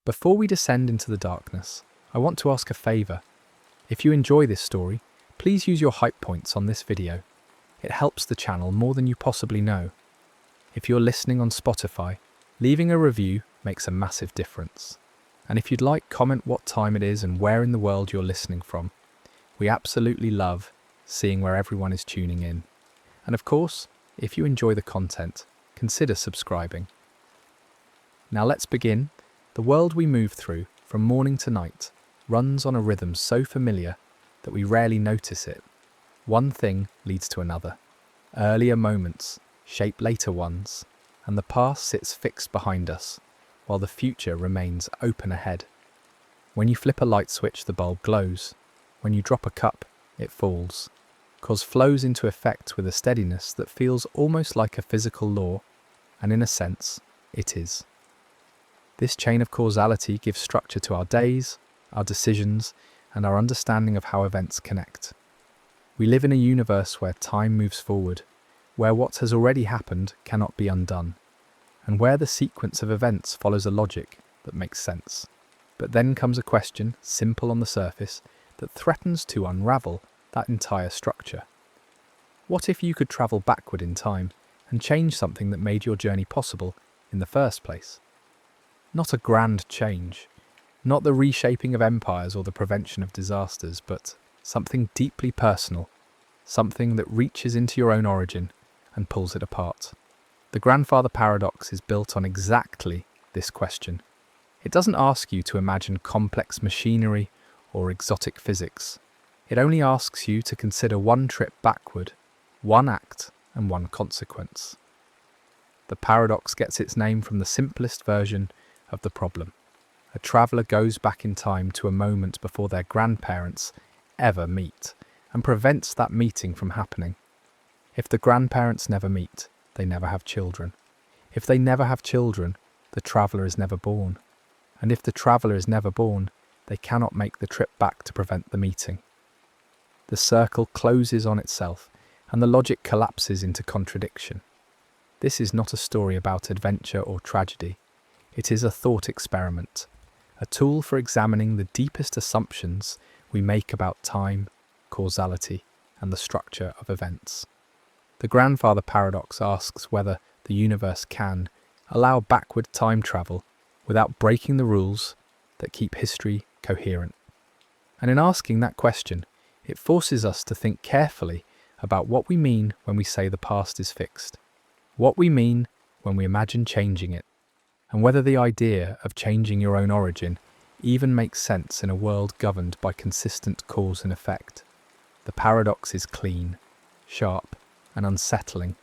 Before we descend into the darkness, I want to ask a favour. If you enjoy this story, please use your hype points on this video. It helps the channel more than you possibly know. If you're listening on Spotify, leaving a review makes a massive difference. And if you'd like, comment what time it is and where in the world you're listening from. We absolutely love seeing where everyone is tuning in. And of course, if you enjoy the content, consider subscribing. Now let's begin. The world we move through, from morning to night, runs on a rhythm so familiar that we rarely notice it. One thing leads to another. Earlier moments shape later ones, and the past sits fixed behind us, while the future remains open ahead. When you flip a light switch, the bulb glows. When you drop a cup, it falls. Cause flows into effect with a steadiness that feels almost like a physical law, and in a sense, it is. This chain of causality gives structure to our days, our decisions, and our understanding of how events connect. We live in a universe where time moves forward, where what has already happened cannot be undone, and where the sequence of events follows a logic that makes sense. But then comes a question, simple on the surface, that threatens to unravel that entire structure. What if you could travel backward in time and change something that made your journey possible in the first place? Not a grand change, not the reshaping of empires or the prevention of disasters, but something deeply personal, something that reaches into your own origin and pulls it apart. The grandfather paradox is built on exactly this question. It doesn't ask you to imagine complex machinery or exotic physics. It only asks you to consider one trip backward, one act and one consequence. The paradox gets its name from the simplest version of the problem. A traveller goes back in time to a moment before their grandparents ever meet and prevents that meeting from happening. If the grandparents never meet, they never have children. If they never have children, the traveller is never born. And if the traveller is never born, they cannot make the trip back to prevent the meeting. The circle closes on itself, and the logic collapses into contradiction. This is not a story about adventure or tragedy. It is a thought experiment, a tool for examining the deepest assumptions we make about time, causality, and the structure of events. The grandfather paradox asks whether the universe can allow backward time travel without breaking the rules that keep history coherent. And in asking that question, it forces us to think carefully about what we mean when we say the past is fixed, what we mean when we imagine changing it, and whether the idea of changing your own origin even makes sense in a world governed by consistent cause and effect. The paradox is clean, sharp, and unsettling,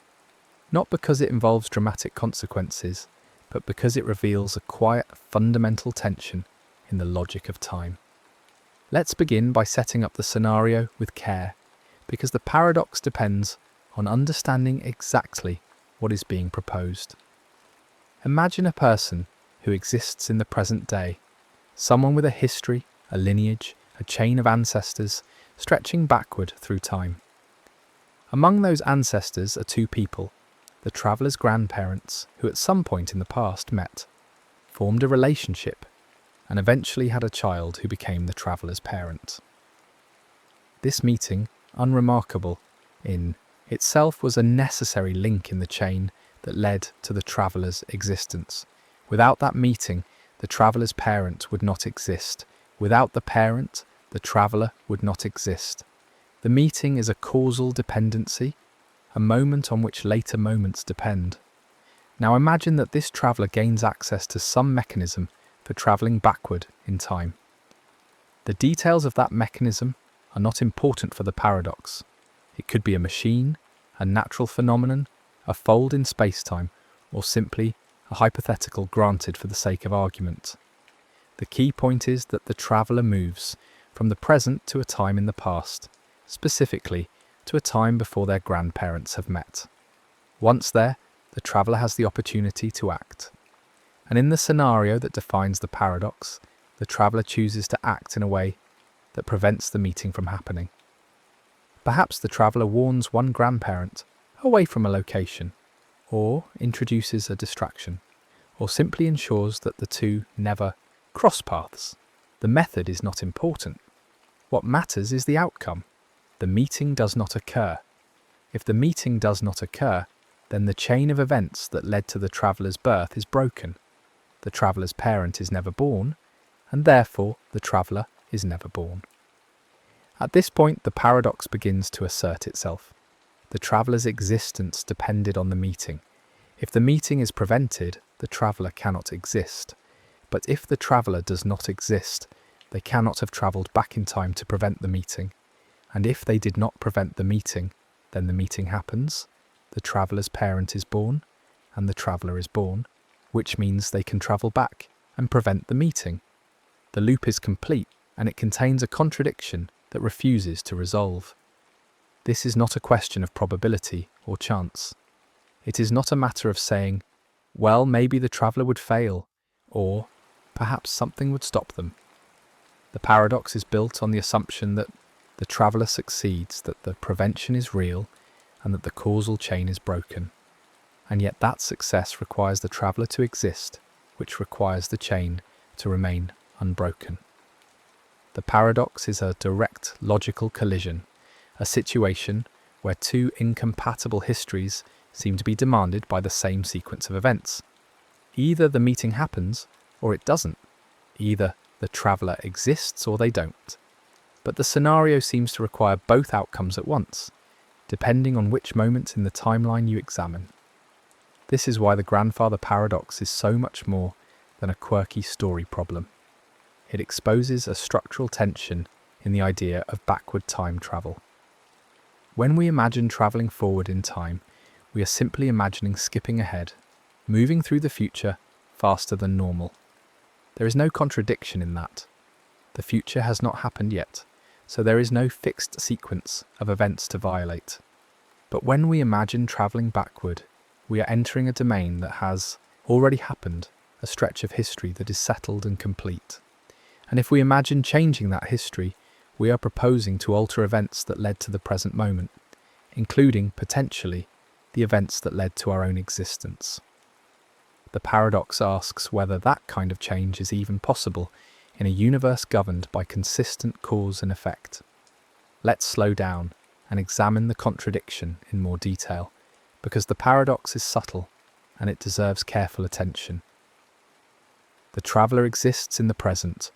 not because it involves dramatic consequences, but because it reveals a quiet, fundamental tension in the logic of time. Let's begin by setting up the scenario with care, because the paradox depends on understanding exactly what is being proposed. Imagine a person who exists in the present day, someone with a history, a lineage, a chain of ancestors stretching backward through time. Among those ancestors are two people, the traveller's grandparents, who at some point in the past met, formed a relationship, and eventually had a child who became the traveller's parent. This meeting, unremarkable in itself, was a necessary link in the chain that led to the traveller's existence. Without that meeting, the traveller's parent would not exist. Without the parent, the traveller would not exist. The meeting is a causal dependency, a moment on which later moments depend. Now imagine that this traveller gains access to some mechanism for travelling backward in time. The details of that mechanism are not important for the paradox. It could be a machine, a natural phenomenon, a fold in space-time, or simply a hypothetical granted for the sake of argument. The key point is that the traveller moves from the present to a time in the past, specifically to a time before their grandparents have met. Once there, the traveller has the opportunity to act. And in the scenario that defines the paradox, the traveller chooses to act in a way that prevents the meeting from happening. Perhaps the traveller warns one grandparent away from a location, or introduces a distraction, or simply ensures that the two never cross paths. The method is not important. What matters is the outcome. The meeting does not occur. If the meeting does not occur, then the chain of events that led to the traveller's birth is broken. The traveller's parent is never born, and therefore the traveller is never born. At this point, the paradox begins to assert itself. The traveller's existence depended on the meeting. If the meeting is prevented, the traveller cannot exist. But if the traveller does not exist, they cannot have travelled back in time to prevent the meeting. And if they did not prevent the meeting, then the meeting happens, the traveller's parent is born, and the traveller is born, which means they can travel back and prevent the meeting. The loop is complete, and it contains a contradiction that refuses to resolve. This is not a question of probability or chance. It is not a matter of saying, well, maybe the traveller would fail, or perhaps something would stop them. The paradox is built on the assumption that the traveller succeeds, that the prevention is real, and that the causal chain is broken. And yet that success requires the traveller to exist, which requires the chain to remain unbroken. The paradox is a direct logical collision, a situation where two incompatible histories seem to be demanded by the same sequence of events. Either the meeting happens, or it doesn't. Either the traveller exists, or they don't. But the scenario seems to require both outcomes at once, depending on which moment in the timeline you examine. This is why the grandfather paradox is so much more than a quirky story problem. It exposes a structural tension in the idea of backward time travel. When we imagine travelling forward in time, we are simply imagining skipping ahead, moving through the future faster than normal. There is no contradiction in that. The future has not happened yet, so there is no fixed sequence of events to violate. But when we imagine travelling backward, we are entering a domain that has already happened, a stretch of history that is settled and complete. And if we imagine changing that history, we are proposing to alter events that led to the present moment, including, potentially, the events that led to our own existence. The paradox asks whether that kind of change is even possible in a universe governed by consistent cause and effect. Let's slow down and examine the contradiction in more detail, because the paradox is subtle and it deserves careful attention. The traveller exists in the present.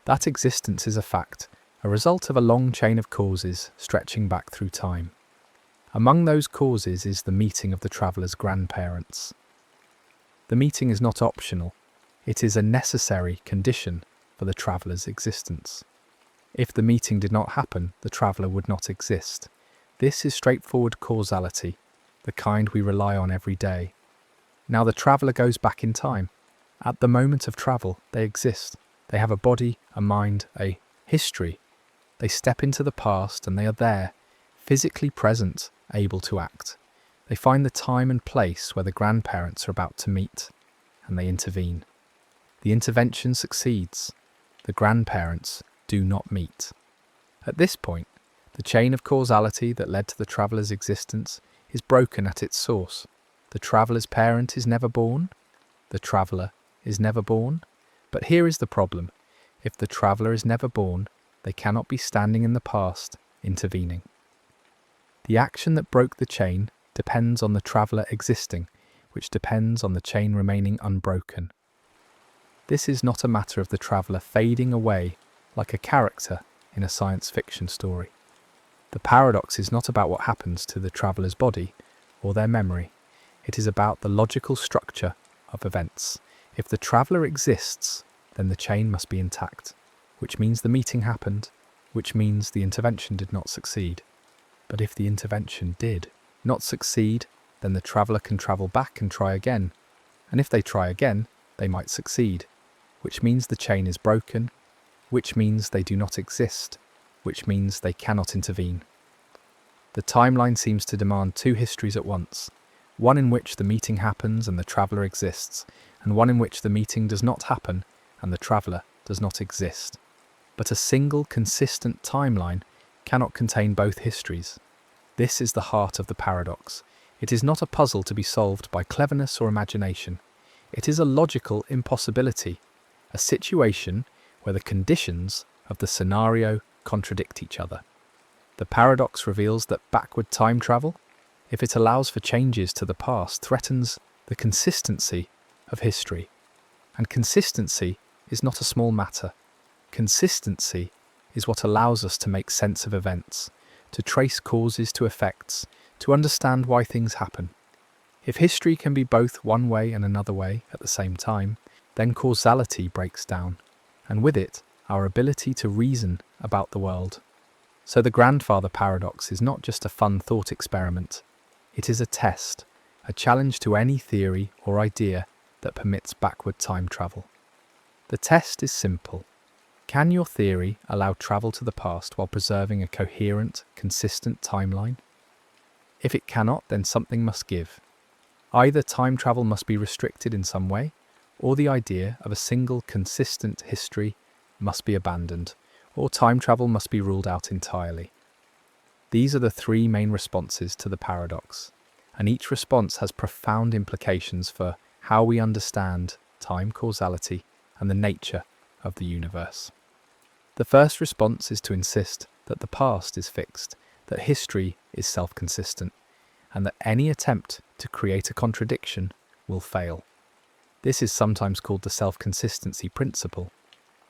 That existence is a fact, a result of a long chain of causes stretching back through time. Among those causes is the meeting of the traveller's grandparents. The meeting is not optional, it is a necessary condition for the traveller's existence. If the meeting did not happen, the traveller would not exist. This is straightforward causality, the kind we rely on every day. Now the traveller goes back in time. At the moment of travel, they exist. They have a body, a mind, a history. They step into the past and they are there, physically present, able to act. They find the time and place where the grandparents are about to meet, and they intervene. The intervention succeeds. The grandparents do not meet. At this point, the chain of causality that led to the traveller's existence is broken at its source. The traveller's parent is never born. The traveller is never born. But here is the problem. If the traveller is never born, they cannot be standing in the past, intervening. The action that broke the chain depends on the traveller existing, which depends on the chain remaining unbroken. This is not a matter of the traveller fading away like a character in a science fiction story. The paradox is not about what happens to the traveller's body or their memory. It is about the logical structure of events. If the traveller exists, then the chain must be intact, which means the meeting happened, which means the intervention did not succeed. But if the intervention did not succeed, then the traveller can travel back and try again. And if they try again, they might succeed, which means the chain is broken, which means they do not exist, which means they cannot intervene. The timeline seems to demand two histories at once, one in which the meeting happens and the traveller exists, and one in which the meeting does not happen and the traveller does not exist. But a single, consistent timeline cannot contain both histories. This is the heart of the paradox. It is not a puzzle to be solved by cleverness or imagination. It is a logical impossibility. a situation where the conditions of the scenario contradict each other. The paradox reveals that backward time travel, if it allows for changes to the past, threatens the consistency of history. And consistency is not a small matter. Consistency is what allows us to make sense of events, to trace causes to effects, to understand why things happen. If history can be both one way and another way at the same time, then causality breaks down, and with it, our ability to reason about the world. So the grandfather paradox is not just a fun thought experiment. It is a test, a challenge to any theory or idea that permits backward time travel. The test is simple. Can your theory allow travel to the past while preserving a coherent, consistent timeline? If it cannot, then something must give. Either time travel must be restricted in some way, or the idea of a single, consistent history must be abandoned, or time travel must be ruled out entirely. These are the three main responses to the paradox, and each response has profound implications for how we understand time causality and the nature of the universe. The first response is to insist that the past is fixed, that history is self-consistent, and that any attempt to create a contradiction will fail. This is sometimes called the self-consistency principle,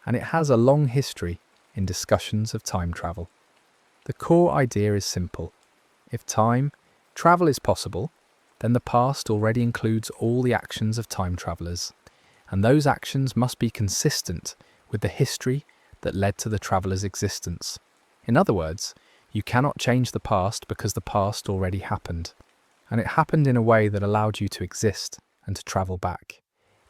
and it has a long history in discussions of time travel. The core idea is simple. If time travel is possible, then the past already includes all the actions of time travelers, and those actions must be consistent with the history that led to the traveler's existence. In other words, you cannot change the past because the past already happened, and it happened in a way that allowed you to exist and to travel back.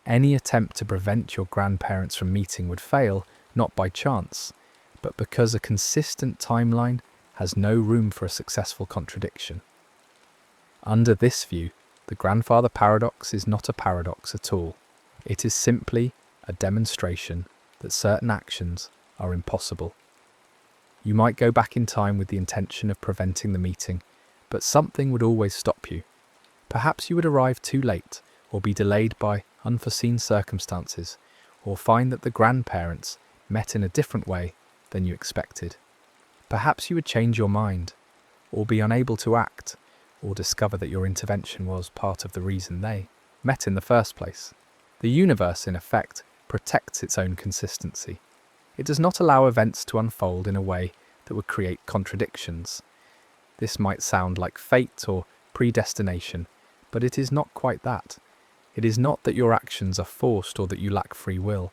Any attempt to prevent your grandparents from meeting would fail, not by chance, but because a consistent timeline has no room for a successful contradiction. Under this view, the grandfather paradox is not a paradox at all. It is simply a demonstration that certain actions are impossible. You might go back in time with the intention of preventing the meeting, but something would always stop you. Perhaps you would arrive too late, or be delayed by unforeseen circumstances, or find that the grandparents met in a different way than you expected. Perhaps you would change your mind, or be unable to act, or discover that your intervention was part of the reason they met in the first place. The universe, in effect, protects its own consistency. It does not allow events to unfold in a way that would create contradictions. This might sound like fate or predestination, but it is not quite that. It is not that your actions are forced or that you lack free will.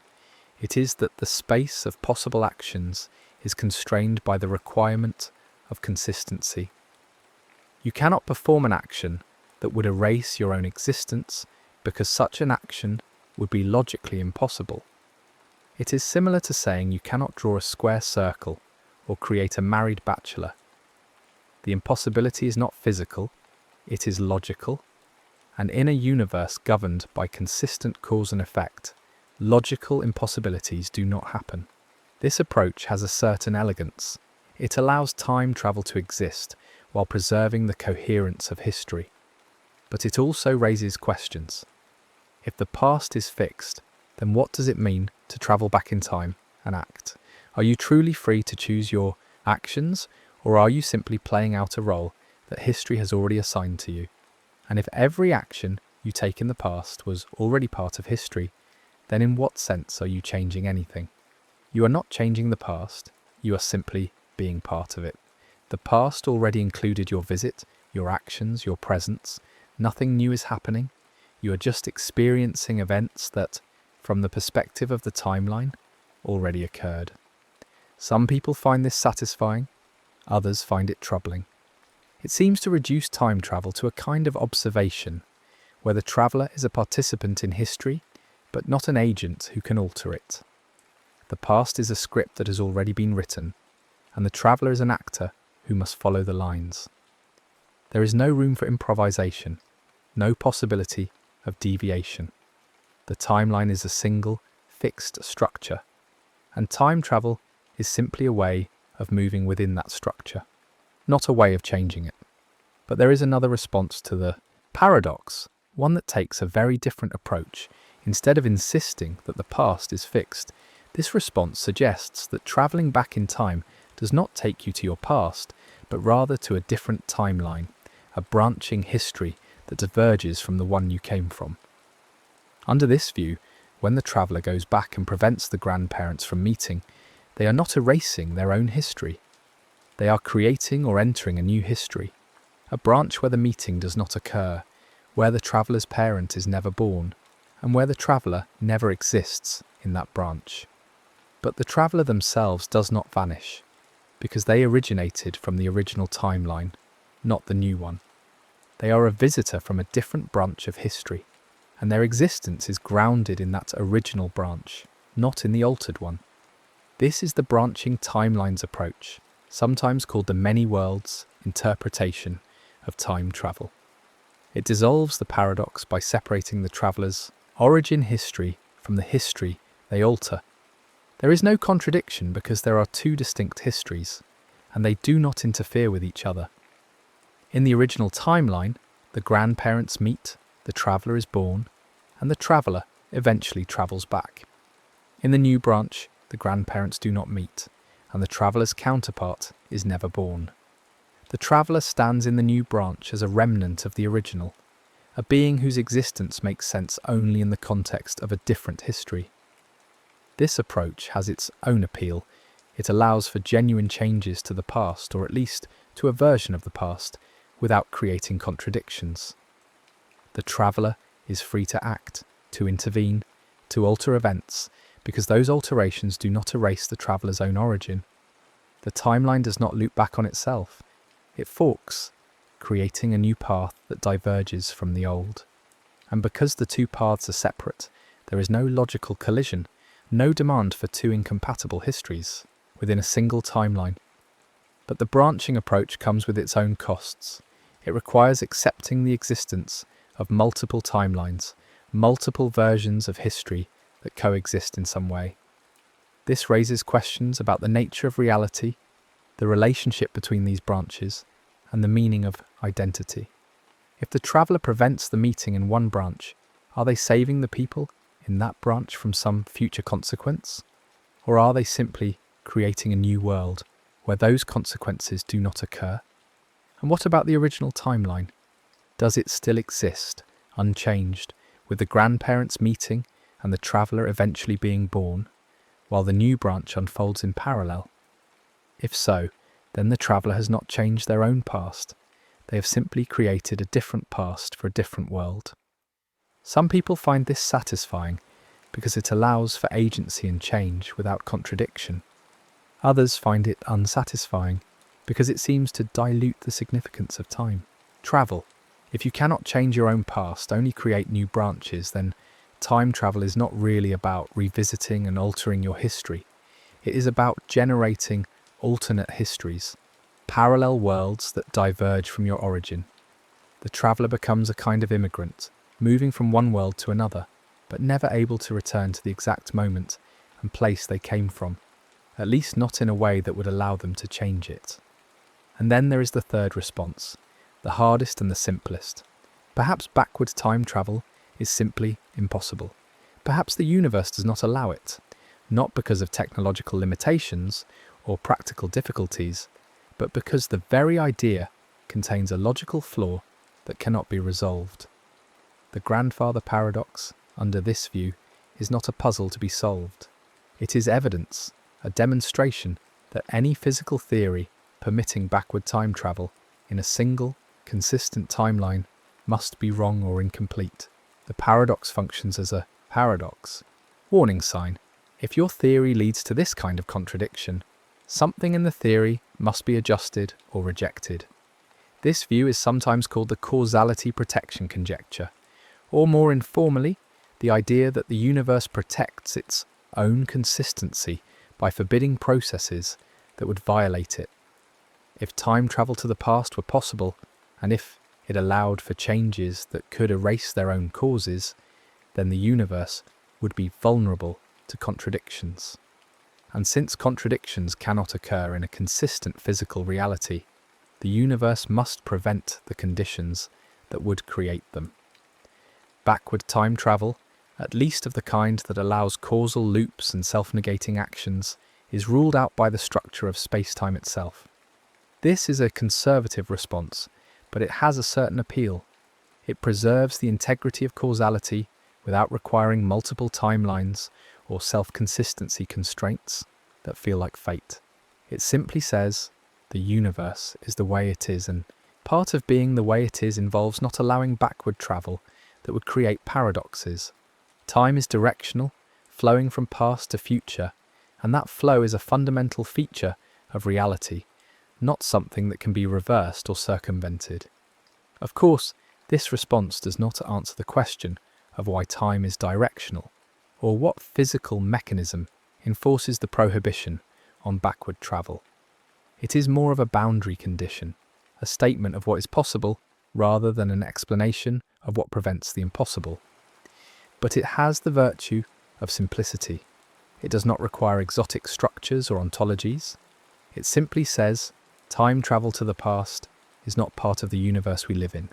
It is that the space of possible actions is constrained by the requirement of consistency. You cannot perform an action that would erase your own existence because such an action would be logically impossible. It is similar to saying you cannot draw a square circle or create a married bachelor. The impossibility is not physical, it is logical, and in a universe governed by consistent cause and effect, logical impossibilities do not happen. This approach has a certain elegance. It allows time travel to exist while preserving the coherence of history. But it also raises questions. If the past is fixed, then what does it mean to travel back in time and act? Are you truly free to choose your actions, or are you simply playing out a role that history has already assigned to you? And if every action you take in the past was already part of history, then in what sense are you changing anything? You are not changing the past, you are simply being part of it. The past already included your visit, your actions, your presence. Nothing new is happening. You are just experiencing events that, from the perspective of the timeline, already occurred. Some people find this satisfying, others find it troubling. It seems to reduce time travel to a kind of observation, where the traveller is a participant in history, but not an agent who can alter it. The past is a script that has already been written, and the traveller is an actor who must follow the lines. There is no room for improvisation, no possibility of deviation. The timeline is a single, fixed structure, and time travel is simply a way of moving within that structure, not a way of changing it. But there is another response to the paradox, one that takes a very different approach. Instead of insisting that the past is fixed, this response suggests that travelling back in time does not take you to your past, but rather to a different timeline, a branching history that diverges from the one you came from. Under this view, when the traveller goes back and prevents the grandparents from meeting, they are not erasing their own history. They are creating or entering a new history, a branch where the meeting does not occur, where the traveller's parent is never born, and where the traveller never exists in that branch. But the traveller themselves does not vanish, because they originated from the original timeline, not the new one. They are a visitor from a different branch of history, and their existence is grounded in that original branch, not in the altered one. This is the branching timelines approach, sometimes called the many worlds interpretation of time travel. It dissolves the paradox by separating the traveller's origin history from the history they alter. There is no contradiction because there are two distinct histories, and they do not interfere with each other. In the original timeline, the grandparents meet, the traveller is born, and the traveller eventually travels back. In the new branch, the grandparents do not meet, and the traveller's counterpart is never born. The traveller stands in the new branch as a remnant of the original, a being whose existence makes sense only in the context of a different history. This approach has its own appeal. It allows for genuine changes to the past, or at least to a version of the past, without creating contradictions. The traveller is free to act, to intervene, to alter events, because those alterations do not erase the traveller's own origin. The timeline does not loop back on itself. It forks, creating a new path that diverges from the old. And because the two paths are separate, there is no logical collision, no demand for two incompatible histories within a single timeline. But the branching approach comes with its own costs. It requires accepting the existence of multiple timelines, multiple versions of history that coexist in some way. This raises questions about the nature of reality, the relationship between these branches, and the meaning of identity. If the traveller prevents the meeting in one branch, are they saving the people in that branch from some future consequence? Or are they simply creating a new world where those consequences do not occur? And what about the original timeline? Does it still exist, unchanged, with the grandparents meeting and the traveller eventually being born, while the new branch unfolds in parallel? If so, then the traveller has not changed their own past. They have simply created a different past for a different world. Some people find this satisfying because it allows for agency and change without contradiction. Others find it unsatisfying because it seems to dilute the significance of time. Travel. If you cannot change your own past, only create new branches, then time travel is not really about revisiting and altering your history. It is about generating alternate histories, parallel worlds that diverge from your origin. The traveller becomes a kind of immigrant, moving from one world to another, but never able to return to the exact moment and place they came from, at least not in a way that would allow them to change it. And then there is the third response, the hardest and the simplest. Perhaps backward time travel is simply impossible. Perhaps the universe does not allow it, not because of technological limitations or practical difficulties, but because the very idea contains a logical flaw that cannot be resolved. The grandfather paradox, under this view, is not a puzzle to be solved. It is evidence, a demonstration that any physical theory permitting backward time travel in a single, consistent timeline must be wrong or incomplete. The paradox functions as a paradox. Warning sign. If your theory leads to this kind of contradiction, something in the theory must be adjusted or rejected. This view is sometimes called the causality protection conjecture, or more informally, the idea that the universe protects its own consistency by forbidding processes that would violate it. If time travel to the past were possible, and if it allowed for changes that could erase their own causes, then the universe would be vulnerable to contradictions. And since contradictions cannot occur in a consistent physical reality, the universe must prevent the conditions that would create them. Backward time travel at least of the kind that allows causal loops and self-negating actions, is ruled out by the structure of space-time itself. This is a conservative response, but it has a certain appeal. It preserves the integrity of causality without requiring multiple timelines or self-consistency constraints that feel like fate. It simply says, the universe is the way it is, and part of being the way it is involves not allowing backward travel that would create paradoxes. Time is directional, flowing from past to future, and that flow is a fundamental feature of reality, not something that can be reversed or circumvented. Of course, this response does not answer the question of why time is directional, or what physical mechanism enforces the prohibition on backward travel. It is more of a boundary condition, a statement of what is possible rather than an explanation of what prevents the impossible. But it has the virtue of simplicity. It does not require exotic structures or ontologies. It simply says, time travel to the past is not part of the universe we live in,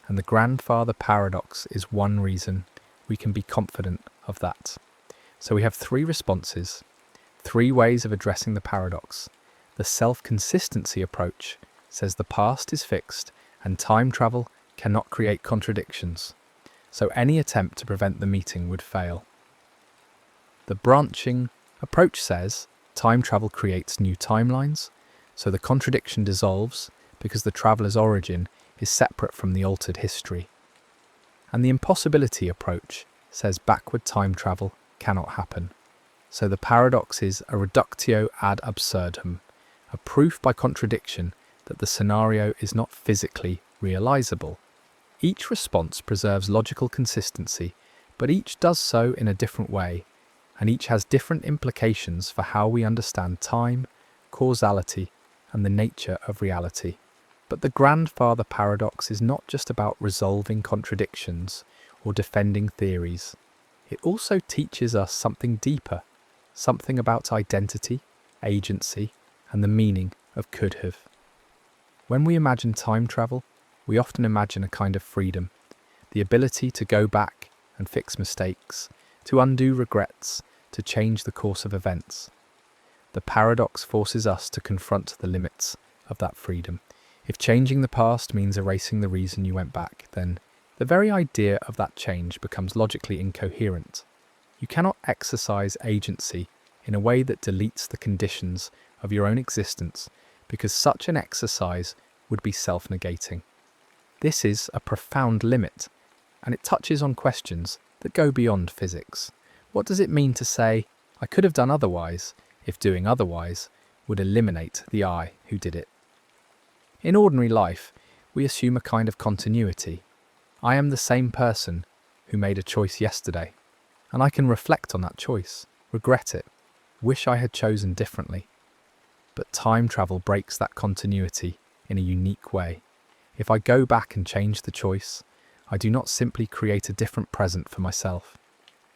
and the grandfather paradox is one reason we can be confident of that. So we have three responses, three ways of addressing the paradox. The self-consistency approach says the past is fixed and time travel cannot create contradictions, so any attempt to prevent the meeting would fail. The branching approach says time travel creates new timelines, so the contradiction dissolves because the traveller's origin is separate from the altered history. And the impossibility approach says backward time travel cannot happen, so the paradox is a reductio ad absurdum, a proof by contradiction that the scenario is not physically realizable. Each response preserves logical consistency, but each does so in a different way, and each has different implications for how we understand time, causality, and the nature of reality. But the grandfather paradox is not just about resolving contradictions or defending theories. It also teaches us something deeper, something about identity, agency, and the meaning of could have. When we imagine time travel, we often imagine a kind of freedom, the ability to go back and fix mistakes, to undo regrets, to change the course of events. The paradox forces us to confront the limits of that freedom. If changing the past means erasing the reason you went back, then the very idea of that change becomes logically incoherent. You cannot exercise agency in a way that deletes the conditions of your own existence, because such an exercise would be self-negating. This is a profound limit, and it touches on questions that go beyond physics. What does it mean to say, I could have done otherwise, if doing otherwise would eliminate the I who did it? In ordinary life, we assume a kind of continuity. I am the same person who made a choice yesterday, and I can reflect on that choice, regret it, wish I had chosen differently. But time travel breaks that continuity in a unique way. If I go back and change the choice, I do not simply create a different present for myself.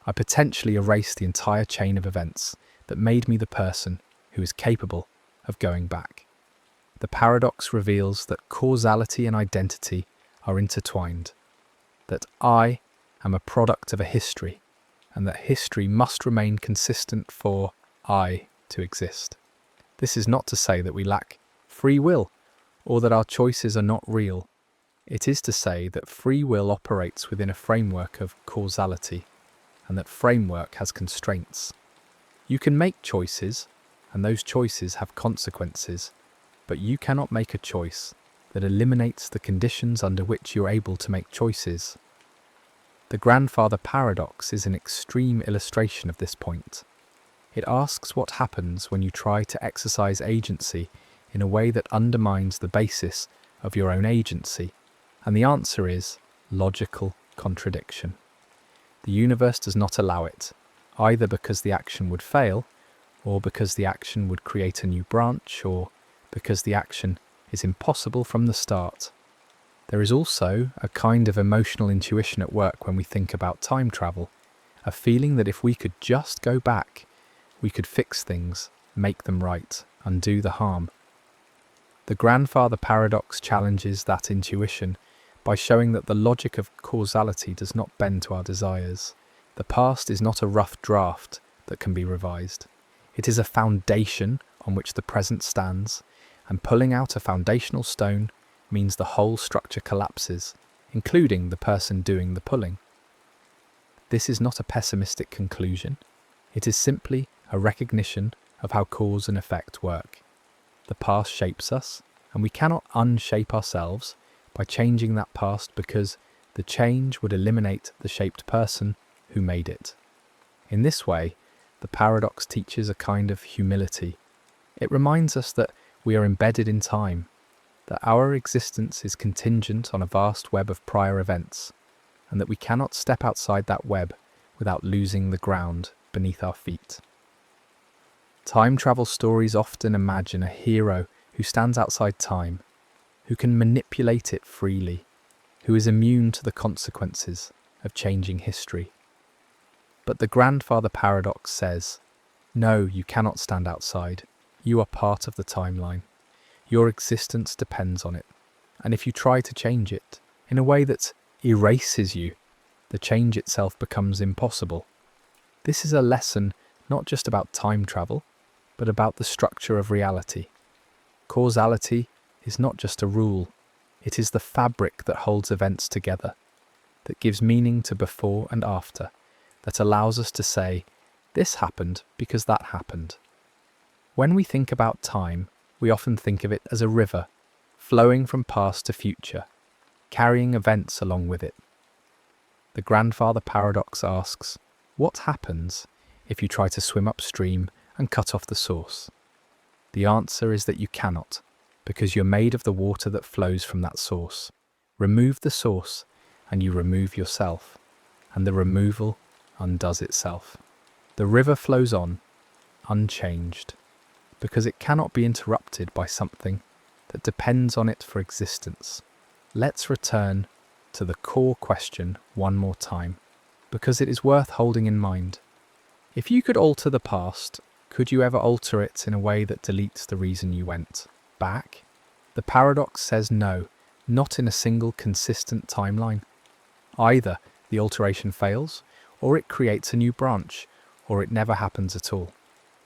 I potentially erase the entire chain of events that made me the person who is capable of going back. The paradox reveals that causality and identity are intertwined, that I am a product of a history, and that history must remain consistent for I to exist. This is not to say that we lack free will, or that our choices are not real. It is to say that free will operates within a framework of causality, and that framework has constraints. You can make choices, and those choices have consequences, but you cannot make a choice that eliminates the conditions under which you're able to make choices. The grandfather paradox is an extreme illustration of this point. It asks what happens when you try to exercise agency in a way that undermines the basis of your own agency, and the answer is logical contradiction. The universe does not allow it, either because the action would fail, or because the action would create a new branch, or because the action is impossible from the start. There is also a kind of emotional intuition at work when we think about time travel, a feeling that if we could just go back, we could fix things, make them right, undo the harm. The grandfather paradox challenges that intuition by showing that the logic of causality does not bend to our desires. The past is not a rough draft that can be revised. It is a foundation on which the present stands, and pulling out a foundational stone means the whole structure collapses, including the person doing the pulling. This is not a pessimistic conclusion. It is simply a recognition of how cause and effect work. The past shapes us, and we cannot unshape ourselves by changing that past, because the change would eliminate the shaped person who made it. In this way, the paradox teaches a kind of humility. It reminds us that we are embedded in time, that our existence is contingent on a vast web of prior events, and that we cannot step outside that web without losing the ground beneath our feet. Time travel stories often imagine a hero who stands outside time, who can manipulate it freely, who is immune to the consequences of changing history. But the grandfather paradox says, no, you cannot stand outside. You are part of the timeline. Your existence depends on it. And if you try to change it in a way that erases you, the change itself becomes impossible. This is a lesson not just about time travel, but about the structure of reality. Causality is not just a rule. It is the fabric that holds events together, that gives meaning to before and after, that allows us to say, this happened because that happened. When we think about time, we often think of it as a river, flowing from past to future, carrying events along with it. The grandfather paradox asks, what happens if you try to swim upstream and cut off the source? The answer is that you cannot, because you're made of the water that flows from that source. Remove the source, and you remove yourself, and the removal undoes itself. The river flows on, unchanged, because it cannot be interrupted by something that depends on it for existence. Let's return to the core question one more time, because it is worth holding in mind. If you could alter the past, could you ever alter it in a way that deletes the reason you went back? The paradox says no, not in a single consistent timeline. Either the alteration fails, or it creates a new branch, or it never happens at all.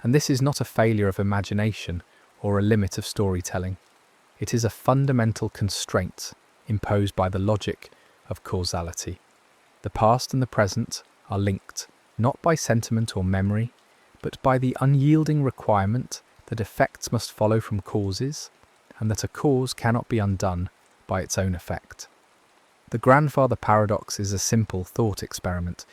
And this is not a failure of imagination or a limit of storytelling. It is a fundamental constraint imposed by the logic of causality. The past and the present are linked, not by sentiment or memory, but by the unyielding requirement that effects must follow from causes, and that a cause cannot be undone by its own effect. The grandfather paradox is a simple thought experiment,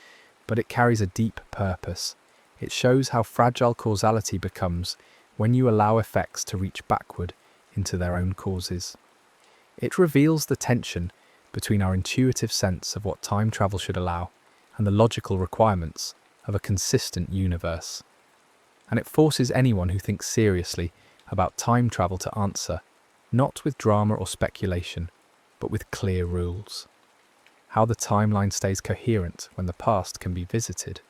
but it carries a deep purpose. It shows how fragile causality becomes when you allow effects to reach backward into their own causes. It reveals the tension between our intuitive sense of what time travel should allow and the logical requirements of a consistent universe. And it forces anyone who thinks seriously about time travel to answer, not with drama or speculation, but with clear rules. How the timeline stays coherent when the past can be visited.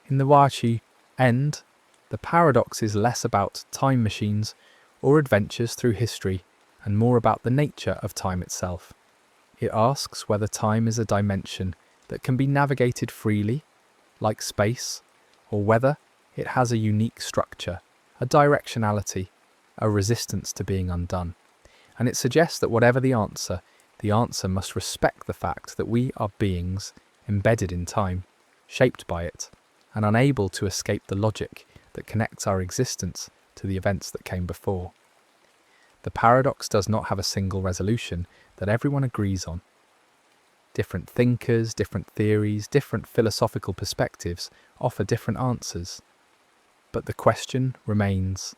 In the Wachi end, the paradox is less about time machines or adventures through history and more about the nature of time itself. It asks whether time is a dimension that can be navigated freely, like space, or whether it has a unique structure, a directionality, a resistance to being undone. And it suggests that whatever the answer must respect the fact that we are beings embedded in time, shaped by it, and unable to escape the logic that connects our existence to the events that came before. The paradox does not have a single resolution that everyone agrees on. Different thinkers, different theories, different philosophical perspectives offer different answers. But the question remains,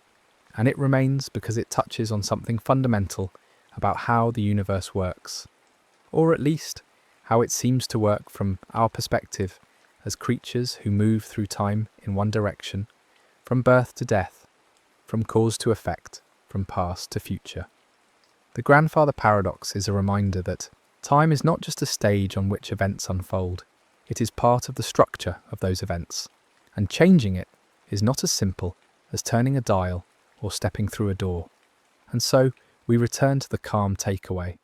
and it remains because it touches on something fundamental about how the universe works, or at least how it seems to work from our perspective as creatures who move through time in one direction, from birth to death, from cause to effect, from past to future. The grandfather paradox is a reminder that time is not just a stage on which events unfold, it is part of the structure of those events, and changing it is not as simple as turning a dial or stepping through a door. And so we return to the calm takeaway,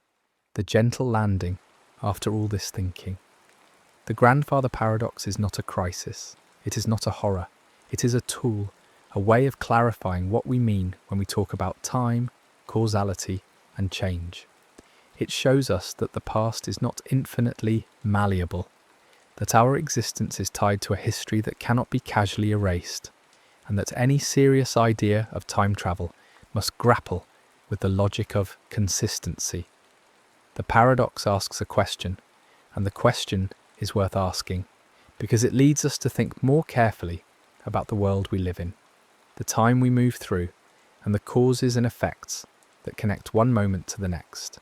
the gentle landing after all this thinking. The grandfather paradox is not a crisis. It is not a horror. It is a tool, a way of clarifying what we mean when we talk about time, causality, and change. It shows us that the past is not infinitely malleable, that our existence is tied to a history that cannot be casually erased, and that any serious idea of time travel must grapple with the logic of consistency. The paradox asks a question, and the question is worth asking because it leads us to think more carefully about the world we live in, the time we move through, and the causes and effects that connect one moment to the next.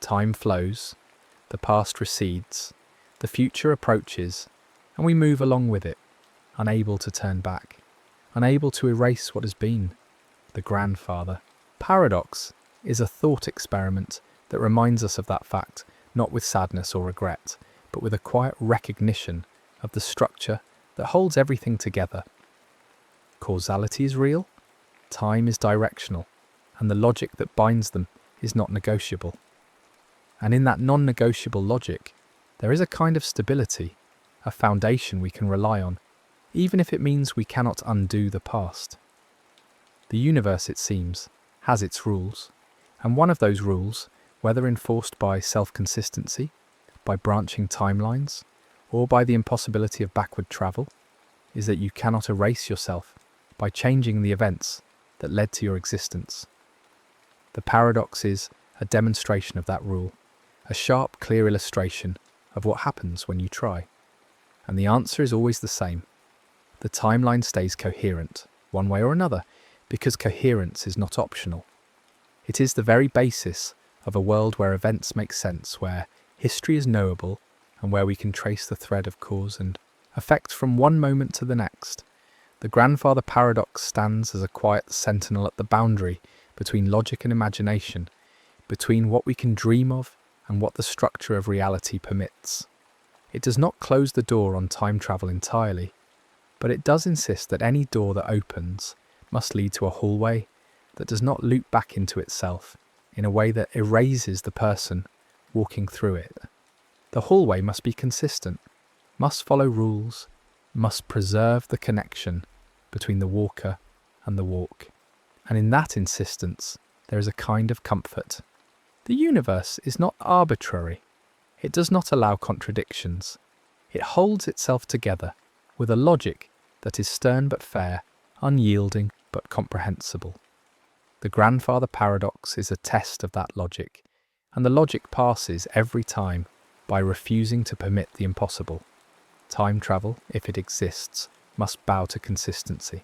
Time flows, the past recedes, the future approaches, and we move along with it, unable to turn back, unable to erase what has been. The grandfather paradox is a thought experiment that reminds us of that fact, not with sadness or regret, but with a quiet recognition of the structure that holds everything together. Causality is real, time is directional, and the logic that binds them is not negotiable. And in that non-negotiable logic, there is a kind of stability, a foundation we can rely on, even if it means we cannot undo the past. The universe, it seems, has its rules, and one of those rules, whether enforced by self-consistency, by branching timelines, or by the impossibility of backward travel, is that you cannot erase yourself by changing the events that led to your existence. The paradox is a demonstration of that rule, a sharp, clear illustration of what happens when you try. And the answer is always the same. The timeline stays coherent, one way or another, because coherence is not optional. It is the very basis of a world where events make sense, where history is knowable, and where we can trace the thread of cause and effect from one moment to the next. The grandfather paradox stands as a quiet sentinel at the boundary between logic and imagination, between what we can dream of and what the structure of reality permits. It does not close the door on time travel entirely, but it does insist that any door that opens must lead to a hallway that does not loop back into itself in a way that erases the person walking through it. The hallway must be consistent, must follow rules, must preserve the connection between the walker and the walk. And in that insistence, there is a kind of comfort. The universe is not arbitrary. It does not allow contradictions. It holds itself together with a logic that is stern but fair, unyielding but comprehensible. The grandfather paradox is a test of that logic, and the logic passes every time by refusing to permit the impossible. Time travel, if it exists, must bow to consistency.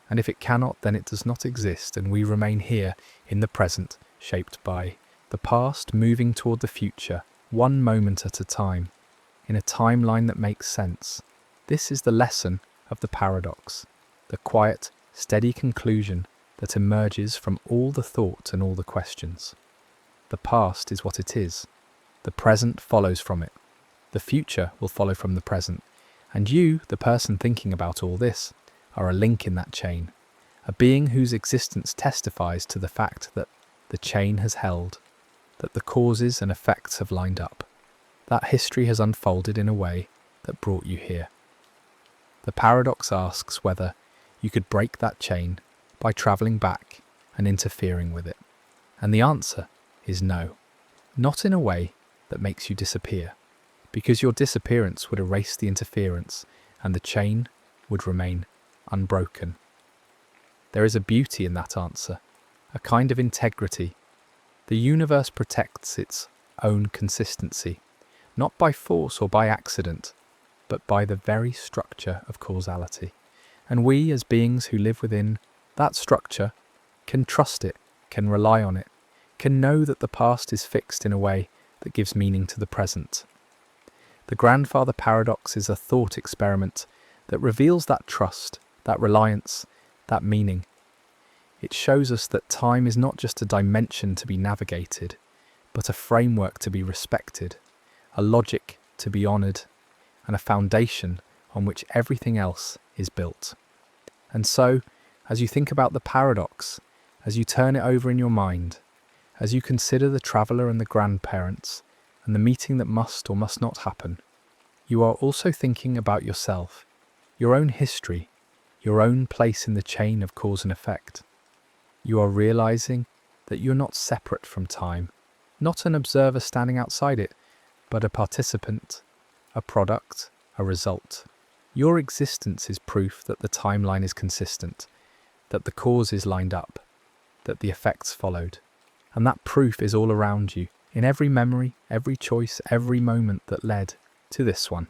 And if it cannot, then it does not exist, and we remain here in the present, shaped by the past, moving toward the future, one moment at a time, in a timeline that makes sense. This is the lesson of the paradox, the quiet, steady conclusion that emerges from all the thought and all the questions. The past is what it is. The present follows from it. The future will follow from the present. And you, the person thinking about all this, are a link in that chain, a being whose existence testifies to the fact that the chain has held, that the causes and effects have lined up, that history has unfolded in a way that brought you here. The paradox asks whether you could break that chain by travelling back and interfering with it. And the answer is no, not in a way that makes you disappear, because your disappearance would erase the interference and the chain would remain unbroken. There is a beauty in that answer, a kind of integrity. The universe protects its own consistency, not by force or by accident, but by the very structure of causality. And we, as beings who live within that structure, can trust it, can rely on it, can know that the past is fixed in a way that gives meaning to the present. The grandfather paradox is a thought experiment that reveals that trust, that reliance, that meaning. It shows us that time is not just a dimension to be navigated, but a framework to be respected, a logic to be honoured, and a foundation on which everything else is built. And so, as you think about the paradox, as you turn it over in your mind, as you consider the traveller and the grandparents, and the meeting that must or must not happen, you are also thinking about yourself, your own history, your own place in the chain of cause and effect. You are realizing that you're not separate from time, not an observer standing outside it, but a participant, a product, a result. Your existence is proof that the timeline is consistent, that the cause is lined up, that the effects followed. And that proof is all around you, in every memory, every choice, every moment that led to this one.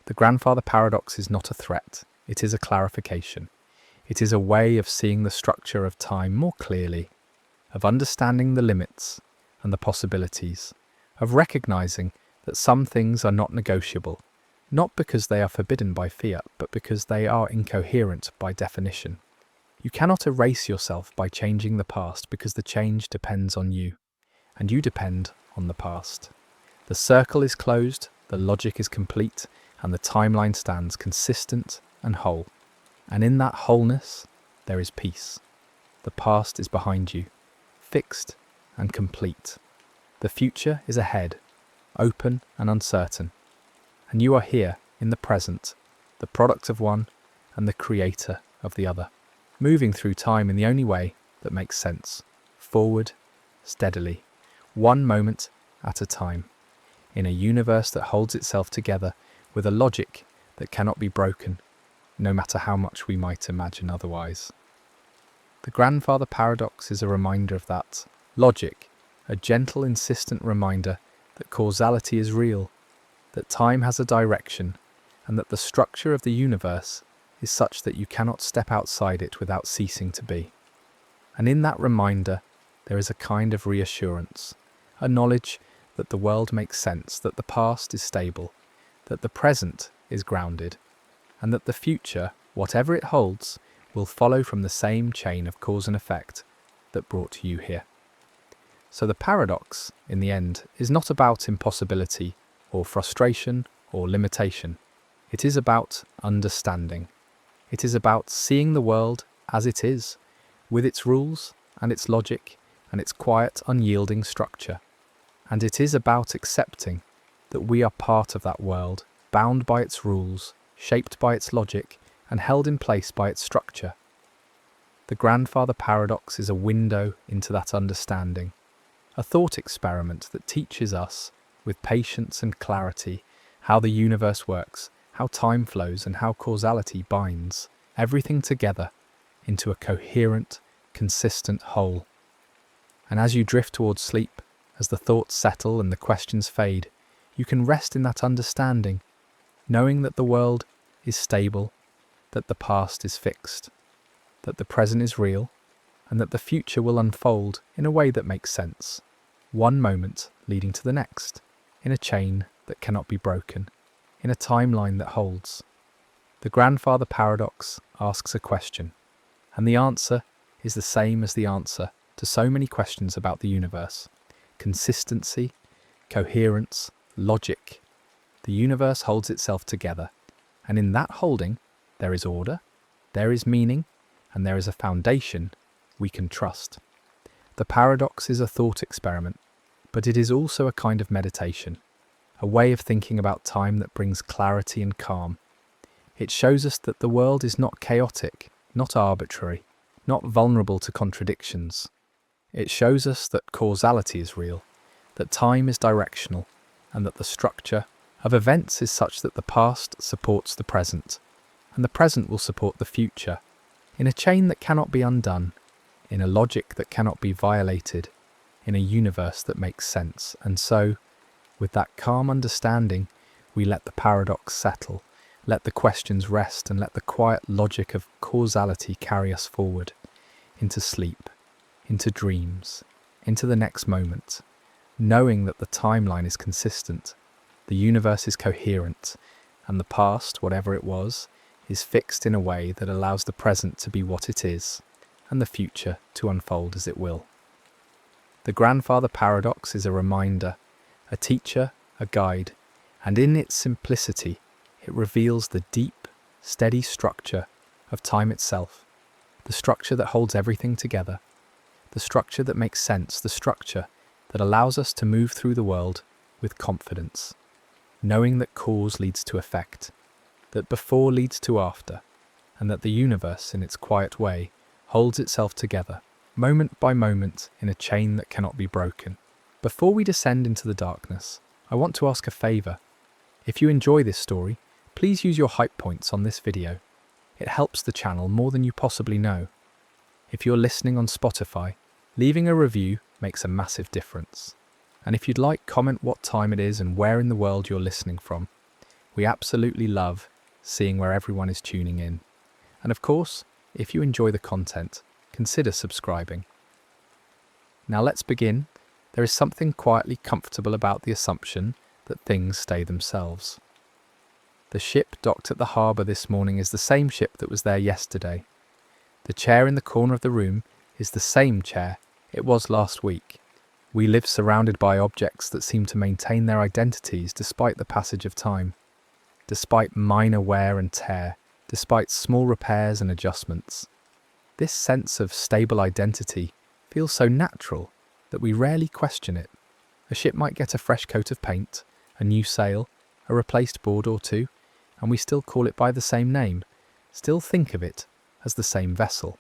The grandfather paradox is not a threat, it is a clarification. It is a way of seeing the structure of time more clearly, of understanding the limits and the possibilities, of recognizing that some things are not negotiable, not because they are forbidden by fiat, but because they are incoherent by definition. You cannot erase yourself by changing the past because the change depends on you, and you depend on the past. The circle is closed, the logic is complete, and the timeline stands consistent and whole. And in that wholeness, there is peace. The past is behind you, fixed and complete. The future is ahead, open and uncertain. And you are here in the present, the product of one and the creator of the other, moving through time in the only way that makes sense, forward, steadily, one moment at a time, in a universe that holds itself together with a logic that cannot be broken, no matter how much we might imagine otherwise. The grandfather paradox is a reminder of that. Logic, a gentle, insistent reminder that causality is real, that time has a direction, and that the structure of the universe is such that you cannot step outside it without ceasing to be. And in that reminder, there is a kind of reassurance, a knowledge that the world makes sense, that the past is stable, that the present is grounded, and that the future, whatever it holds, will follow from the same chain of cause and effect that brought you here. So the paradox, in the end, is not about impossibility or frustration or limitation. It is about understanding. It is about seeing the world as it is, with its rules and its logic and its quiet, unyielding structure. And it is about accepting that we are part of that world, bound by its rules, shaped by its logic, and held in place by its structure. The grandfather paradox is a window into that understanding, a thought experiment that teaches us, with patience and clarity, how the universe works, how time flows, and how causality binds everything together into a coherent, consistent whole. And as you drift towards sleep, as the thoughts settle and the questions fade, you can rest in that understanding, knowing that the world is stable, that the past is fixed, that the present is real, and that the future will unfold in a way that makes sense, one moment leading to the next, in a chain that cannot be broken, in a timeline that holds. The grandfather paradox asks a question, and the answer is the same as the answer to so many questions about the universe. Consistency, coherence, logic. The universe holds itself together, and in that holding, there is order, there is meaning, and there is a foundation we can trust. The paradox is a thought experiment, but it is also a kind of meditation, a way of thinking about time that brings clarity and calm. It shows us that the world is not chaotic, not arbitrary, not vulnerable to contradictions. It shows us that causality is real, that time is directional, and that the structure of events is such that the past supports the present, and the present will support the future, in a chain that cannot be undone, in a logic that cannot be violated, in a universe that makes sense. And so, with that calm understanding, we let the paradox settle, let the questions rest, and let the quiet logic of causality carry us forward, into sleep, into dreams, into the next moment, knowing that the timeline is consistent, the universe is coherent, and the past, whatever it was, is fixed in a way that allows the present to be what it is, and the future to unfold as it will. The grandfather paradox is a reminder, a teacher, a guide, and in its simplicity, it reveals the deep, steady structure of time itself, the structure that holds everything together, the structure that makes sense, the structure that allows us to move through the world with confidence. knowing that cause leads to effect, that before leads to after, and that the universe, in its quiet way, holds itself together, moment by moment, in a chain that cannot be broken. Before we descend into the darkness, I want to ask a favour. If you enjoy this story, please use your hype points on this video. It helps the channel more than you possibly know. If you're listening on Spotify, leaving a review makes a massive difference. And if you'd like, comment what time it is and where in the world you're listening from. We absolutely love seeing where everyone is tuning in. And of course, if you enjoy the content, consider subscribing. Now let's begin. There is something quietly comfortable about the assumption that things stay themselves. The ship docked at the harbour this morning is the same ship that was there yesterday. The chair in the corner of the room is the same chair it was last week. We live surrounded by objects that seem to maintain their identities despite the passage of time, despite minor wear and tear, despite small repairs and adjustments. This sense of stable identity feels so natural that we rarely question it. A ship might get a fresh coat of paint, a new sail, a replaced board or two, and we still call it by the same name, still think of it as the same vessel.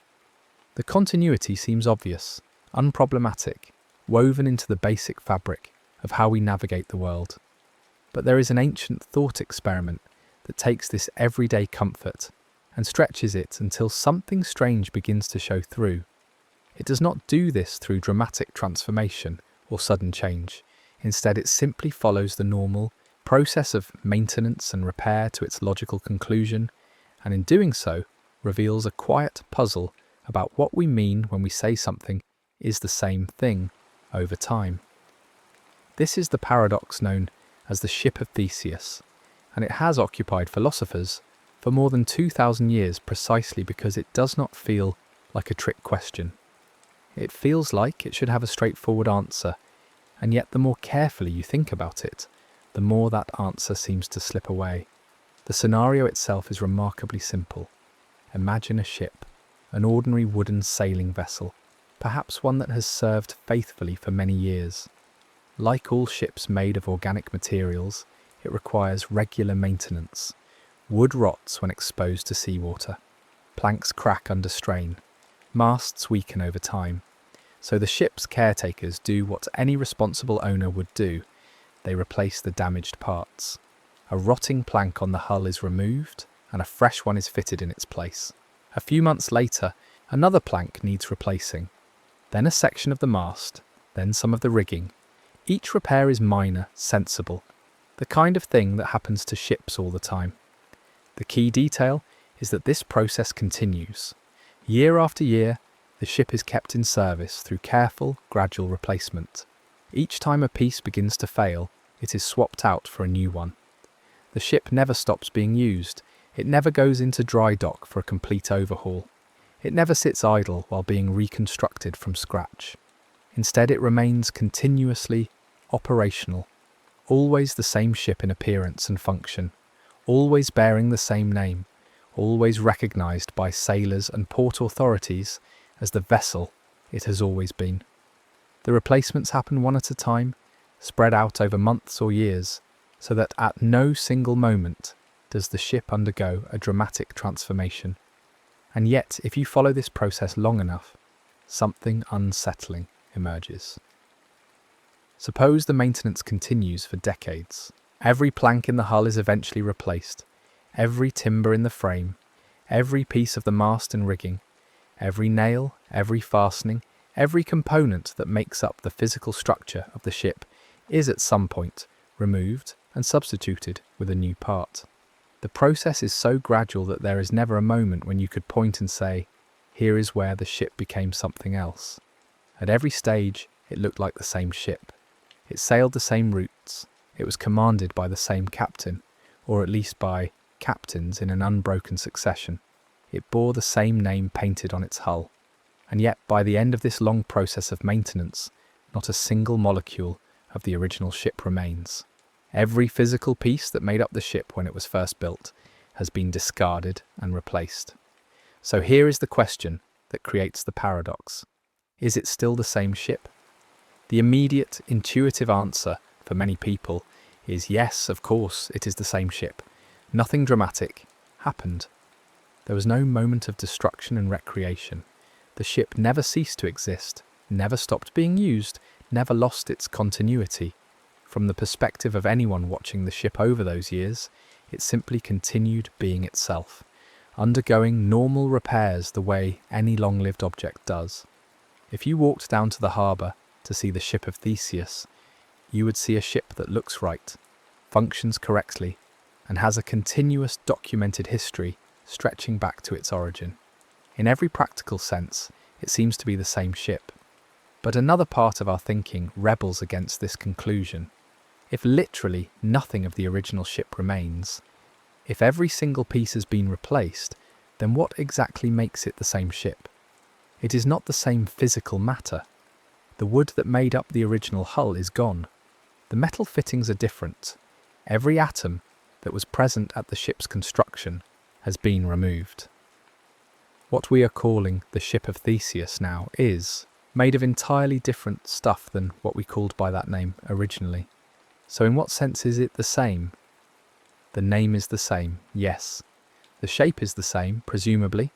The continuity seems obvious, unproblematic, woven into the basic fabric of how we navigate the world. But there is an ancient thought experiment that takes this everyday comfort and stretches it until something strange begins to show through. It does not do this through dramatic transformation or sudden change. Instead, it simply follows the normal process of maintenance and repair to its logical conclusion, and in doing so, reveals a quiet puzzle about what we mean when we say something is the same thing over time. This is the paradox known as the ship of Theseus, and it has occupied philosophers for more than 2,000 years precisely because it does not feel like a trick question. It feels like it should have a straightforward answer, and yet the more carefully you think about it, the more that answer seems to slip away. The scenario itself is remarkably simple. Imagine a ship, an ordinary wooden sailing vessel, perhaps one that has served faithfully for many years. Like all ships made of organic materials, it requires regular maintenance. Wood rots when exposed to seawater. Planks crack under strain. Masts weaken over time. So the ship's caretakers do what any responsible owner would do. They replace the damaged parts. A rotting plank on the hull is removed, and a fresh one is fitted in its place. A few months later, another plank needs replacing. Then a section of the mast, then some of the rigging. Each repair is minor, sensible, the kind of thing that happens to ships all the time. The key detail is that this process continues. Year after year, the ship is kept in service through careful, gradual replacement. Each time a piece begins to fail, it is swapped out for a new one. The ship never stops being used. It never goes into dry dock for a complete overhaul. It never sits idle while being reconstructed from scratch. Instead, it remains continuously operational, always the same ship in appearance and function, always bearing the same name, always recognised by sailors and port authorities as the vessel it has always been. The replacements happen one at a time, spread out over months or years, so that at no single moment does the ship undergo a dramatic transformation. And yet, if you follow this process long enough, something unsettling emerges. Suppose the maintenance continues for decades. Every plank in the hull is eventually replaced, every timber in the frame, every piece of the mast and rigging, every nail, every fastening, every component that makes up the physical structure of the ship is at some point removed and substituted with a new part. The process is so gradual that there is never a moment when you could point and say, here is where the ship became something else. At every stage, it looked like the same ship. It sailed the same routes. It was commanded by the same captain, or at least by captains in an unbroken succession. It bore the same name painted on its hull. And yet, by the end of this long process of maintenance, not a single molecule of the original ship remains. Every physical piece that made up the ship when it was first built has been discarded and replaced. So here is the question that creates the paradox. Is it still the same ship? The immediate, intuitive answer for many people is yes, of course, it is the same ship. Nothing dramatic happened. There was no moment of destruction and recreation. The ship never ceased to exist, never stopped being used, never lost its continuity. From the perspective of anyone watching the ship over those years, it simply continued being itself, undergoing normal repairs the way any long-lived object does. If you walked down to the harbour to see the ship of Theseus, you would see a ship that looks right, functions correctly, and has a continuous documented history stretching back to its origin. In every practical sense, it seems to be the same ship. But another part of our thinking rebels against this conclusion. If literally nothing of the original ship remains, if every single piece has been replaced, then what exactly makes it the same ship? It is not the same physical matter. The wood that made up the original hull is gone. The metal fittings are different. Every atom that was present at the ship's construction has been removed. What we are calling the ship of Theseus now is made of entirely different stuff than what we called by that name originally. So in what sense is it the same? The name is the same, yes. The shape is the same, presumably.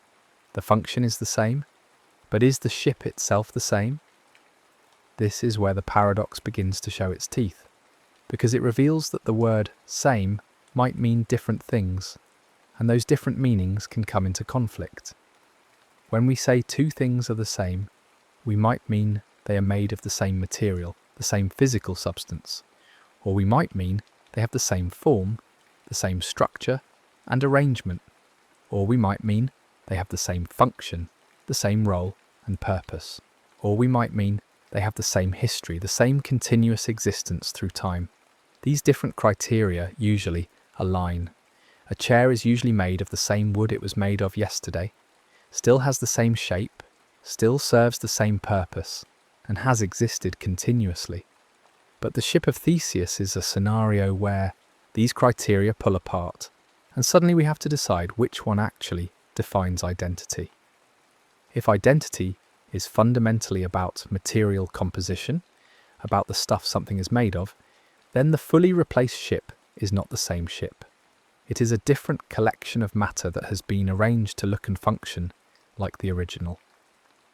The function is the same. But is the ship itself the same? This is where the paradox begins to show its teeth, because it reveals that the word same might mean different things, and those different meanings can come into conflict. When we say two things are the same, we might mean they are made of the same material, the same physical substance, or we might mean they have the same form, the same structure and arrangement, or we might mean they have the same function, the same role and purpose, or we might mean they have the same history, the same continuous existence through time. These different criteria usually align. A chair is usually made of the same wood it was made of yesterday, still has the same shape, still serves the same purpose, and has existed continuously. But the ship of Theseus is a scenario where these criteria pull apart, and suddenly we have to decide which one actually defines identity. If identity is fundamentally about material composition, about the stuff something is made of, then the fully replaced ship is not the same ship. It is a different collection of matter that has been arranged to look and function like the original.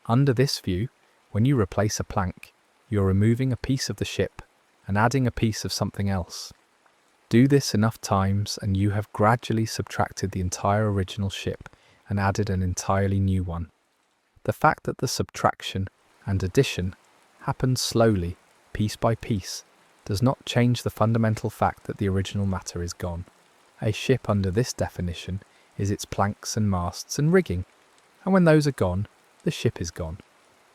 Under this view, when you replace a plank, you're removing a piece of the ship and adding a piece of something else. Do this enough times and you have gradually subtracted the entire original ship and added an entirely new one. The fact that the subtraction and addition happens slowly, piece by piece, does not change the fundamental fact that the original matter is gone. A ship under this definition is its planks and masts and rigging, and when those are gone, the ship is gone,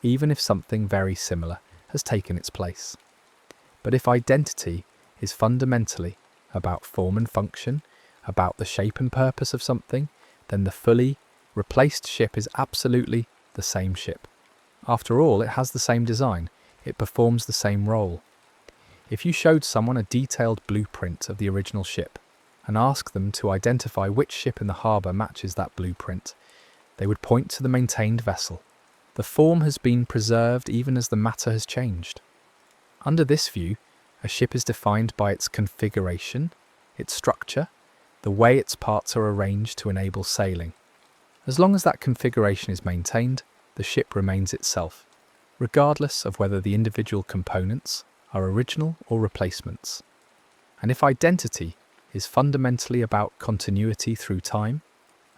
even if something very similar has taken its place. But if identity is fundamentally about form and function, about the shape and purpose of something, then the fully replaced ship is absolutely the same ship. After all, it has the same design, it performs the same role. If you showed someone a detailed blueprint of the original ship and asked them to identify which ship in the harbour matches that blueprint, they would point to the maintained vessel. The form has been preserved even as the matter has changed. Under this view, a ship is defined by its configuration, its structure, the way its parts are arranged to enable sailing. As long as that configuration is maintained, the ship remains itself, regardless of whether the individual components are original or replacements. And if identity is fundamentally about continuity through time,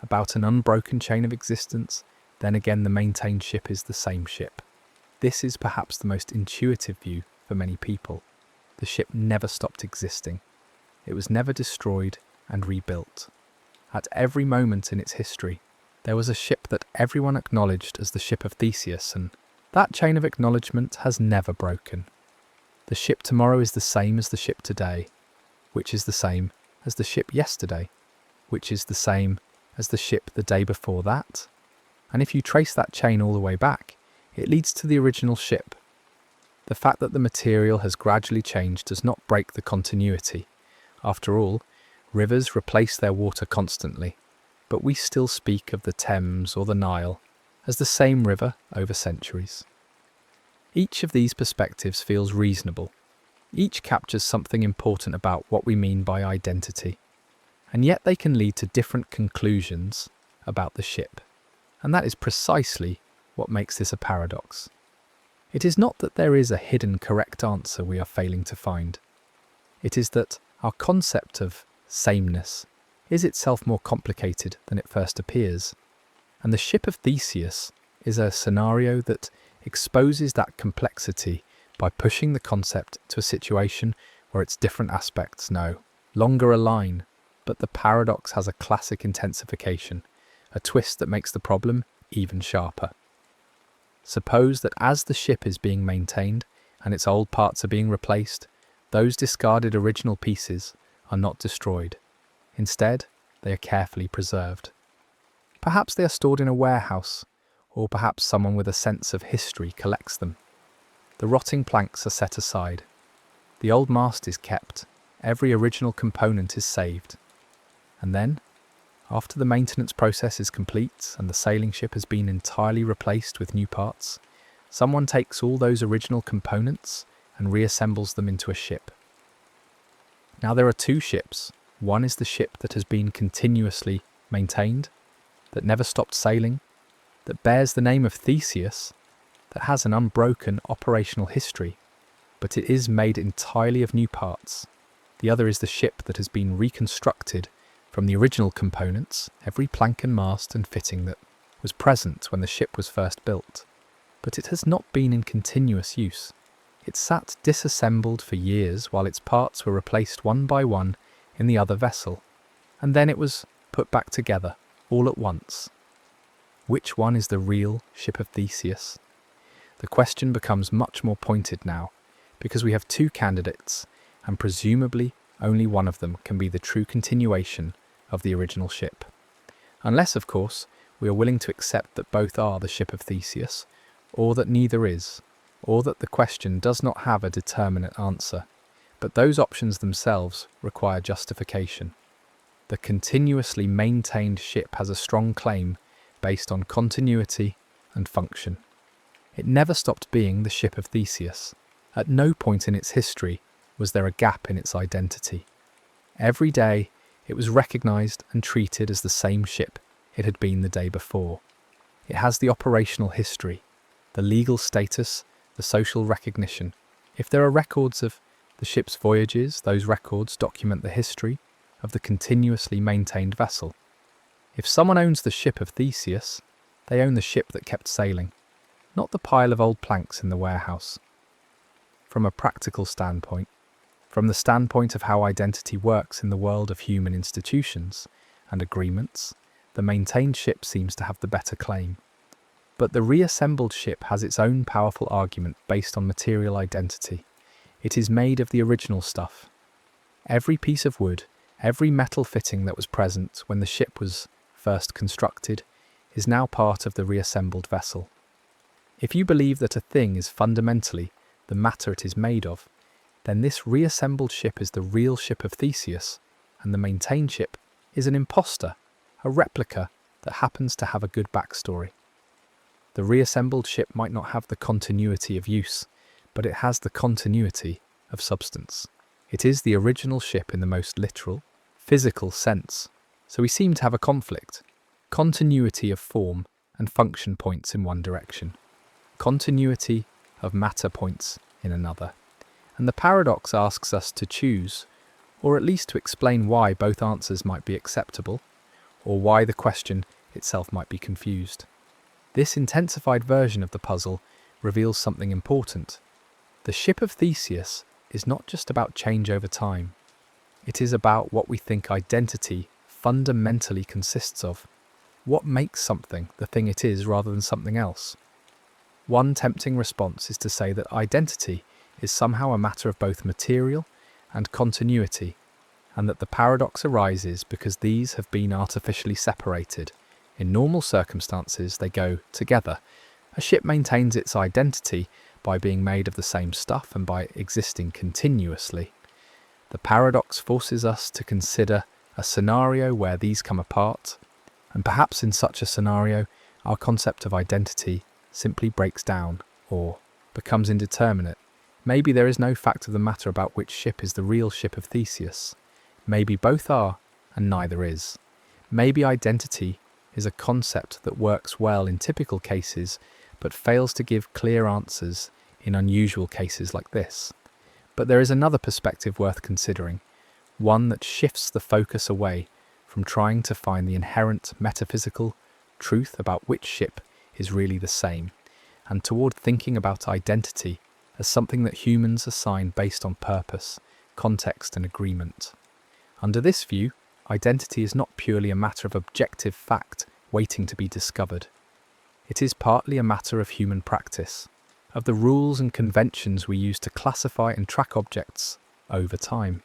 about an unbroken chain of existence, then again the maintained ship is the same ship. This is perhaps the most intuitive view for many people. The ship never stopped existing. It was never destroyed and rebuilt. At every moment in its history, there was a ship that everyone acknowledged as the ship of Theseus, and that chain of acknowledgement has never broken. The ship tomorrow is the same as the ship today, which is the same as the ship yesterday, which is the same as the ship the day before that. And if you trace that chain all the way back, it leads to the original ship. The fact that the material has gradually changed does not break the continuity. After all, rivers replace their water constantly, but we still speak of the Thames or the Nile as the same river over centuries. Each of these perspectives feels reasonable. Each captures something important about what we mean by identity, and yet they can lead to different conclusions about the ship. And that is precisely what makes this a paradox. It is not that there is a hidden correct answer we are failing to find. It is that our concept of sameness is itself more complicated than it first appears. And the ship of Theseus is a scenario that exposes that complexity by pushing the concept to a situation where its different aspects no longer align, but the paradox has a classic intensification, a twist that makes the problem even sharper. Suppose that as the ship is being maintained and its old parts are being replaced, those discarded original pieces are not destroyed. Instead, they are carefully preserved. Perhaps they are stored in a warehouse, or perhaps someone with a sense of history collects them. The rotting planks are set aside. The old mast is kept. Every original component is saved. And then, after the maintenance process is complete and the sailing ship has been entirely replaced with new parts, someone takes all those original components and reassembles them into a ship. Now there are two ships. One is the ship that has been continuously maintained, that never stopped sailing, that bears the name of Theseus, that has an unbroken operational history, but it is made entirely of new parts. The other is the ship that has been reconstructed from the original components, every plank and mast and fitting that was present when the ship was first built. But it has not been in continuous use. It sat disassembled for years while its parts were replaced one by one in the other vessel, and then it was put back together, all at once. Which one is the real ship of Theseus? The question becomes much more pointed now, because we have two candidates, and presumably only one of them can be the true continuation of the original ship. Unless, of course, we are willing to accept that both are the ship of Theseus, or that neither is, or that the question does not have a determinate answer. But those options themselves require justification. The continuously maintained ship has a strong claim based on continuity and function. It never stopped being the ship of Theseus. At no point in its history was there a gap in its identity. Every day it was recognised and treated as the same ship it had been the day before. It has the operational history, the legal status, the social recognition. If there are records of the ship's voyages, those records document the history of the continuously maintained vessel. If someone owns the ship of Theseus, they own the ship that kept sailing, not the pile of old planks in the warehouse. From a practical standpoint, from the standpoint of how identity works in the world of human institutions and agreements, the maintained ship seems to have the better claim. But the reassembled ship has its own powerful argument based on material identity. It is made of the original stuff. Every piece of wood, every metal fitting that was present when the ship was first constructed, is now part of the reassembled vessel. If you believe that a thing is fundamentally the matter it is made of, then this reassembled ship is the real ship of Theseus, and the maintained ship is an imposter, a replica that happens to have a good backstory. The reassembled ship might not have the continuity of use, but it has the continuity of substance. It is the original ship in the most literal, physical sense. So we seem to have a conflict. Continuity of form and function points in one direction. Continuity of matter points in another. And the paradox asks us to choose, or at least to explain why both answers might be acceptable, or why the question itself might be confused. This intensified version of the puzzle reveals something important. The ship of Theseus is not just about change over time. It is about what we think identity fundamentally consists of. What makes something the thing it is rather than something else? One tempting response is to say that identity is somehow a matter of both material and continuity, and that the paradox arises because these have been artificially separated. In normal circumstances, they go together. A ship maintains its identity by being made of the same stuff and by existing continuously. The paradox forces us to consider a scenario where these come apart, and perhaps in such a scenario, our concept of identity simply breaks down or becomes indeterminate. Maybe there is no fact of the matter about which ship is the real ship of Theseus. Maybe both are, and neither is. Maybe identity is a concept that works well in typical cases, but fails to give clear answers in unusual cases like this. But there is another perspective worth considering, one that shifts the focus away from trying to find the inherent metaphysical truth about which ship is really the same, and toward thinking about identity as something that humans assign based on purpose, context, and agreement. Under this view, identity is not purely a matter of objective fact waiting to be discovered. It is partly a matter of human practice, of the rules and conventions we use to classify and track objects over time.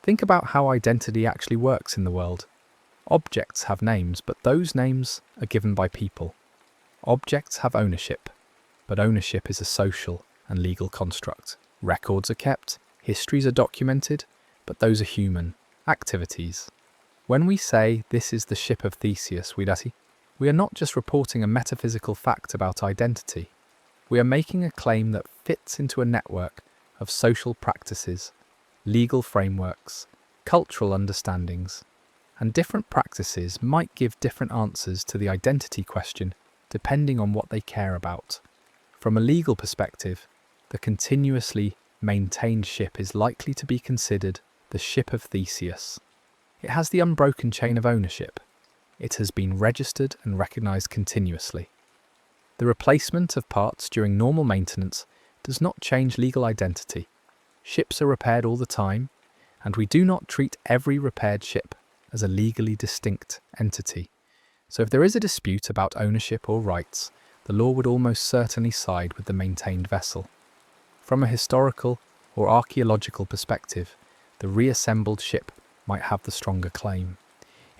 Think about how identity actually works in the world. Objects have names, but those names are given by people. Objects have ownership, but ownership is a social and legal construct. Records are kept, histories are documented, but those are human activities. When we say this is the ship of Theseus, we are not just reporting a metaphysical fact about identity. We are making a claim that fits into a network of social practices, legal frameworks, cultural understandings, and different practices might give different answers to the identity question depending on what they care about. From a legal perspective, the continuously maintained ship is likely to be considered the ship of Theseus. It has the unbroken chain of ownership. It has been registered and recognised continuously. The replacement of parts during normal maintenance does not change legal identity. Ships are repaired all the time, and we do not treat every repaired ship as a legally distinct entity. So if there is a dispute about ownership or rights, the law would almost certainly side with the maintained vessel. From a historical or archaeological perspective, the reassembled ship might have the stronger claim.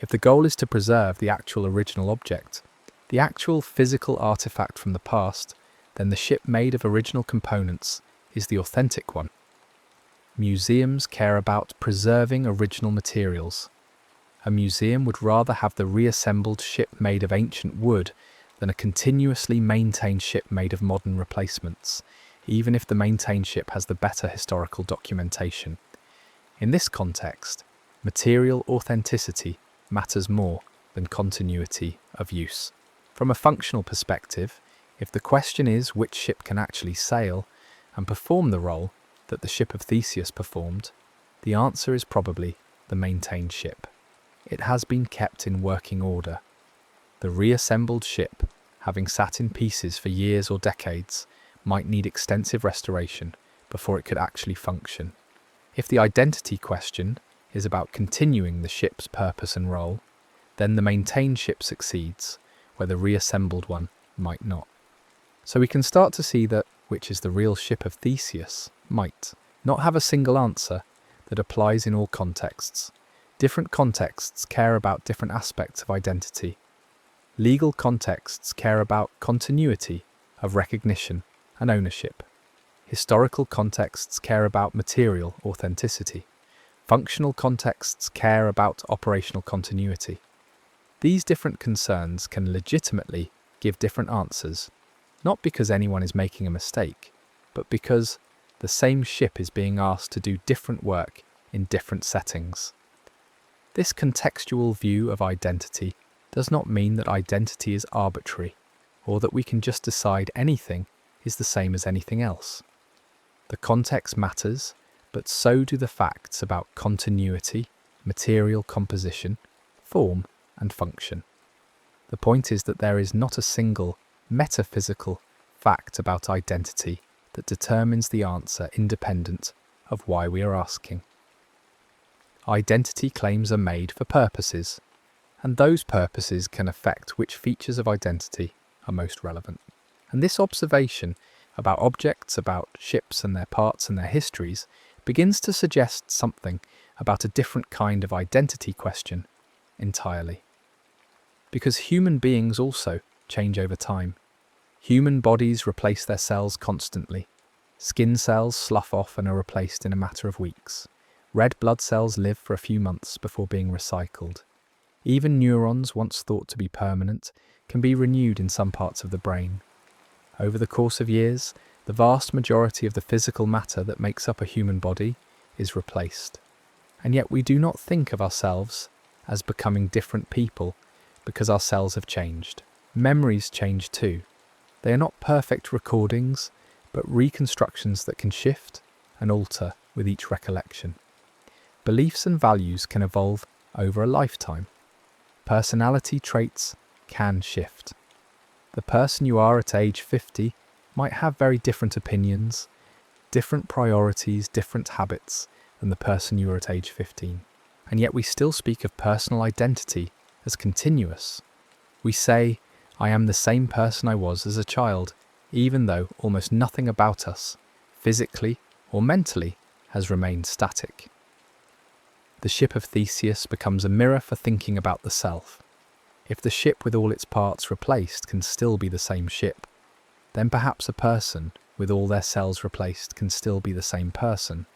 If the goal is to preserve the actual original object, the actual physical artifact from the past, then the ship made of original components is the authentic one. Museums care about preserving original materials. A museum would rather have the reassembled ship made of ancient wood than a continuously maintained ship made of modern replacements, even if the maintained ship has the better historical documentation. In this context, material authenticity matters more than continuity of use. From a functional perspective, if the question is which ship can actually sail and perform the role that the ship of Theseus performed, the answer is probably the maintained ship. It has been kept in working order. The reassembled ship, having sat in pieces for years or decades, might need extensive restoration before it could actually function. If the identity question is about continuing the ship's purpose and role, then the maintained ship succeeds, where the reassembled one might not. So we can start to see that which is the real ship of Theseus might not have a single answer that applies in all contexts. Different contexts care about different aspects of identity. Legal contexts care about continuity of recognition and ownership. Historical contexts care about material authenticity. Functional contexts care about operational continuity. These different concerns can legitimately give different answers, not because anyone is making a mistake, but because the same ship is being asked to do different work in different settings. This contextual view of identity does not mean that identity is arbitrary, or that we can just decide anything is the same as anything else. The context matters, but so do the facts about continuity, material composition, form, and function. The point is that there is not a single metaphysical fact about identity that determines the answer independent of why we are asking. Identity claims are made for purposes, and those purposes can affect which features of identity are most relevant. And this observation about objects, about ships and their parts and their histories, begins to suggest something about a different kind of identity question entirely. Because human beings also change over time. Human bodies replace their cells constantly. Skin cells slough off and are replaced in a matter of weeks. Red blood cells live for a few months before being recycled. Even neurons, once thought to be permanent, can be renewed in some parts of the brain. Over the course of years, The vast majority of the physical matter that makes up a human body is replaced. And yet we do not think of ourselves as becoming different people because our cells have changed. Memories change too. They are not perfect recordings, but reconstructions that can shift and alter with each recollection. Beliefs and values can evolve over a lifetime. Personality traits can shift. The person you are at age 50 might have very different opinions, different priorities, different habits than the person you were at age 15. And yet we still speak of personal identity as continuous. We say, I am the same person I was as a child, even though almost nothing about us, physically or mentally, has remained static. The ship of Theseus becomes a mirror for thinking about the self. If the ship with all its parts replaced can still be the same ship, then perhaps a person with all their cells replaced can still be the same person.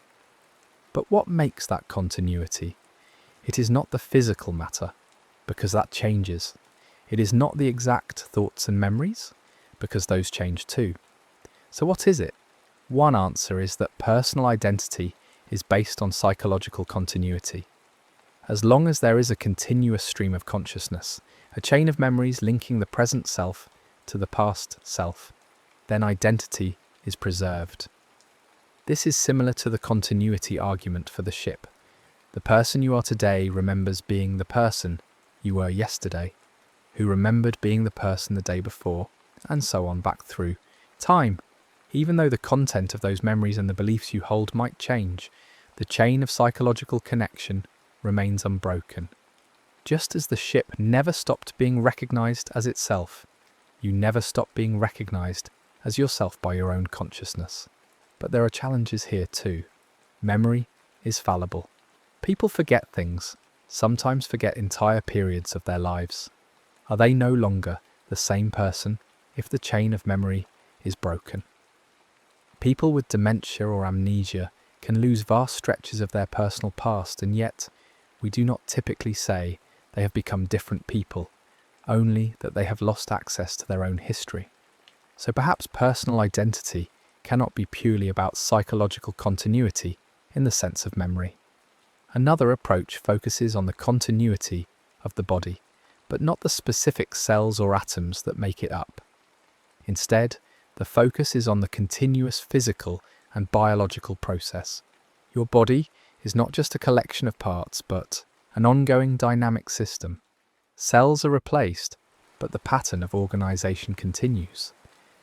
But what makes that continuity? It is not the physical matter, because that changes. It is not the exact thoughts and memories, because those change too. So what is it? One answer is that personal identity is based on psychological continuity. As long as there is a continuous stream of consciousness, a chain of memories linking the present self to the past self, then identity is preserved. This is similar to the continuity argument for the ship. The person you are today remembers being the person you were yesterday, who remembered being the person the day before, and so on back through time. Even though the content of those memories and the beliefs you hold might change, the chain of psychological connection remains unbroken. Just as the ship never stopped being recognized as itself, you never stop being recognized as yourself by your own consciousness. But there are challenges here too. Memory is fallible. People forget things, sometimes forget entire periods of their lives. Are they no longer the same person if the chain of memory is broken? People with dementia or amnesia can lose vast stretches of their personal past, and yet we do not typically say they have become different people, only that they have lost access to their own history. So perhaps personal identity cannot be purely about psychological continuity in the sense of memory. Another approach focuses on the continuity of the body, but not the specific cells or atoms that make it up. Instead, the focus is on the continuous physical and biological process. Your body is not just a collection of parts, but an ongoing dynamic system. Cells are replaced, but the pattern of organization continues.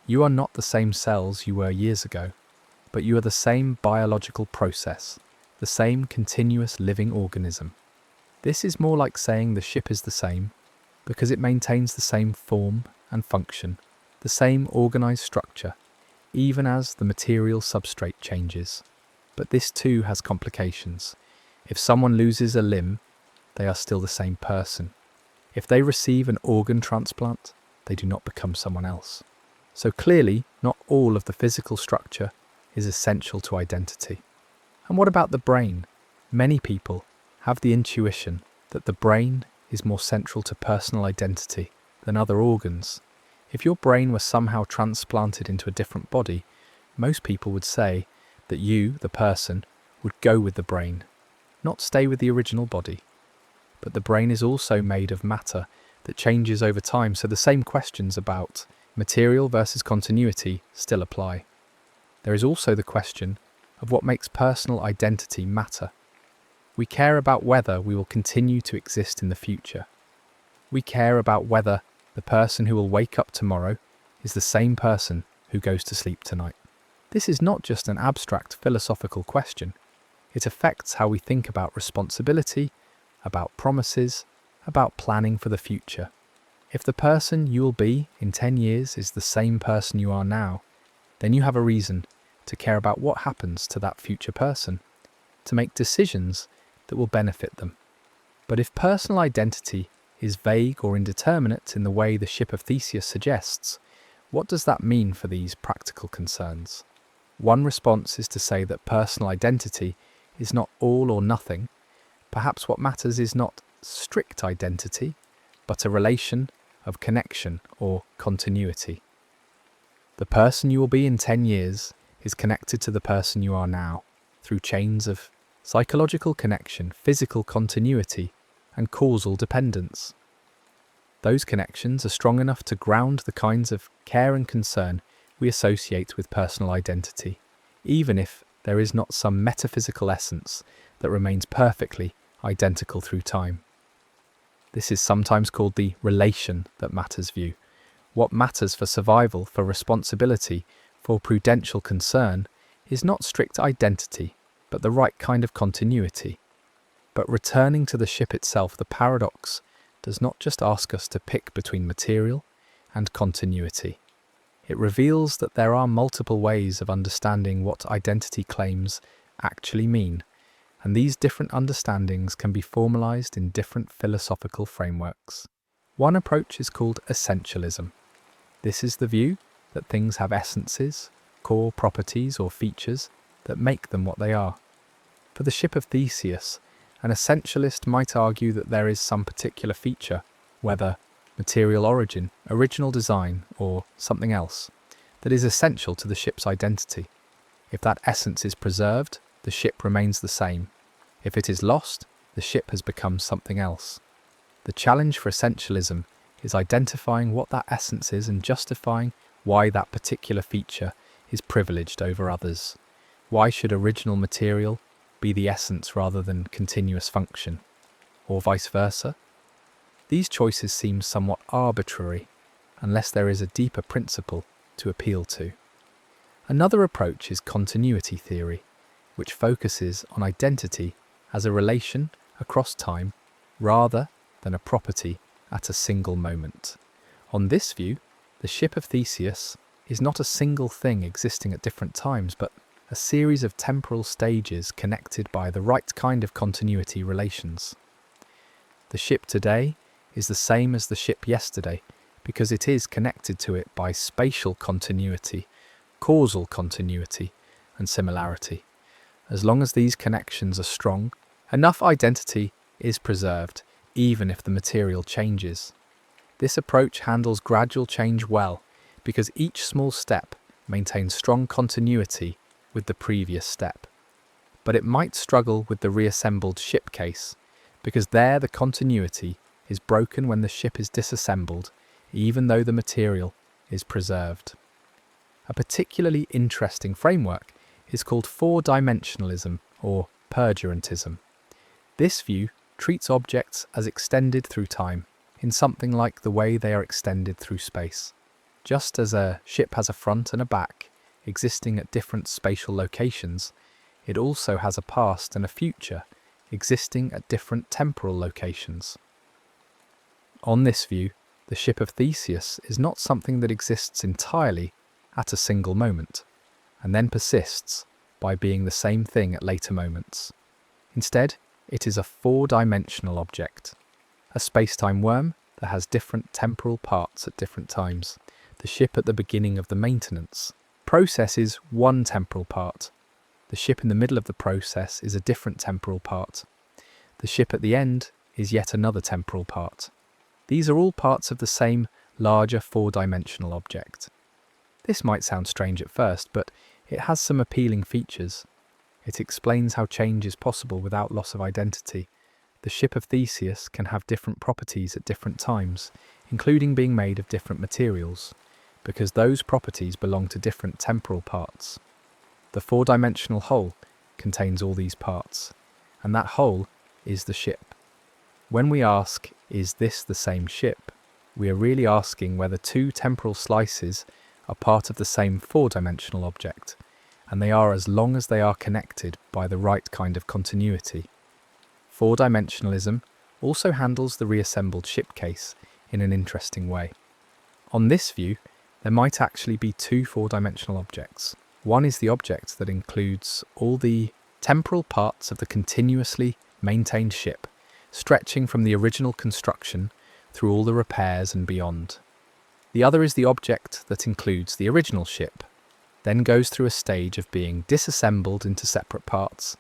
You are not the same cells you were years ago, but you are the same biological process, the same continuous living organism. This is more like saying the ship is the same, because it maintains the same form and function, the same organized structure, even as the material substrate changes. But this too has complications. If someone loses a limb, they are still the same person. If they receive an organ transplant, they do not become someone else. So clearly, not all of the physical structure is essential to identity. And what about the brain? Many people have the intuition that the brain is more central to personal identity than other organs. If your brain were somehow transplanted into a different body, most people would say that you, the person, would go with the brain, not stay with the original body. But the brain is also made of matter that changes over time, so the same questions about material versus continuity still apply. There is also the question of what makes personal identity matter. We care about whether we will continue to exist in the future. We care about whether the person who will wake up tomorrow is the same person who goes to sleep tonight. This is not just an abstract philosophical question. It affects how we think about responsibility, about promises, about planning for the future. If the person you will be in 10 years is the same person you are now, then you have a reason to care about what happens to that future person, to make decisions that will benefit them. But if personal identity is vague or indeterminate in the way the ship of Theseus suggests, what does that mean for these practical concerns? One response is to say that personal identity is not all or nothing. Perhaps what matters is not strict identity, but a relation of connection or continuity. The person you will be in 10 years is connected to the person you are now through chains of psychological connection, physical continuity, and causal dependence. Those connections are strong enough to ground the kinds of care and concern we associate with personal identity, even if there is not some metaphysical essence that remains perfectly identical through time. This is sometimes called the relation that matters view. What matters for survival, for responsibility, for prudential concern is not strict identity, but the right kind of continuity. But returning to the ship itself, the paradox does not just ask us to pick between material and continuity. It reveals that there are multiple ways of understanding what identity claims actually mean, and these different understandings can be formalized in different philosophical frameworks. One approach is called essentialism. This is the view that things have essences, core properties or features that make them what they are. For the ship of Theseus, an essentialist might argue that there is some particular feature, whether material origin, original design, or something else, that is essential to the ship's identity. If that essence is preserved, the ship remains the same. If it is lost, the ship has become something else. The challenge for essentialism is identifying what that essence is and justifying why that particular feature is privileged over others. Why should original material be the essence rather than continuous function, or vice versa? These choices seem somewhat arbitrary, unless there is a deeper principle to appeal to. Another approach is continuity theory, which focuses on identity as a relation across time rather than a property at a single moment. On this view, the ship of Theseus is not a single thing existing at different times, but a series of temporal stages connected by the right kind of continuity relations. The ship today is the same as the ship yesterday because it is connected to it by spatial continuity, causal continuity, and similarity. As long as these connections are strong, enough identity is preserved, even if the material changes. This approach handles gradual change well because each small step maintains strong continuity with the previous step. But it might struggle with the reassembled ship case, because there the continuity is broken when the ship is disassembled, even though the material is preserved. A particularly interesting framework is called four-dimensionalism or perdurantism. This view treats objects as extended through time, in something like the way they are extended through space. Just as a ship has a front and a back, existing at different spatial locations, it also has a past and a future, existing at different temporal locations. On this view, the ship of Theseus is not something that exists entirely at a single moment, and then persists by being the same thing at later moments. Instead, it is a four-dimensional object, a space-time worm that has different temporal parts at different times. The ship at the beginning of the maintenance process is one temporal part. The ship in the middle of the process is a different temporal part. The ship at the end is yet another temporal part. These are all parts of the same larger four-dimensional object. This might sound strange at first, but it has some appealing features. It explains how change is possible without loss of identity. The ship of Theseus can have different properties at different times, including being made of different materials, because those properties belong to different temporal parts. The four-dimensional whole contains all these parts, and that whole is the ship. When we ask, is this the same ship, we are really asking whether two temporal slices are part of the same four-dimensional object, and they are as long as they are connected by the right kind of continuity. Four-dimensionalism also handles the reassembled ship case in an interesting way. On this view, there might actually be two four-dimensional objects. One is the object that includes all the temporal parts of the continuously maintained ship, stretching from the original construction through all the repairs and beyond. The other is the object that includes the original ship, then goes through a stage of being disassembled into separate parts,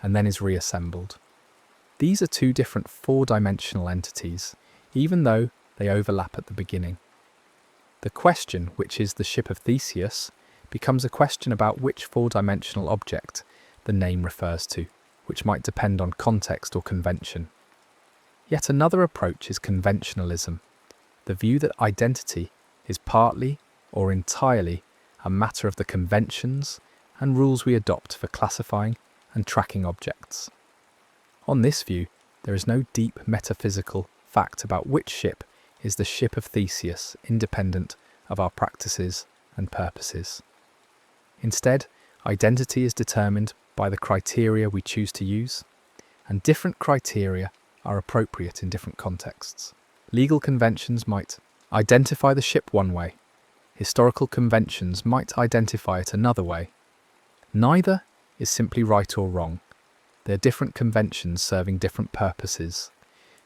and then is reassembled. These are two different four-dimensional entities, even though they overlap at the beginning. The question, which is the ship of Theseus, becomes a question about which four-dimensional object the name refers to, which might depend on context or convention. Yet another approach is conventionalism, the view that identity is partly or entirely a matter of the conventions and rules we adopt for classifying and tracking objects. On this view, there is no deep metaphysical fact about which ship is the ship of Theseus independent of our practices and purposes. Instead, identity is determined by the criteria we choose to use, and different criteria are appropriate in different contexts. Legal conventions might identify the ship one way. Historical conventions might identify it another way. Neither is simply right or wrong. They are different conventions serving different purposes.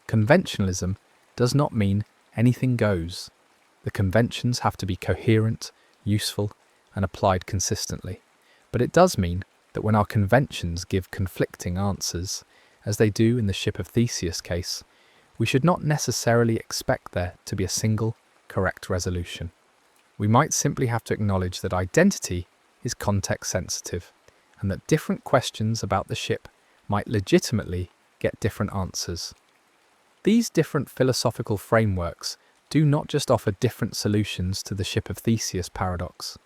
Conventionalism does not mean anything goes. The conventions have to be coherent, useful, and applied consistently. But it does mean that when our conventions give conflicting answers, as they do in the ship of Theseus case, we should not necessarily expect there to be a single correct resolution. We might simply have to acknowledge that identity is context sensitive, and that different questions about the ship might legitimately get different answers. These different philosophical frameworks do not just offer different solutions to the ship of Theseus paradox.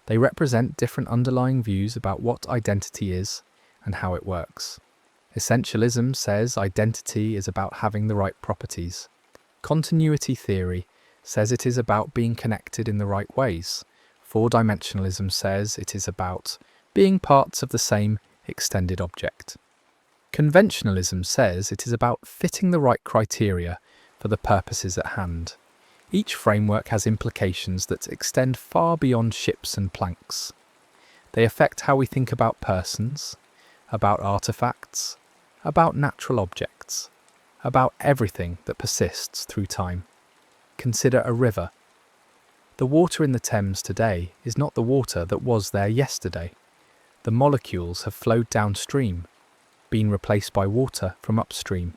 They represent different underlying views about what identity is and how it works. Essentialism says identity is about having the right properties. Continuity theory says it is about being connected in the right ways. Four-dimensionalism says it is about being parts of the same extended object. Conventionalism says it is about fitting the right criteria for the purposes at hand. Each framework has implications that extend far beyond ships and planks. They affect how we think about persons, about artifacts, about natural objects, about everything that persists through time. Consider a river. The water in the Thames today is not the water that was there yesterday. The molecules have flowed downstream, been replaced by water from upstream,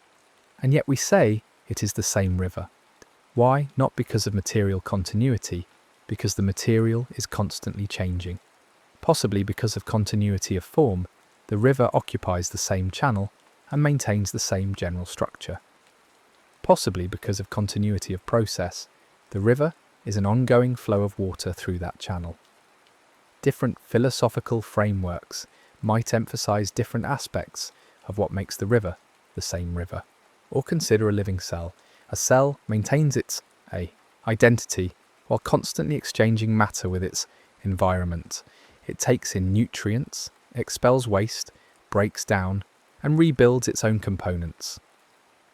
and yet we say it is the same river. Why? Not because of material continuity, because the material is constantly changing. Possibly because of continuity of form, the river occupies the same channel and maintains the same general structure. Possibly because of continuity of process, the river is an ongoing flow of water through that channel. Different philosophical frameworks might emphasize different aspects of what makes the river the same river. Or consider a living cell. A cell maintains its identity while constantly exchanging matter with its environment. It takes in nutrients, expels waste, breaks down, and rebuilds its own components.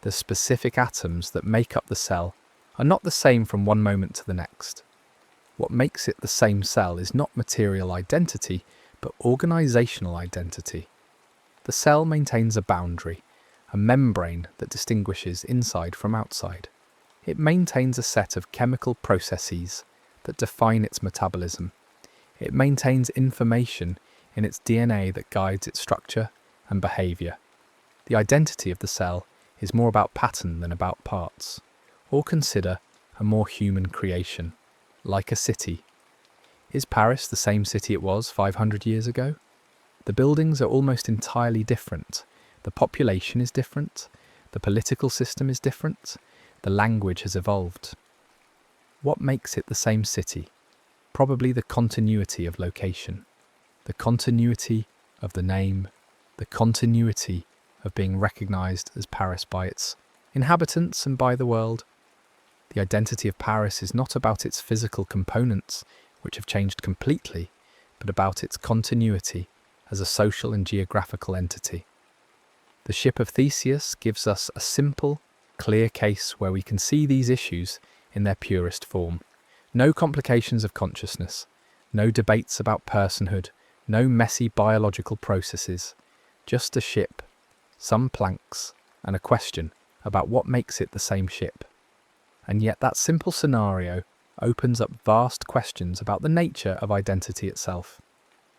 The specific atoms that make up the cell are not the same from one moment to the next. What makes it the same cell is not material identity, but organizational identity. The cell maintains a boundary, a membrane that distinguishes inside from outside. It maintains a set of chemical processes that define its metabolism. It maintains information in its DNA that guides its structure and behavior. The identity of the cell is more about pattern than about parts. Or consider a more human creation, like a city. Is Paris the same city it was 500 years ago? The buildings are almost entirely different. The population is different. The political system is different. The language has evolved. What makes it the same city? Probably the continuity of location, the continuity of the name, the continuity of being recognized as Paris by its inhabitants and by the world. The identity of Paris is not about its physical components, which have changed completely, but about its continuity as a social and geographical entity. The ship of Theseus gives us a simple, clear case where we can see these issues in their purest form. No complications of consciousness, no debates about personhood, no messy biological processes, just a ship, some planks, and a question about what makes it the same ship. And yet that simple scenario opens up vast questions about the nature of identity itself.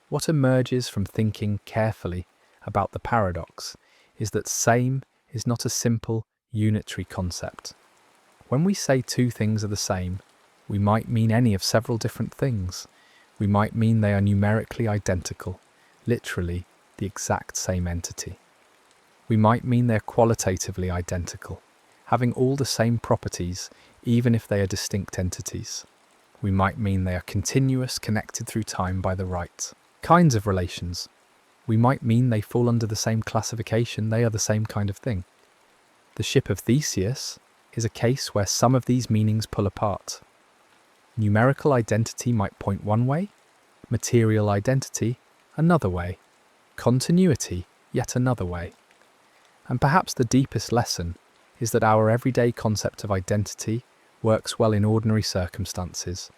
What emerges from thinking carefully about the paradox is that same is not a simple, unitary concept. When we say two things are the same, We might mean any of several different things. We might mean they are numerically identical, literally the exact same entity. We might mean they're qualitatively identical, having all the same properties, even if they are distinct entities. We might mean they are continuous, connected through time by the right kinds of relations. We might mean they fall under the same classification, they are the same kind of thing. The ship of Theseus is a case where some of these meanings pull apart. Numerical identity might point one way, material identity another way, continuity yet another way. And perhaps the deepest lesson is that our everyday concept of identity works well in ordinary circumstances,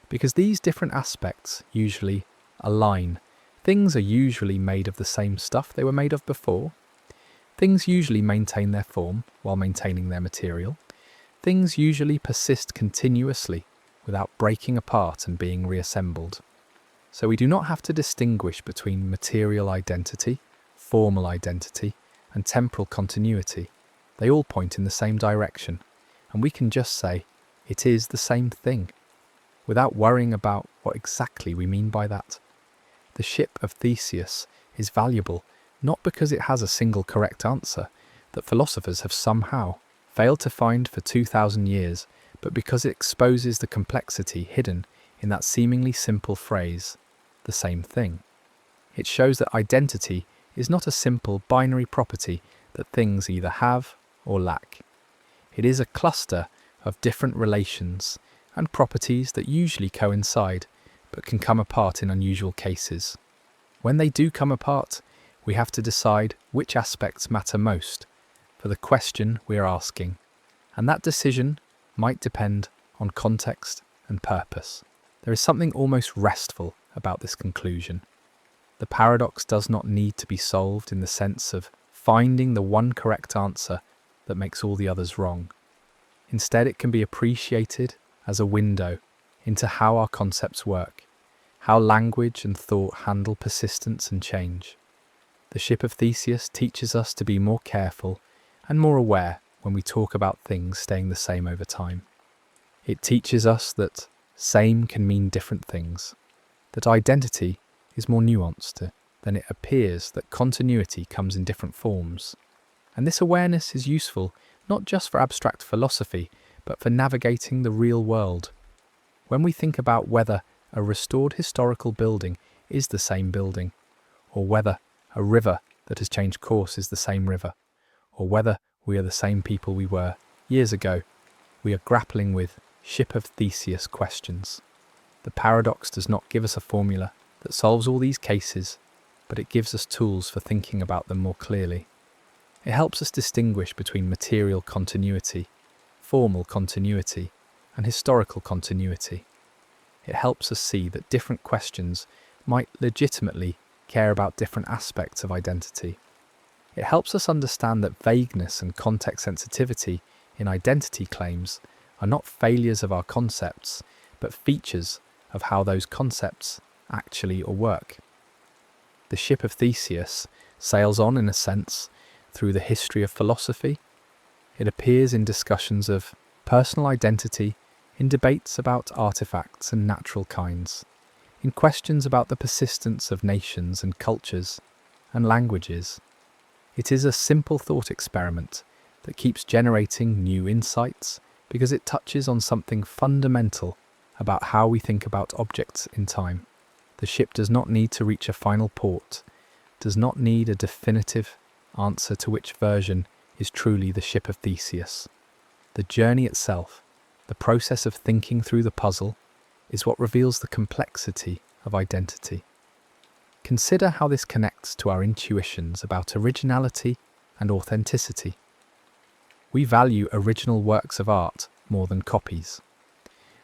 because these different aspects usually align. Things are usually made of the same stuff they were made of before. Things usually maintain their form while maintaining their material. Things usually persist continuously without breaking apart and being reassembled. So we do not have to distinguish between material identity, formal identity, and temporal continuity. They all point in the same direction, and we can just say, it is the same thing, without worrying about what exactly we mean by that. The ship of Theseus is valuable not because it has a single correct answer that philosophers have somehow failed to find for 2,000 years, but because it exposes the complexity hidden in that seemingly simple phrase, the same thing. It shows that identity is not a simple binary property that things either have or lack. It is a cluster of different relations and properties that usually coincide but can come apart in unusual cases. When they do come apart, we have to decide which aspects matter most for the question we are asking, and that decision might depend on context and purpose. There is something almost restful about this conclusion. The paradox does not need to be solved in the sense of finding the one correct answer that makes all the others wrong. Instead, it can be appreciated as a window into how our concepts work, how language and thought handle persistence and change. The ship of Theseus teaches us to be more careful and more aware when we talk about things staying the same over time. It teaches us that same can mean different things, that identity is more nuanced than it appears, that continuity comes in different forms. And this awareness is useful not just for abstract philosophy, but for navigating the real world. When we think about whether a restored historical building is the same building, or whether a river that has changed course is the same river, or whether we are the same people we were years ago, we are grappling with ship of Theseus questions. The paradox does not give us a formula that solves all these cases, but it gives us tools for thinking about them more clearly. It helps us distinguish between material continuity, formal continuity, and historical continuity. It helps us see that different questions might legitimately care about different aspects of identity. It helps us understand that vagueness and context sensitivity in identity claims are not failures of our concepts, but features of how those concepts actually work. The ship of Theseus sails on, in a sense, through the history of philosophy. It appears in discussions of personal identity, in debates about artifacts and natural kinds, in questions about the persistence of nations and cultures and languages. It is a simple thought experiment that keeps generating new insights because it touches on something fundamental about how we think about objects in time. The ship does not need to reach a final port, does not need a definitive answer to which version is truly the ship of Theseus. The journey itself, the process of thinking through the puzzle, is what reveals the complexity of identity. Consider how this connects to our intuitions about originality and authenticity. We value original works of art more than copies.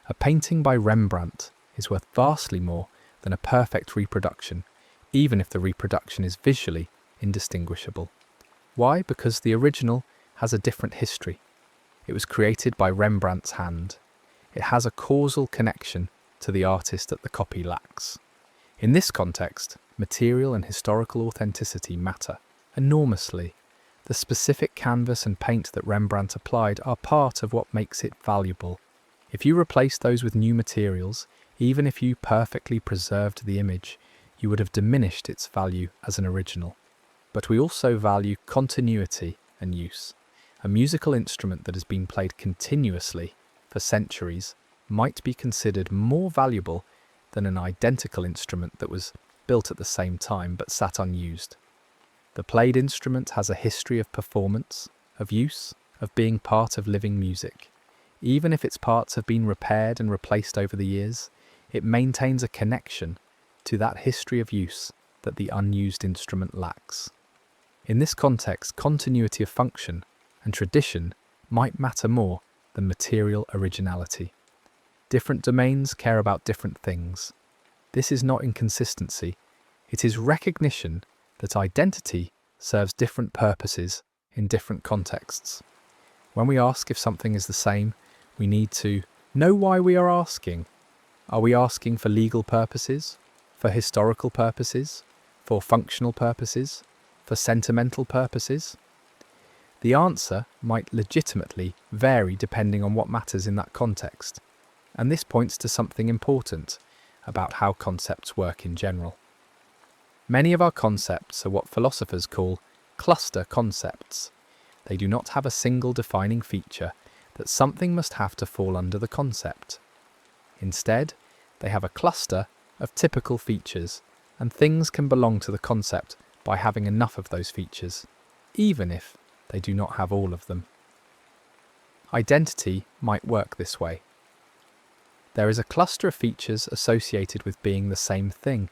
A painting by Rembrandt is worth vastly more than a perfect reproduction, even if the reproduction is visually indistinguishable. Why? Because the original has a different history. It was created by Rembrandt's hand. It has a causal connection to the artist that the copy lacks. In this context, material and historical authenticity matter enormously. The specific canvas and paint that Rembrandt applied are part of what makes it valuable. If you replaced those with new materials, even if you perfectly preserved the image, you would have diminished its value as an original. But we also value continuity and use. A musical instrument that has been played continuously for centuries might be considered more valuable than an identical instrument that was built at the same time but sat unused. The played instrument has a history of performance, of use, of being part of living music. Even if its parts have been repaired and replaced over the years, it maintains a connection to that history of use that the unused instrument lacks. In this context, continuity of function and tradition might matter more than material originality. Different domains care about different things. This is not inconsistency, it is recognition that identity serves different purposes in different contexts. When we ask if something is the same, we need to know why we are asking. Are we asking for legal purposes, for historical purposes, for functional purposes, for sentimental purposes? The answer might legitimately vary depending on what matters in that context, and this points to something important about how concepts work in general. Many of our concepts are what philosophers call cluster concepts. They do not have a single defining feature that something must have to fall under the concept. Instead, they have a cluster of typical features, and things can belong to the concept by having enough of those features, even if they do not have all of them. Identity might work this way. There is a cluster of features associated with being the same thing: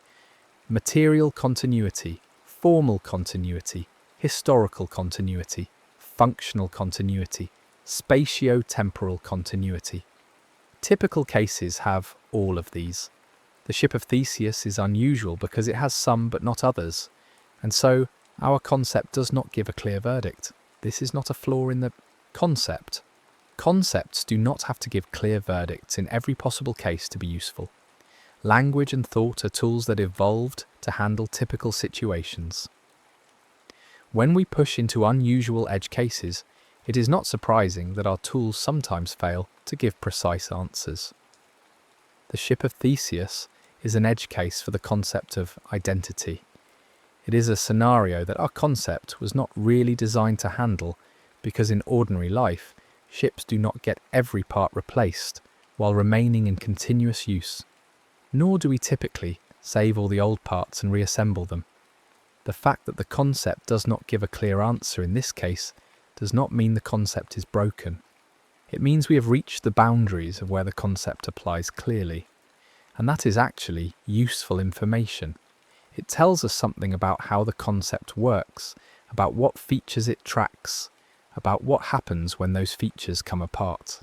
material continuity, formal continuity, historical continuity, functional continuity, spatio-temporal continuity. Typical cases have all of these. The ship of Theseus is unusual because it has some but not others, and so our concept does not give a clear verdict. This is not a flaw in the concept. Concepts do not have to give clear verdicts in every possible case to be useful. Language and thought are tools that evolved to handle typical situations. When we push into unusual edge cases, it is not surprising that our tools sometimes fail to give precise answers. The ship of Theseus is an edge case for the concept of identity. It is a scenario that our concept was not really designed to handle because in ordinary life, ships do not get every part replaced while remaining in continuous use. Nor do we typically save all the old parts and reassemble them. The fact that the concept does not give a clear answer in this case does not mean the concept is broken. It means we have reached the boundaries of where the concept applies clearly. And that is actually useful information. It tells us something about how the concept works, about what features it tracks, about what happens when those features come apart.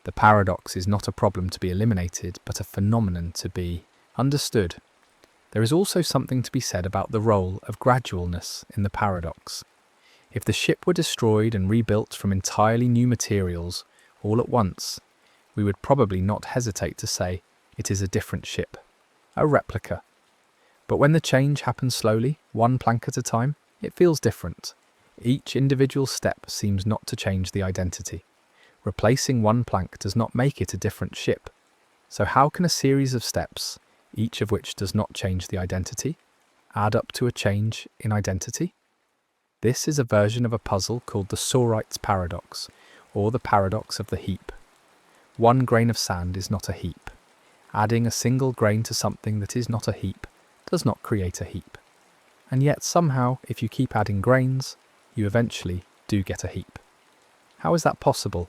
The paradox is not a problem to be eliminated, but a phenomenon to be understood. There is also something to be said about the role of gradualness in the paradox. If the ship were destroyed and rebuilt from entirely new materials all at once, we would probably not hesitate to say it is a different ship, a replica. But when the change happens slowly, one plank at a time, it feels different. Each individual step seems not to change the identity. Replacing one plank does not make it a different ship. So how can a series of steps, each of which does not change the identity, add up to a change in identity? This is a version of a puzzle called the Sorite's paradox, or the paradox of the heap. One grain of sand is not a heap. Adding a single grain to something that is not a heap does not create a heap. And yet somehow, if you keep adding grains, you eventually do get a heap. How is that possible?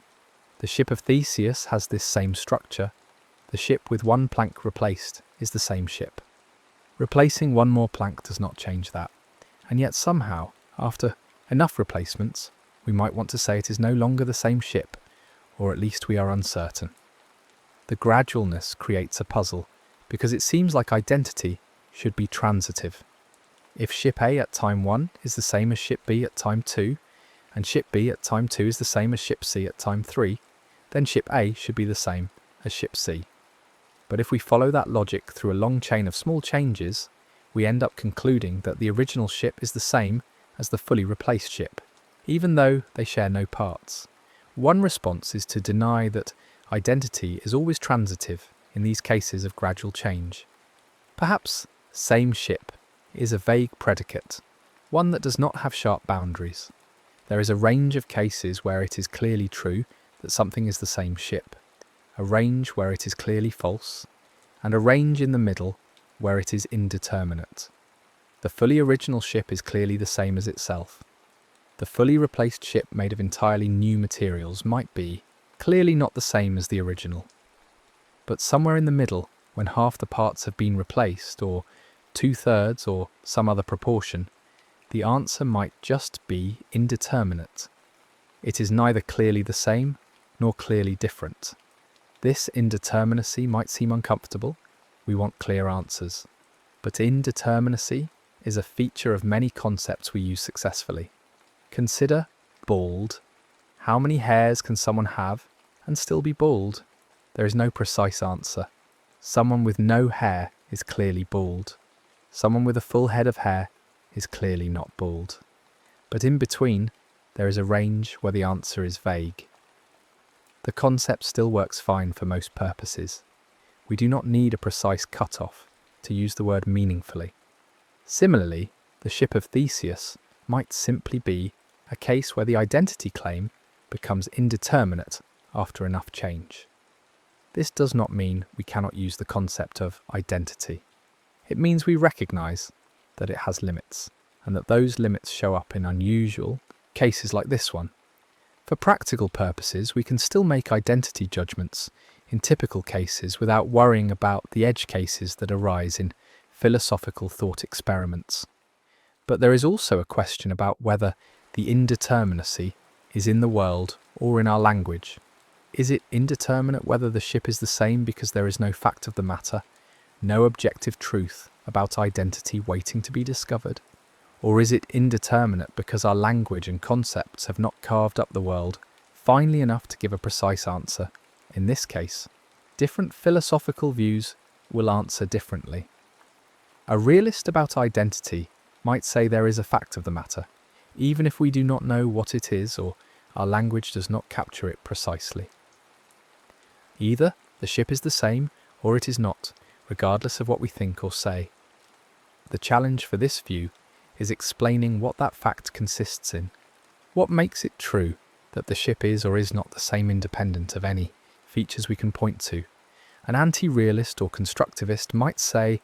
The ship of Theseus has this same structure. The ship with one plank replaced is the same ship. Replacing one more plank does not change that. And yet somehow, after enough replacements, we might want to say it is no longer the same ship, or at least we are uncertain. The gradualness creates a puzzle, because it seems like identity should be transitive. If ship A at time 1 is the same as ship B at time 2, and ship B at time 2 is the same as ship C at time 3, then ship A should be the same as ship C. But if we follow that logic through a long chain of small changes, we end up concluding that the original ship is the same as the fully replaced ship, even though they share no parts. One response is to deny that Identity is always transitive in these cases of gradual change. Perhaps same ship is a vague predicate, one that does not have sharp boundaries. There is a range of cases where it is clearly true that something is the same ship, a range where it is clearly false, and a range in the middle where it is indeterminate. The fully original ship is clearly the same as itself. The fully replaced ship made of entirely new materials might be clearly not the same as the original. But somewhere in the middle, when half the parts have been replaced, or 2/3 or some other proportion, the answer might just be indeterminate. It is neither clearly the same nor clearly different. This indeterminacy might seem uncomfortable. We want clear answers. But indeterminacy is a feature of many concepts we use successfully. Consider bald. How many hairs can someone have and still be bald? There is no precise answer. Someone with no hair is clearly bald. Someone with a full head of hair is clearly not bald. But in between, there is a range where the answer is vague. The concept still works fine for most purposes. We do not need a precise cutoff to use the word meaningfully. Similarly, the ship of Theseus might simply be a case where the identity claim becomes indeterminate after enough change. This does not mean we cannot use the concept of identity. It means we recognise that it has limits, and that those limits show up in unusual cases like this one. For practical purposes, we can still make identity judgments in typical cases without worrying about the edge cases that arise in philosophical thought experiments. But there is also a question about whether the indeterminacy is in the world or in our language. Is it indeterminate whether the ship is the same because there is no fact of the matter, no objective truth about identity waiting to be discovered? Or is it indeterminate because our language and concepts have not carved up the world finely enough to give a precise answer? In this case, different philosophical views will answer differently. A realist about identity might say there is a fact of the matter, even if we do not know what it is or our language does not capture it precisely. Either the ship is the same or it is not, regardless of what we think or say. The challenge for this view is explaining what that fact consists in. What makes it true that the ship is or is not the same independent of any features we can point to? An anti-realist or constructivist might say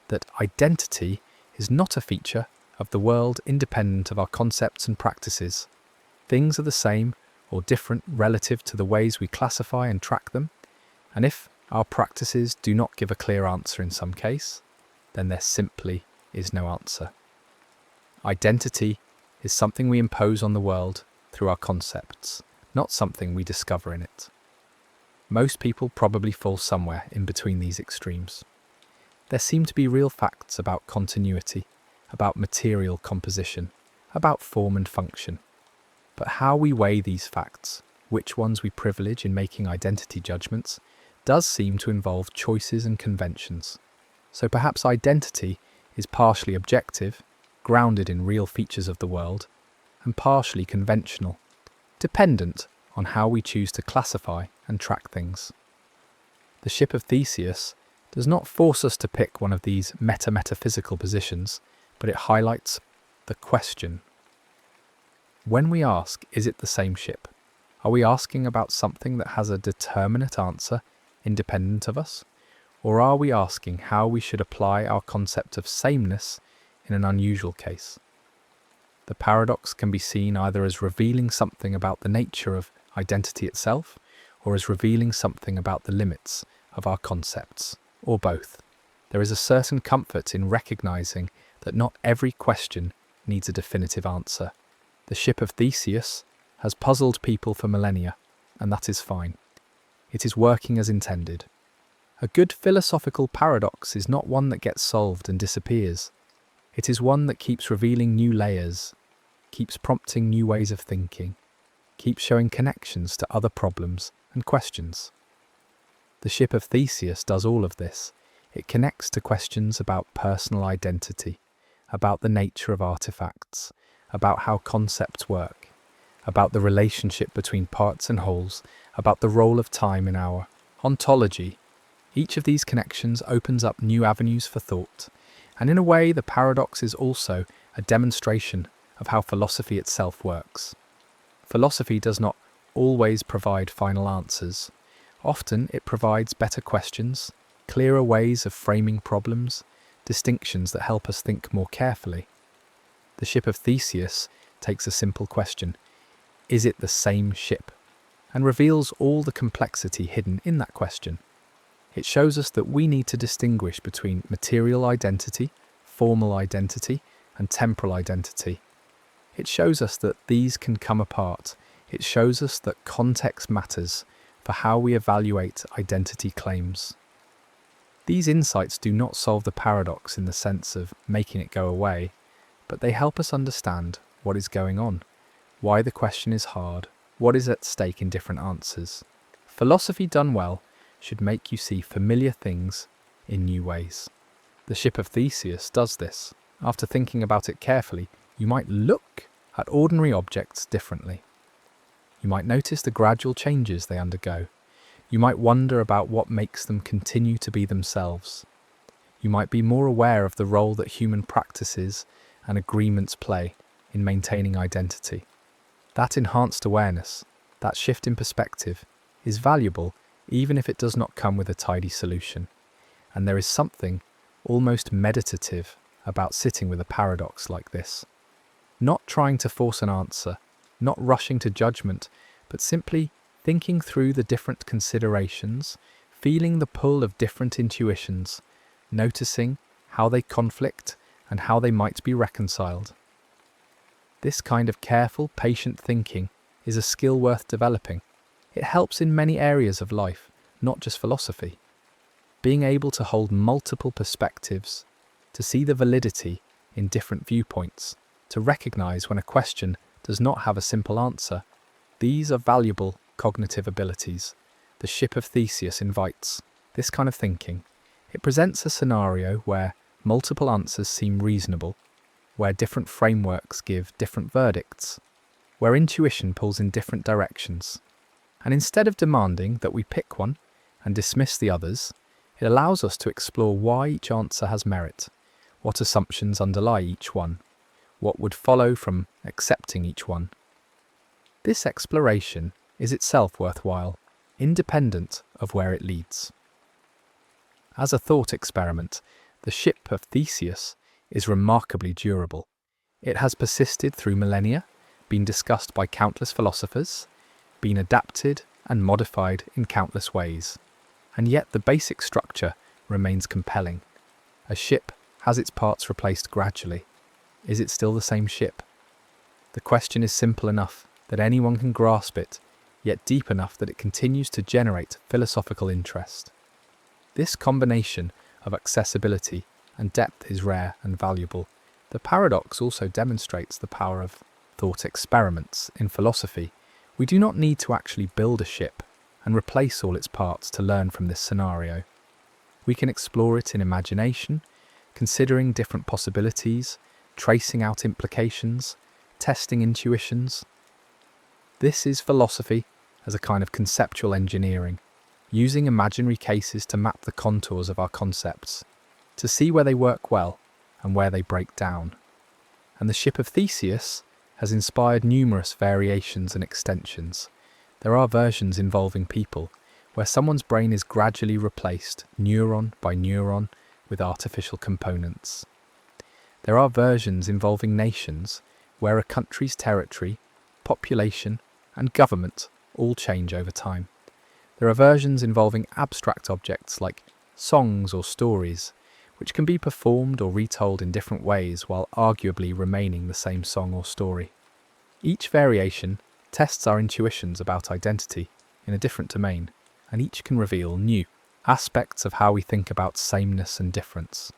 that identity is not a feature of the world independent of our concepts and practices. Things are the same or different relative to the ways we classify and track them, and if our practices do not give a clear answer in some case, then there simply is no answer. Identity is something we impose on the world through our concepts, not something we discover in it. Most people probably fall somewhere in between these extremes. There seem to be real facts about continuity, about material composition, about form and function. But how we weigh these facts, which ones we privilege in making identity judgments, does seem to involve choices and conventions. So perhaps identity is partially objective, grounded in real features of the world, and partially conventional, dependent on how we choose to classify and track things. The ship of Theseus does not force us to pick one of these meta-metaphysical positions, but it highlights the question. When we ask, is it the same ship? Are we asking about something that has a determinate answer, independent of us? Or are we asking how we should apply our concept of sameness in an unusual case? The paradox can be seen either as revealing something about the nature of identity itself, or as revealing something about the limits of our concepts, or both. There is a certain comfort in recognizing that not every question needs a definitive answer. The ship of Theseus has puzzled people for millennia, and that is fine. It is working as intended. A good philosophical paradox is not one that gets solved and disappears. It is one that keeps revealing new layers, keeps prompting new ways of thinking, keeps showing connections to other problems and questions. The ship of Theseus does all of this. It connects to questions about personal identity, about the nature of artifacts, about how concepts work, about the relationship between parts and wholes, about the role of time in our ontology. Each of these connections opens up new avenues for thought, and in a way the paradox is also a demonstration of how philosophy itself works. Philosophy does not always provide final answers. Often it provides better questions, clearer ways of framing problems, distinctions that help us think more carefully. The ship of Theseus takes a simple question, is it the same ship? And reveals all the complexity hidden in that question. It shows us that we need to distinguish between material identity, formal identity, and temporal identity. It shows us that these can come apart. It shows us that context matters for how we evaluate identity claims. These insights do not solve the paradox in the sense of making it go away, but they help us understand what is going on, why the question is hard, what is at stake in different answers. Philosophy done well should make you see familiar things in new ways. The ship of Theseus does this. After thinking about it carefully, you might look at ordinary objects differently. You might notice the gradual changes they undergo. You might wonder about what makes them continue to be themselves. You might be more aware of the role that human practices and agreements play in maintaining identity. That enhanced awareness, that shift in perspective, is valuable even if it does not come with a tidy solution. And there is something almost meditative about sitting with a paradox like this. Not trying to force an answer, not rushing to judgment, but simply thinking through the different considerations, feeling the pull of different intuitions, noticing how they conflict and how they might be reconciled. This kind of careful, patient thinking is a skill worth developing. It helps in many areas of life, not just philosophy. Being able to hold multiple perspectives, to see the validity in different viewpoints, to recognize when a question does not have a simple answer, these are valuable cognitive abilities. The ship of Theseus invites this kind of thinking. It presents a scenario where multiple answers seem reasonable, where different frameworks give different verdicts, where intuition pulls in different directions. And instead of demanding that we pick one and dismiss the others, it allows us to explore why each answer has merit, what assumptions underlie each one, what would follow from accepting each one. This exploration is itself worthwhile, independent of where it leads. As a thought experiment, the ship of Theseus is remarkably durable. It has persisted through millennia, been discussed by countless philosophers, been adapted and modified in countless ways. And yet the basic structure remains compelling. A ship has its parts replaced gradually. Is it still the same ship? The question is simple enough that anyone can grasp it, yet deep enough that it continues to generate philosophical interest. This combination of accessibility and depth is rare and valuable. The paradox also demonstrates the power of thought experiments in philosophy. We do not need to actually build a ship and replace all its parts to learn from this scenario. We can explore it in imagination, considering different possibilities, tracing out implications, testing intuitions. This is philosophy as a kind of conceptual engineering, using imaginary cases to map the contours of our concepts, to see where they work well and where they break down. And the ship of Theseus has inspired numerous variations and extensions. There are versions involving people, where someone's brain is gradually replaced, neuron by neuron, with artificial components. There are versions involving nations, where a country's territory, population, and government all change over time. There are versions involving abstract objects like songs or stories, which can be performed or retold in different ways while arguably remaining the same song or story. Each variation tests our intuitions about identity in a different domain, and each can reveal new aspects of how we think about sameness and difference.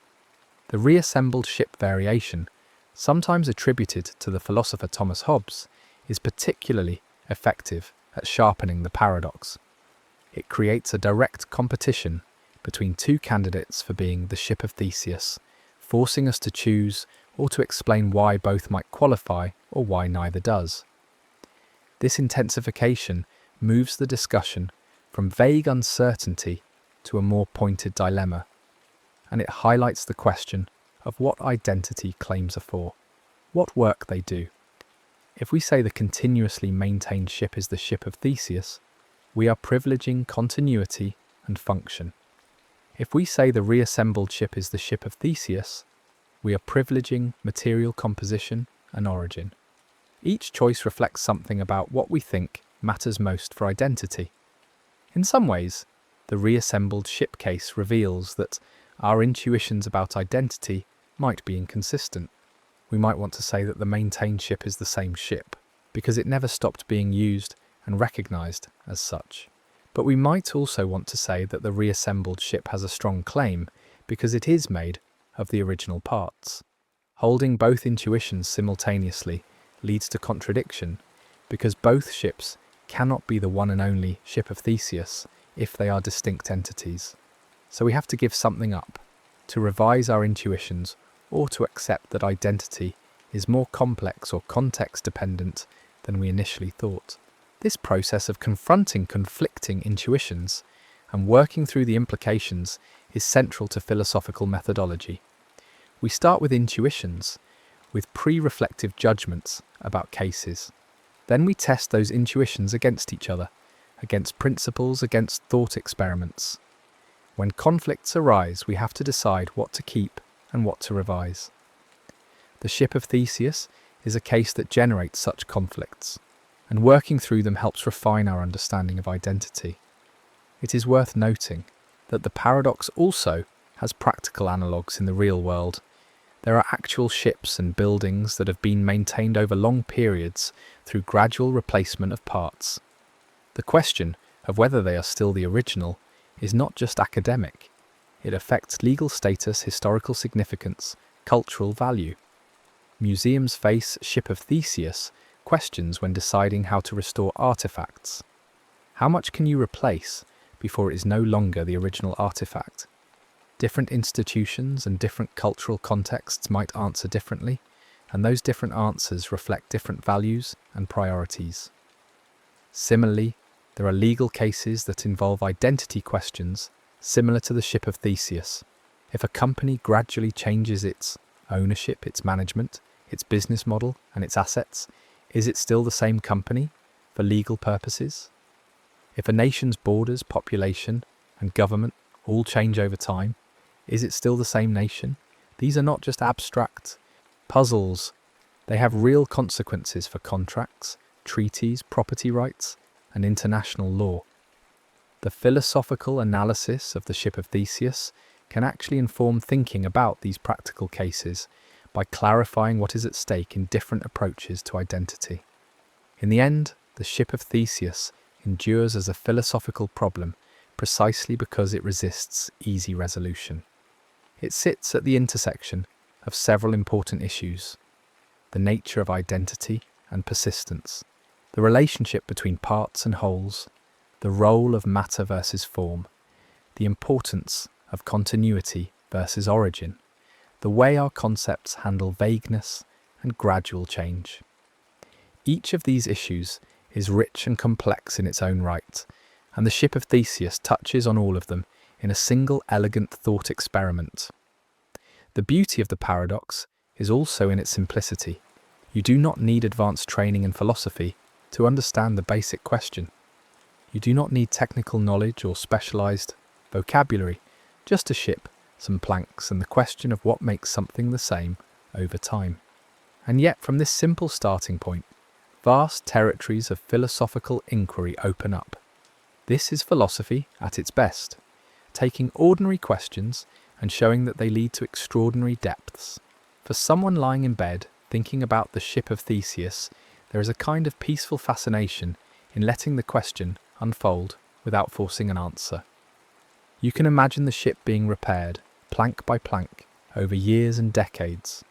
The reassembled ship variation, sometimes attributed to the philosopher Thomas Hobbes, is particularly effective at sharpening the paradox. It creates a direct competition between two candidates for being the ship of Theseus, forcing us to choose or to explain why both might qualify or why neither does. This intensification moves the discussion from vague uncertainty to a more pointed dilemma, and it highlights the question of what identity claims are for, what work they do. If we say the continuously maintained ship is the ship of Theseus, we are privileging continuity and function. If we say the reassembled ship is the ship of Theseus, we are privileging material composition and origin. Each choice reflects something about what we think matters most for identity. In some ways, the reassembled ship case reveals that our intuitions about identity might be inconsistent. We might want to say that the maintained ship is the same ship, because it never stopped being used and recognized as such. But we might also want to say that the reassembled ship has a strong claim, because it is made of the original parts. Holding both intuitions simultaneously leads to contradiction, because both ships cannot be the one and only ship of Theseus if they are distinct entities. So we have to give something up, to revise our intuitions, or to accept that identity is more complex or context-dependent than we initially thought. This process of confronting conflicting intuitions and working through the implications is central to philosophical methodology. We start with intuitions, with pre-reflective judgments about cases. Then we test those intuitions against each other, against principles, against thought experiments. When conflicts arise, we have to decide what to keep and what to revise. The ship of Theseus is a case that generates such conflicts, and working through them helps refine our understanding of identity. It is worth noting that the paradox also has practical analogues in the real world. There are actual ships and buildings that have been maintained over long periods through gradual replacement of parts. The question of whether they are still the original is not just academic. It affects legal status, historical significance, cultural value. Museums face Ship of Theseus questions when deciding how to restore artifacts. How much can you replace before it is no longer the original artifact? Different institutions and different cultural contexts might answer differently, and those different answers reflect different values and priorities. Similarly, there are legal cases that involve identity questions similar to the Ship of Theseus. If a company gradually changes its ownership, its management, its business model, and its assets, is it still the same company for legal purposes? If a nation's borders, population, and government all change over time, is it still the same nation? These are not just abstract puzzles. They have real consequences for contracts, treaties, property rights, and international law. The philosophical analysis of the Ship of Theseus can actually inform thinking about these practical cases by clarifying what is at stake in different approaches to identity. In the end, the Ship of Theseus endures as a philosophical problem precisely because it resists easy resolution. It sits at the intersection of several important issues: the nature of identity and persistence, the relationship between parts and wholes, the role of matter versus form, the importance of continuity versus origin, the way our concepts handle vagueness and gradual change. Each of these issues is rich and complex in its own right, and the Ship of Theseus touches on all of them in a single elegant thought experiment. The beauty of the paradox is also in its simplicity. You do not need advanced training in philosophy to understand the basic question. You do not need technical knowledge or specialized vocabulary, just a ship, some planks, and the question of what makes something the same over time. And yet, from this simple starting point, vast territories of philosophical inquiry open up. This is philosophy at its best, taking ordinary questions and showing that they lead to extraordinary depths. For someone lying in bed thinking about the Ship of Theseus, there is a kind of peaceful fascination in letting the question unfold without forcing an answer. You can imagine the ship being repaired, plank by plank, over years and decades.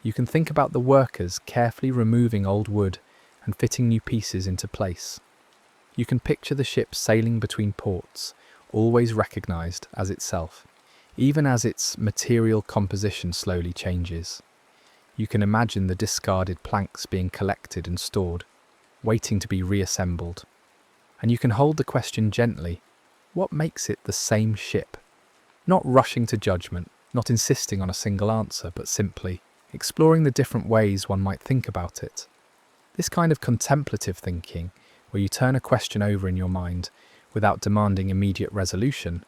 You can think about the workers carefully removing old wood and fitting new pieces into place. You can picture the ship sailing between ports, always recognized as itself, even as its material composition slowly changes. You can imagine the discarded planks being collected and stored, waiting to be reassembled. And you can hold the question gently, what makes it the same ship? Not rushing to judgment, not insisting on a single answer, but simply exploring the different ways one might think about it. This kind of contemplative thinking, where you turn a question over in your mind without demanding immediate resolution,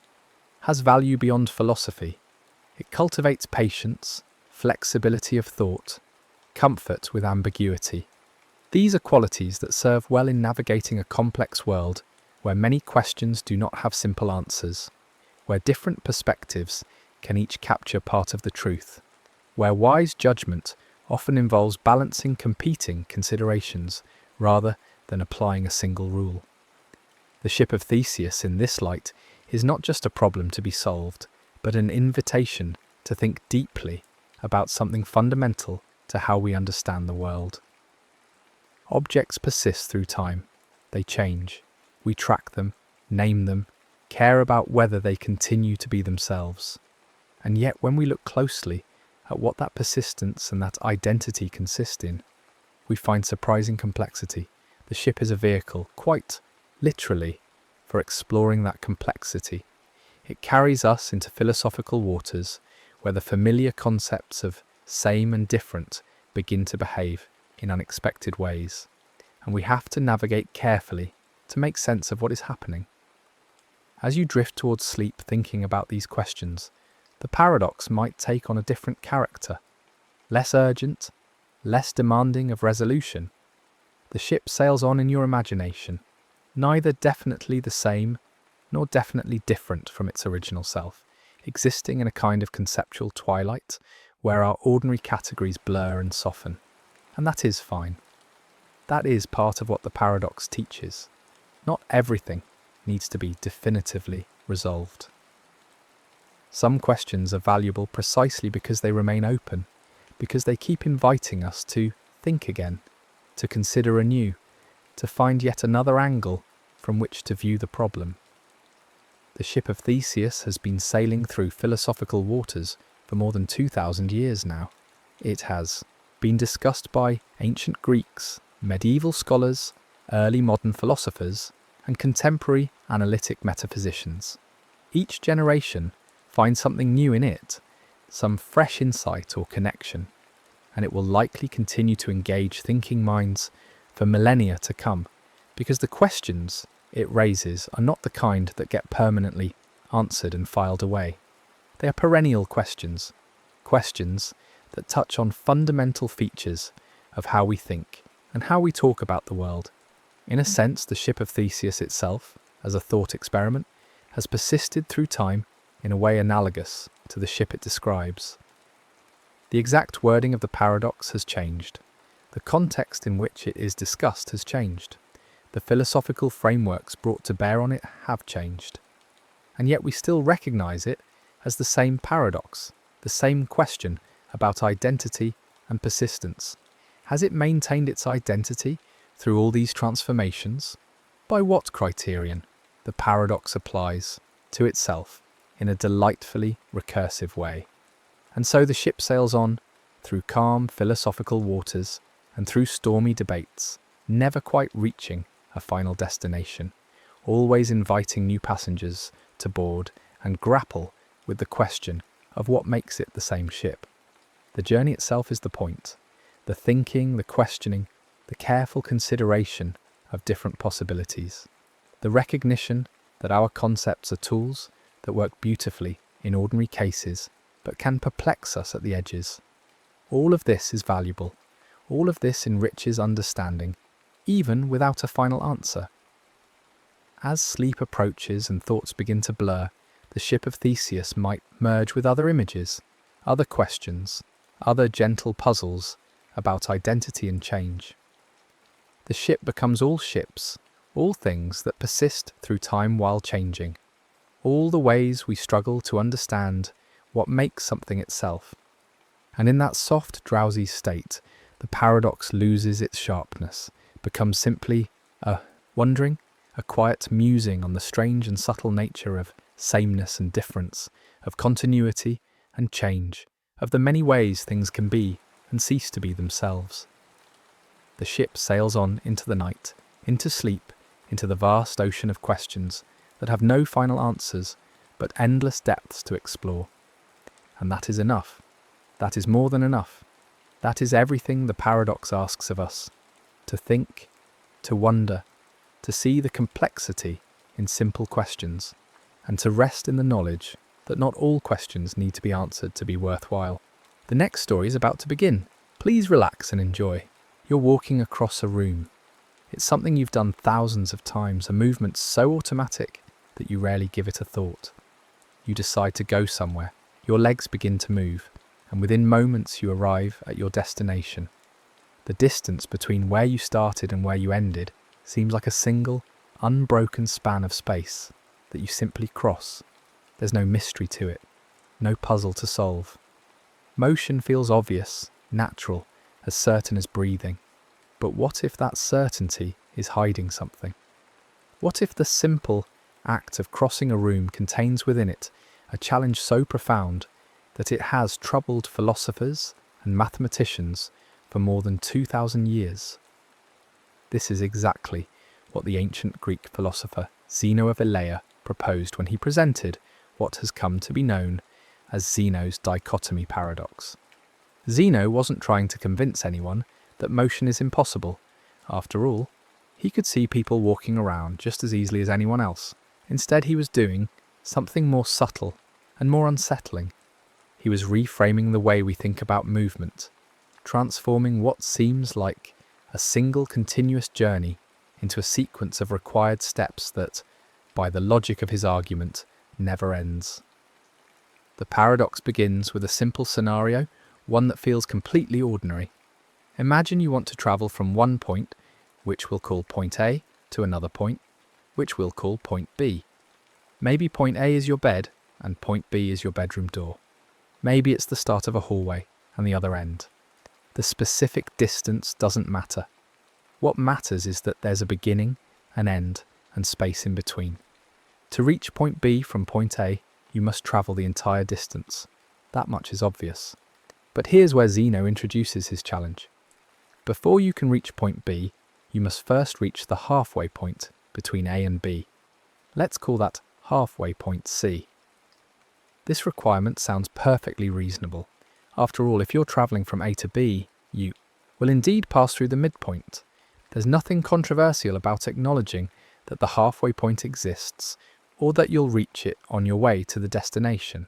has value beyond philosophy. It cultivates patience, flexibility of thought, comfort with ambiguity. These are qualities that serve well in navigating a complex world where many questions do not have simple answers, where different perspectives can each capture part of the truth, where wise judgment often involves balancing competing considerations rather than applying a single rule. The ship of Theseus in this light is not just a problem to be solved, but an invitation to think deeply about something fundamental to how we understand the world. Objects persist through time. They change. We track them, name them, care about whether they continue to be themselves. And yet when we look closely at what that persistence and that identity consist in, we find surprising complexity. The ship is a vehicle, quite literally, for exploring that complexity. It carries us into philosophical waters where the familiar concepts of same and different begin to behave in unexpected ways, and we have to navigate carefully to make sense of what is happening. As you drift towards sleep thinking about these questions, the paradox might take on a different character, less urgent, less demanding of resolution. The ship sails on in your imagination, neither definitely the same nor definitely different from its original self, existing in a kind of conceptual twilight where our ordinary categories blur and soften. And that is fine. That is part of what the paradox teaches. Not everything needs to be definitively resolved. Some questions are valuable precisely because they remain open, because they keep inviting us to think again, to consider anew, to find yet another angle from which to view the problem. The ship of Theseus has been sailing through philosophical waters for more than 2,000 years now. It has been discussed by ancient Greeks, medieval scholars, early modern philosophers, and contemporary analytic metaphysicians. Each generation finds something new in it, some fresh insight or connection, and it will likely continue to engage thinking minds for millennia to come, because the questions it raises are not the kind that get permanently answered and filed away. They are perennial questions, questions that touch on fundamental features of how we think and how we talk about the world. In a sense, the ship of Theseus itself, as a thought experiment, has persisted through time in a way analogous to the ship it describes. The exact wording of the paradox has changed. The context in which it is discussed has changed. The philosophical frameworks brought to bear on it have changed. And yet we still recognize it as the same paradox, the same question about identity and persistence. Has it maintained its identity through all these transformations? By what criterion? The paradox applies to itself in a delightfully recursive way. And so the ship sails on through calm philosophical waters and through stormy debates, never quite reaching a final destination, always inviting new passengers to board and grapple with the question of what makes it the same ship. The journey itself is the point, the thinking, the questioning, the careful consideration of different possibilities, the recognition that our concepts are tools that work beautifully in ordinary cases but can perplex us at the edges. All of this is valuable. All of this enriches understanding, even without a final answer. As sleep approaches and thoughts begin to blur, the ship of Theseus might merge with other images, other questions, other gentle puzzles about identity and change. The ship becomes all ships, all things that persist through time while changing, all the ways we struggle to understand what makes something itself. And in that soft, drowsy state, the paradox loses its sharpness, becomes simply a wondering, a quiet musing on the strange and subtle nature of sameness and difference, of continuity and change, of the many ways things can be and cease to be themselves. The ship sails on into the night, into sleep, into the vast ocean of questions that have no final answers but endless depths to explore. And that is enough. That is more than enough. That is everything the paradox asks of us: to think, to wonder, to see the complexity in simple questions, and to rest in the knowledge that not all questions need to be answered to be worthwhile. The next story is about to begin. Please relax and enjoy. You're walking across a room. It's something you've done thousands of times, a movement so automatic that you rarely give it a thought. You decide to go somewhere. Your legs begin to move, and within moments you arrive at your destination. The distance between where you started and where you ended seems like a single, unbroken span of space that you simply cross. There's no mystery to it, no puzzle to solve. Motion feels obvious, natural, as certain as breathing. But what if that certainty is hiding something? What if the simple act of crossing a room contains within it a challenge so profound that it has troubled philosophers and mathematicians for more than 2,000 years? This is exactly what the ancient Greek philosopher Zeno of Elea proposed when he presented what has come to be known as Zeno's dichotomy paradox. Zeno wasn't trying to convince anyone that motion is impossible. After all, he could see people walking around just as easily as anyone else. Instead, he was doing something more subtle and more unsettling. He was reframing the way we think about movement, transforming what seems like a single continuous journey into a sequence of required steps that, by the logic of his argument, never ends. The paradox begins with a simple scenario, one that feels completely ordinary. Imagine you want to travel from one point, which we'll call point A, to another point, which we'll call point B. Maybe point A is your bed, and point B is your bedroom door. Maybe it's the start of a hallway, and the other end. The specific distance doesn't matter. What matters is that there's a beginning, an end, and space in between. To reach point B from point A, you must travel the entire distance. That much is obvious. But here's where Zeno introduces his challenge. Before you can reach point B, you must first reach the halfway point between A and B. Let's call that halfway point C. This requirement sounds perfectly reasonable. After all, if you're travelling from A to B, you will indeed pass through the midpoint. There's nothing controversial about acknowledging that the halfway point exists, or that you'll reach it on your way to the destination.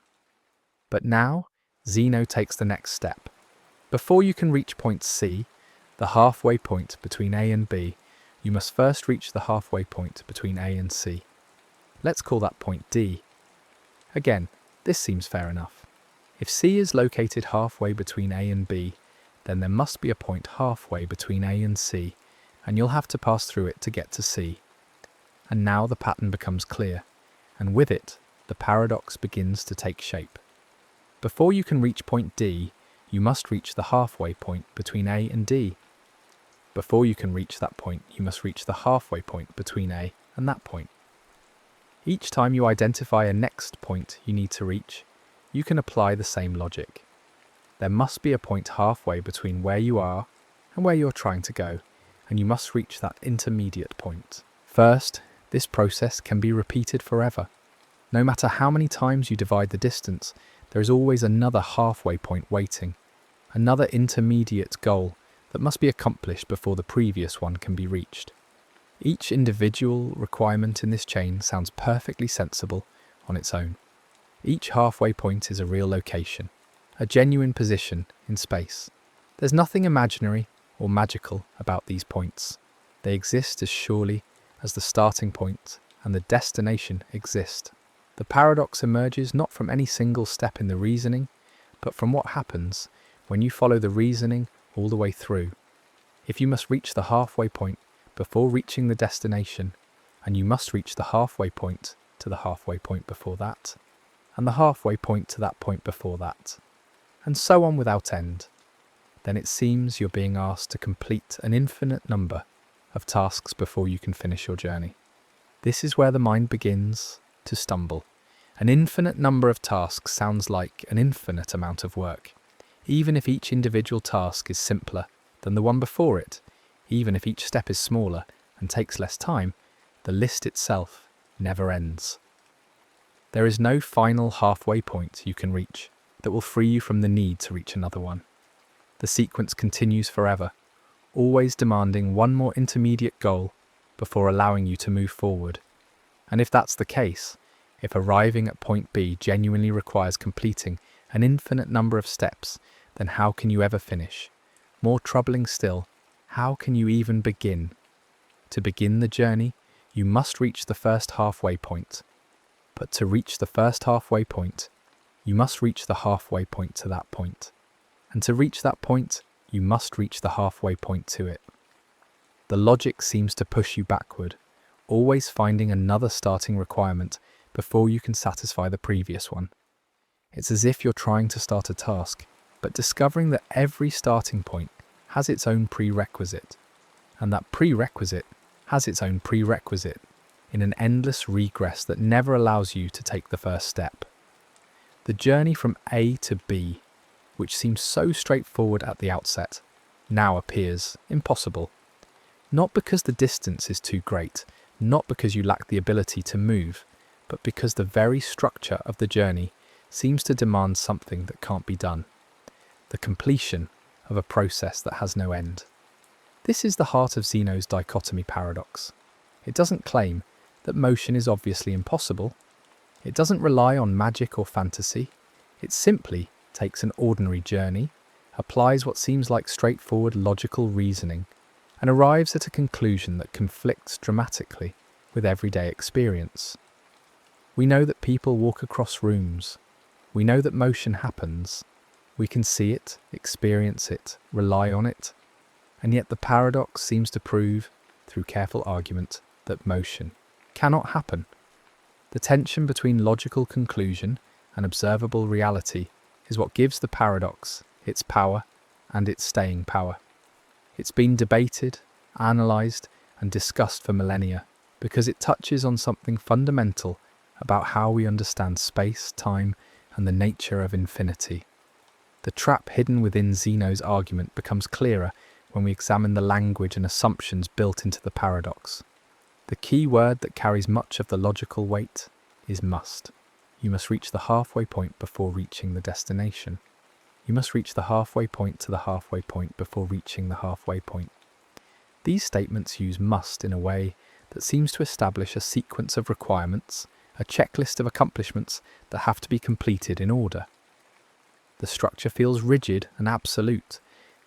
But now, Zeno takes the next step. Before you can reach point C, the halfway point between A and B, you must first reach the halfway point between A and C. Let's call that point D. Again, this seems fair enough. If C is located halfway between A and B, then there must be a point halfway between A and C, and you'll have to pass through it to get to C. And now the pattern becomes clear, and with it, the paradox begins to take shape. Before you can reach point D, you must reach the halfway point between A and D. Before you can reach that point, you must reach the halfway point between A and that point. Each time you identify a next point you need to reach, you can apply the same logic. There must be a point halfway between where you are and where you're trying to go, and you must reach that intermediate point. First, this process can be repeated forever. No matter how many times you divide the distance, there is always another halfway point waiting, another intermediate goal that must be accomplished before the previous one can be reached. Each individual requirement in this chain sounds perfectly sensible on its own. Each halfway point is a real location, a genuine position in space. There's nothing imaginary or magical about these points. They exist as surely as the starting point and the destination exist. The paradox emerges not from any single step in the reasoning, but from what happens when you follow the reasoning all the way through. If you must reach the halfway point before reaching the destination, and you must reach the halfway point to the halfway point before that, and the halfway point to that point before that, and so on without end, then it seems you're being asked to complete an infinite number of tasks before you can finish your journey. This is where the mind begins to stumble. An infinite number of tasks sounds like an infinite amount of work, even if each individual task is simpler than the one before it. Even if each step is smaller and takes less time, the list itself never ends. There is no final halfway point you can reach that will free you from the need to reach another one. The sequence continues forever, always demanding one more intermediate goal before allowing you to move forward. And if that's the case, if arriving at point B genuinely requires completing an infinite number of steps, then how can you ever finish? More troubling still, how can you even begin? To begin the journey, you must reach the first halfway point. But to reach the first halfway point, you must reach the halfway point to that point. And to reach that point, you must reach the halfway point to it. The logic seems to push you backward, always finding another starting requirement before you can satisfy the previous one. It's as if you're trying to start a task, but discovering that every starting point has its own prerequisite, and that prerequisite has its own prerequisite, in an endless regress that never allows you to take the first step. The journey from A to B, which seems so straightforward at the outset, now appears impossible. Not because the distance is too great, not because you lack the ability to move, but because the very structure of the journey seems to demand something that can't be done. The completion of a process that has no end. This is the heart of Zeno's dichotomy paradox. It doesn't claim that motion is obviously impossible. It doesn't rely on magic or fantasy. It simply takes an ordinary journey, applies what seems like straightforward logical reasoning, and arrives at a conclusion that conflicts dramatically with everyday experience. We know that people walk across rooms. We know that motion happens. We can see it, experience it, rely on it. And yet the paradox seems to prove, through careful argument, that motion cannot happen. The tension between logical conclusion and observable reality is what gives the paradox its power and its staying power. It's been debated, analysed, and discussed for millennia because it touches on something fundamental about how we understand space, time, and the nature of infinity. The trap hidden within Zeno's argument becomes clearer when we examine the language and assumptions built into the paradox. The key word that carries much of the logical weight is must. You must reach the halfway point before reaching the destination. You must reach the halfway point to the halfway point before reaching the halfway point. These statements use must in a way that seems to establish a sequence of requirements, a checklist of accomplishments that have to be completed in order. The structure feels rigid and absolute,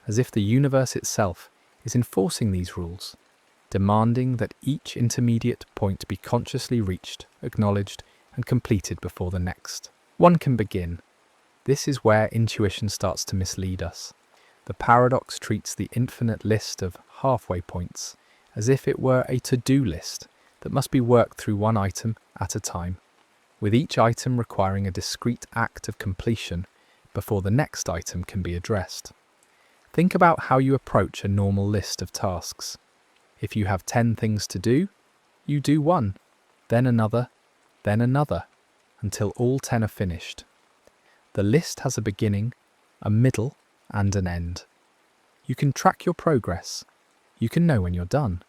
as if the universe itself is enforcing these rules, demanding that each intermediate point be consciously reached, acknowledged, and completed before the next. One can begin. This is where intuition starts to mislead us. The paradox treats the infinite list of halfway points as if it were a to-do list that must be worked through one item at a time, with each item requiring a discrete act of completion before the next item can be addressed. Think about how you approach a normal list of tasks. If you have 10 things to do, you do one, then another, until all 10 are finished. The list has a beginning, a middle, and an end. You can track your progress. You can know when you're done.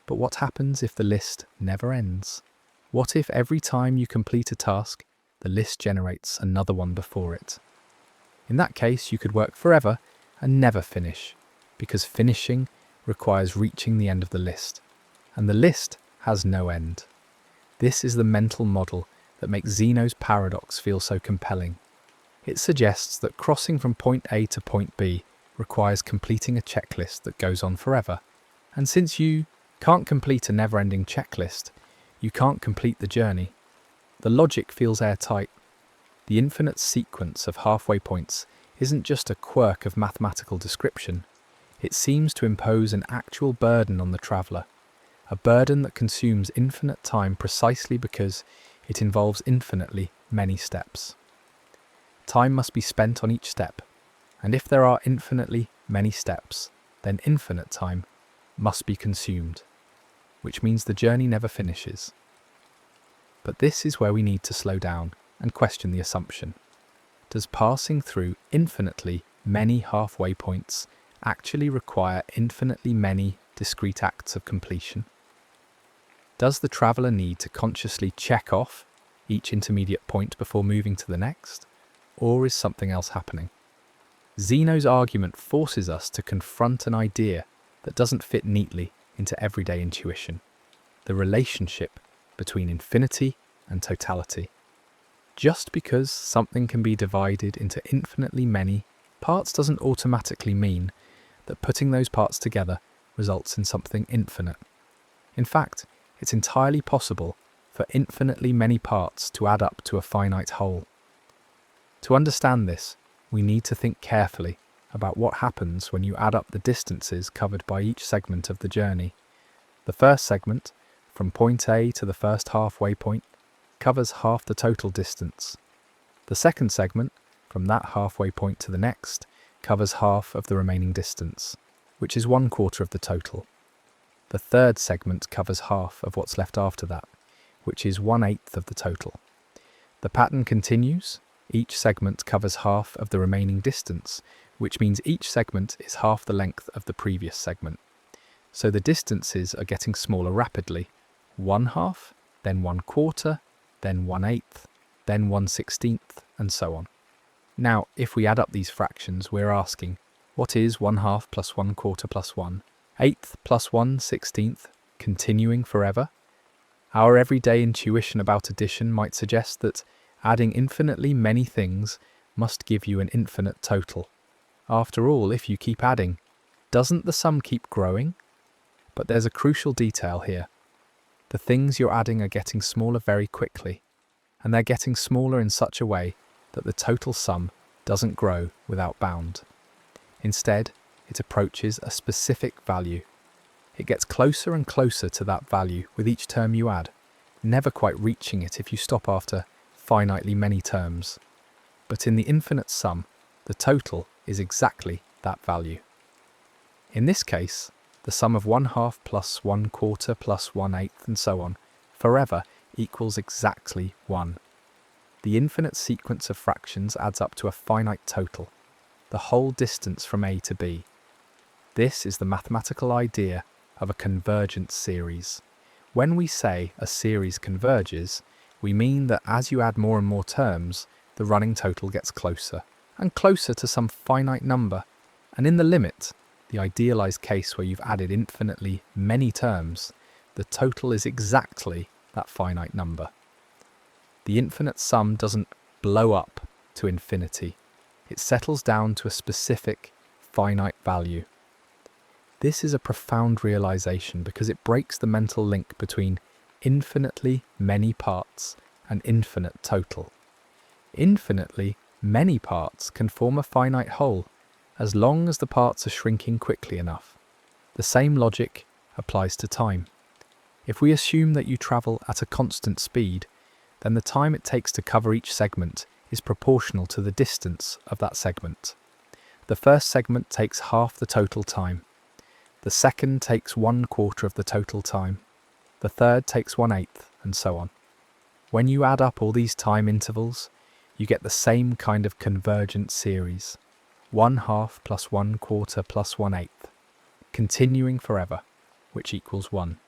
But what happens if the list never ends? What if every time you complete a task, the list generates another one before it? In that case, you could work forever and never finish, because finishing requires reaching the end of the list, and the list has no end. This is the mental model that makes Zeno's paradox feel so compelling. It suggests that crossing from point A to point B requires completing a checklist that goes on forever, and since you can't complete a never-ending checklist, you can't complete the journey. The logic feels airtight. The infinite sequence of halfway points isn't just a quirk of mathematical description. It seems to impose an actual burden on the traveller, a burden that consumes infinite time precisely because it involves infinitely many steps. Time must be spent on each step, and if there are infinitely many steps, then infinite time must be consumed, which means the journey never finishes. But this is where we need to slow down and question the assumption. Does passing through infinitely many halfway points actually require infinitely many discrete acts of completion? Does the traveller need to consciously check off each intermediate point before moving to the next, or is something else happening? Zeno's argument forces us to confront an idea that doesn't fit neatly into everyday intuition: the relationship between infinity and totality. Just because something can be divided into infinitely many parts doesn't automatically mean that putting those parts together results in something infinite. In fact, it's entirely possible for infinitely many parts to add up to a finite whole. To understand this, we need to think carefully about what happens when you add up the distances covered by each segment of the journey. The first segment, from point A to the first halfway point, covers half the total distance. The second segment, from that halfway point to the next, covers half of the remaining distance, which is 1/4 of the total. The third segment covers half of what's left after that, which is 1/8 of the total. The pattern continues. Each segment covers half of the remaining distance, which means each segment is half the length of the previous segment. So the distances are getting smaller rapidly: 1/2, then 1/4, then 1/8, then 1/16, and so on. Now, if we add up these fractions, we're asking, what is 1/2 plus 1/4 plus 1/8 plus 1/16, continuing forever? Our everyday intuition about addition might suggest that adding infinitely many things must give you an infinite total. After all, if you keep adding, doesn't the sum keep growing? But there's a crucial detail here. The things you're adding are getting smaller very quickly, and they're getting smaller in such a way that the total sum doesn't grow without bound. Instead, it approaches a specific value. It gets closer and closer to that value with each term you add, never quite reaching it if you stop after finitely many terms. But in the infinite sum, the total is exactly that value. In this case, the sum of 1/2 plus 1/4 plus 1/8 and so on, forever, equals exactly 1. The infinite sequence of fractions adds up to a finite total, the whole distance from A to B. This is the mathematical idea of a convergent series. When we say a series converges, we mean that as you add more and more terms, the running total gets closer and closer to some finite number, and in the limit, the idealized case where you've added infinitely many terms, the total is exactly that finite number. The infinite sum doesn't blow up to infinity. It settles down to a specific finite value. This is a profound realization because it breaks the mental link between infinitely many parts and infinite total. Infinitely many parts can form a finite whole as long as the parts are shrinking quickly enough. The same logic applies to time. If we assume that you travel at a constant speed, then the time it takes to cover each segment is proportional to the distance of that segment. The first segment takes half the total time. The second takes 1/4 of the total time. The third takes 1/8, and so on. When you add up all these time intervals, you get the same kind of convergent series: 1/2 plus 1/4 plus 1/8, continuing forever, which equals 1.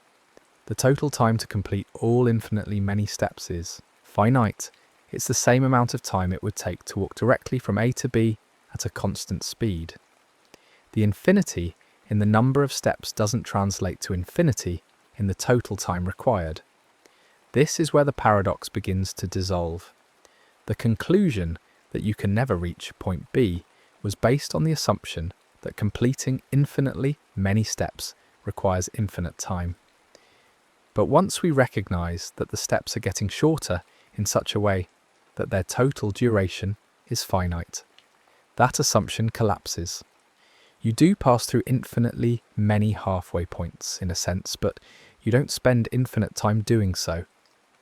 The total time to complete all infinitely many steps is finite. It's the same amount of time it would take to walk directly from A to B at a constant speed. The infinity in the number of steps doesn't translate to infinity in the total time required. This is where the paradox begins to dissolve. The conclusion that you can never reach point B was based on the assumption that completing infinitely many steps requires infinite time. But once we recognize that the steps are getting shorter in such a way that their total duration is finite, that assumption collapses. You do pass through infinitely many halfway points, in a sense, but you don't spend infinite time doing so.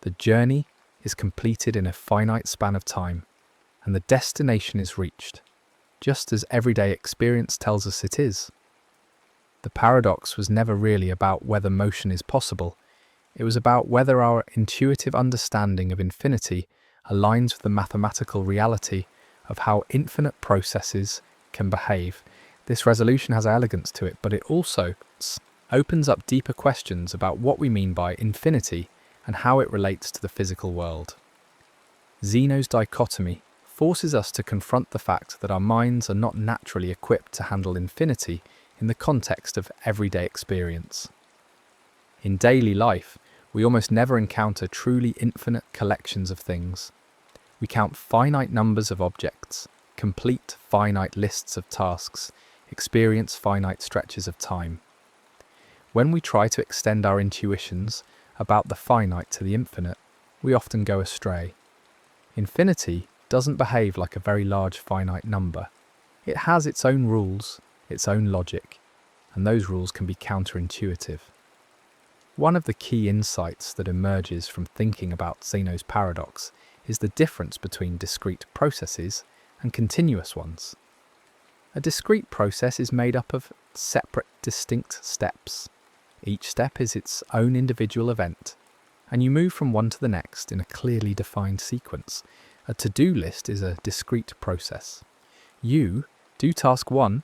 The journey is completed in a finite span of time, and the destination is reached, just as everyday experience tells us it is. The paradox was never really about whether motion is possible. It was about whether our intuitive understanding of infinity aligns with the mathematical reality of how infinite processes can behave. This resolution has elegance to it, but it also has opens up deeper questions about what we mean by infinity and how it relates to the physical world. Zeno's dichotomy forces us to confront the fact that our minds are not naturally equipped to handle infinity in the context of everyday experience. In daily life, we almost never encounter truly infinite collections of things. We count finite numbers of objects, complete finite lists of tasks, experience finite stretches of time. When we try to extend our intuitions about the finite to the infinite, we often go astray. Infinity doesn't behave like a very large finite number. It has its own rules, its own logic, and those rules can be counterintuitive. One of the key insights that emerges from thinking about Zeno's paradox is the difference between discrete processes and continuous ones. A discrete process is made up of separate, distinct steps. Each step is its own individual event, and you move from one to the next in a clearly defined sequence. A to-do list is a discrete process. You do task 1,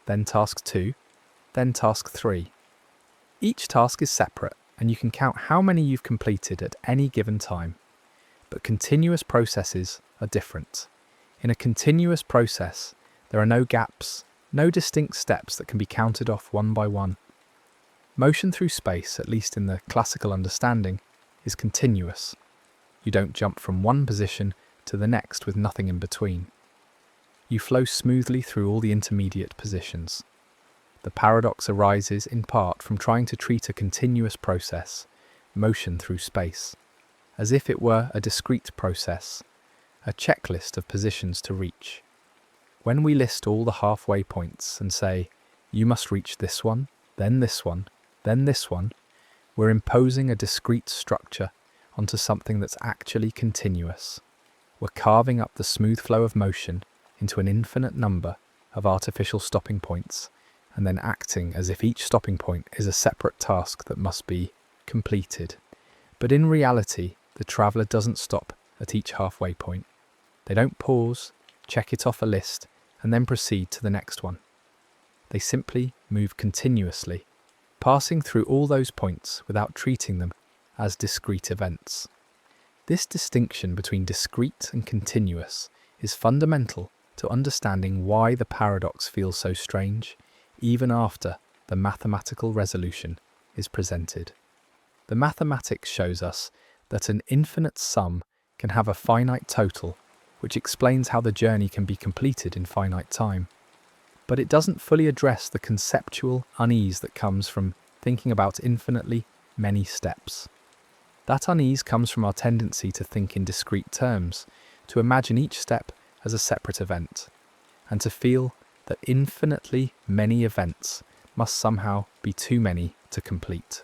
then task 2, then task 3. Each task is separate, and you can count how many you've completed at any given time. But continuous processes are different. In a continuous process, there are no gaps, no distinct steps that can be counted off one by one. Motion through space, at least in the classical understanding, is continuous. You don't jump from one position to the next with nothing in between. You flow smoothly through all the intermediate positions. The paradox arises in part from trying to treat a continuous process, motion through space, as if it were a discrete process, a checklist of positions to reach. When we list all the halfway points and say, you must reach this one, then this one, then this one, we're imposing a discrete structure onto something that's actually continuous. We're carving up the smooth flow of motion into an infinite number of artificial stopping points, and then acting as if each stopping point is a separate task that must be completed. But in reality, the traveller doesn't stop at each halfway point. They don't pause, check it off a list, and then proceed to the next one. They simply move continuously, passing through all those points without treating them as discrete events. This distinction between discrete and continuous is fundamental to understanding why the paradox feels so strange, even after the mathematical resolution is presented. The mathematics shows us that an infinite sum can have a finite total, which explains how the journey can be completed in finite time. But it doesn't fully address the conceptual unease that comes from thinking about infinitely many steps. That unease comes from our tendency to think in discrete terms, to imagine each step as a separate event, and to feel that infinitely many events must somehow be too many to complete.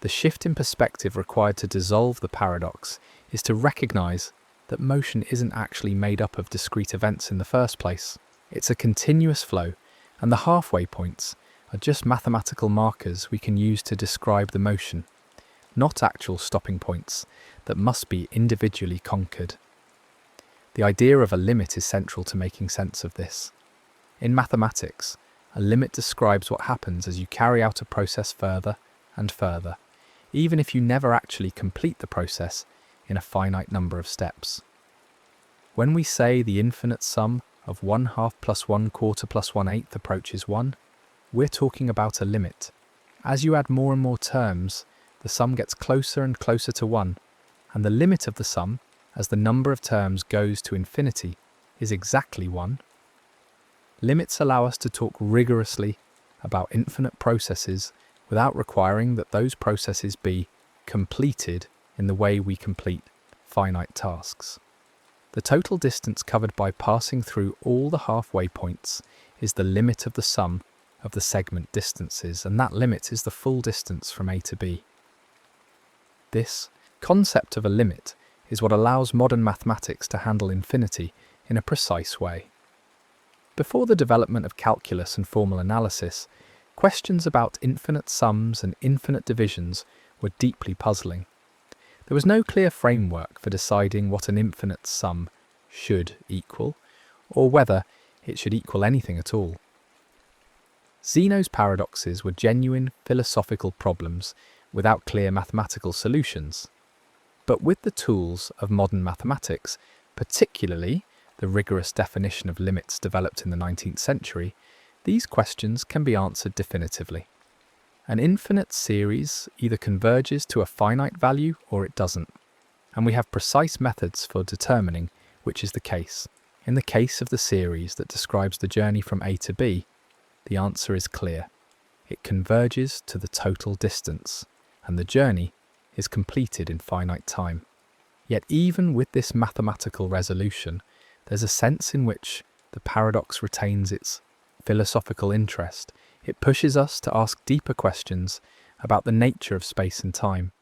The shift in perspective required to dissolve the paradox is to recognise that motion isn't actually made up of discrete events in the first place. It's a continuous flow, and the halfway points are just mathematical markers we can use to describe the motion, not actual stopping points that must be individually conquered. The idea of a limit is central to making sense of this. In mathematics, a limit describes what happens as you carry out a process further and further, even if you never actually complete the process in a finite number of steps. When we say the infinite sum of 1/2 plus 1/4 plus 1/8 approaches 1, we're talking about a limit. As you add more and more terms, the sum gets closer and closer to 1, and the limit of the sum, as the number of terms goes to infinity, is exactly 1. Limits allow us to talk rigorously about infinite processes without requiring that those processes be completed in the way we complete finite tasks. The total distance covered by passing through all the halfway points is the limit of the sum of the segment distances, and that limit is the full distance from A to B. This concept of a limit is what allows modern mathematics to handle infinity in a precise way. Before the development of calculus and formal analysis, questions about infinite sums and infinite divisions were deeply puzzling. There was no clear framework for deciding what an infinite sum should equal, or whether it should equal anything at all. Zeno's paradoxes were genuine philosophical problems without clear mathematical solutions. But with the tools of modern mathematics, particularly the rigorous definition of limits developed in the 19th century, these questions can be answered definitively. An infinite series either converges to a finite value or it doesn't, and we have precise methods for determining which is the case. In the case of the series that describes the journey from A to B, the answer is clear. It converges to the total distance, and the journey is completed in finite time. Yet even with this mathematical resolution, there's a sense in which the paradox retains its philosophical interest. It pushes us to ask deeper questions about the nature of space and time,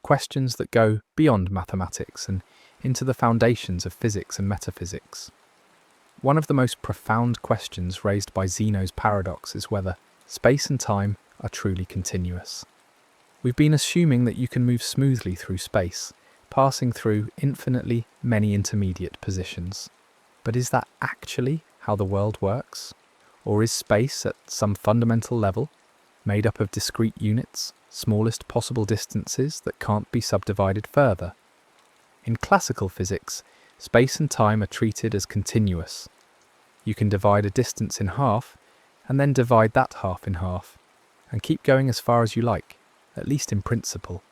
questions that go beyond mathematics and into the foundations of physics and metaphysics. One of the most profound questions raised by Zeno's paradox is whether space and time are truly continuous. We've been assuming that you can move smoothly through space, passing through infinitely many intermediate positions. But is that actually how the world works? Or is space at some fundamental level made up of discrete units, smallest possible distances that can't be subdivided further? In classical physics, space and time are treated as continuous. You can divide a distance in half and then divide that half in half and keep going as far as you like, at least in principle.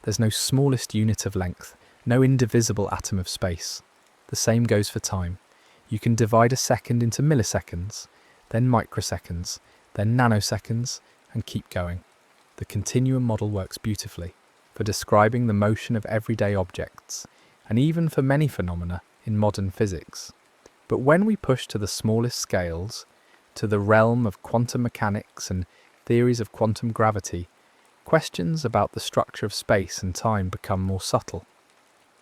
There's no smallest unit of length, no indivisible atom of space. The same goes for time. You can divide a second into milliseconds, then microseconds, then nanoseconds, and keep going. The continuum model works beautifully for describing the motion of everyday objects, and even for many phenomena in modern physics. But when we push to the smallest scales, to the realm of quantum mechanics and theories of quantum gravity, questions about the structure of space and time become more subtle.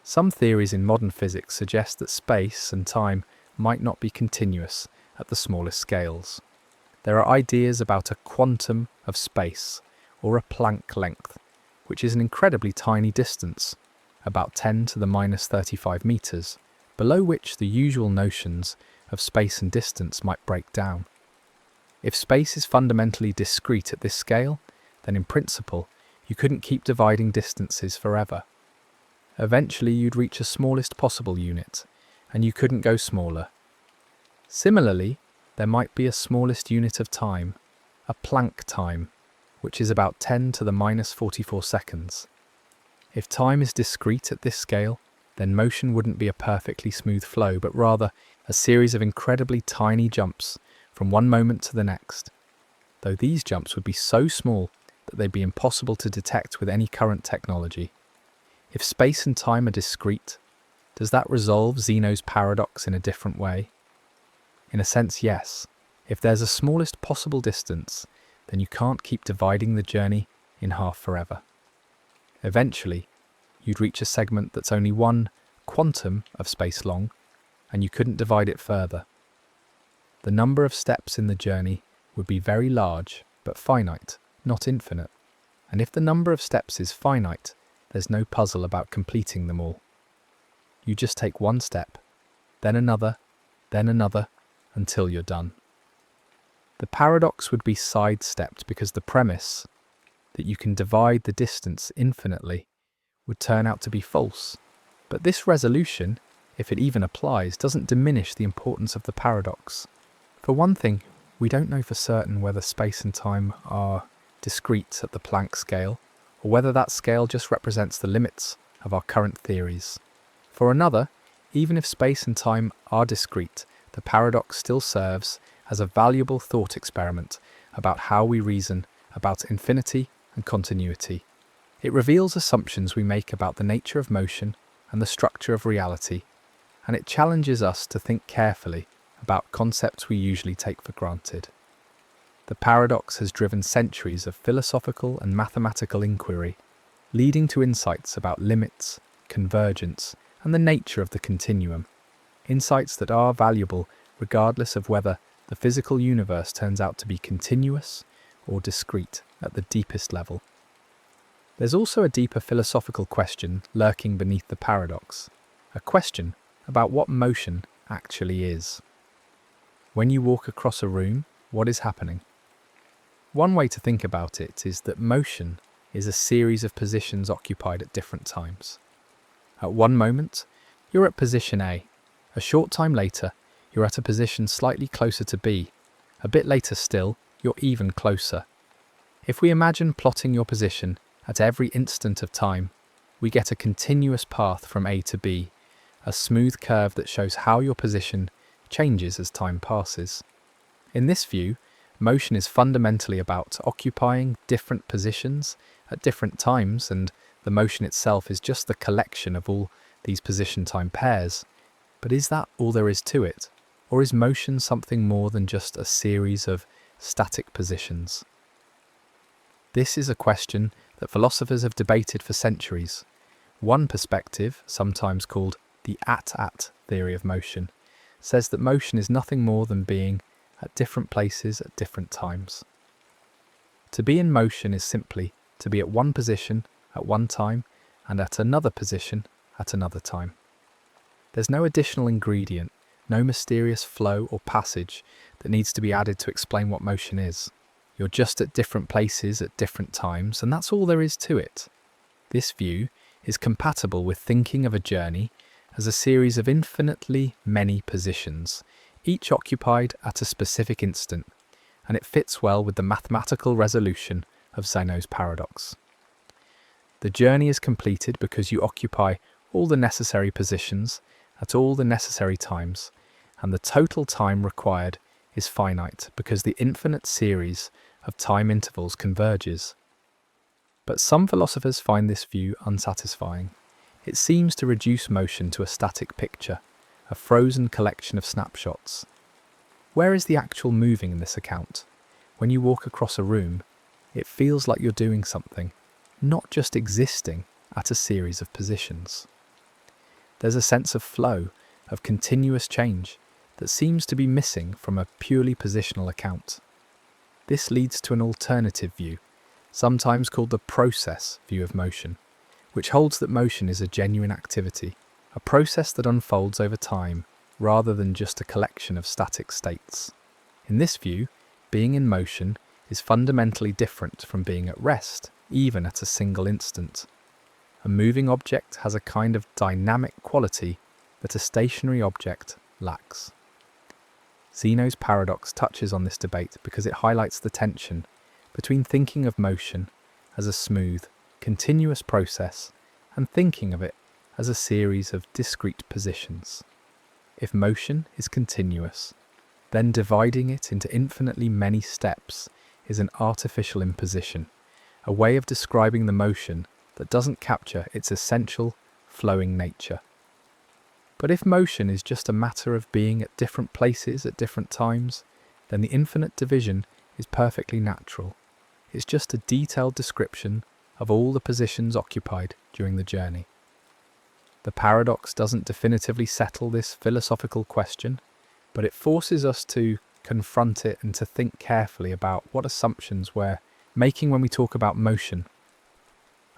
Some theories in modern physics suggest that space and time might not be continuous at the smallest scales. There are ideas about a quantum of space, or a Planck length, which is an incredibly tiny distance, about 10 to the minus 35 meters, below which the usual notions of space and distance might break down. If space is fundamentally discrete at this scale, then in principle, you couldn't keep dividing distances forever. Eventually you'd reach a smallest possible unit, and you couldn't go smaller. Similarly, there might be a smallest unit of time, a Planck time, which is about 10 to the minus 44 seconds. If time is discrete at this scale, then motion wouldn't be a perfectly smooth flow, but rather a series of incredibly tiny jumps from one moment to the next, though these jumps would be so small that they'd be impossible to detect with any current technology. If space and time are discrete, does that resolve Zeno's paradox in a different way? In a sense, yes. If there's a smallest possible distance, then you can't keep dividing the journey in half forever. Eventually, you'd reach a segment that's only one quantum of space long, and you couldn't divide it further. The number of steps in the journey would be very large, but finite, not infinite. And if the number of steps is finite, there's no puzzle about completing them all. You just take one step, then another, until you're done. The paradox would be sidestepped because the premise that you can divide the distance infinitely would turn out to be false. But this resolution, if it even applies, doesn't diminish the importance of the paradox. For one thing, we don't know for certain whether space and time are discrete at the Planck scale, or whether that scale just represents the limits of our current theories. For another, even if space and time are discrete, the paradox still serves as a valuable thought experiment about how we reason about infinity and continuity. It reveals assumptions we make about the nature of motion and the structure of reality, and it challenges us to think carefully about concepts we usually take for granted. The paradox has driven centuries of philosophical and mathematical inquiry, leading to insights about limits, convergence, and the nature of the continuum, insights that are valuable regardless of whether the physical universe turns out to be continuous or discrete at the deepest level. There's also a deeper philosophical question lurking beneath the paradox, a question about what motion actually is. When you walk across a room, what is happening? One way to think about it is that motion is a series of positions occupied at different times. At one moment, you're at position A. A short time later, you're at a position slightly closer to B. A bit later still, you're even closer. If we imagine plotting your position at every instant of time, we get a continuous path from A to B, a smooth curve that shows how your position changes as time passes. In this view, motion is fundamentally about occupying different positions at different times, and the motion itself is just the collection of all these position-time pairs. But is that all there is to it? Or is motion something more than just a series of static positions? This is a question that philosophers have debated for centuries. One perspective, sometimes called the at theory of motion, says that motion is nothing more than being at different places at different times. To be in motion is simply to be at one position at one time and at another position at another time. There's no additional ingredient, no mysterious flow or passage that needs to be added to explain what motion is. You're just at different places at different times, and that's all there is to it. This view is compatible with thinking of a journey as a series of infinitely many positions, each occupied at a specific instant, and it fits well with the mathematical resolution of Zeno's paradox. The journey is completed because you occupy all the necessary positions at all the necessary times, and the total time required is finite because the infinite series of time intervals converges. But some philosophers find this view unsatisfying. It seems to reduce motion to a static picture, a frozen collection of snapshots. Where is the actual moving in this account? When you walk across a room, it feels like you're doing something, not just existing at a series of positions. There's a sense of flow, of continuous change, that seems to be missing from a purely positional account. This leads to an alternative view, sometimes called the process view of motion, which holds that motion is a genuine activity, a process that unfolds over time rather than just a collection of static states. In this view, being in motion is fundamentally different from being at rest, even at a single instant. A moving object has a kind of dynamic quality that a stationary object lacks. Zeno's paradox touches on this debate because it highlights the tension between thinking of motion as a smooth, continuous process and thinking of it as a series of discrete positions. If motion is continuous, then dividing it into infinitely many steps is an artificial imposition, a way of describing the motion that doesn't capture its essential, flowing nature. But if motion is just a matter of being at different places at different times, then the infinite division is perfectly natural. It's just a detailed description of all the positions occupied during the journey. The paradox doesn't definitively settle this philosophical question, but it forces us to confront it and to think carefully about what assumptions we're making when we talk about motion.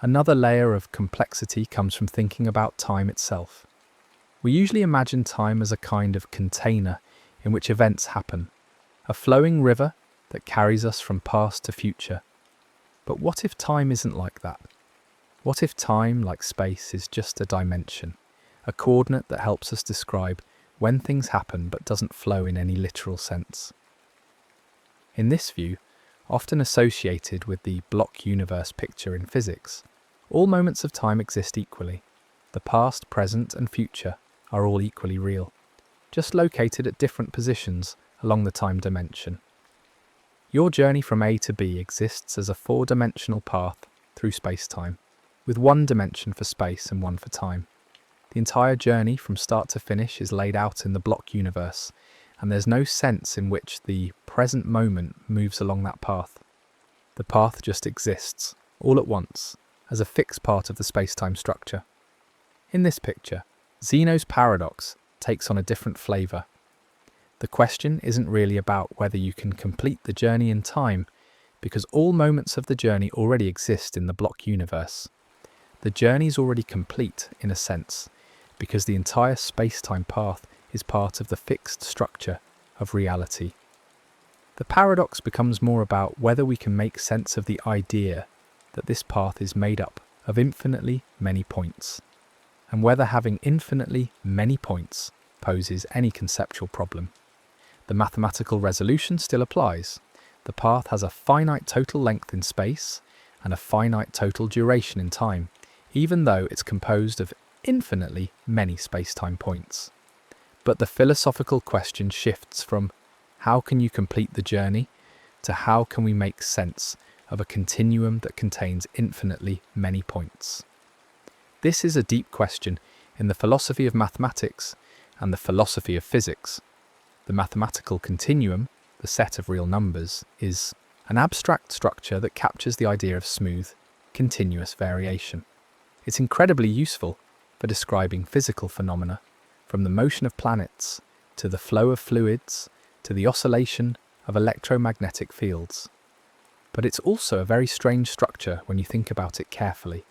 Another layer of complexity comes from thinking about time itself. We usually imagine time as a kind of container in which events happen, a flowing river that carries us from past to future. But what if time isn't like that? What if time, like space, is just a dimension, a coordinate that helps us describe when things happen but doesn't flow in any literal sense? In this view, often associated with the block universe picture in physics, all moments of time exist equally. The past, present, and future are all equally real, just located at different positions along the time dimension. Your journey from A to B exists as a four-dimensional path through space-time, with one dimension for space and one for time. The entire journey from start to finish is laid out in the block universe, and there's no sense in which the present moment moves along that path. The path just exists, all at once, as a fixed part of the space-time structure. In this picture, Zeno's paradox takes on a different flavour. The question isn't really about whether you can complete the journey in time, because all moments of the journey already exist in the block universe. The journey is already complete, in a sense, because the entire space-time path is part of the fixed structure of reality. The paradox becomes more about whether we can make sense of the idea that this path is made up of infinitely many points, and whether having infinitely many points poses any conceptual problem. The mathematical resolution still applies. The path has a finite total length in space and a finite total duration in time, even though it's composed of infinitely many space-time points. But the philosophical question shifts from how can you complete the journey to how can we make sense of a continuum that contains infinitely many points. This is a deep question in the philosophy of mathematics and the philosophy of physics. The mathematical continuum, the set of real numbers, is an abstract structure that captures the idea of smooth, continuous variation. It's incredibly useful for describing physical phenomena, from the motion of planets to the flow of fluids to the oscillation of electromagnetic fields. But it's also a very strange structure when you think about it carefully.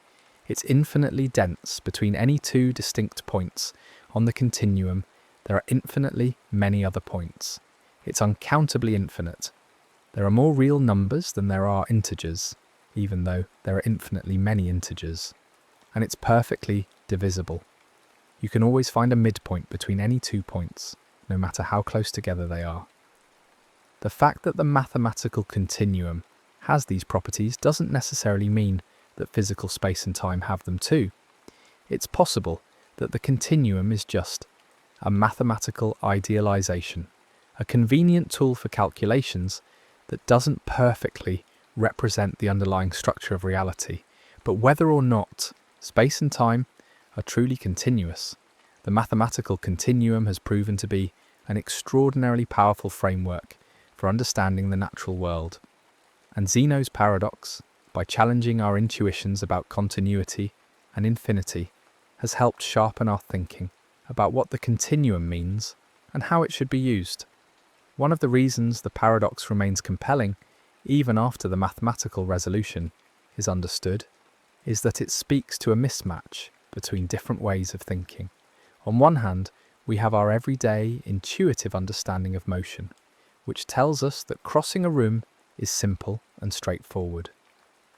It's infinitely dense. Between any two distinct points on the continuum, there are infinitely many other points. It's uncountably infinite. There are more real numbers than there are integers, even though there are infinitely many integers. And it's perfectly divisible. You can always find a midpoint between any 2 points, no matter how close together they are. The fact that the mathematical continuum has these properties doesn't necessarily mean that physical space and time have them too. It's possible that the continuum is just a mathematical idealization, a convenient tool for calculations that doesn't perfectly represent the underlying structure of reality. But whether or not space and time are truly continuous, the mathematical continuum has proven to be an extraordinarily powerful framework for understanding the natural world. And Zeno's paradox, by challenging our intuitions about continuity and infinity, has helped sharpen our thinking about what the continuum means and how it should be used. One of the reasons the paradox remains compelling, even after the mathematical resolution is understood, is that it speaks to a mismatch between different ways of thinking. On one hand, we have our everyday intuitive understanding of motion, which tells us that crossing a room is simple and straightforward.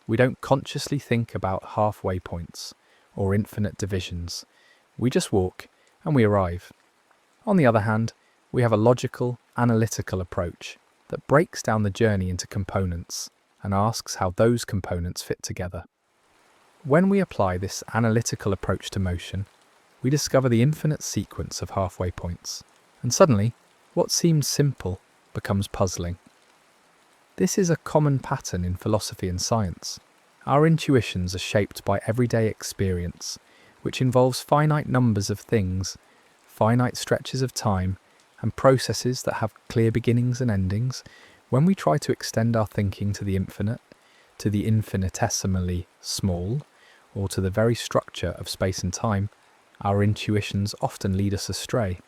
We don't consciously think about halfway points or infinite divisions. We just walk and we arrive. On the other hand, we have a logical, analytical approach that breaks down the journey into components and asks how those components fit together. When we apply this analytical approach to motion, we discover the infinite sequence of halfway points, and suddenly, what seemed simple becomes puzzling. This is a common pattern in philosophy and science. Our intuitions are shaped by everyday experience, which involves finite numbers of things, finite stretches of time, and processes that have clear beginnings and endings. When we try to extend our thinking to the infinite, to the infinitesimally small, or to the very structure of space and time, our intuitions often lead us astray.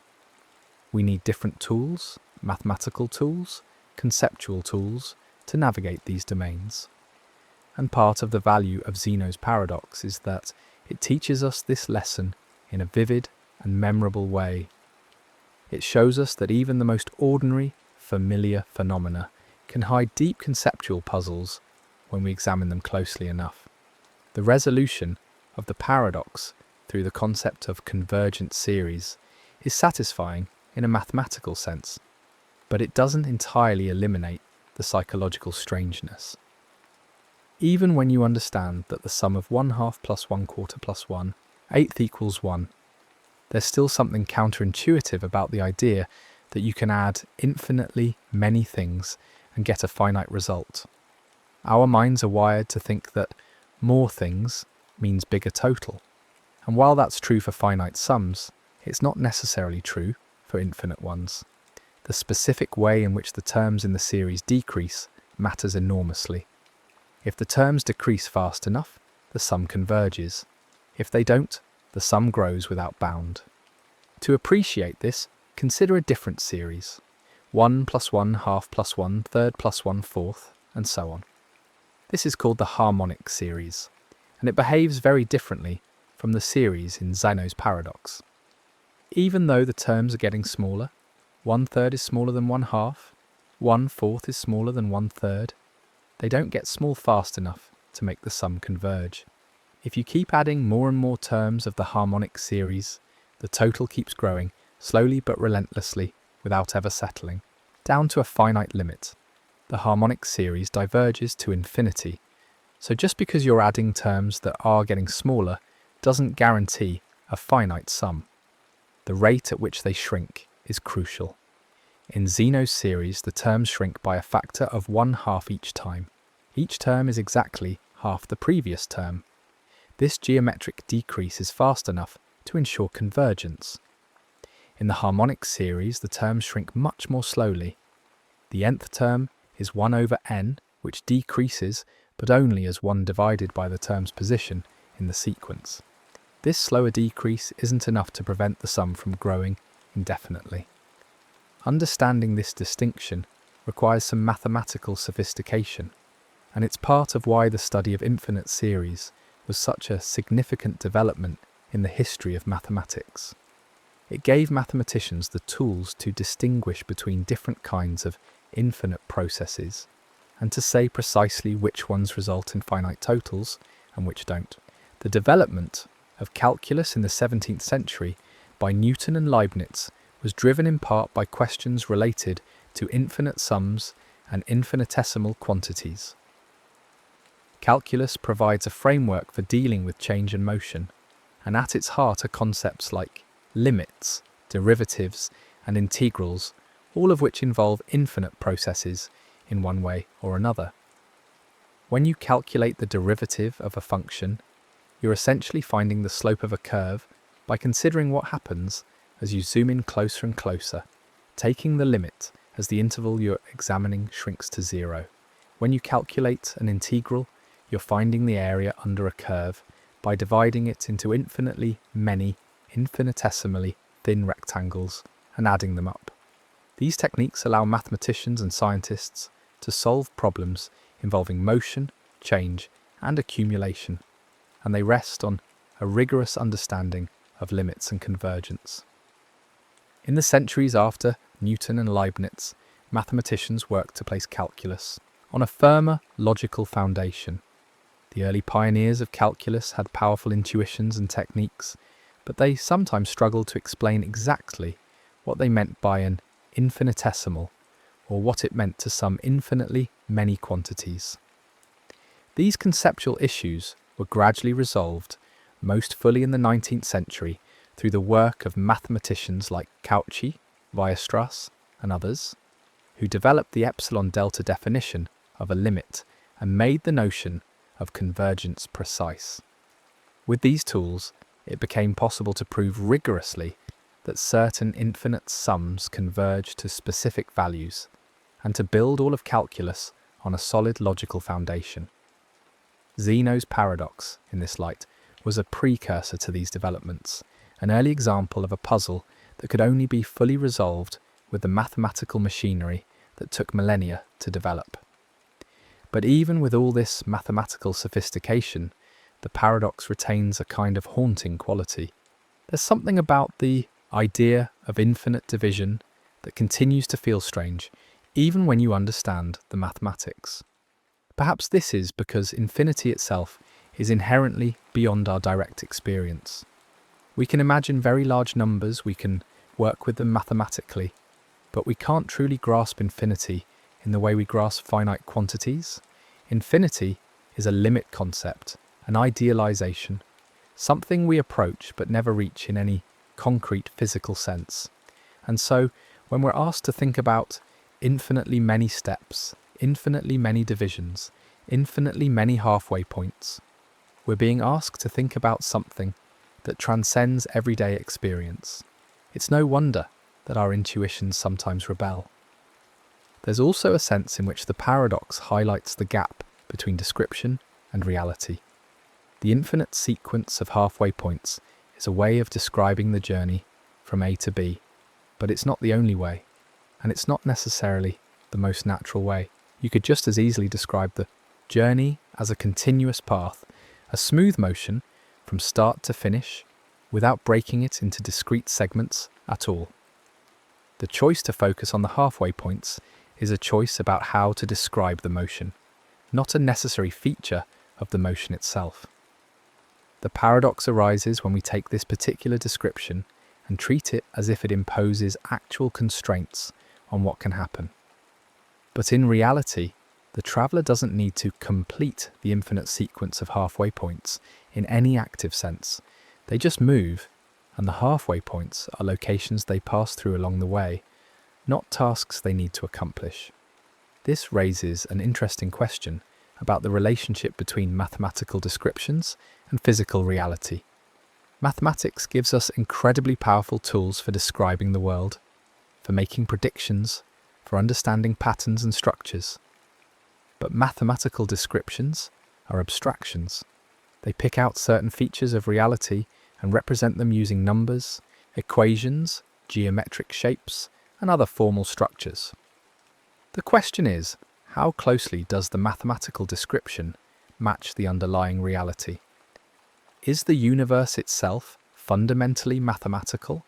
We need different tools, mathematical tools, conceptual tools, to navigate these domains. And part of the value of Zeno's paradox is that it teaches us this lesson in a vivid and memorable way. It shows us that even the most ordinary, familiar phenomena can hide deep conceptual puzzles when we examine them closely enough. The resolution of the paradox through the concept of convergent series is satisfying in a mathematical sense, but it doesn't entirely eliminate the psychological strangeness. Even when you understand that the sum of 1/2 plus 1/4 plus 1/8 equals 1, there's still something counterintuitive about the idea that you can add infinitely many things and get a finite result. Our minds are wired to think that more things means bigger total. And while that's true for finite sums, it's not necessarily true for infinite ones. The specific way in which the terms in the series decrease matters enormously. If the terms decrease fast enough, the sum converges. If they don't, the sum grows without bound. To appreciate this, consider a different series. 1 plus 1/2 plus 1/3 plus 1/4, and so on. This is called the harmonic series, and it behaves very differently from the series in Zeno's paradox. Even though the terms are getting smaller, 1/3 is smaller than 1/2, 1/4 is smaller than 1/3, they don't get small fast enough to make the sum converge. If you keep adding more and more terms of the harmonic series, the total keeps growing, slowly but relentlessly, without ever settling, down to a finite limit. The harmonic series diverges to infinity, so just because you're adding terms that are getting smaller doesn't guarantee a finite sum. The rate at which they shrink is crucial. In Zeno's series, the terms shrink by a factor of 1/2 each time. Each term is exactly half the previous term. This geometric decrease is fast enough to ensure convergence. In the harmonic series, the terms shrink much more slowly. The nth term is 1/n, which decreases, but only as 1 divided by the term's position in the sequence. This slower decrease isn't enough to prevent the sum from growing indefinitely. Understanding this distinction requires some mathematical sophistication, and it's part of why the study of infinite series was such a significant development in the history of mathematics. It gave mathematicians the tools to distinguish between different kinds of infinite processes, and to say precisely which ones result in finite totals and which don't. The development of calculus in the 17th century by Newton and Leibniz was driven in part by questions related to infinite sums and infinitesimal quantities. Calculus provides a framework for dealing with change and motion, and at its heart are concepts like limits, derivatives, and integrals, all of which involve infinite processes in one way or another. When you calculate the derivative of a function, you're essentially finding the slope of a curve by considering what happens as you zoom in closer and closer, taking the limit as the interval you're examining shrinks to 0. When you calculate an integral, you're finding the area under a curve by dividing it into infinitely many, infinitesimally thin rectangles and adding them up. These techniques allow mathematicians and scientists to solve problems involving motion, change, and accumulation, and they rest on a rigorous understanding of limits and convergence. In the centuries after Newton and Leibniz, mathematicians worked to place calculus on a firmer logical foundation. The early pioneers of calculus had powerful intuitions and techniques, but they sometimes struggled to explain exactly what they meant by an infinitesimal, or what it meant to sum infinitely many quantities. These conceptual issues were gradually resolved, most fully in the 19th century, through the work of mathematicians like Cauchy, Weierstrass, and others, who developed the epsilon-delta definition of a limit and made the notion of convergence precise. With these tools, it became possible to prove rigorously that certain infinite sums converge to specific values, and to build all of calculus on a solid logical foundation. Zeno's paradox, in this light, was a precursor to these developments, an early example of a puzzle that could only be fully resolved with the mathematical machinery that took millennia to develop. But even with all this mathematical sophistication, the paradox retains a kind of haunting quality. There's something about the idea of infinite division that continues to feel strange, even when you understand the mathematics. Perhaps this is because infinity itself is inherently beyond our direct experience. We can imagine very large numbers, we can work with them mathematically, but we can't truly grasp infinity in the way we grasp finite quantities. Infinity is a limit concept, an idealization, something we approach but never reach in any concrete physical sense. And so, when we're asked to think about infinitely many steps, infinitely many divisions, infinitely many halfway points, we're being asked to think about something that transcends everyday experience. It's no wonder that our intuitions sometimes rebel. There's also a sense in which the paradox highlights the gap between description and reality. The infinite sequence of halfway points is a way of describing the journey from A to B, but it's not the only way, and it's not necessarily the most natural way. You could just as easily describe the journey as a continuous path, a smooth motion from start to finish, without breaking it into discrete segments at all. The choice to focus on the halfway points is a choice about how to describe the motion, not a necessary feature of the motion itself. The paradox arises when we take this particular description and treat it as if it imposes actual constraints on what can happen. But in reality, the traveller doesn't need to complete the infinite sequence of halfway points in any active sense. They just move, and the halfway points are locations they pass through along the way, not tasks they need to accomplish. This raises an interesting question about the relationship between mathematical descriptions and physical reality. Mathematics gives us incredibly powerful tools for describing the world, for making predictions, for understanding patterns and structures. But mathematical descriptions are abstractions. They pick out certain features of reality and represent them using numbers, equations, geometric shapes, and other formal structures. The question is, how closely does the mathematical description match the underlying reality? Is the universe itself fundamentally mathematical,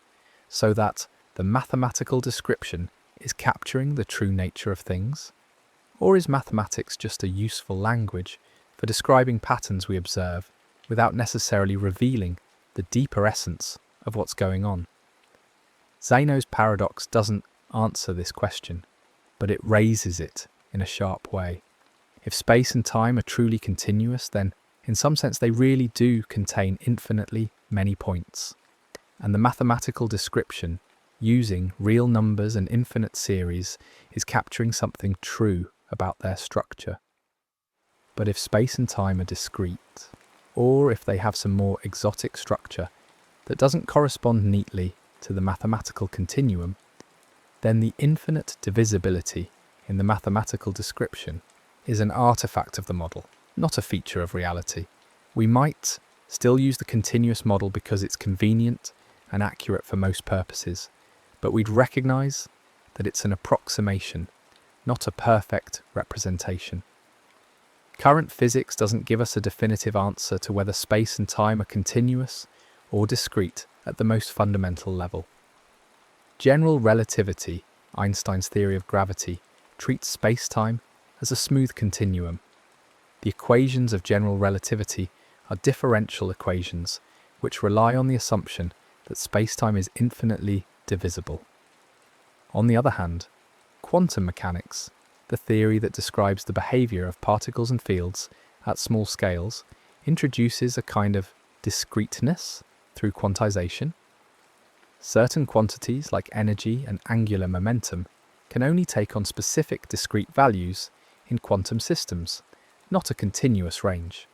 so that the mathematical description is capturing the true nature of things? Or is mathematics just a useful language for describing patterns we observe without necessarily revealing the deeper essence of what's going on? Zeno's paradox doesn't answer this question, but it raises it in a sharp way. If space and time are truly continuous, then in some sense they really do contain infinitely many points. And the mathematical description, using real numbers and infinite series, is capturing something true about their structure. But if space and time are discrete, or if they have some more exotic structure that doesn't correspond neatly to the mathematical continuum, then the infinite divisibility in the mathematical description is an artifact of the model, not a feature of reality. We might still use the continuous model because it's convenient and accurate for most purposes, but we'd recognize that it's an approximation, not a perfect representation. Current physics doesn't give us a definitive answer to whether space and time are continuous or discrete at the most fundamental level. General relativity, Einstein's theory of gravity, treats space-time as a smooth continuum. The equations of general relativity are differential equations which rely on the assumption that space-time is infinitely divisible. On the other hand, quantum mechanics, the theory that describes the behavior of particles and fields at small scales, introduces a kind of discreteness through quantization. Certain quantities like energy and angular momentum can only take on specific discrete values in quantum systems, not a continuous range.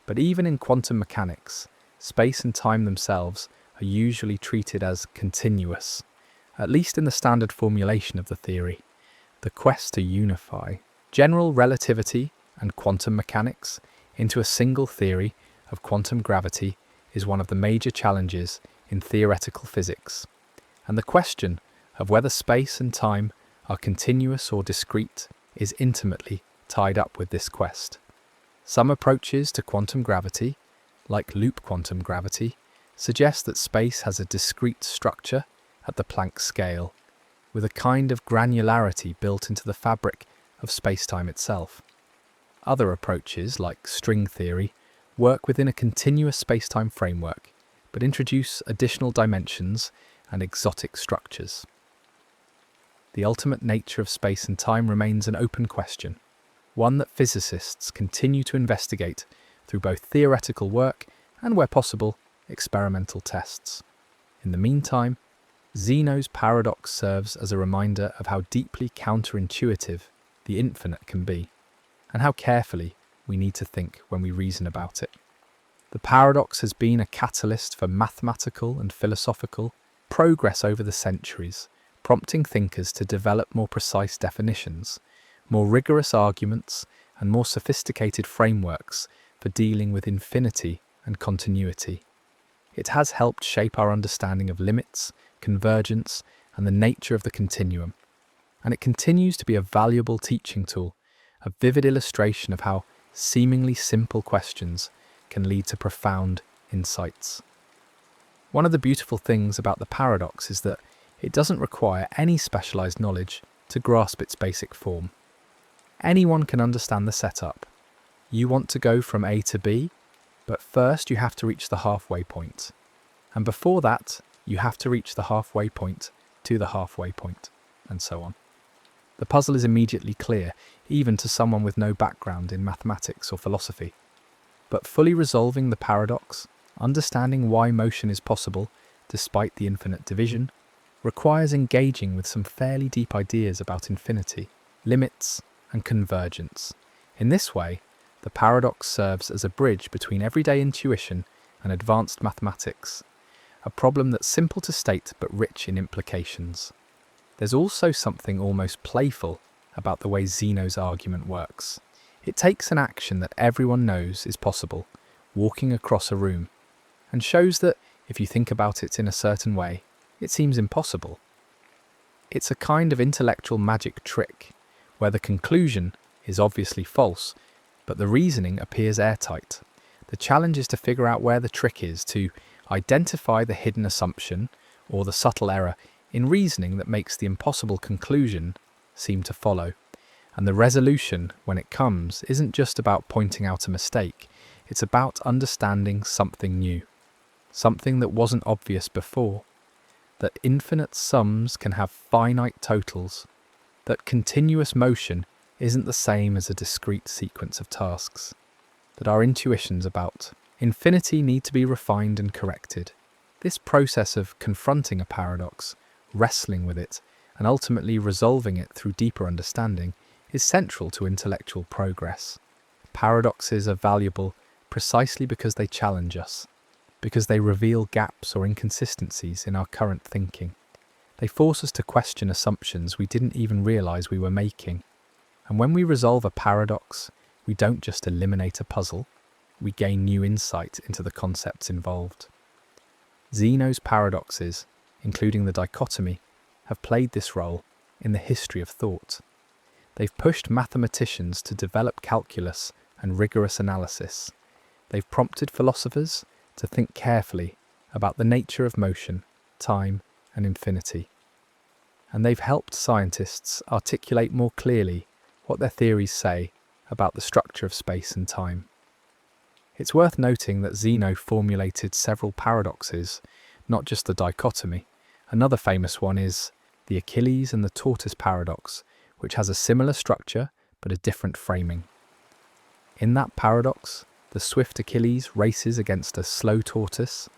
But even in quantum mechanics, space and time themselves are usually treated as continuous, at least in the standard formulation of the theory. The quest to unify general relativity and quantum mechanics into a single theory of quantum gravity is one of the major challenges in theoretical physics, and the question of whether space and time are continuous or discrete is intimately tied up with this quest. Some approaches to quantum gravity, like loop quantum gravity, suggest that space has a discrete structure at the Planck scale, with a kind of granularity built into the fabric of space-time itself. Other approaches, like string theory, work within a continuous space-time framework, but introduce additional dimensions and exotic structures. The ultimate nature of space and time remains an open question, one that physicists continue to investigate through both theoretical work and, where possible, experimental tests. In the meantime, Zeno's paradox serves as a reminder of how deeply counterintuitive the infinite can be, and how carefully we need to think when we reason about it. The paradox has been a catalyst for mathematical and philosophical progress over the centuries, prompting thinkers to develop more precise definitions, more rigorous arguments, and more sophisticated frameworks for dealing with infinity and continuity. It has helped shape our understanding of limits, convergence, and the nature of the continuum, and it continues to be a valuable teaching tool, a vivid illustration of how seemingly simple questions can lead to profound insights. One of the beautiful things about the paradox is that it doesn't require any specialized knowledge to grasp its basic form. Anyone can understand the setup. You want to go from A to B, but first you have to reach the halfway point. And before that, you have to reach the halfway point to the halfway point, and so on. The puzzle is immediately clear, even to someone with no background in mathematics or philosophy. But fully resolving the paradox, understanding why motion is possible despite the infinite division, requires engaging with some fairly deep ideas about infinity, limits, and convergence. In this way, the paradox serves as a bridge between everyday intuition and advanced mathematics, a problem that's simple to state but rich in implications. There's also something almost playful about the way Zeno's argument works. It takes an action that everyone knows is possible, walking across a room, and shows that if you think about it in a certain way, it seems impossible. It's a kind of intellectual magic trick, where the conclusion is obviously false, but the reasoning appears airtight. The challenge is to figure out where the trick is, to identify the hidden assumption or the subtle error in reasoning that makes the impossible conclusion seem to follow. And the resolution, when it comes, isn't just about pointing out a mistake, it's about understanding something new, something that wasn't obvious before, that infinite sums can have finite totals, that continuous motion isn't the same as a discrete sequence of tasks, that our intuitions about infinity need to be refined and corrected. This process of confronting a paradox, wrestling with it, and ultimately resolving it through deeper understanding is central to intellectual progress. Paradoxes are valuable precisely because they challenge us, because they reveal gaps or inconsistencies in our current thinking. They force us to question assumptions we didn't even realize we were making. And when we resolve a paradox, we don't just eliminate a puzzle, we gain new insight into the concepts involved. Zeno's paradoxes, including the dichotomy, have played this role in the history of thought. They've pushed mathematicians to develop calculus and rigorous analysis. They've prompted philosophers to think carefully about the nature of motion, time, and infinity. And they've helped scientists articulate more clearly what their theories say about the structure of space and time. It's worth noting that Zeno formulated several paradoxes, not just the dichotomy. Another famous one is the Achilles and the tortoise paradox, which has a similar structure but a different framing. In that paradox, the swift Achilles races against a slow tortoise,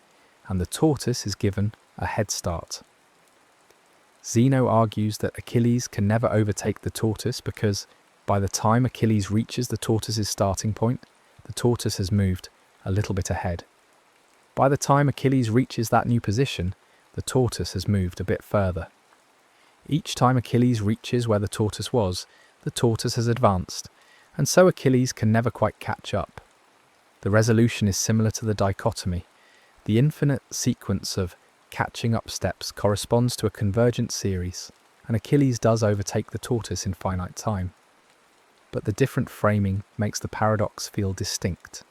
and the tortoise is given a head start. Zeno argues that Achilles can never overtake the tortoise because by the time Achilles reaches the tortoise's starting point, the tortoise has moved a little bit ahead. By the time Achilles reaches that new position, the tortoise has moved a bit further. Each time Achilles reaches where the tortoise was, the tortoise has advanced, and so Achilles can never quite catch up. The resolution is similar to the dichotomy. The infinite sequence of catching up steps corresponds to a convergent series, and Achilles does overtake the tortoise in finite time. But the different framing makes the paradox feel distinct,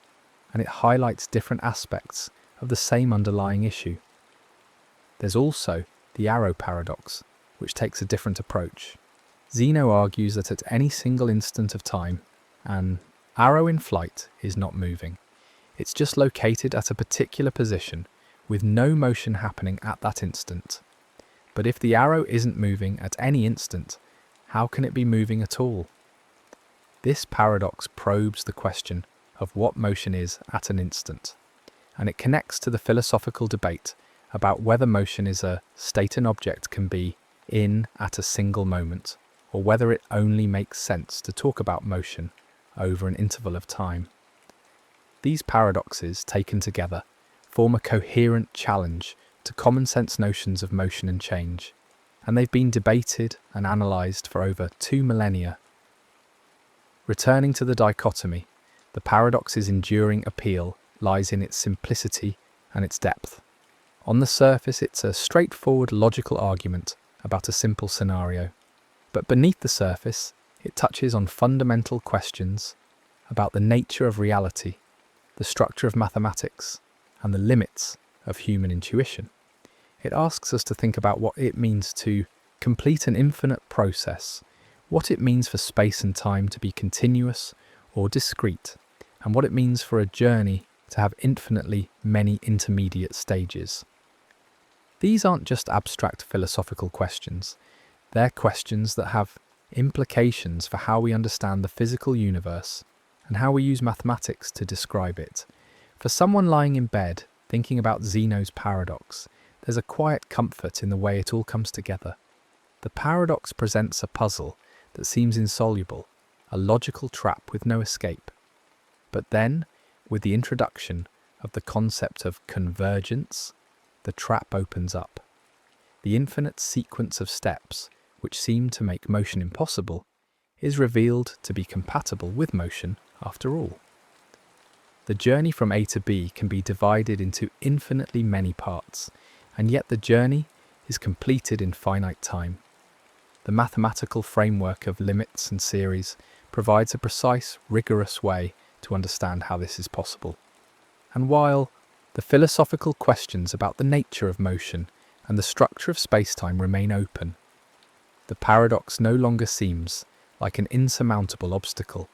and it highlights different aspects of the same underlying issue. There's also the arrow paradox, which takes a different approach. Zeno argues that at any single instant of time, an arrow in flight is not moving. It's just located at a particular position with no motion happening at that instant. But if the arrow isn't moving at any instant, how can it be moving at all? This paradox probes the question of what motion is at an instant, and it connects to the philosophical debate about whether motion is a state an object can be in at a single moment, or whether it only makes sense to talk about motion over an interval of time. These paradoxes, taken together, form a coherent challenge to common sense notions of motion and change, and they've been debated and analysed for over 2 millennia. Returning to the dichotomy, the paradox's enduring appeal lies in its simplicity and its depth. On the surface, it's a straightforward logical argument about a simple scenario, but beneath the surface, it touches on fundamental questions about the nature of reality, the structure of mathematics, and the limits of human intuition. It asks us to think about what it means to complete an infinite process, what it means for space and time to be continuous or discrete, and what it means for a journey to have infinitely many intermediate stages. These aren't just abstract philosophical questions, they're questions that have implications for how we understand the physical universe and how we use mathematics to describe it. For someone lying in bed thinking about Zeno's paradox, there's a quiet comfort in the way it all comes together. The paradox presents a puzzle that seems insoluble, a logical trap with no escape. But then, with the introduction of the concept of convergence, the trap opens up. The infinite sequence of steps, which seem to make motion impossible, is revealed to be compatible with motion after all. The journey from A to B can be divided into infinitely many parts, and yet the journey is completed in finite time. The mathematical framework of limits and series provides a precise, rigorous way to understand how this is possible. And while the philosophical questions about the nature of motion and the structure of space-time remain open, the paradox no longer seems like an insurmountable obstacle.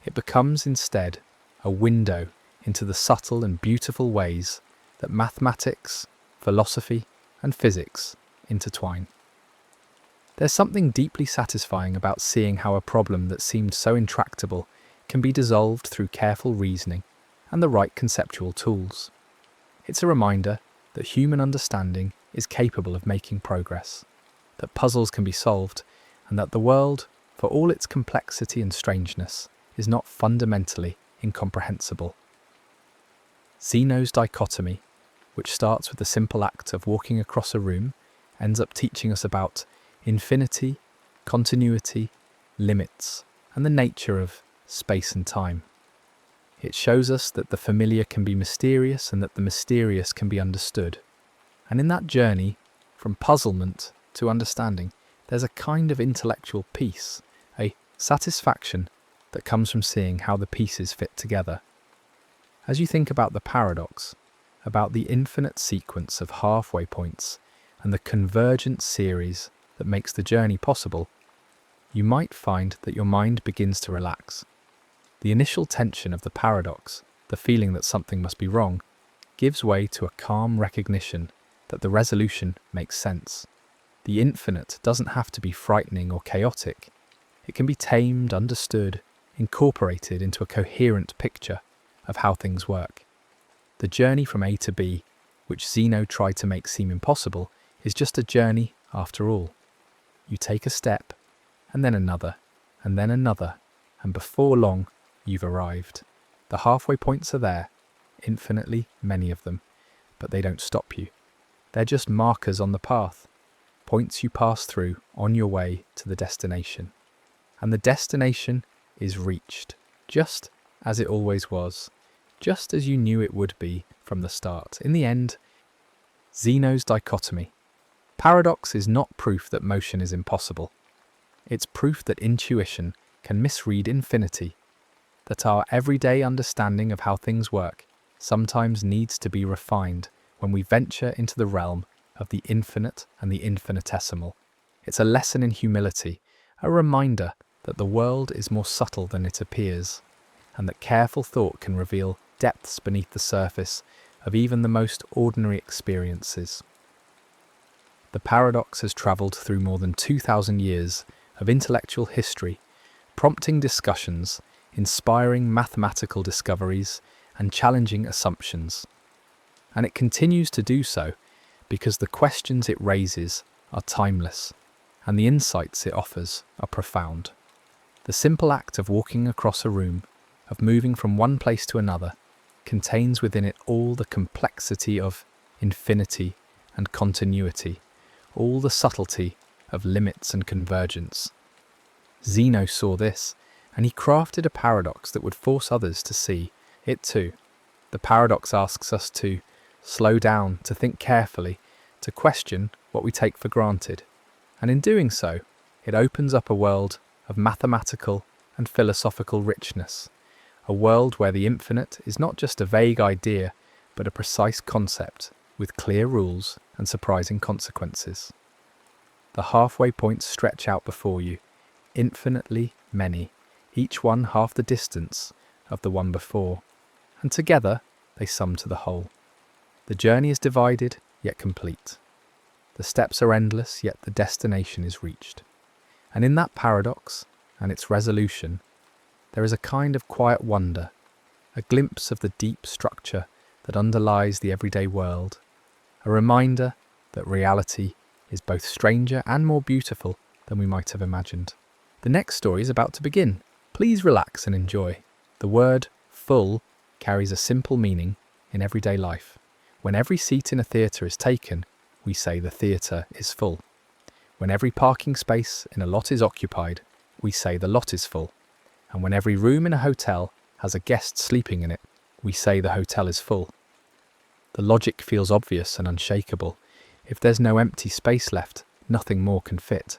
It becomes instead a window into the subtle and beautiful ways that mathematics, philosophy, and physics intertwine. There's something deeply satisfying about seeing how a problem that seemed so intractable can be dissolved through careful reasoning and the right conceptual tools. It's a reminder that human understanding is capable of making progress, that puzzles can be solved, and that the world, for all its complexity and strangeness, is not fundamentally incomprehensible. Zeno's dichotomy, which starts with the simple act of walking across a room, ends up teaching us about infinity, continuity, limits, and the nature of space and time. It shows us that the familiar can be mysterious and that the mysterious can be understood. And in that journey, from puzzlement to understanding, there's a kind of intellectual peace, a satisfaction that comes from seeing how the pieces fit together. As you think about the paradox, about the infinite sequence of halfway points and the convergent series that makes the journey possible, you might find that your mind begins to relax. The initial tension of the paradox, the feeling that something must be wrong, gives way to a calm recognition that the resolution makes sense. The infinite doesn't have to be frightening or chaotic. It can be tamed, understood, incorporated into a coherent picture of how things work. The journey from A to B, which Zeno tried to make seem impossible, is just a journey after all. You take a step, and then another, and then another, and before long, you've arrived. The halfway points are there, infinitely many of them, but they don't stop you. They're just markers on the path, points you pass through on your way to the destination. And the destination is reached, just as it always was, just as you knew it would be from the start. In the end, Zeno's dichotomy. Paradox is not proof that motion is impossible. It's proof that intuition can misread infinity, that our everyday understanding of how things work sometimes needs to be refined when we venture into the realm of the infinite and the infinitesimal. It's a lesson in humility, a reminder that the world is more subtle than it appears, and that careful thought can reveal depths beneath the surface of even the most ordinary experiences. The paradox has travelled through more than 2,000 years of intellectual history, prompting discussions, inspiring mathematical discoveries, and challenging assumptions. And it continues to do so because the questions it raises are timeless, and the insights it offers are profound. The simple act of walking across a room, of moving from one place to another, contains within it all the complexity of infinity and continuity, all the subtlety of limits and convergence. Zeno saw this, and he crafted a paradox that would force others to see it too. The paradox asks us to slow down, to think carefully, to question what we take for granted. And in doing so, it opens up a world of mathematical and philosophical richness, a world where the infinite is not just a vague idea, but a precise concept with clear rules and surprising consequences. The halfway points stretch out before you, infinitely many, each one half the distance of the one before, and together they sum to the whole. The journey is divided, yet complete. The steps are endless, yet the destination is reached. And in that paradox and its resolution, there is a kind of quiet wonder, a glimpse of the deep structure that underlies the everyday world, a reminder that reality is both stranger and more beautiful than we might have imagined. The next story is about to begin. Please relax and enjoy. The word full carries a simple meaning in everyday life. When every seat in a theatre is taken, we say the theatre is full. When every parking space in a lot is occupied, we say the lot is full. And when every room in a hotel has a guest sleeping in it, we say the hotel is full. The logic feels obvious and unshakable. If there's no empty space left, nothing more can fit.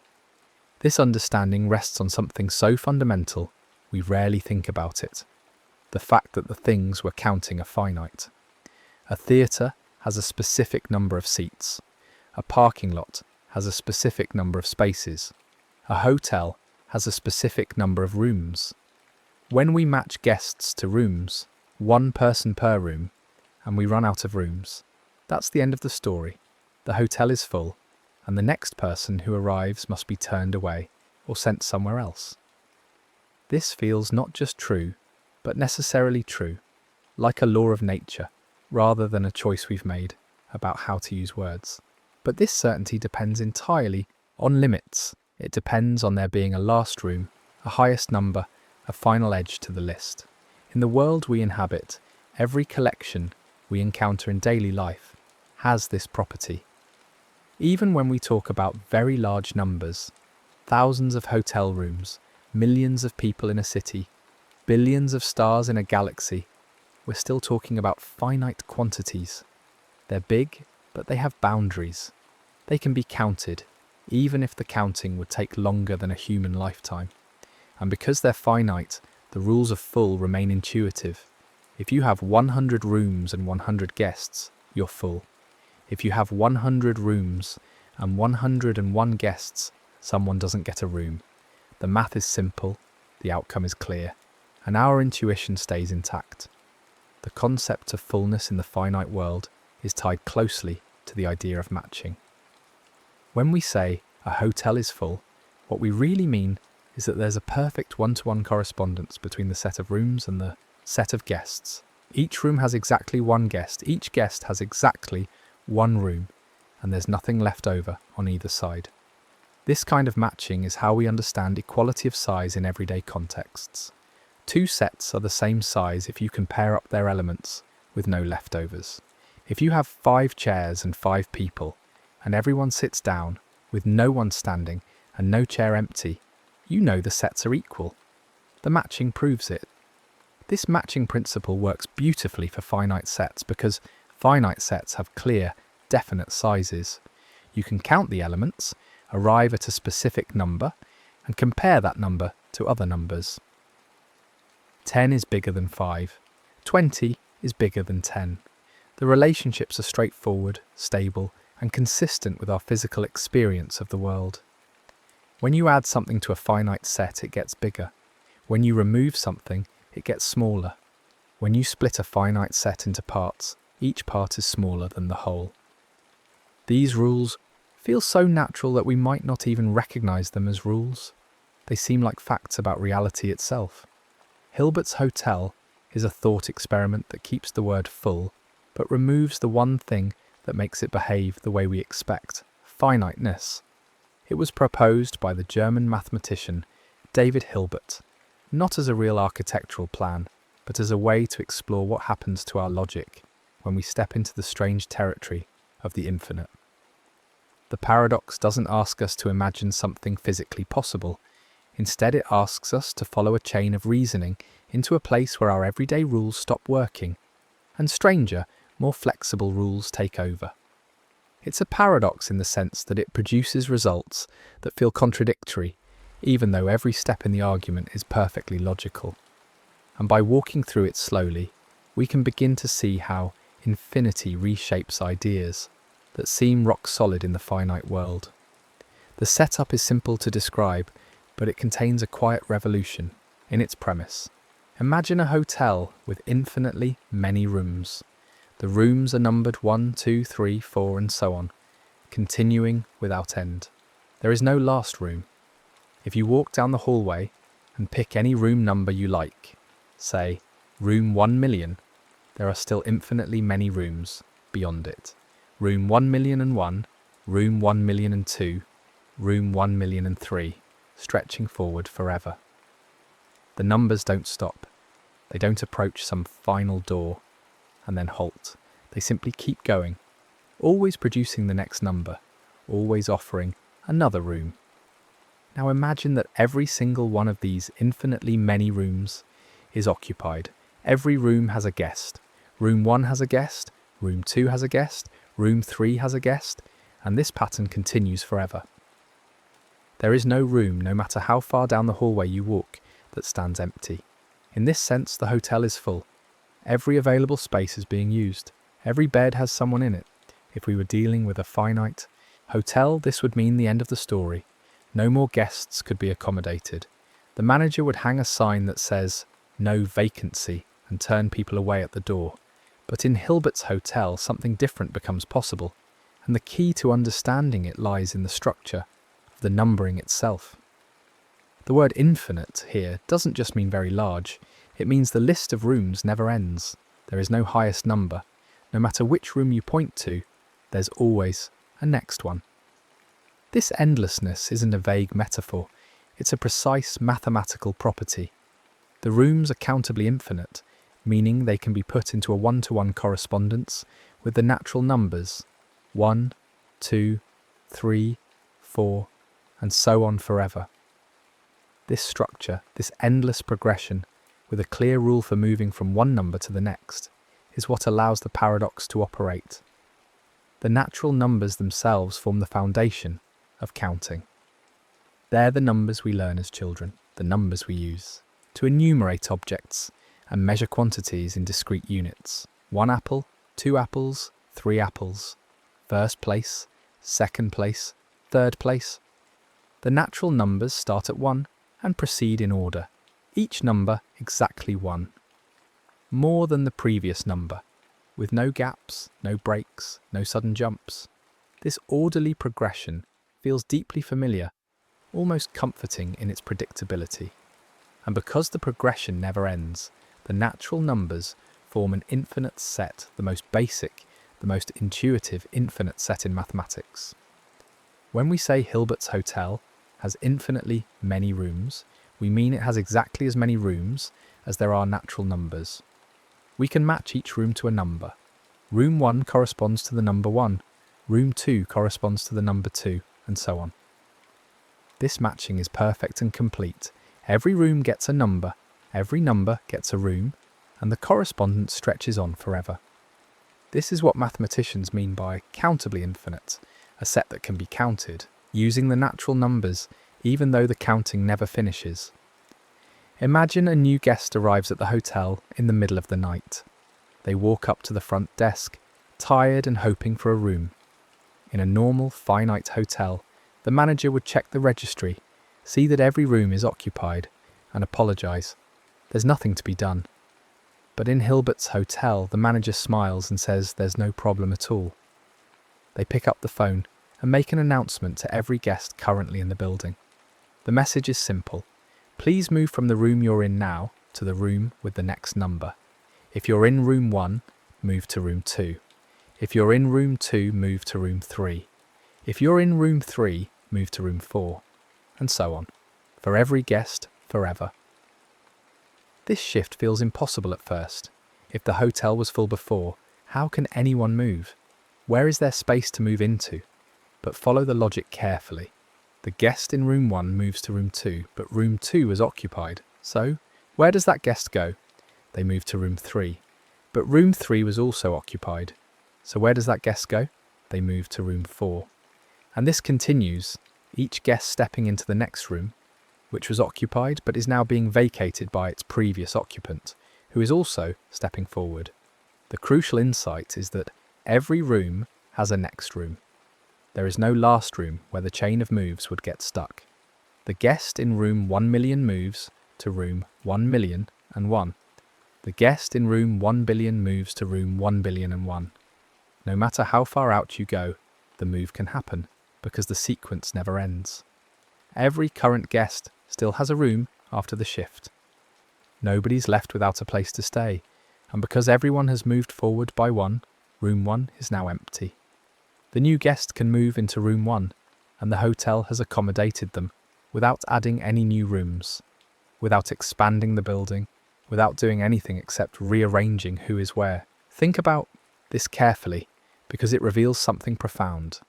This understanding rests on something so fundamental, we rarely think about it. The fact that the things we're counting are finite. A theatre has a specific number of seats. A parking lot has a specific number of spaces. A hotel has a specific number of rooms. When we match guests to rooms, one person per room, and we run out of rooms, that's the end of the story. The hotel is full, and the next person who arrives must be turned away or sent somewhere else. This feels not just true, but necessarily true, like a law of nature, rather than a choice we've made about how to use words. But this certainty depends entirely on limits. It depends on there being a last room, a highest number, a final edge to the list. In the world we inhabit, every collection we encounter in daily life has this property. Even when we talk about very large numbers, thousands of hotel rooms, millions of people in a city, billions of stars in a galaxy, we're still talking about finite quantities. They're big, but they have boundaries. They can be counted, even if the counting would take longer than a human lifetime. And because they're finite, the rules of full remain intuitive. If you have 100 rooms and 100 guests, you're full. If you have 100 rooms and 101 guests, someone doesn't get a room. The math is simple, the outcome is clear, and our intuition stays intact. The concept of fullness in the finite world is tied closely to the idea of matching. When we say a hotel is full, what we really mean is that there's a perfect one-to-one correspondence between the set of rooms and the set of guests. Each room has exactly one guest, each guest has exactly one room, and there's nothing left over on either side. This kind of matching is how we understand equality of size in everyday contexts. Two sets are the same size if you can pair up their elements with no leftovers. If you have 5 chairs and 5 people, and everyone sits down with no one standing and no chair empty, you know the sets are equal. The matching proves it. This matching principle works beautifully for finite sets because finite sets have clear, definite sizes. You can count the elements, arrive at a specific number, and compare that number to other numbers. 10 is bigger than 5. 20 is bigger than 10. The relationships are straightforward, stable, and consistent with our physical experience of the world. When you add something to a finite set, it gets bigger. When you remove something, it gets smaller. When you split a finite set into parts, each part is smaller than the whole. These rules feel so natural that we might not even recognize them as rules. They seem like facts about reality itself. Hilbert's hotel is a thought experiment that keeps the word full, but removes the one thing that makes it behave the way we expect: finiteness. It was proposed by the German mathematician David Hilbert, not as a real architectural plan, but as a way to explore what happens to our logic when we step into the strange territory of the infinite. The paradox doesn't ask us to imagine something physically possible. Instead, it asks us to follow a chain of reasoning into a place where our everyday rules stop working, and stranger, more flexible rules take over. It's a paradox in the sense that it produces results that feel contradictory, even though every step in the argument is perfectly logical. And by walking through it slowly, we can begin to see how infinity reshapes ideas that seem rock solid in the finite world. The setup is simple to describe, but it contains a quiet revolution in its premise. Imagine a hotel with infinitely many rooms. The rooms are numbered 1, 2, 3, 4, and so on, continuing without end. There is no last room. If you walk down the hallway and pick any room number you like, say room 1,000,000, there are still infinitely many rooms beyond it. Room 1,000,001, room 1,000,002, room 1,000,003, stretching forward forever. The numbers don't stop. They don't approach some final door and then halt. They simply keep going, always producing the next number, always offering another room. Now imagine that every single one of these infinitely many rooms is occupied. Every room has a guest. Room 1 has a guest, room 2 has a guest, room 3 has a guest, and this pattern continues forever. There is no room, no matter how far down the hallway you walk, that stands empty. In this sense, the hotel is full. Every available space is being used. Every bed has someone in it. If we were dealing with a finite hotel, this would mean the end of the story. No more guests could be accommodated. The manager would hang a sign that says, "No vacancy," and turn people away at the door. But in Hilbert's hotel, something different becomes possible, and the key to understanding it lies in the structure of the numbering itself. The word infinite here doesn't just mean very large, it means the list of rooms never ends. There is no highest number. No matter which room you point to, there's always a next one. This endlessness isn't a vague metaphor, it's a precise mathematical property. The rooms are countably infinite, meaning they can be put into a one-to-one correspondence with the natural numbers 1, 2, 3, 4, and so on forever. This structure, this endless progression, with a clear rule for moving from one number to the next, is what allows the paradox to operate. The natural numbers themselves form the foundation of counting. They're the numbers we learn as children, the numbers we use to enumerate objects and measure quantities in discrete units. 1 apple, 2 apples, 3 apples, first place, second place, third place. The natural numbers start at 1 and proceed in order, each number exactly 1. More than the previous number, with no gaps, no breaks, no sudden jumps. This orderly progression feels deeply familiar, almost comforting in its predictability. And because the progression never ends, the natural numbers form an infinite set, the most basic, the most intuitive infinite set in mathematics. When we say Hilbert's hotel has infinitely many rooms, we mean it has exactly as many rooms as there are natural numbers. We can match each room to a number. Room 1 corresponds to the number 1, room 2 corresponds to the number 2, and so on. This matching is perfect and complete. Every room gets a number, every number gets a room, and the correspondence stretches on forever. This is what mathematicians mean by countably infinite, a set that can be counted, using the natural numbers, even though the counting never finishes. Imagine a new guest arrives at the hotel in the middle of the night. They walk up to the front desk, tired and hoping for a room. In a normal, finite hotel, the manager would check the registry, see that every room is occupied, and apologise. There's nothing to be done. But in Hilbert's hotel, the manager smiles and says there's no problem at all. They pick up the phone and make an announcement to every guest currently in the building. The message is simple. Please move from the room you're in now to the room with the next number. If you're in room 1, move to room 2. If you're in room 2, move to room 3. If you're in room 3, move to room 4. And so on. For every guest, forever. This shift feels impossible at first. If the hotel was full before, how can anyone move? Where is there space to move into? But follow the logic carefully. The guest in room 1 moves to room 2, but room 2 is occupied. So, where does that guest go? They move to room 3. But room 3 was also occupied. So where does that guest go? They move to room 4. And this continues, each guest stepping into the next room, which was occupied but is now being vacated by its previous occupant, who is also stepping forward. The crucial insight is that every room has a next room. There is no last room where the chain of moves would get stuck. The guest in room 1 million moves to room 1,000,001. The guest in room 1 billion moves to room 1,000,001. No matter how far out you go, the move can happen because the sequence never ends. Every current guest still has a room after the shift. Nobody's left without a place to stay, and because everyone has moved forward by one, room 1 is now empty. The new guest can move into room 1, and the hotel has accommodated them without adding any new rooms, without expanding the building, without doing anything except rearranging who is where. Think about this carefully, because it reveals something profound.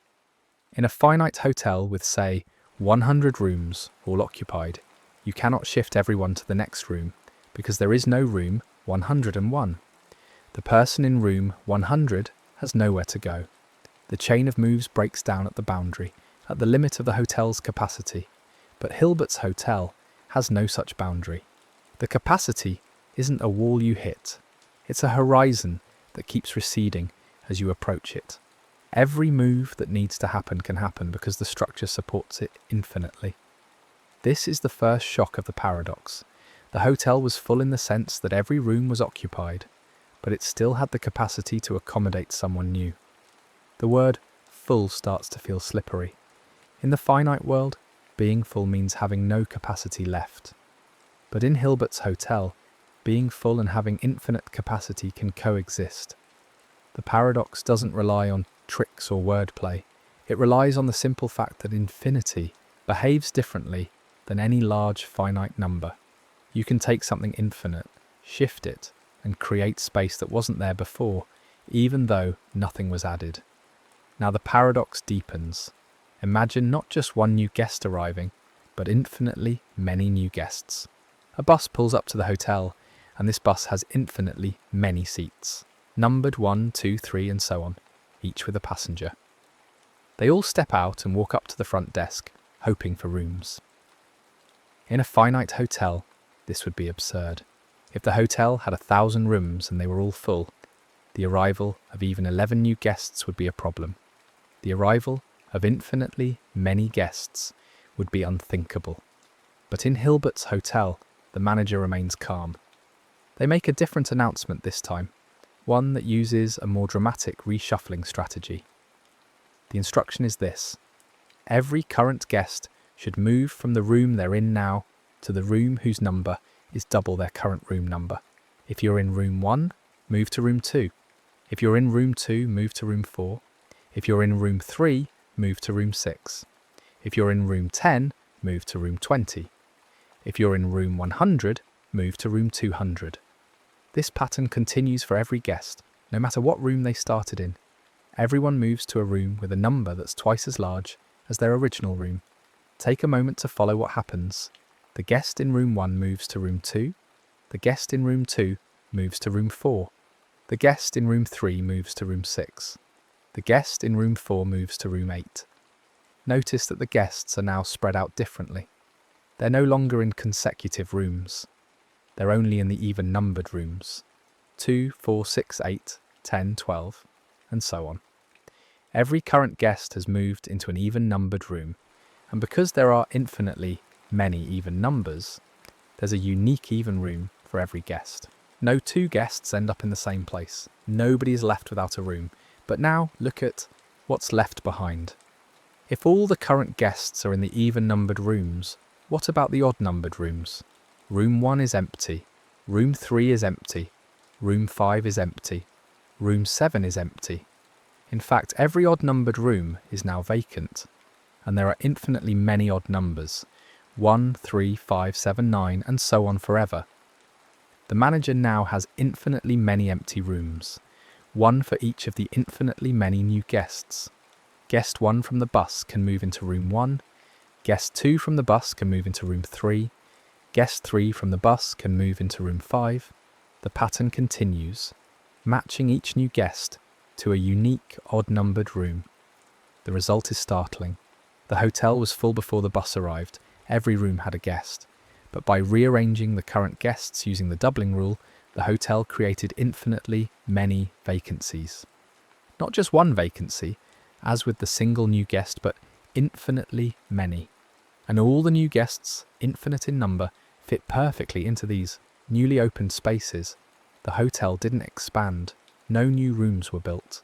In a finite hotel with, say, 100 rooms all occupied, you cannot shift everyone to the next room because there is no room 101. The person in room 100 has nowhere to go. The chain of moves breaks down at the boundary, at the limit of the hotel's capacity. But Hilbert's hotel has no such boundary. The capacity isn't a wall you hit. It's a horizon that keeps receding as you approach it. Every move that needs to happen can happen because the structure supports it infinitely. This is the first shock of the paradox. The hotel was full in the sense that every room was occupied, but it still had the capacity to accommodate someone new. The word full starts to feel slippery. In the finite world, being full means having no capacity left. But in Hilbert's hotel, being full and having infinite capacity can coexist. The paradox doesn't rely on tricks or wordplay. It relies on the simple fact that infinity behaves differently than any large finite number. You can take something infinite, shift it, and create space that wasn't there before, even though nothing was added. Now the paradox deepens. Imagine not just one new guest arriving, but infinitely many new guests. A bus pulls up to the hotel, and this bus has infinitely many seats, numbered 1, 2, 3, and so on, each with a passenger. They all step out and walk up to the front desk, hoping for rooms. In a finite hotel, this would be absurd. If the hotel had 1,000 rooms and they were all full, the arrival of even 11 new guests would be a problem. The arrival of infinitely many guests would be unthinkable. But in Hilbert's hotel, the manager remains calm. They make a different announcement this time, one that uses a more dramatic reshuffling strategy. The instruction is this: every current guest should move from the room they're in now to the room whose number is double their current room number. If you're in room 1, move to room 2. If you're in room 2, move to room 4. If you're in room 3, move to room 6. If you're in room 10, move to room 20. If you're in room 100, move to room 200. This pattern continues for every guest, no matter what room they started in. Everyone moves to a room with a number that's twice as large as their original room. Take a moment to follow what happens. The guest in room 1 moves to room 2. The guest in room 2 moves to room 4. The guest in room 3 moves to room 6. The guest in room 4 moves to room 8. Notice that the guests are now spread out differently. They're no longer in consecutive rooms. They're only in the even-numbered rooms. 2, 4, 6, 8, 10, 12, and so on. Every current guest has moved into an even-numbered room, and because there are infinitely many even numbers, there's a unique even room for every guest. No two guests end up in the same place. Nobody is left without a room. But now look at what's left behind. If all the current guests are in the even-numbered rooms, what about the odd-numbered rooms? Room 1 is empty. Room 3 is empty. Room 5 is empty. Room 7 is empty. In fact, every odd-numbered room is now vacant, and there are infinitely many odd numbers. 1, 3, 5, 7, 9, and so on forever. The manager now has infinitely many empty rooms, one for each of the infinitely many new guests. Guest 1 from the bus can move into room 1, guest 2 from the bus can move into room 3, guest 3 from the bus can move into room 5. The pattern continues, matching each new guest to a unique odd-numbered room. The result is startling. The hotel was full before the bus arrived. Every room had a guest. But by rearranging the current guests using the doubling rule, the hotel created infinitely many vacancies. Not just one vacancy, as with the single new guest, but infinitely many. And all the new guests, infinite in number, fit perfectly into these newly opened spaces. The hotel didn't expand. No new rooms were built.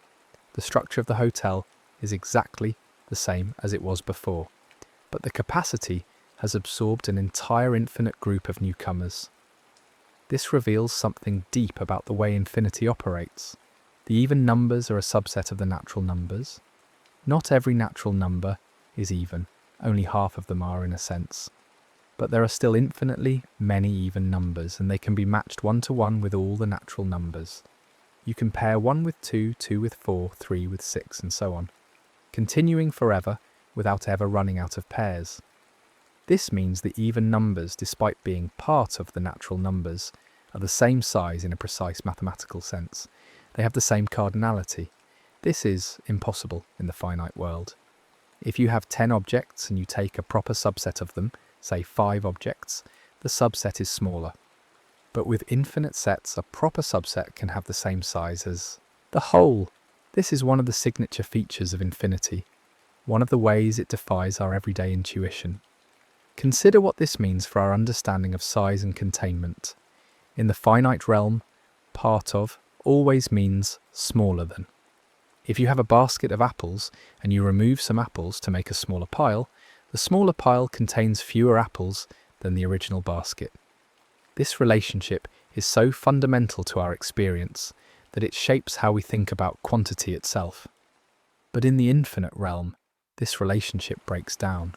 The structure of the hotel is exactly the same as it was before, but the capacity has absorbed an entire infinite group of newcomers. This reveals something deep about the way infinity operates. The even numbers are a subset of the natural numbers. Not every natural number is even, only half of them are in a sense. But there are still infinitely many even numbers, and they can be matched one-to-one with all the natural numbers. You can pair 1 with 2, 2 with 4, 3 with 6, and so on, continuing forever without ever running out of pairs. This means the even numbers, despite being part of the natural numbers, are the same size in a precise mathematical sense. They have the same cardinality. This is impossible in the finite world. If you have 10 objects and you take a proper subset of them, say 5 objects, the subset is smaller. But with infinite sets, a proper subset can have the same size as the whole. This is one of the signature features of infinity, one of the ways it defies our everyday intuition. Consider what this means for our understanding of size and containment. In the finite realm, part of always means smaller than. If you have a basket of apples and you remove some apples to make a smaller pile, the smaller pile contains fewer apples than the original basket. This relationship is so fundamental to our experience that it shapes how we think about quantity itself. But in the infinite realm, this relationship breaks down.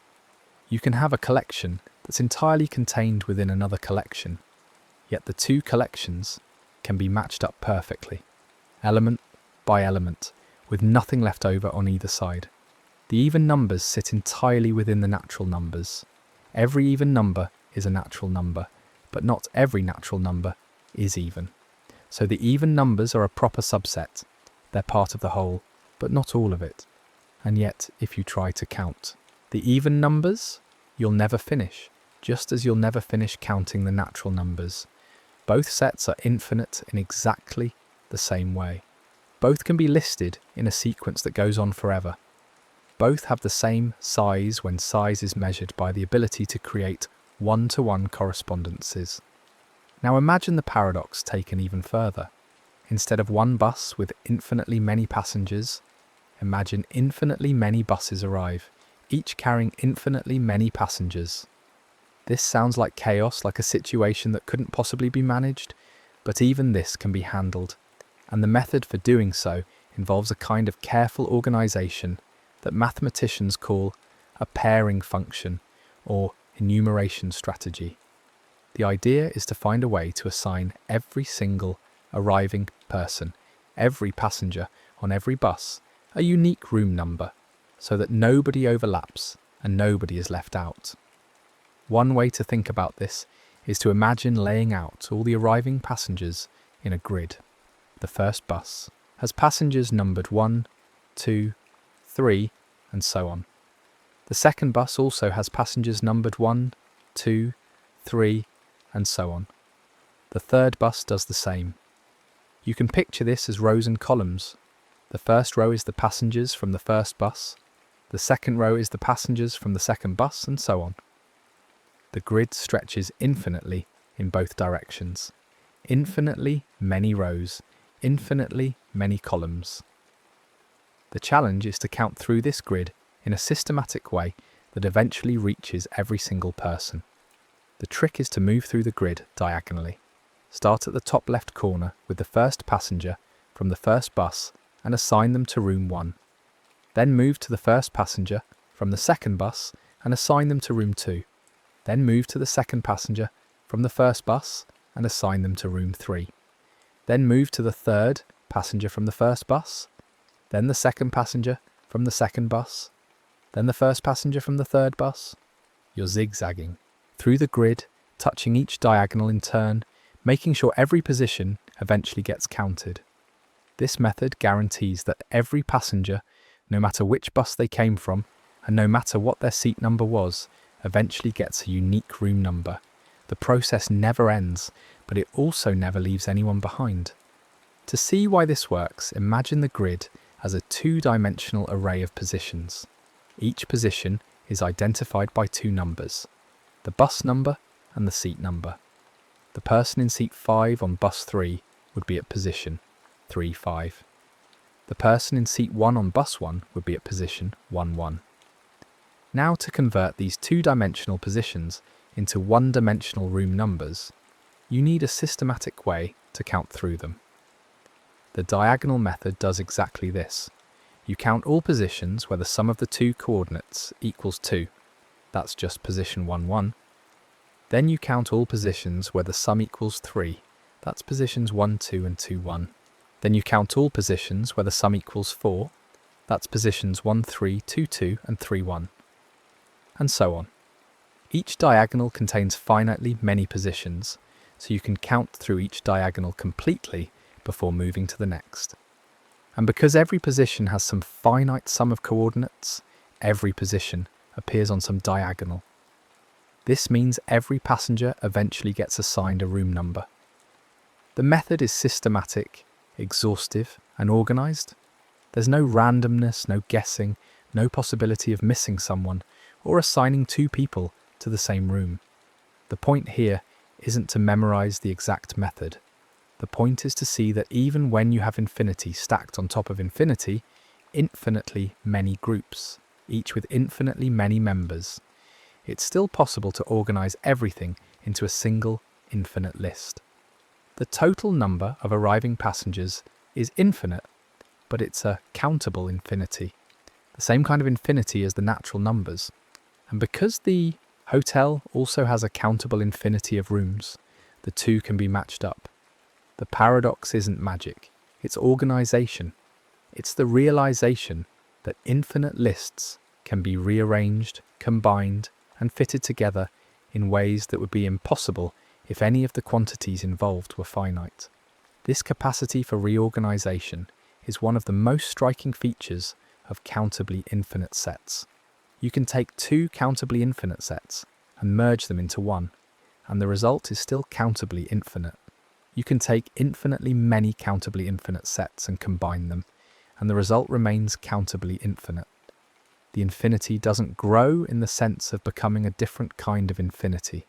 You can have a collection that's entirely contained within another collection, yet the two collections can be matched up perfectly, element by element, with nothing left over on either side. The even numbers sit entirely within the natural numbers. Every even number is a natural number, but not every natural number is even. So the even numbers are a proper subset. They're part of the whole, but not all of it. And yet, if you try to count the even numbers, you'll never finish, just as you'll never finish counting the natural numbers. Both sets are infinite in exactly the same way. Both can be listed in a sequence that goes on forever. Both have the same size when size is measured by the ability to create one-to-one correspondences. Now imagine the paradox taken even further. Instead of one bus with infinitely many passengers, imagine infinitely many buses arrive, each carrying infinitely many passengers. This sounds like chaos, like a situation that couldn't possibly be managed, but even this can be handled, and the method for doing so involves a kind of careful organisation that mathematicians call a pairing function or enumeration strategy. The idea is to find a way to assign every single arriving person, every passenger on every bus, a unique room number, so that nobody overlaps and nobody is left out. One way to think about this is to imagine laying out all the arriving passengers in a grid. The first bus has passengers numbered 1, 2, 3, and so on. The second bus also has passengers numbered 1, 2, 3, and so on. The third bus does the same. You can picture this as rows and columns. The first row is the passengers from the first bus, the second row is the passengers from the second bus, and so on. The grid stretches infinitely in both directions. Infinitely many rows, infinitely many columns. The challenge is to count through this grid in a systematic way that eventually reaches every single person. The trick is to move through the grid diagonally. Start at the top left corner with the first passenger from the first bus and assign them to room 1. Then move to the first passenger from the second bus and assign them to room 2. Then move to the second passenger from the first bus and assign them to room 3. Then move to the third passenger from the first bus, then the second passenger from the second bus, then the first passenger from the third bus. You're zigzagging through the grid, touching each diagonal in turn, making sure every position eventually gets counted. This method guarantees that every passenger, no matter which bus they came from, and no matter what their seat number was, eventually gets a unique room number. The process never ends, but it also never leaves anyone behind. To see why this works, imagine the grid as a two-dimensional array of positions. Each position is identified by two numbers, the bus number and the seat number. The person in seat 5 on bus 3 would be at position 3-5. The person in seat 1 on bus 1 would be at position 1-1. Now to convert these two-dimensional positions into one-dimensional room numbers, you need a systematic way to count through them. The diagonal method does exactly this. You count all positions where the sum of the two coordinates equals 2. That's just position 1-1. Then you count all positions where the sum equals 3. That's positions 1-2 and 2-1. Then you count all positions where the sum equals 4. That's positions 1-3, 2-2 and 3-1. And so on. Each diagonal contains finitely many positions, so you can count through each diagonal completely before moving to the next. And because every position has some finite sum of coordinates, every position appears on some diagonal. This means every passenger eventually gets assigned a room number. The method is systematic, exhaustive, and organised. There's no randomness, no guessing, no possibility of missing someone, or assigning two people to the same room. The point here isn't to memorise the exact method. The point is to see that even when you have infinity stacked on top of infinity, infinitely many groups, each with infinitely many members, it's still possible to organise everything into a single infinite list. The total number of arriving passengers is infinite, but it's a countable infinity, the same kind of infinity as the natural numbers. And because the hotel also has a countable infinity of rooms, the two can be matched up. The paradox isn't magic, it's organisation. It's the realisation that infinite lists can be rearranged, combined, and fitted together in ways that would be impossible if any of the quantities involved were finite. This capacity for reorganisation is one of the most striking features of countably infinite sets. You can take two countably infinite sets and merge them into one, and the result is still countably infinite. You can take infinitely many countably infinite sets and combine them, and the result remains countably infinite. The infinity doesn't grow in the sense of becoming a different kind of infinity.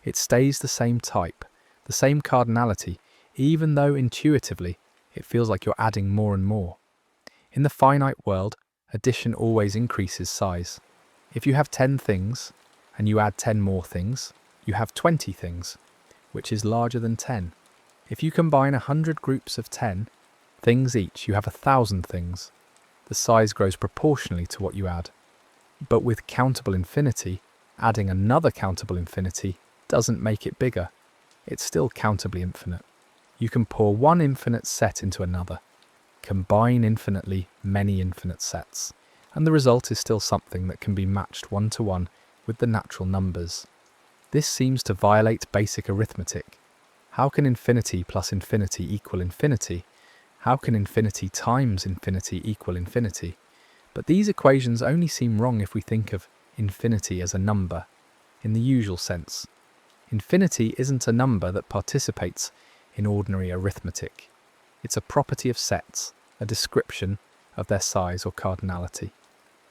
It stays the same type, the same cardinality, even though intuitively it feels like you're adding more and more. In the finite world, addition always increases size. If you have 10 things, and you add 10 more things, you have 20 things, which is larger than 10. If you combine 100 groups of 10 things each, you have 1,000 things. The size grows proportionally to what you add. But with countable infinity, adding another countable infinity doesn't make it bigger. It's still countably infinite. You can pour one infinite set into another, combine infinitely many infinite sets, and the result is still something that can be matched one-to-one with the natural numbers. This seems to violate basic arithmetic. How can infinity plus infinity equal infinity? How can infinity times infinity equal infinity? But these equations only seem wrong if we think of infinity as a number, in the usual sense. Infinity isn't a number that participates in ordinary arithmetic. It's a property of sets, a description of their size or cardinality.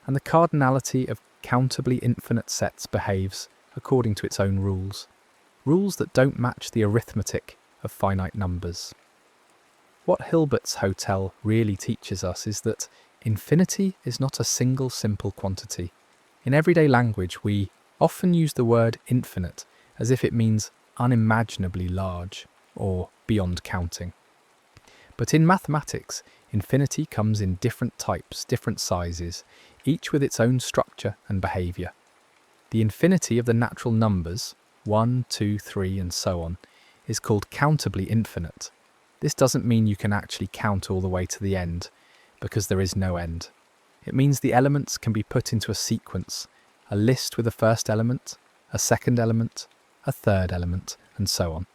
And the cardinality of countably infinite sets behaves according to its own rules, rules that don't match the arithmetic of finite numbers. What Hilbert's hotel really teaches us is that infinity is not a single simple quantity. In everyday language, we often use the word infinite as if it means unimaginably large or beyond counting. But in mathematics, infinity comes in different types, different sizes, each with its own structure and behaviour. The infinity of the natural numbers, 1, 2, 3 and so on, is called countably infinite. This doesn't mean you can actually count all the way to the end, because there is no end. It means the elements can be put into a sequence, a list with a first element, a second element, a third element, and so on,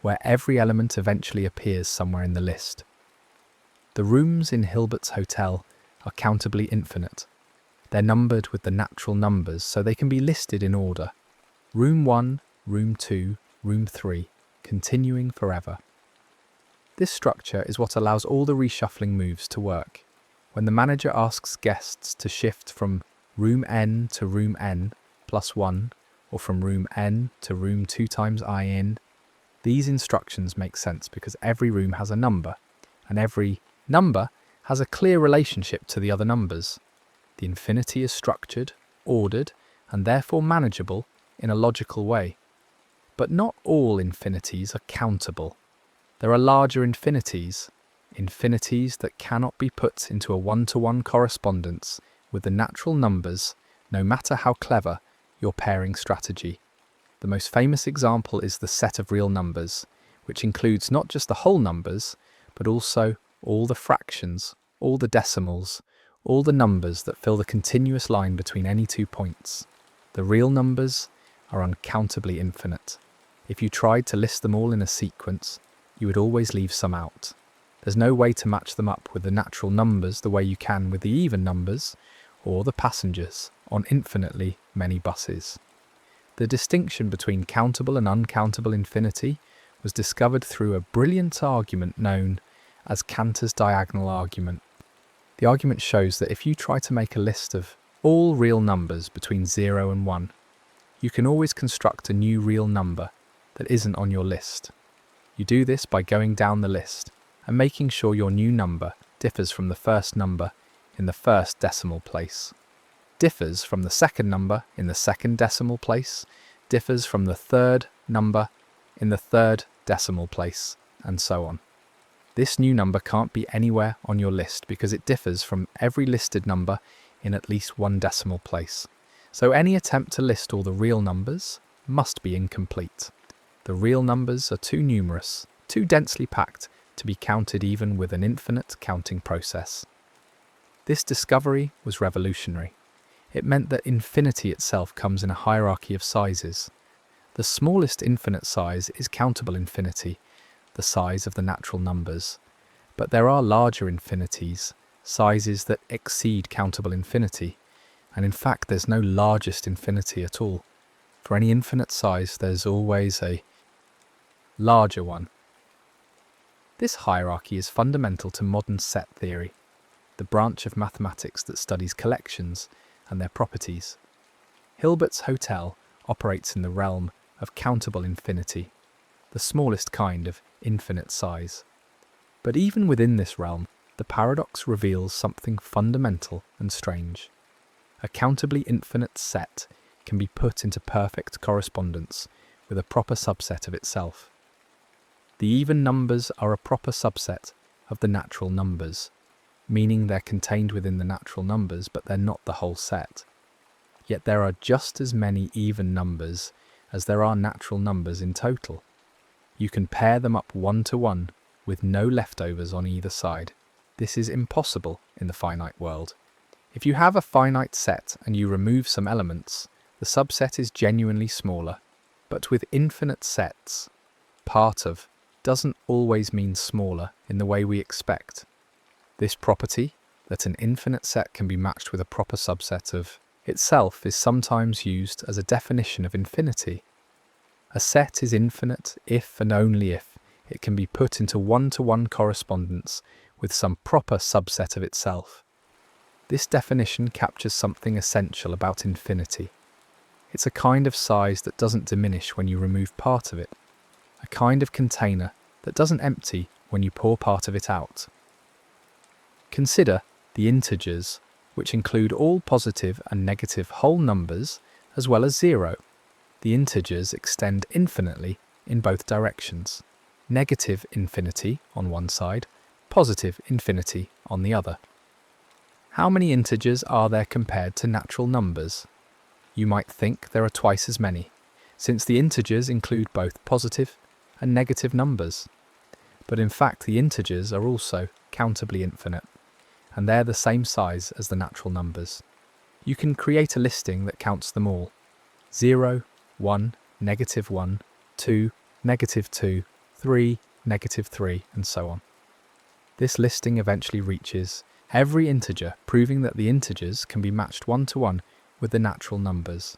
where every element eventually appears somewhere in the list. The rooms in Hilbert's hotel are countably infinite. They're numbered with the natural numbers so they can be listed in order. Room 1, Room 2, Room 3, continuing forever. This structure is what allows all the reshuffling moves to work. When the manager asks guests to shift from room N to room N plus 1, or from room N to room 2 times I in, these instructions make sense because every room has a number, and every number has a clear relationship to the other numbers. The infinity is structured, ordered, and therefore manageable in a logical way. But not all infinities are countable. There are larger infinities, infinities that cannot be put into a one-to-one correspondence with the natural numbers, no matter how clever your pairing strategy. The most famous example is the set of real numbers, which includes not just the whole numbers, but also all the fractions, all the decimals, all the numbers that fill the continuous line between any 2 points. The real numbers are uncountably infinite. If you tried to list them all in a sequence, you would always leave some out. There's no way to match them up with the natural numbers the way you can with the even numbers or the passengers on infinitely many buses. The distinction between countable and uncountable infinity was discovered through a brilliant argument known as Cantor's diagonal argument. The argument shows that if you try to make a list of all real numbers between 0 and 1, you can always construct a new real number that isn't on your list. You do this by going down the list and making sure your new number differs from the first number in the first decimal place, differs from the second number in the second decimal place, differs from the third number in the third decimal place, and so on. This new number can't be anywhere on your list because it differs from every listed number in at least one decimal place. So any attempt to list all the real numbers must be incomplete. The real numbers are too numerous, too densely packed to be counted even with an infinite counting process. This discovery was revolutionary. It meant that infinity itself comes in a hierarchy of sizes. The smallest infinite size is countable infinity, the size of the natural numbers. But there are larger infinities, sizes that exceed countable infinity. And in fact, there's no largest infinity at all. For any infinite size, there's always a larger one. This hierarchy is fundamental to modern set theory, the branch of mathematics that studies collections and their properties. Hilbert's hotel operates in the realm of countable infinity, the smallest kind of infinite size. But even within this realm, the paradox reveals something fundamental and strange. A countably infinite set can be put into perfect correspondence with a proper subset of itself. The even numbers are a proper subset of the natural numbers, meaning they're contained within the natural numbers, but they're not the whole set. Yet there are just as many even numbers as there are natural numbers in total. You can pair them up one-to-one with no leftovers on either side. This is impossible in the finite world. If you have a finite set and you remove some elements, the subset is genuinely smaller. But with infinite sets, part of doesn't always mean smaller in the way we expect. This property, that an infinite set can be matched with a proper subset of itself, is sometimes used as a definition of infinity. A set is infinite if and only if it can be put into one-to-one correspondence with some proper subset of itself. This definition captures something essential about infinity. It's a kind of size that doesn't diminish when you remove part of it, a kind of container that doesn't empty when you pour part of it out. Consider the integers, which include all positive and negative whole numbers as well as 0. The integers extend infinitely in both directions. Negative infinity on one side, positive infinity on the other. How many integers are there compared to natural numbers? You might think there are twice as many, since the integers include both positive and negative numbers. But in fact, the integers are also countably infinite, and they're the same size as the natural numbers. You can create a listing that counts them all. 0, 1, -1, 2, -2, 3, -3, and so on. This listing eventually reaches every integer, proving that the integers can be matched one-to-one with the natural numbers.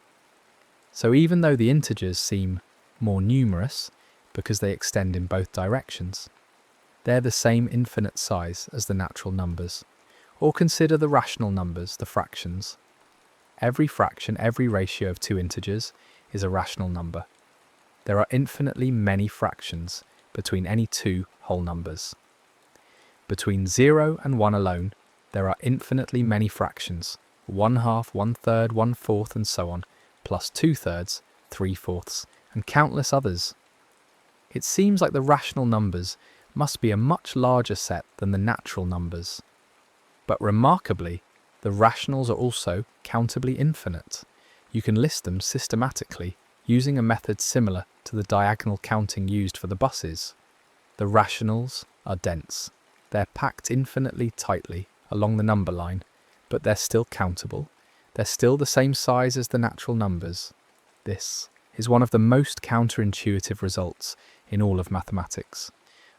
So even though the integers seem more numerous because they extend in both directions, they're the same infinite size as the natural numbers, Or consider the rational numbers, the fractions. Every fraction, every ratio of two integers is a rational number. There are infinitely many fractions between any two whole numbers. Between 0 and 1 alone, there are infinitely many fractions, 1/2, 1/3, 1/4, and so on, plus 2/3, 3/4, and countless others. It seems like the rational numbers must be a much larger set than the natural numbers. But remarkably, the rationals are also countably infinite. You can list them systematically using a method similar to the diagonal counting used for the buses. The rationals are dense. They're packed infinitely tightly along the number line, but they're still countable. They're still the same size as the natural numbers. This is one of the most counterintuitive results in all of mathematics.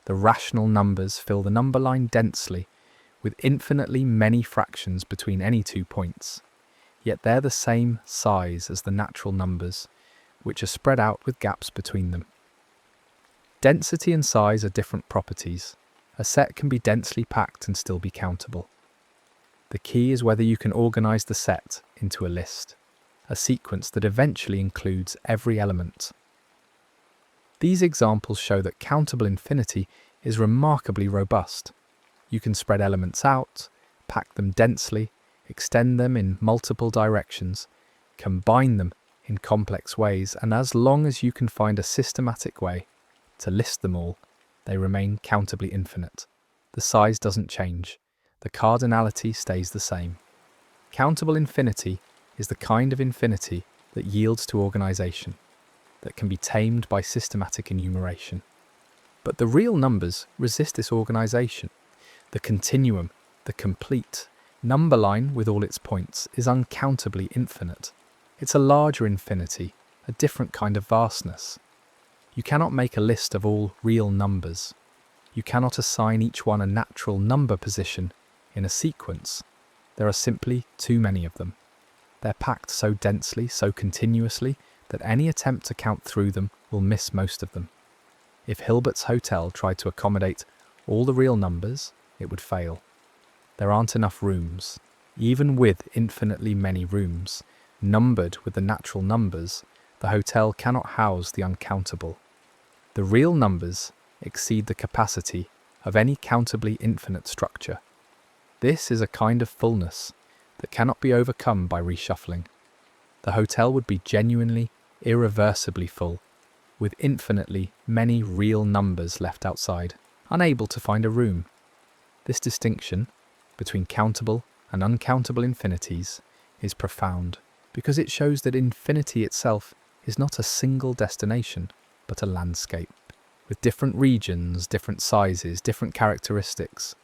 The rational numbers fill the number line densely, with infinitely many fractions between any 2 points. Yet they're the same size as the natural numbers, which are spread out with gaps between them. Density and size are different properties. A set can be densely packed and still be countable. The key is whether you can organize the set into a list, a sequence that eventually includes every element. These examples show that countable infinity is remarkably robust. You can spread elements out, pack them densely, extend them in multiple directions, combine them in complex ways, and as long as you can find a systematic way to list them all, they remain countably infinite. The size doesn't change. The cardinality stays the same. Countable infinity is the kind of infinity that yields to organization, that can be tamed by systematic enumeration. But the real numbers resist this organization. The continuum, the complete number line with all its points, is uncountably infinite. It's a larger infinity, a different kind of vastness. You cannot make a list of all real numbers. You cannot assign each one a natural number position in a sequence. There are simply too many of them. They're packed so densely, so continuously, that any attempt to count through them will miss most of them. If Hilbert's Hotel tried to accommodate all the real numbers, it would fail. There aren't enough rooms. Even with infinitely many rooms, numbered with the natural numbers, the hotel cannot house the uncountable. The real numbers exceed the capacity of any countably infinite structure. This is a kind of fullness that cannot be overcome by reshuffling. The hotel would be genuinely, irreversibly full, with infinitely many real numbers left outside, unable to find a room. This distinction between countable and uncountable infinities is profound, because it shows that infinity itself is not a single destination, but a landscape, with different regions, different sizes, different characteristics.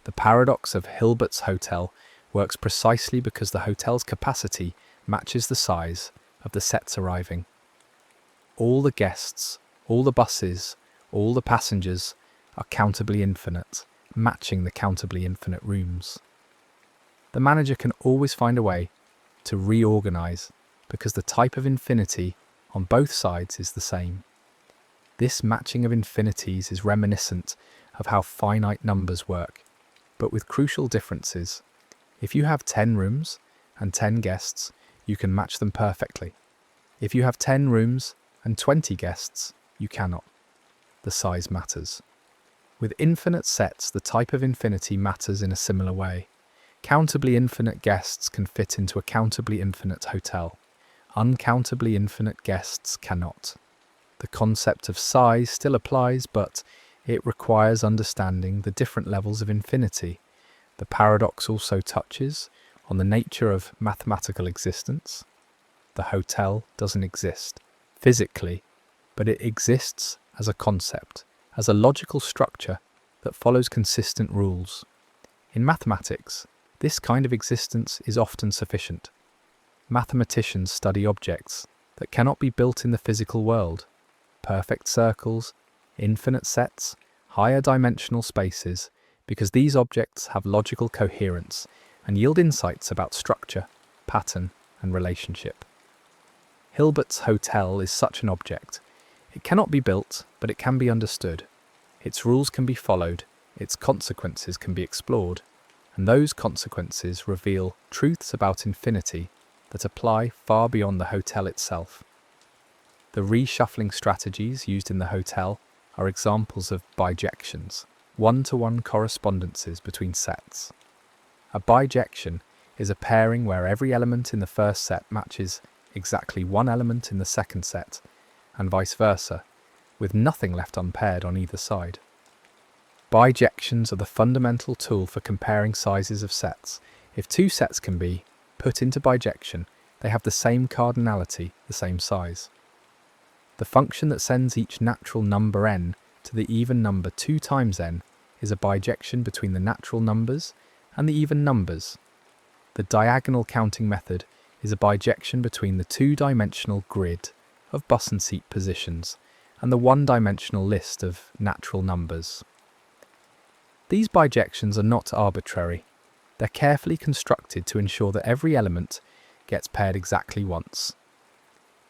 The paradox of Hilbert's Hotel works precisely because the hotel's capacity matches the size of the sets arriving. All the guests, all the buses, all the passengers are countably infinite, matching the countably infinite rooms. The manager can always find a way to reorganize because the type of infinity on both sides is the same. This matching of infinities is reminiscent of how finite numbers work, but with crucial differences. If you have 10 rooms and 10 guests, you can match them perfectly. If you have 10 rooms and 20 guests, you cannot. The size matters. With infinite sets, the type of infinity matters in a similar way. Countably infinite guests can fit into a countably infinite hotel. Uncountably infinite guests cannot. The concept of size still applies, but it requires understanding the different levels of infinity. The paradox also touches on the nature of mathematical existence. The hotel doesn't exist physically, but it exists as a concept, as a logical structure that follows consistent rules. In mathematics, this kind of existence is often sufficient. Mathematicians study objects that cannot be built in the physical world. Perfect circles, infinite sets, higher dimensional spaces, because these objects have logical coherence and yield insights about structure, pattern, and relationship. Hilbert's Hotel is such an object. It cannot be built, but it can be understood. Its rules can be followed, its consequences can be explored, and those consequences reveal truths about infinity that apply far beyond the hotel itself. The reshuffling strategies used in the hotel are examples of bijections, one-to-one correspondences between sets. A bijection is a pairing where every element in the first set matches exactly one element in the second set, and vice versa, with nothing left unpaired on either side. Bijections are the fundamental tool for comparing sizes of sets. If two sets can be put into bijection, they have the same cardinality, the same size. The function that sends each natural number n to the even number 2 times n is a bijection between the natural numbers and the even numbers. The diagonal counting method is a bijection between the two-dimensional grid of bus and seat positions and the one-dimensional list of natural numbers. These bijections are not arbitrary. They're carefully constructed to ensure that every element gets paired exactly once.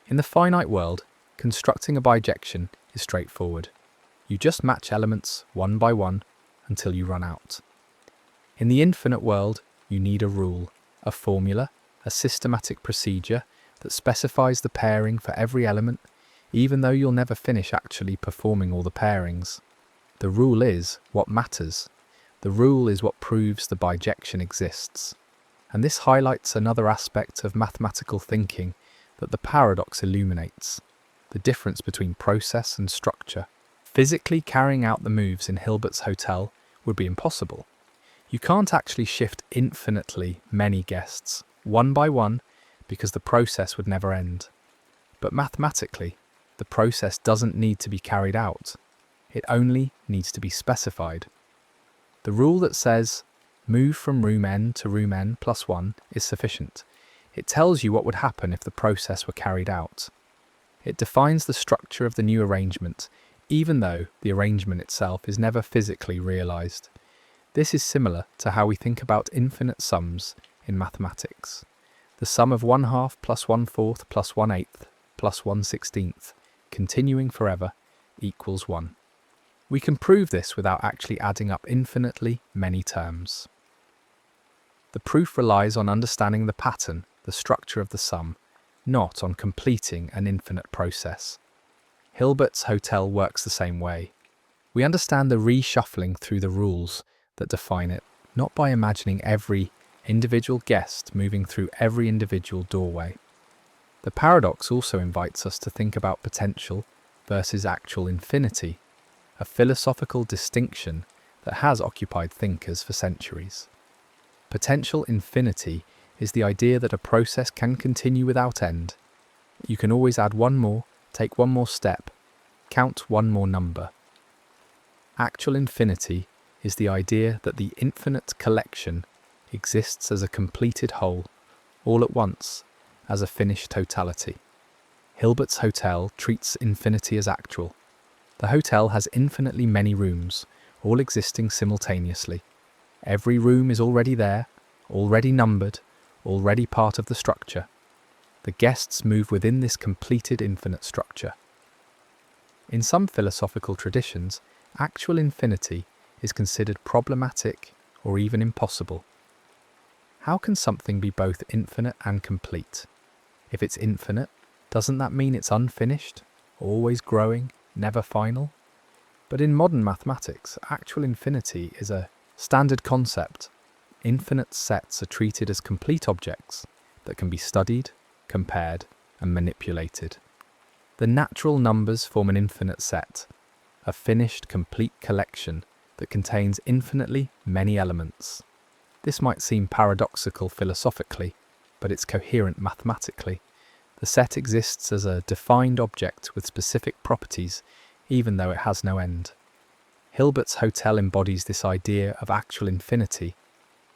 In the finite world, constructing a bijection is straightforward. You just match elements one by one until you run out. In the infinite world, you need a rule, a formula, a systematic procedure that specifies the pairing for every element, even though you'll never finish actually performing all the pairings. The rule is what matters. The rule is what proves the bijection exists. And this highlights another aspect of mathematical thinking that the paradox illuminates: the difference between process and structure. Physically carrying out the moves in Hilbert's hotel would be impossible. You can't actually shift infinitely many guests, one by one, because the process would never end. But mathematically, the process doesn't need to be carried out. It only needs to be specified. The rule that says, move from room n to room n plus 1 is sufficient. It tells you what would happen if the process were carried out. It defines the structure of the new arrangement, even though the arrangement itself is never physically realized. This is similar to how we think about infinite sums in mathematics. The sum of 1/2 plus 1/4 plus 1/8 plus 1/16, continuing forever, equals 1. We can prove this without actually adding up infinitely many terms. The proof relies on understanding the pattern, the structure of the sum, not on completing an infinite process. Hilbert's hotel works the same way. We understand the reshuffling through the rules that define it, not by imagining every individual guest moving through every individual doorway. The paradox also invites us to think about potential versus actual infinity, a philosophical distinction that has occupied thinkers for centuries. Potential infinity is the idea that a process can continue without end. You can always add one more, take one more step, count one more number. Actual infinity is the idea that the infinite collection exists as a completed whole, all at once, as a finished totality. Hilbert's hotel treats infinity as actual. The hotel has infinitely many rooms, all existing simultaneously. Every room is already there, already numbered, already part of the structure. The guests move within this completed infinite structure. In some philosophical traditions, actual infinity is considered problematic or even impossible. How can something be both infinite and complete? If it's infinite, doesn't that mean it's unfinished, always growing, never final? But in modern mathematics, actual infinity is a standard concept. Infinite sets are treated as complete objects that can be studied, compared, and manipulated. The natural numbers form an infinite set, a finished, complete collection that contains infinitely many elements. This might seem paradoxical philosophically, but it's coherent mathematically. The set exists as a defined object with specific properties, even though it has no end. Hilbert's hotel embodies this idea of actual infinity.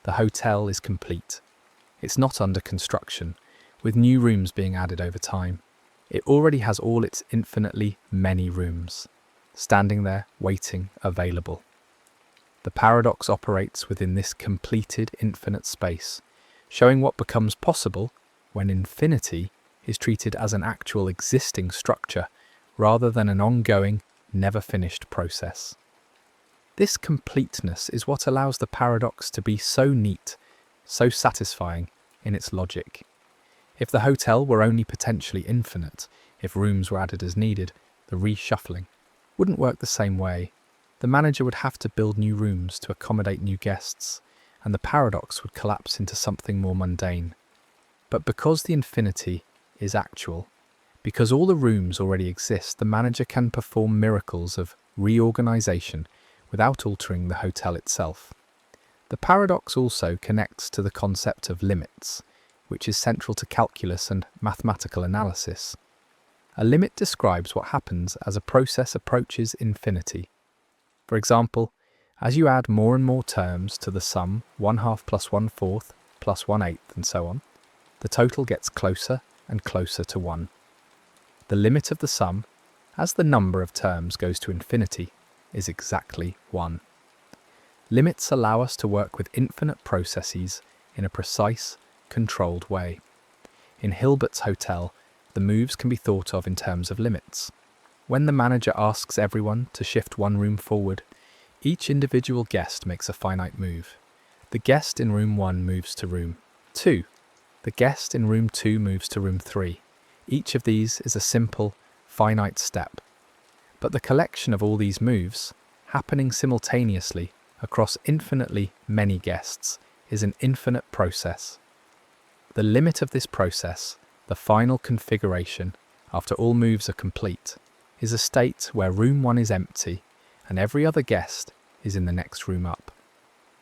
The hotel is complete. It's not under construction, with new rooms being added over time. It already has all its infinitely many rooms, standing there, waiting, available. The paradox operates within this completed infinite space, showing what becomes possible when infinity is treated as an actual existing structure rather than an ongoing, never-finished process. This completeness is what allows the paradox to be so neat, so satisfying in its logic. If the hotel were only potentially infinite, if rooms were added as needed, the reshuffling wouldn't work the same way. The manager would have to build new rooms to accommodate new guests, and the paradox would collapse into something more mundane. But because the infinity is actual, because all the rooms already exist, the manager can perform miracles of reorganization without altering the hotel itself. The paradox also connects to the concept of limits, which is central to calculus and mathematical analysis. A limit describes what happens as a process approaches infinity. For example, as you add more and more terms to the sum 1/2 plus 1/4 plus 1/8 and so on, the total gets closer and closer to 1. The limit of the sum, as the number of terms goes to infinity, is exactly 1. Limits allow us to work with infinite processes in a precise, controlled way. In Hilbert's Hotel, the moves can be thought of in terms of limits. When the manager asks everyone to shift one room forward, each individual guest makes a finite move. The guest in room 1 moves to room 2. The guest in room 2 moves to room 3. Each of these is a simple, finite step. But the collection of all these moves, happening simultaneously across infinitely many guests, is an infinite process. The limit of this process, the final configuration, after all moves are complete, is a state where room 1 is empty and every other guest is in the next room up.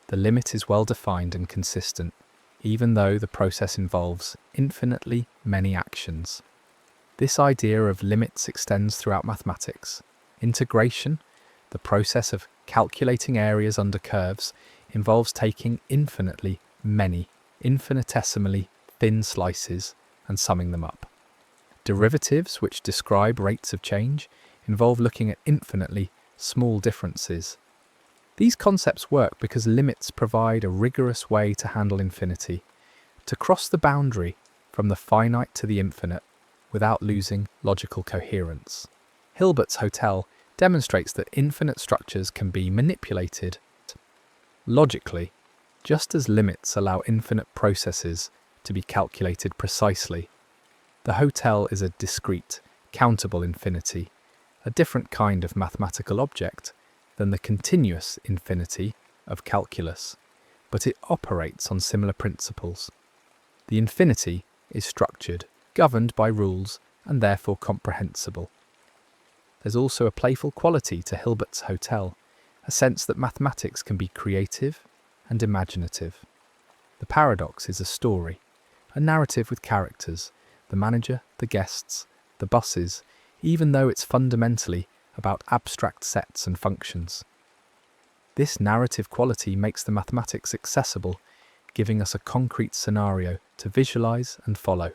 The limit is well defined and consistent, even though the process involves infinitely many actions. This idea of limits extends throughout mathematics. Integration, the process of calculating areas under curves, involves taking infinitely many, infinitesimally thin slices and summing them up. Derivatives, which describe rates of change, involve looking at infinitely small differences. These concepts work because limits provide a rigorous way to handle infinity, to cross the boundary from the finite to the infinite without losing logical coherence. Hilbert's Hotel demonstrates that infinite structures can be manipulated logically, just as limits allow infinite processes to be calculated precisely. The hotel is a discrete, countable infinity, a different kind of mathematical object than the continuous infinity of calculus, but it operates on similar principles. The infinity is structured, governed by rules, and therefore comprehensible. There's also a playful quality to Hilbert's Hotel, a sense that mathematics can be creative and imaginative. The paradox is a story, a narrative with characters, the manager, the guests, the buses, even though it's fundamentally about abstract sets and functions. This narrative quality makes the mathematics accessible, giving us a concrete scenario to visualize and follow.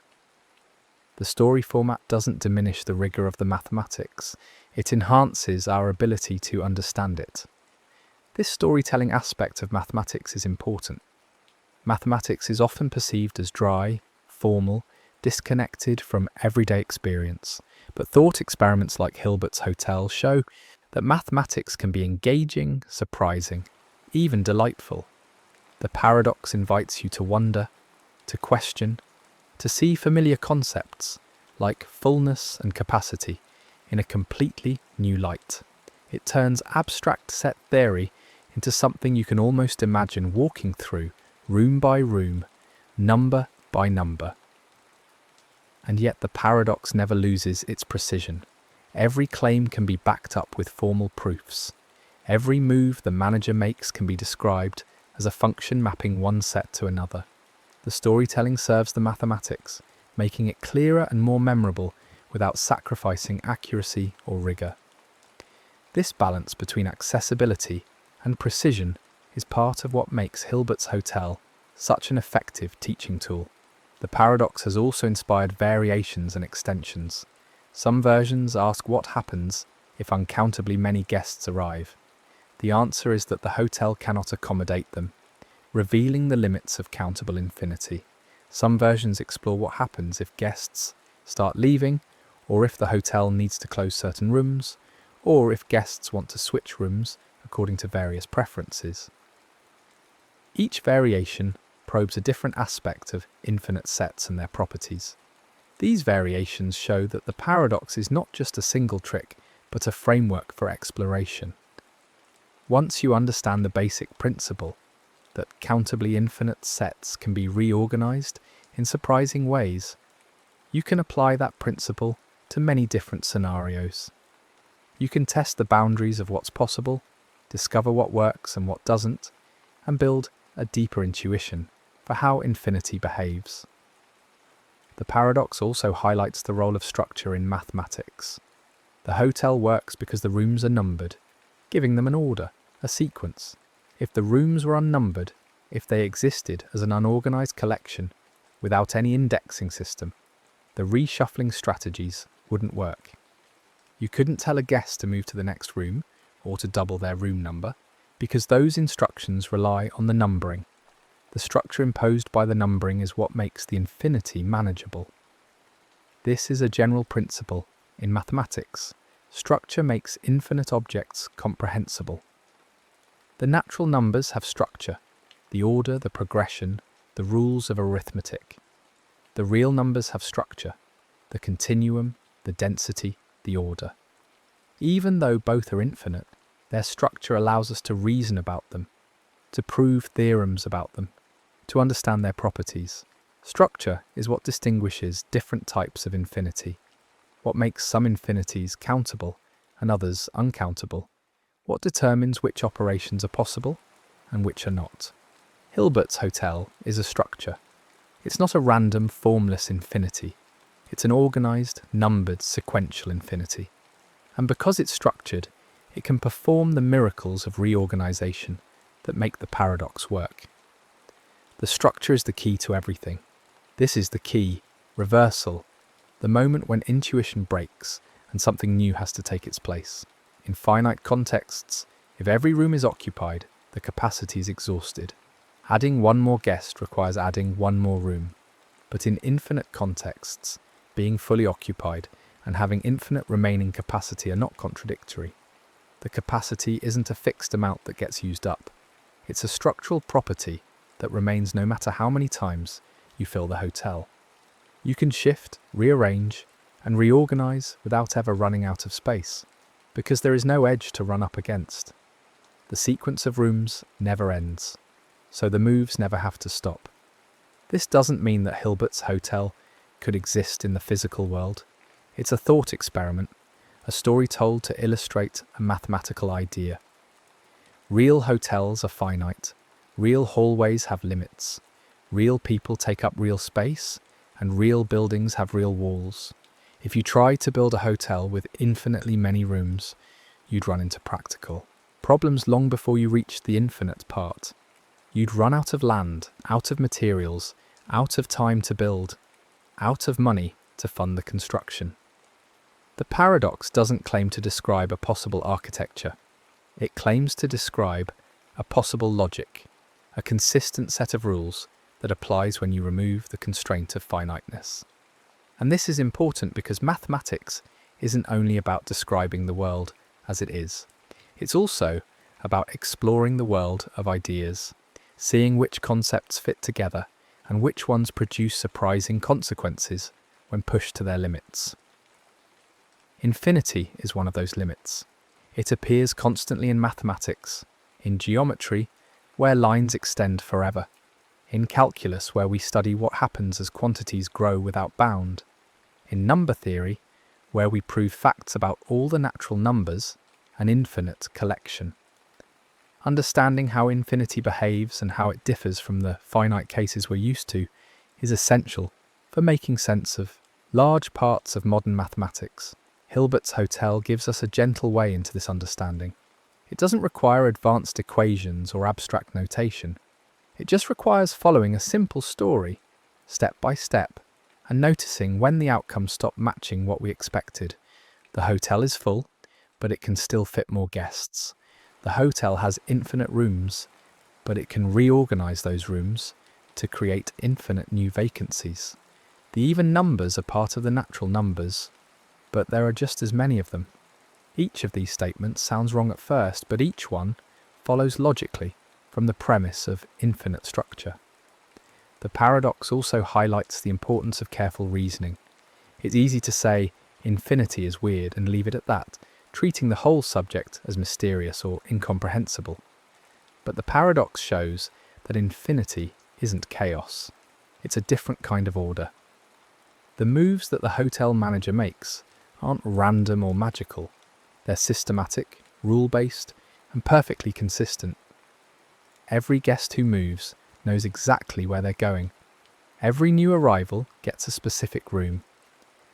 The story format doesn't diminish the rigor of the mathematics, it enhances our ability to understand it. This storytelling aspect of mathematics is important. Mathematics is often perceived as dry, formal, disconnected from everyday experience, but thought experiments like Hilbert's Hotel show that mathematics can be engaging, surprising, even delightful. The paradox invites you to wonder, to question, to see familiar concepts like fullness and capacity in a completely new light. It turns abstract set theory into something you can almost imagine walking through, room by room, number by number. And yet the paradox never loses its precision. Every claim can be backed up with formal proofs. Every move the manager makes can be described as a function mapping one set to another. The storytelling serves the mathematics, making it clearer and more memorable without sacrificing accuracy or rigor. This balance between accessibility and precision is part of what makes Hilbert's Hotel such an effective teaching tool. The paradox has also inspired variations and extensions. Some versions ask what happens if uncountably many guests arrive. The answer is that the hotel cannot accommodate them, revealing the limits of countable infinity. Some versions explore what happens if guests start leaving, or if the hotel needs to close certain rooms, or if guests want to switch rooms according to various preferences. Each variation probes a different aspect of infinite sets and their properties. These variations show that the paradox is not just a single trick, but a framework for exploration. Once you understand the basic principle that countably infinite sets can be reorganized in surprising ways, you can apply that principle to many different scenarios. You can test the boundaries of what's possible, discover what works and what doesn't, and build a deeper intuition for how infinity behaves. The paradox also highlights the role of structure in mathematics. The hotel works because the rooms are numbered, giving them an order, a sequence. If the rooms were unnumbered, if they existed as an unorganized collection without any indexing system, the reshuffling strategies wouldn't work. You couldn't tell a guest to move to the next room or to double their room number because those instructions rely on the numbering. The structure imposed by the numbering is what makes the infinity manageable. This is a general principle in mathematics. Structure makes infinite objects comprehensible. The natural numbers have structure, the order, the progression, the rules of arithmetic. The real numbers have structure, the continuum, the density, the order. Even though both are infinite, their structure allows us to reason about them, to prove theorems about them, to understand their properties. Structure is what distinguishes different types of infinity, what makes some infinities countable and others uncountable, what determines which operations are possible and which are not. Hilbert's hotel is a structure. It's not a random, formless infinity. It's an organized, numbered, sequential infinity. And because it's structured, it can perform the miracles of reorganization that make the paradox work. The structure is the key to everything. This is the key, reversal, the moment when intuition breaks and something new has to take its place. In finite contexts, if every room is occupied, the capacity is exhausted. Adding one more guest requires adding one more room. But in infinite contexts, being fully occupied and having infinite remaining capacity are not contradictory. The capacity isn't a fixed amount that gets used up. It's a structural property that remains no matter how many times you fill the hotel. You can shift, rearrange, and reorganize without ever running out of space, because there is no edge to run up against. The sequence of rooms never ends, so the moves never have to stop. This doesn't mean that Hilbert's hotel could exist in the physical world. It's a thought experiment, a story told to illustrate a mathematical idea. Real hotels are finite. Real hallways have limits. Real people take up real space, and real buildings have real walls. If you try to build a hotel with infinitely many rooms, you'd run into practical problems long before you reach the infinite part. You'd run out of land, out of materials, out of time to build, out of money to fund the construction. The paradox doesn't claim to describe a possible architecture. It claims to describe a possible logic, a consistent set of rules that applies when you remove the constraint of finiteness. And this is important because mathematics isn't only about describing the world as it is. It's also about exploring the world of ideas, seeing which concepts fit together and which ones produce surprising consequences when pushed to their limits. Infinity is one of those limits. It appears constantly in mathematics, in geometry, where lines extend forever, in calculus, where we study what happens as quantities grow without bound, in number theory, where we prove facts about all the natural numbers, an infinite collection. Understanding how infinity behaves and how it differs from the finite cases we're used to is essential for making sense of large parts of modern mathematics. Hilbert's hotel gives us a gentle way into this understanding. It doesn't require advanced equations or abstract notation. It just requires following a simple story, step by step, and noticing when the outcomes stop matching what we expected. The hotel is full, but it can still fit more guests. The hotel has infinite rooms, but it can reorganize those rooms to create infinite new vacancies. The even numbers are part of the natural numbers, but there are just as many of them. Each of these statements sounds wrong at first, but each one follows logically from the premise of infinite structure. The paradox also highlights the importance of careful reasoning. It's easy to say infinity is weird and leave it at that, treating the whole subject as mysterious or incomprehensible. But the paradox shows that infinity isn't chaos. It's a different kind of order. The moves that the hotel manager makes aren't random or magical. They're systematic, rule-based, and perfectly consistent. Every guest who moves knows exactly where they're going. Every new arrival gets a specific room.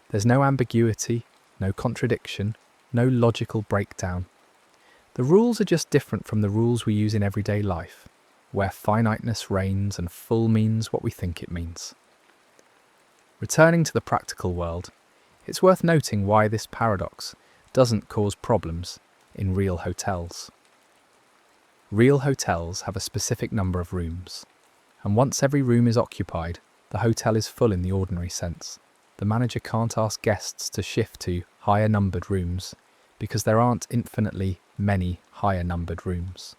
There's no ambiguity, no contradiction, no logical breakdown. The rules are just different from the rules we use in everyday life, where finiteness reigns and full means what we think it means. Returning to the practical world, it's worth noting why this paradox doesn't cause problems in real hotels. Real hotels have a specific number of rooms, and once every room is occupied, the hotel is full in the ordinary sense. The manager can't ask guests to shift to higher numbered rooms because there aren't infinitely many higher numbered rooms.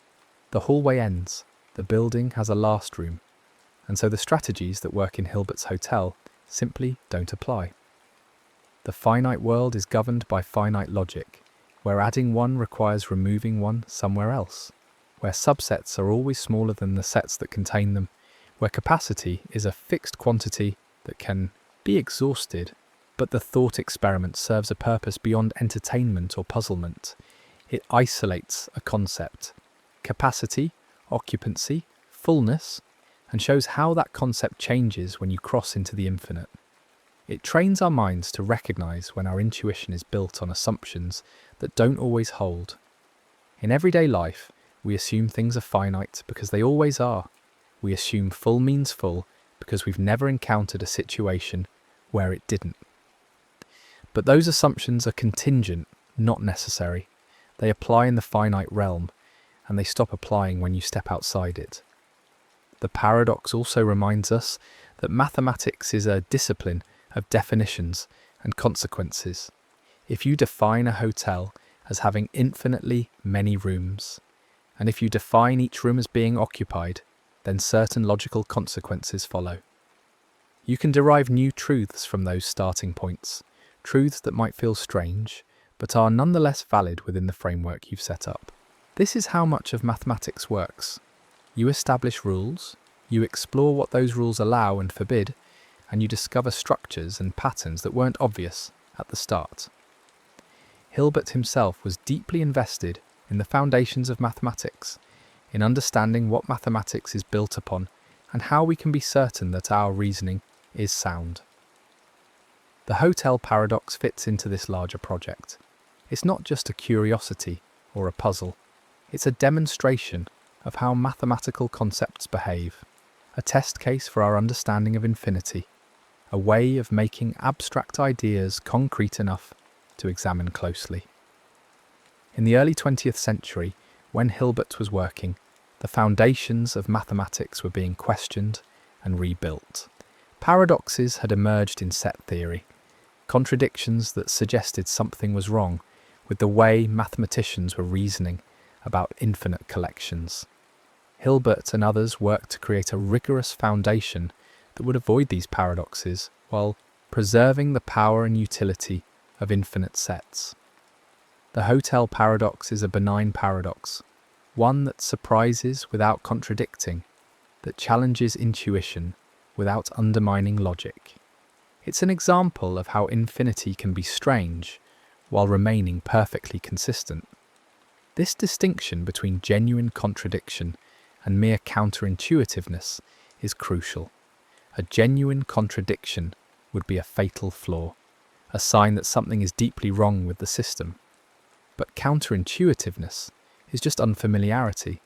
The hallway ends, the building has a last room, and so the strategies that work in Hilbert's hotel simply don't apply. The finite world is governed by finite logic, where adding one requires removing one somewhere else, where subsets are always smaller than the sets that contain them, where capacity is a fixed quantity that can be exhausted, but the thought experiment serves a purpose beyond entertainment or puzzlement. It isolates a concept, capacity, occupancy, fullness, and shows how that concept changes when you cross into the infinite. It trains our minds to recognize when our intuition is built on assumptions that don't always hold. In everyday life, we assume things are finite because they always are. We assume full means full because we've never encountered a situation where it didn't. But those assumptions are contingent, not necessary. They apply in the finite realm, and they stop applying when you step outside it. The paradox also reminds us that mathematics is a discipline of definitions and consequences. If you define a hotel as having infinitely many rooms, and if you define each room as being occupied, then certain logical consequences follow. You can derive new truths from those starting points, truths that might feel strange, but are nonetheless valid within the framework you've set up. This is how much of mathematics works. You establish rules, you explore what those rules allow and forbid, and you discover structures and patterns that weren't obvious at the start. Hilbert himself was deeply invested in the foundations of mathematics, in understanding what mathematics is built upon and how we can be certain that our reasoning is sound. The hotel paradox fits into this larger project. It's not just a curiosity or a puzzle. It's a demonstration of how mathematical concepts behave, a test case for our understanding of infinity, a way of making abstract ideas concrete enough to examine closely. In the early 20th century, when Hilbert was working, the foundations of mathematics were being questioned and rebuilt. Paradoxes had emerged in set theory, contradictions that suggested something was wrong with the way mathematicians were reasoning about infinite collections. Hilbert and others worked to create a rigorous foundation that would avoid these paradoxes while preserving the power and utility of infinite sets. The hotel paradox is a benign paradox, one that surprises without contradicting, that challenges intuition without undermining logic. It's an example of how infinity can be strange while remaining perfectly consistent. This distinction between genuine contradiction and mere counterintuitiveness is crucial. A genuine contradiction would be a fatal flaw, a sign that something is deeply wrong with the system. But counterintuitiveness is just unfamiliarity.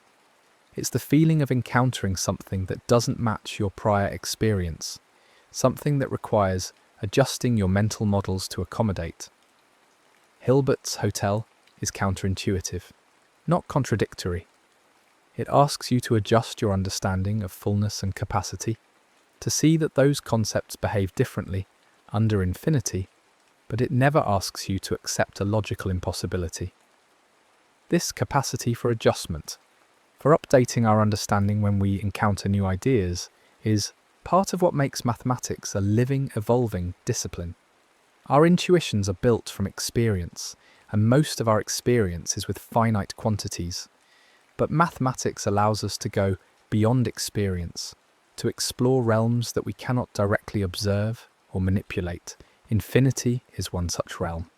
It's the feeling of encountering something that doesn't match your prior experience, something that requires adjusting your mental models to accommodate. Hilbert's hotel is counterintuitive, not contradictory. It asks you to adjust your understanding of fullness and capacity, to see that those concepts behave differently under infinity, but it never asks you to accept a logical impossibility. This capacity for adjustment for updating our understanding when we encounter new ideas is part of what makes mathematics a living, evolving discipline. Our intuitions are built from experience, and most of our experience is with finite quantities. But mathematics allows us to go beyond experience, to explore realms that we cannot directly observe or manipulate. Infinity is one such realm.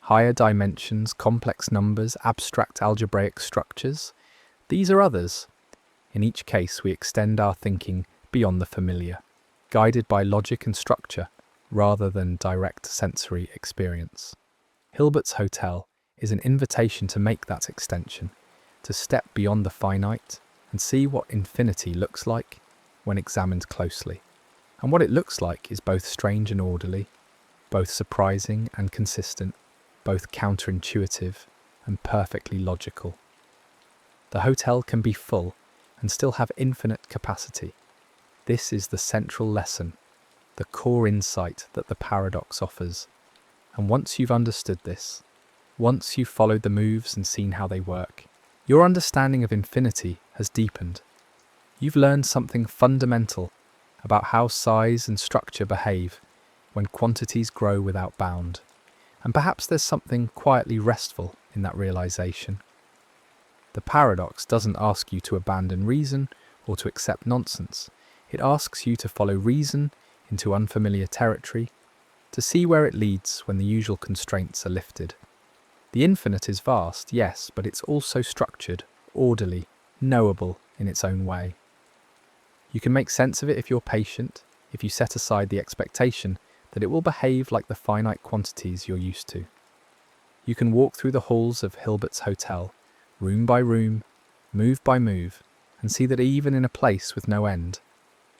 Higher dimensions, complex numbers, abstract algebraic structures, these are others. In each case, we extend our thinking beyond the familiar, guided by logic and structure rather than direct sensory experience. Hilbert's Hotel is an invitation to make that extension, to step beyond the finite and see what infinity looks like when examined closely. And what it looks like is both strange and orderly, both surprising and consistent, both counterintuitive and perfectly logical. The hotel can be full and still have infinite capacity. This is the central lesson, the core insight that the paradox offers. And once you've understood this, once you've followed the moves and seen how they work, your understanding of infinity has deepened. You've learned something fundamental about how size and structure behave when quantities grow without bound. And perhaps there's something quietly restful in that realization. The paradox doesn't ask you to abandon reason or to accept nonsense. It asks you to follow reason into unfamiliar territory, to see where it leads when the usual constraints are lifted. The infinite is vast, yes, but it's also structured, orderly, knowable in its own way. You can make sense of it if you're patient, if you set aside the expectation that it will behave like the finite quantities you're used to. You can walk through the halls of Hilbert's Hotel, room by room, move by move, and see that even in a place with no end,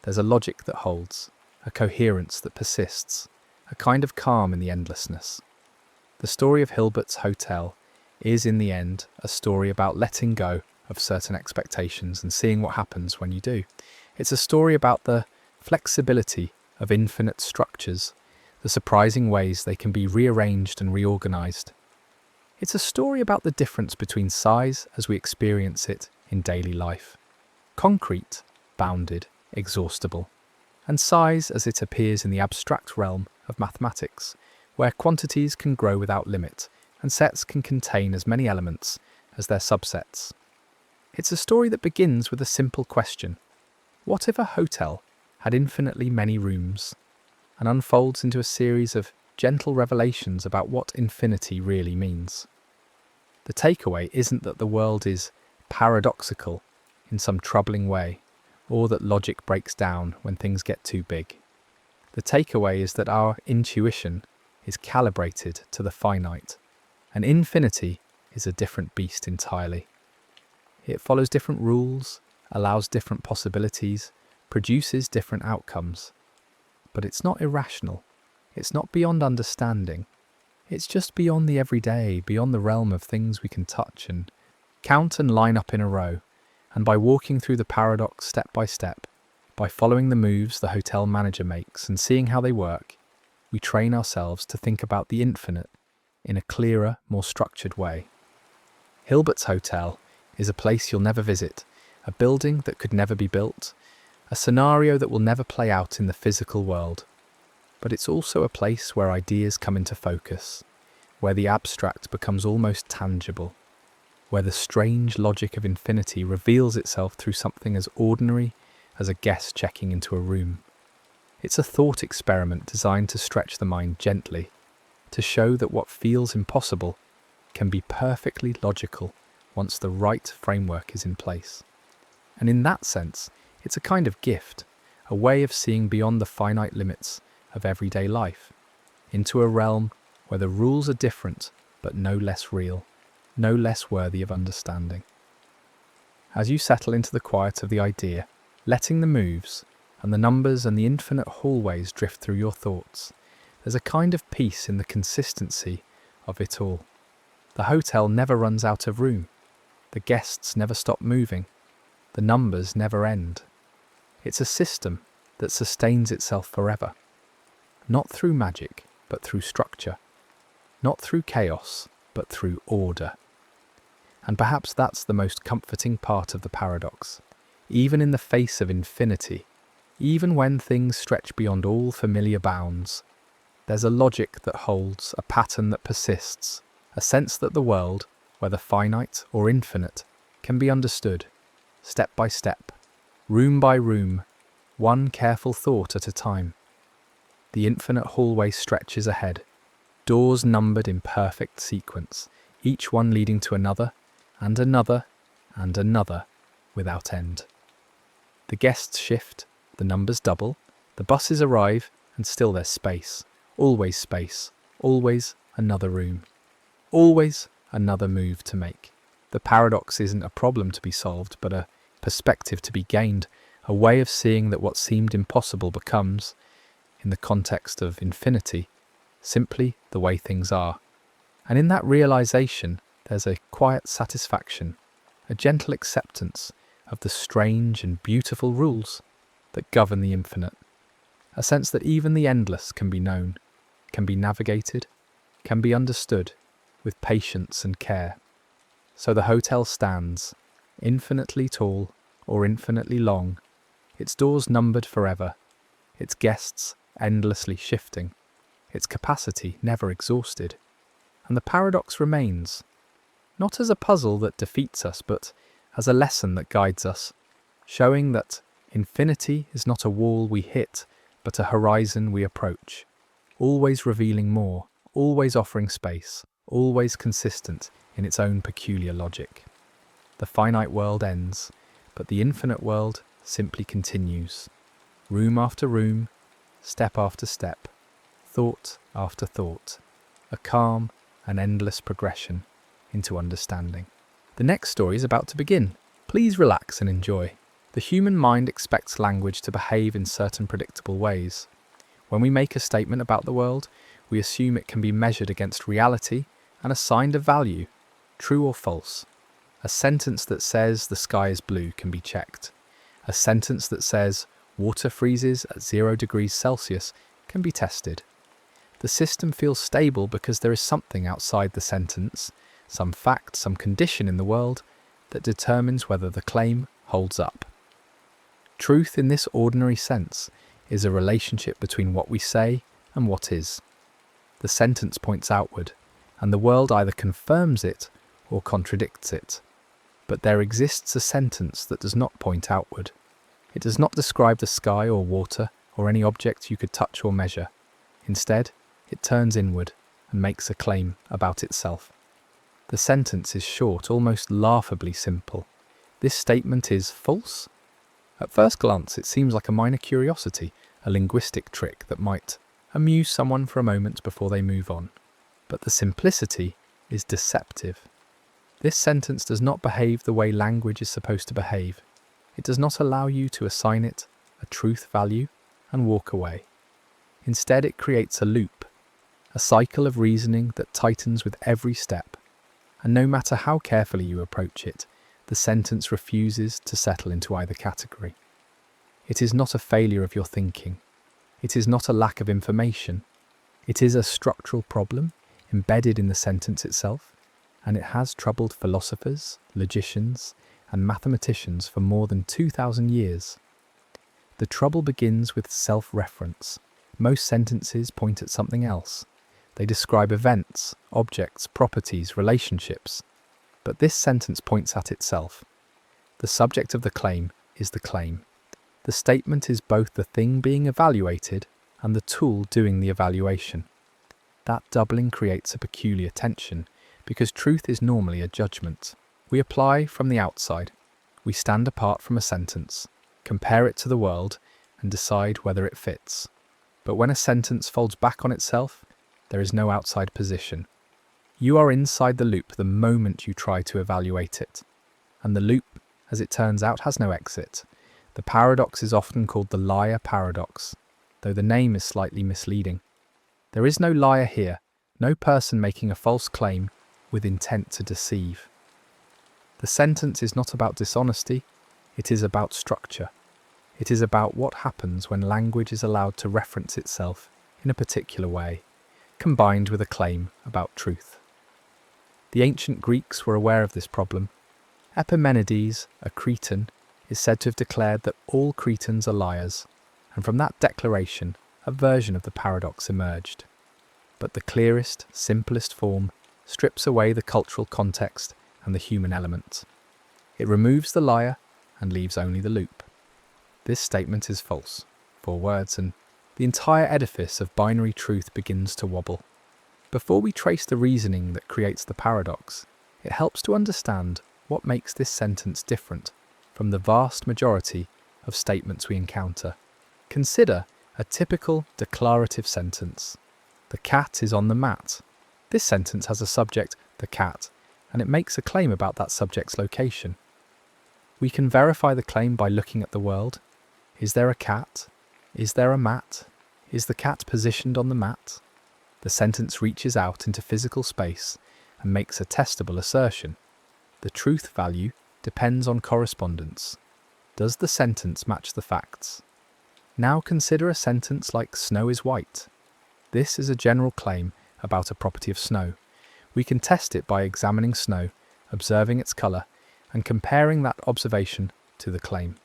there's a logic that holds, a coherence that persists, a kind of calm in the endlessness. The story of Hilbert's Hotel is, in the end, a story about letting go of certain expectations and seeing what happens when you do. It's a story about the flexibility of infinite structures, the surprising ways they can be rearranged and reorganized. It's a story about the difference between size as we experience it in daily life, concrete, bounded, exhaustible, and size as it appears in the abstract realm of mathematics, where quantities can grow without limit and sets can contain as many elements as their subsets. It's a story that begins with a simple question: what if a hotel had infinitely many rooms, and unfolds into a series of gentle revelations about what infinity really means. The takeaway isn't that the world is paradoxical in some troubling way, or that logic breaks down when things get too big. The takeaway is that our intuition is calibrated to the finite, and infinity is a different beast entirely. It follows different rules, allows different possibilities, produces different outcomes. But it's not irrational. It's not beyond understanding. It's just beyond the everyday, beyond the realm of things we can touch and count and line up in a row. And by walking through the paradox step by step, by following the moves the hotel manager makes and seeing how they work, we train ourselves to think about the infinite in a clearer, more structured way. Hilbert's Hotel is a place you'll never visit, a building that could never be built, a scenario that will never play out in the physical world. But it's also a place where ideas come into focus, where the abstract becomes almost tangible, where the strange logic of infinity reveals itself through something as ordinary as a guest checking into a room. It's a thought experiment designed to stretch the mind gently, to show that what feels impossible can be perfectly logical once the right framework is in place. And in that sense, it's a kind of gift, a way of seeing beyond the finite limits of everyday life, into a realm where the rules are different but no less real, no less worthy of understanding. As you settle into the quiet of the idea, letting the moves and the numbers and the infinite hallways drift through your thoughts, there's a kind of peace in the consistency of it all. The hotel never runs out of room. The guests never stop moving. The numbers never end. It's a system that sustains itself forever. Not through magic, but through structure. Not through chaos, but through order. And perhaps that's the most comforting part of the paradox. Even in the face of infinity, even when things stretch beyond all familiar bounds, there's a logic that holds, a pattern that persists, a sense that the world, whether finite or infinite, can be understood, step by step, room by room, one careful thought at a time. The infinite hallway stretches ahead, doors numbered in perfect sequence, each one leading to another, and another, and another, without end. The guests shift, the numbers double, the buses arrive, and still there's space, always another room, always another move to make. The paradox isn't a problem to be solved, but a perspective to be gained, a way of seeing that what seemed impossible becomes, in the context of infinity, simply the way things are. And in that realization, there's a quiet satisfaction, a gentle acceptance of the strange and beautiful rules that govern the infinite. A sense that even the endless can be known, can be navigated, can be understood with patience and care. So the hotel stands, infinitely tall or infinitely long, its doors numbered forever, its guests endlessly shifting, its capacity never exhausted. And the paradox remains, not as a puzzle that defeats us, but as a lesson that guides us, showing that infinity is not a wall we hit, but a horizon we approach, always revealing more, always offering space, always consistent in its own peculiar logic. The finite world ends, but the infinite world simply continues. Room after room, step after step, thought after thought, a calm and endless progression into understanding. The next story is about to begin. Please relax and enjoy. The human mind expects language to behave in certain predictable ways. When we make a statement about the world, we assume it can be measured against reality and assigned a value, true or false. A sentence that says the sky is blue can be checked. A sentence that says water freezes at 0 degrees Celsius can be tested. The system feels stable because there is something outside the sentence, some fact, some condition in the world that determines whether the claim holds up. Truth in this ordinary sense is a relationship between what we say and what is. The sentence points outward, and the world either confirms it or contradicts it. But there exists a sentence that does not point outward. It does not describe the sky or water or any object you could touch or measure. Instead, it turns inward and makes a claim about itself. The sentence is short, almost laughably simple. This statement is false? At first glance, it seems like a minor curiosity, a linguistic trick that might amuse someone for a moment before they move on. But the simplicity is deceptive. This sentence does not behave the way language is supposed to behave. It does not allow you to assign it a truth value and walk away. Instead, it creates a loop, a cycle of reasoning that tightens with every step. And no matter how carefully you approach it, the sentence refuses to settle into either category. It is not a failure of your thinking. It is not a lack of information. It is a structural problem embedded in the sentence itself, and it has troubled philosophers, logicians, and mathematicians for more than 2,000 years. The trouble begins with self-reference. Most sentences point at something else. They describe events, objects, properties, relationships. But this sentence points at itself. The subject of the claim is the claim. The statement is both the thing being evaluated and the tool doing the evaluation. That doubling creates a peculiar tension, because truth is normally a judgment. We apply from the outside. We stand apart from a sentence, compare it to the world, and decide whether it fits. But when a sentence folds back on itself, there is no outside position. You are inside the loop the moment you try to evaluate it. And the loop, as it turns out, has no exit. The paradox is often called the liar paradox, though the name is slightly misleading. There is no liar here, no person making a false claim with intent to deceive. The sentence is not about dishonesty, it is about structure. It is about what happens when language is allowed to reference itself in a particular way, combined with a claim about truth. The ancient Greeks were aware of this problem. Epimenides, a Cretan, is said to have declared that all Cretans are liars, and from that declaration, a version of the paradox emerged. But the clearest, simplest form strips away the cultural context and the human element. It removes the liar and leaves only the loop. This statement is false. 4 words, and the entire edifice of binary truth begins to wobble. Before we trace the reasoning that creates the paradox, it helps to understand what makes this sentence different from the vast majority of statements we encounter. Consider a typical declarative sentence. The cat is on the mat. This sentence has a subject, the cat, and it makes a claim about that subject's location. We can verify the claim by looking at the world. Is there a cat? Is there a mat? Is the cat positioned on the mat? The sentence reaches out into physical space and makes a testable assertion. The truth value depends on correspondence. Does the sentence match the facts? Now consider a sentence like snow is white. This is a general claim about a property of snow. We can test it by examining snow, observing its colour, and comparing that observation to the claim.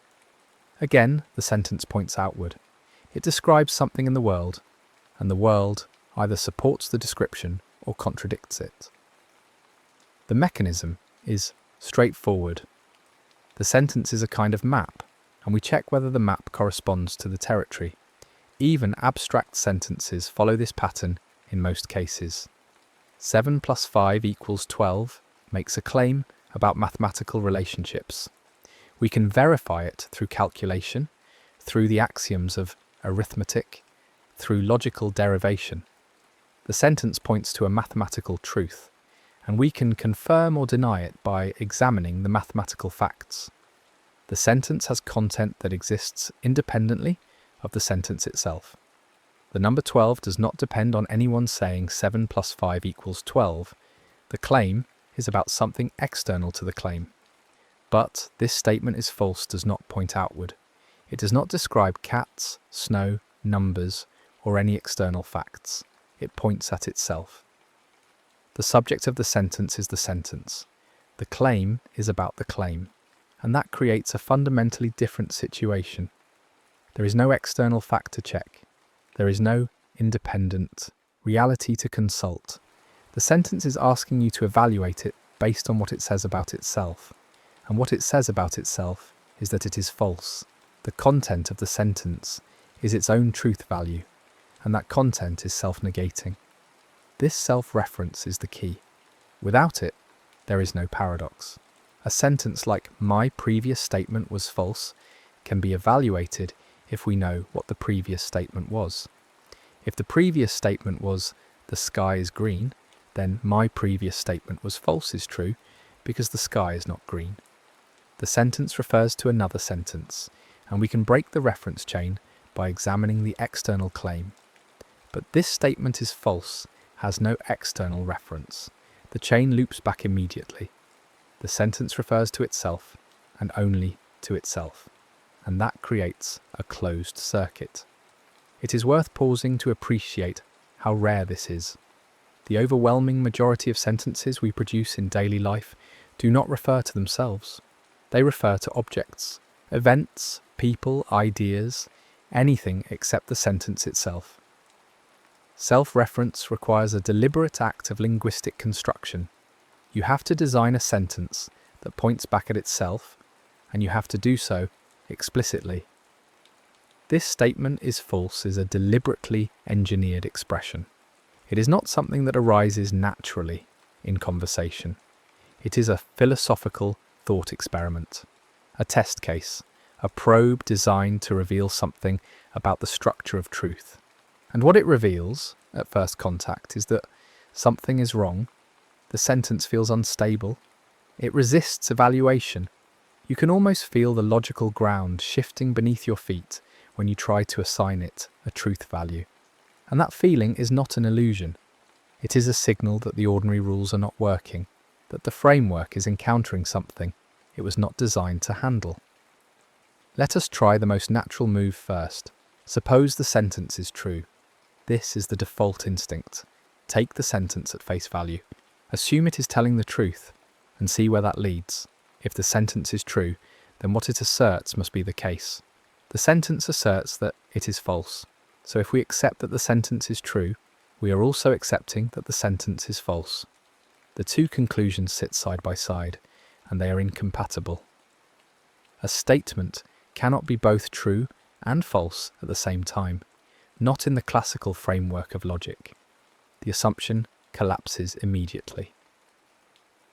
Again, the sentence points outward. It describes something in the world, and the world either supports the description or contradicts it. The mechanism is straightforward. The sentence is a kind of map, and we check whether the map corresponds to the territory. Even abstract sentences follow this pattern in most cases. 7 + 5 = 12 makes a claim about mathematical relationships. We can verify it through calculation, through the axioms of arithmetic, through logical derivation. The sentence points to a mathematical truth, and we can confirm or deny it by examining the mathematical facts. The sentence has content that exists independently of the sentence itself. The number 12 does not depend on anyone saying 7 + 5 = 12. The claim is about something external to the claim. But this statement is false does not point outward. It does not describe cats, snow, numbers, or any external facts. It points at itself. The subject of the sentence is the sentence. The claim is about the claim, and that creates a fundamentally different situation. There is no external fact to check. There is no independent reality to consult. The sentence is asking you to evaluate it based on what it says about itself. And what it says about itself is that it is false. The content of the sentence is its own truth value, and that content is self-negating. This self-reference is the key. Without it, there is no paradox. A sentence like "my previous statement was false" can be evaluated if we know what the previous statement was. If the previous statement was "the sky is green," then "my previous statement was false" is true because the sky is not green. The sentence refers to another sentence, and we can break the reference chain by examining the external claim. But this statement is false, has no external reference. The chain loops back immediately. The sentence refers to itself, and only to itself, and that creates a closed circuit. It is worth pausing to appreciate how rare this is. The overwhelming majority of sentences we produce in daily life do not refer to themselves. They refer to objects, events, people, ideas, anything except the sentence itself. Self-reference requires a deliberate act of linguistic construction. You have to design a sentence that points back at itself, and you have to do so explicitly. This statement is false is a deliberately engineered expression. It is not something that arises naturally in conversation. It is a philosophical thought experiment, a test case, a probe designed to reveal something about the structure of truth. And what it reveals, at first contact, is that something is wrong. The sentence feels unstable. It resists evaluation. You can almost feel the logical ground shifting beneath your feet when you try to assign it a truth value. And that feeling is not an illusion. It is a signal that the ordinary rules are not working, that the framework is encountering something it was not designed to handle. Let us try the most natural move first. Suppose the sentence is true. This is the default instinct. Take the sentence at face value. Assume it is telling the truth and see where that leads. If the sentence is true, then what it asserts must be the case. The sentence asserts that it is false. So if we accept that the sentence is true, we are also accepting that the sentence is false. The two conclusions sit side by side, and they are incompatible. A statement cannot be both true and false at the same time, not in the classical framework of logic. The assumption collapses immediately.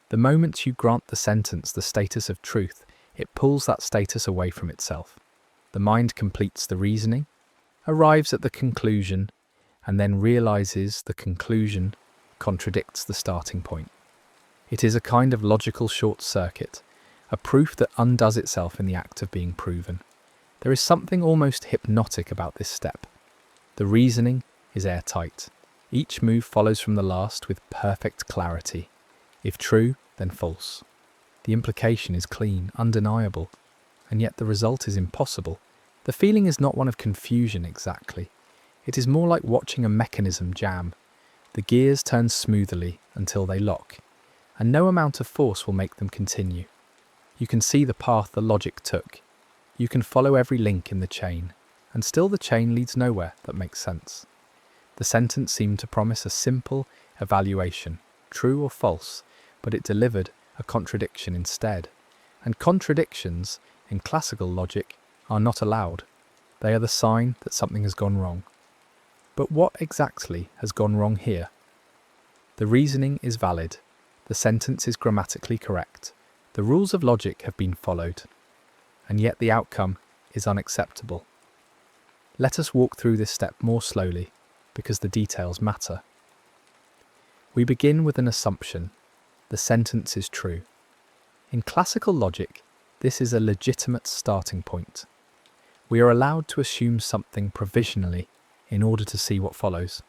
The moment you grant the sentence the status of truth, it pulls that status away from itself. The mind completes the reasoning, arrives at the conclusion, and then realizes the conclusion contradicts the starting point. It is a kind of logical short circuit, a proof that undoes itself in the act of being proven. There is something almost hypnotic about this step. The reasoning is airtight. Each move follows from the last with perfect clarity. If true, then false. The implication is clean, undeniable, and yet the result is impossible. The feeling is not one of confusion exactly. It is more like watching a mechanism jam. The gears turn smoothly until they lock, and no amount of force will make them continue. You can see the path the logic took. You can follow every link in the chain, and still the chain leads nowhere that makes sense. The sentence seemed to promise a simple evaluation, true or false, but it delivered a contradiction instead. And contradictions, in classical logic, are not allowed. They are the sign that something has gone wrong. But what exactly has gone wrong here? The reasoning is valid. The sentence is grammatically correct. The rules of logic have been followed. And yet the outcome is unacceptable. Let us walk through this step more slowly, because the details matter. We begin with an assumption. The sentence is true. In classical logic, this is a legitimate starting point. We are allowed to assume something provisionally in order to see what follows.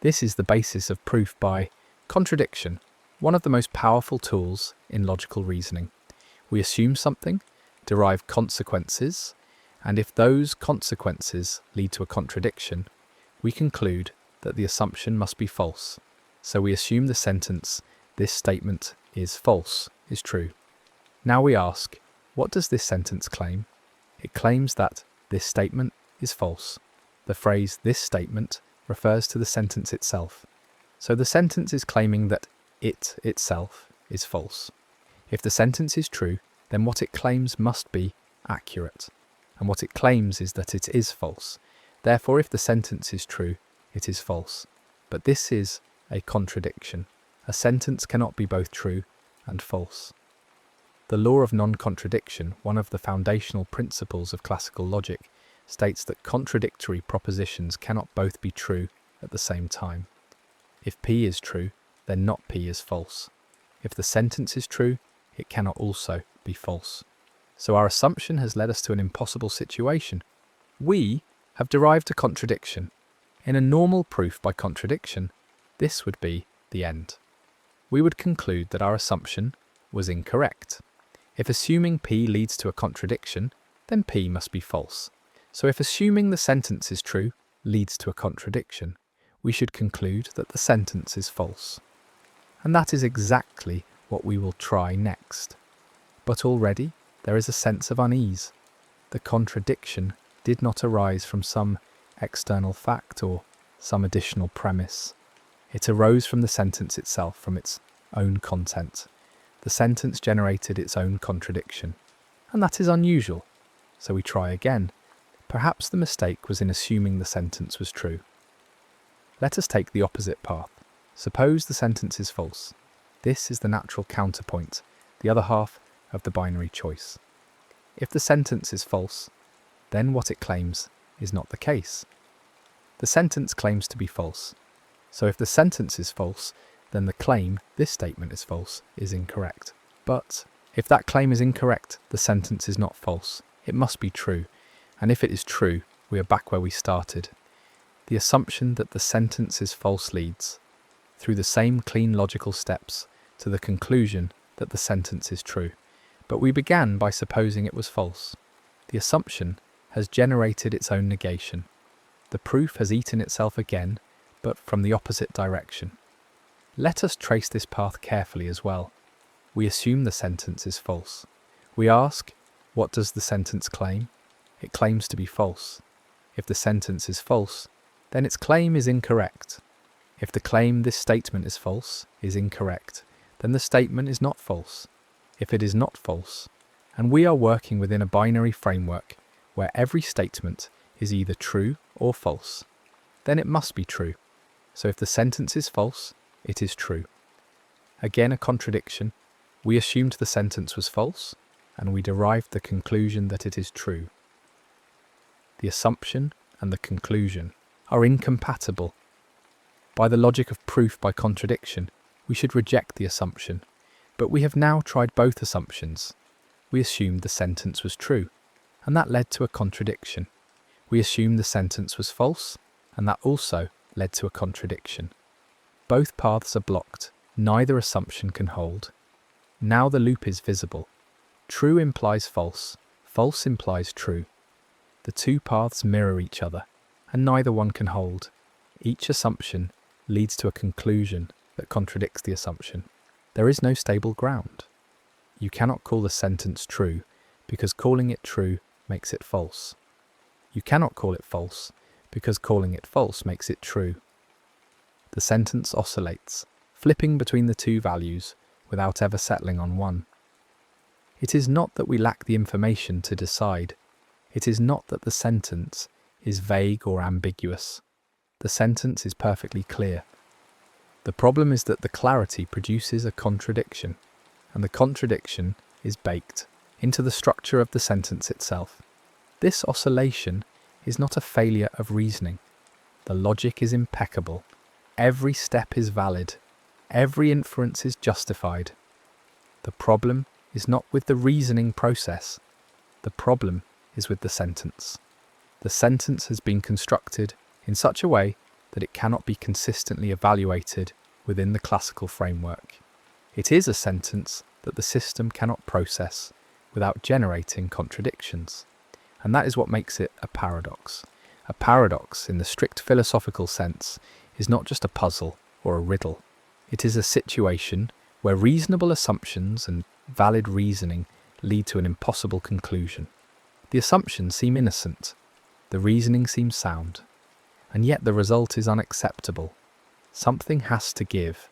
This is the basis of proof by contradiction, one of the most powerful tools in logical reasoning. We assume something, derive consequences, and if those consequences lead to a contradiction, we conclude that the assumption must be false. So we assume the sentence, "This statement is false," is true. Now we ask, what does this sentence claim? It claims that this statement is false. The phrase "this statement" refers to the sentence itself. So the sentence is claiming that it itself is false. If the sentence is true, then what it claims must be accurate. And what it claims is that it is false. Therefore, if the sentence is true, it is false. But this is a contradiction. A sentence cannot be both true and false. The law of non-contradiction, one of the foundational principles of classical logic, states that contradictory propositions cannot both be true at the same time. If P is true, then not P is false. If the sentence is true, it cannot also be false. So our assumption has led us to an impossible situation. We have derived a contradiction. In a normal proof by contradiction, this would be the end. We would conclude that our assumption was incorrect. If assuming P leads to a contradiction, then P must be false. So if assuming the sentence is true leads to a contradiction, we should conclude that the sentence is false. And that is exactly what we will try next. But already there is a sense of unease. The contradiction did not arise from some external fact or some additional premise. It arose from the sentence itself, from its own content. The sentence generated its own contradiction. And that is unusual. So we try again. Perhaps the mistake was in assuming the sentence was true. Let us take the opposite path. Suppose the sentence is false. This is the natural counterpoint, the other half of the binary choice. If the sentence is false, then what it claims is not the case. The sentence claims to be false. So if the sentence is false, then the claim, "this statement is false," is incorrect. But if that claim is incorrect, the sentence is not false. It must be true. And if it is true, we are back where we started. The assumption that the sentence is false leads, through the same clean logical steps, to the conclusion that the sentence is true. But we began by supposing it was false. The assumption has generated its own negation. The proof has eaten itself again, but from the opposite direction. Let us trace this path carefully as well. We assume the sentence is false. We ask, what does the sentence claim? It claims to be false. If the sentence is false, then its claim is incorrect. If the claim this statement is false is incorrect, then the statement is not false. If it is not false, and we are working within a binary framework where every statement is either true or false, then it must be true. So if the sentence is false, it is true. Again, a contradiction. We assumed the sentence was false, and we derived the conclusion that it is true. The assumption and the conclusion are incompatible. By the logic of proof by contradiction, we should reject the assumption, but we have now tried both assumptions. We assumed the sentence was true, and that led to a contradiction. We assumed the sentence was false, and that also led to a contradiction. Both paths are blocked. Neither assumption can hold. Now the loop is visible. True implies false. False implies true. The two paths mirror each other, and neither one can hold. Each assumption leads to a conclusion that contradicts the assumption. There is no stable ground. You cannot call the sentence true because calling it true makes it false. You cannot call it false because calling it false makes it true. The sentence oscillates, flipping between the two values without ever settling on one. It is not that we lack the information to decide. It is not that the sentence is vague or ambiguous. The sentence is perfectly clear. The problem is that the clarity produces a contradiction, and the contradiction is baked into the structure of the sentence itself. This oscillation is not a failure of reasoning. The logic is impeccable. Every step is valid. Every inference is justified. The problem is not with the reasoning process. The problem is with the sentence. The sentence has been constructed in such a way that it cannot be consistently evaluated within the classical framework. It is a sentence that the system cannot process without generating contradictions, and that is what makes it a paradox. A paradox, in the strict philosophical sense, is not just a puzzle or a riddle. It is a situation where reasonable assumptions and valid reasoning lead to an impossible conclusion. The assumptions seem innocent, the reasoning seems sound, and yet the result is unacceptable. Something has to give,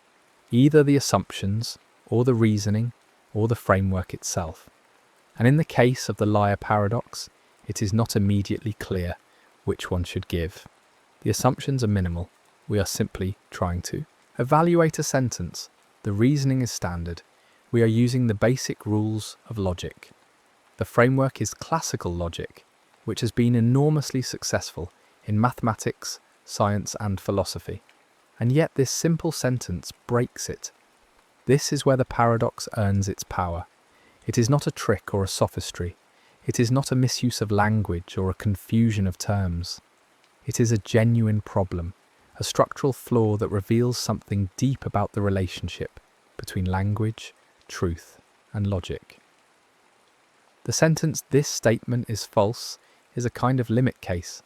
either the assumptions, or the reasoning, or the framework itself. And in the case of the liar paradox, it is not immediately clear which one should give. The assumptions are minimal. We are simply trying to evaluate a sentence. The reasoning is standard. We are using the basic rules of logic. The framework is classical logic, which has been enormously successful in mathematics, science, and philosophy. And yet this simple sentence breaks it. This is where the paradox earns its power. It is not a trick or a sophistry. It is not a misuse of language or a confusion of terms. It is a genuine problem, a structural flaw that reveals something deep about the relationship between language, truth, and logic. The sentence, "This statement is false," is a kind of limit case,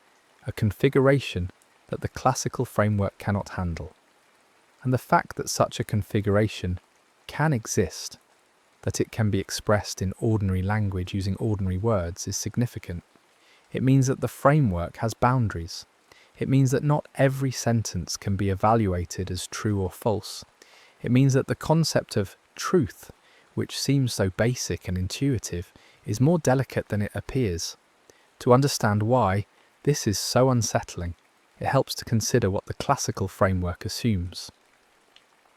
a configuration that the classical framework cannot handle. And the fact that such a configuration can exist, that it can be expressed in ordinary language using ordinary words, is significant. It means that the framework has boundaries. It means that not every sentence can be evaluated as true or false. It means that the concept of truth, which seems so basic and intuitive, is more delicate than it appears. To understand why this is so unsettling, it helps to consider what the classical framework assumes.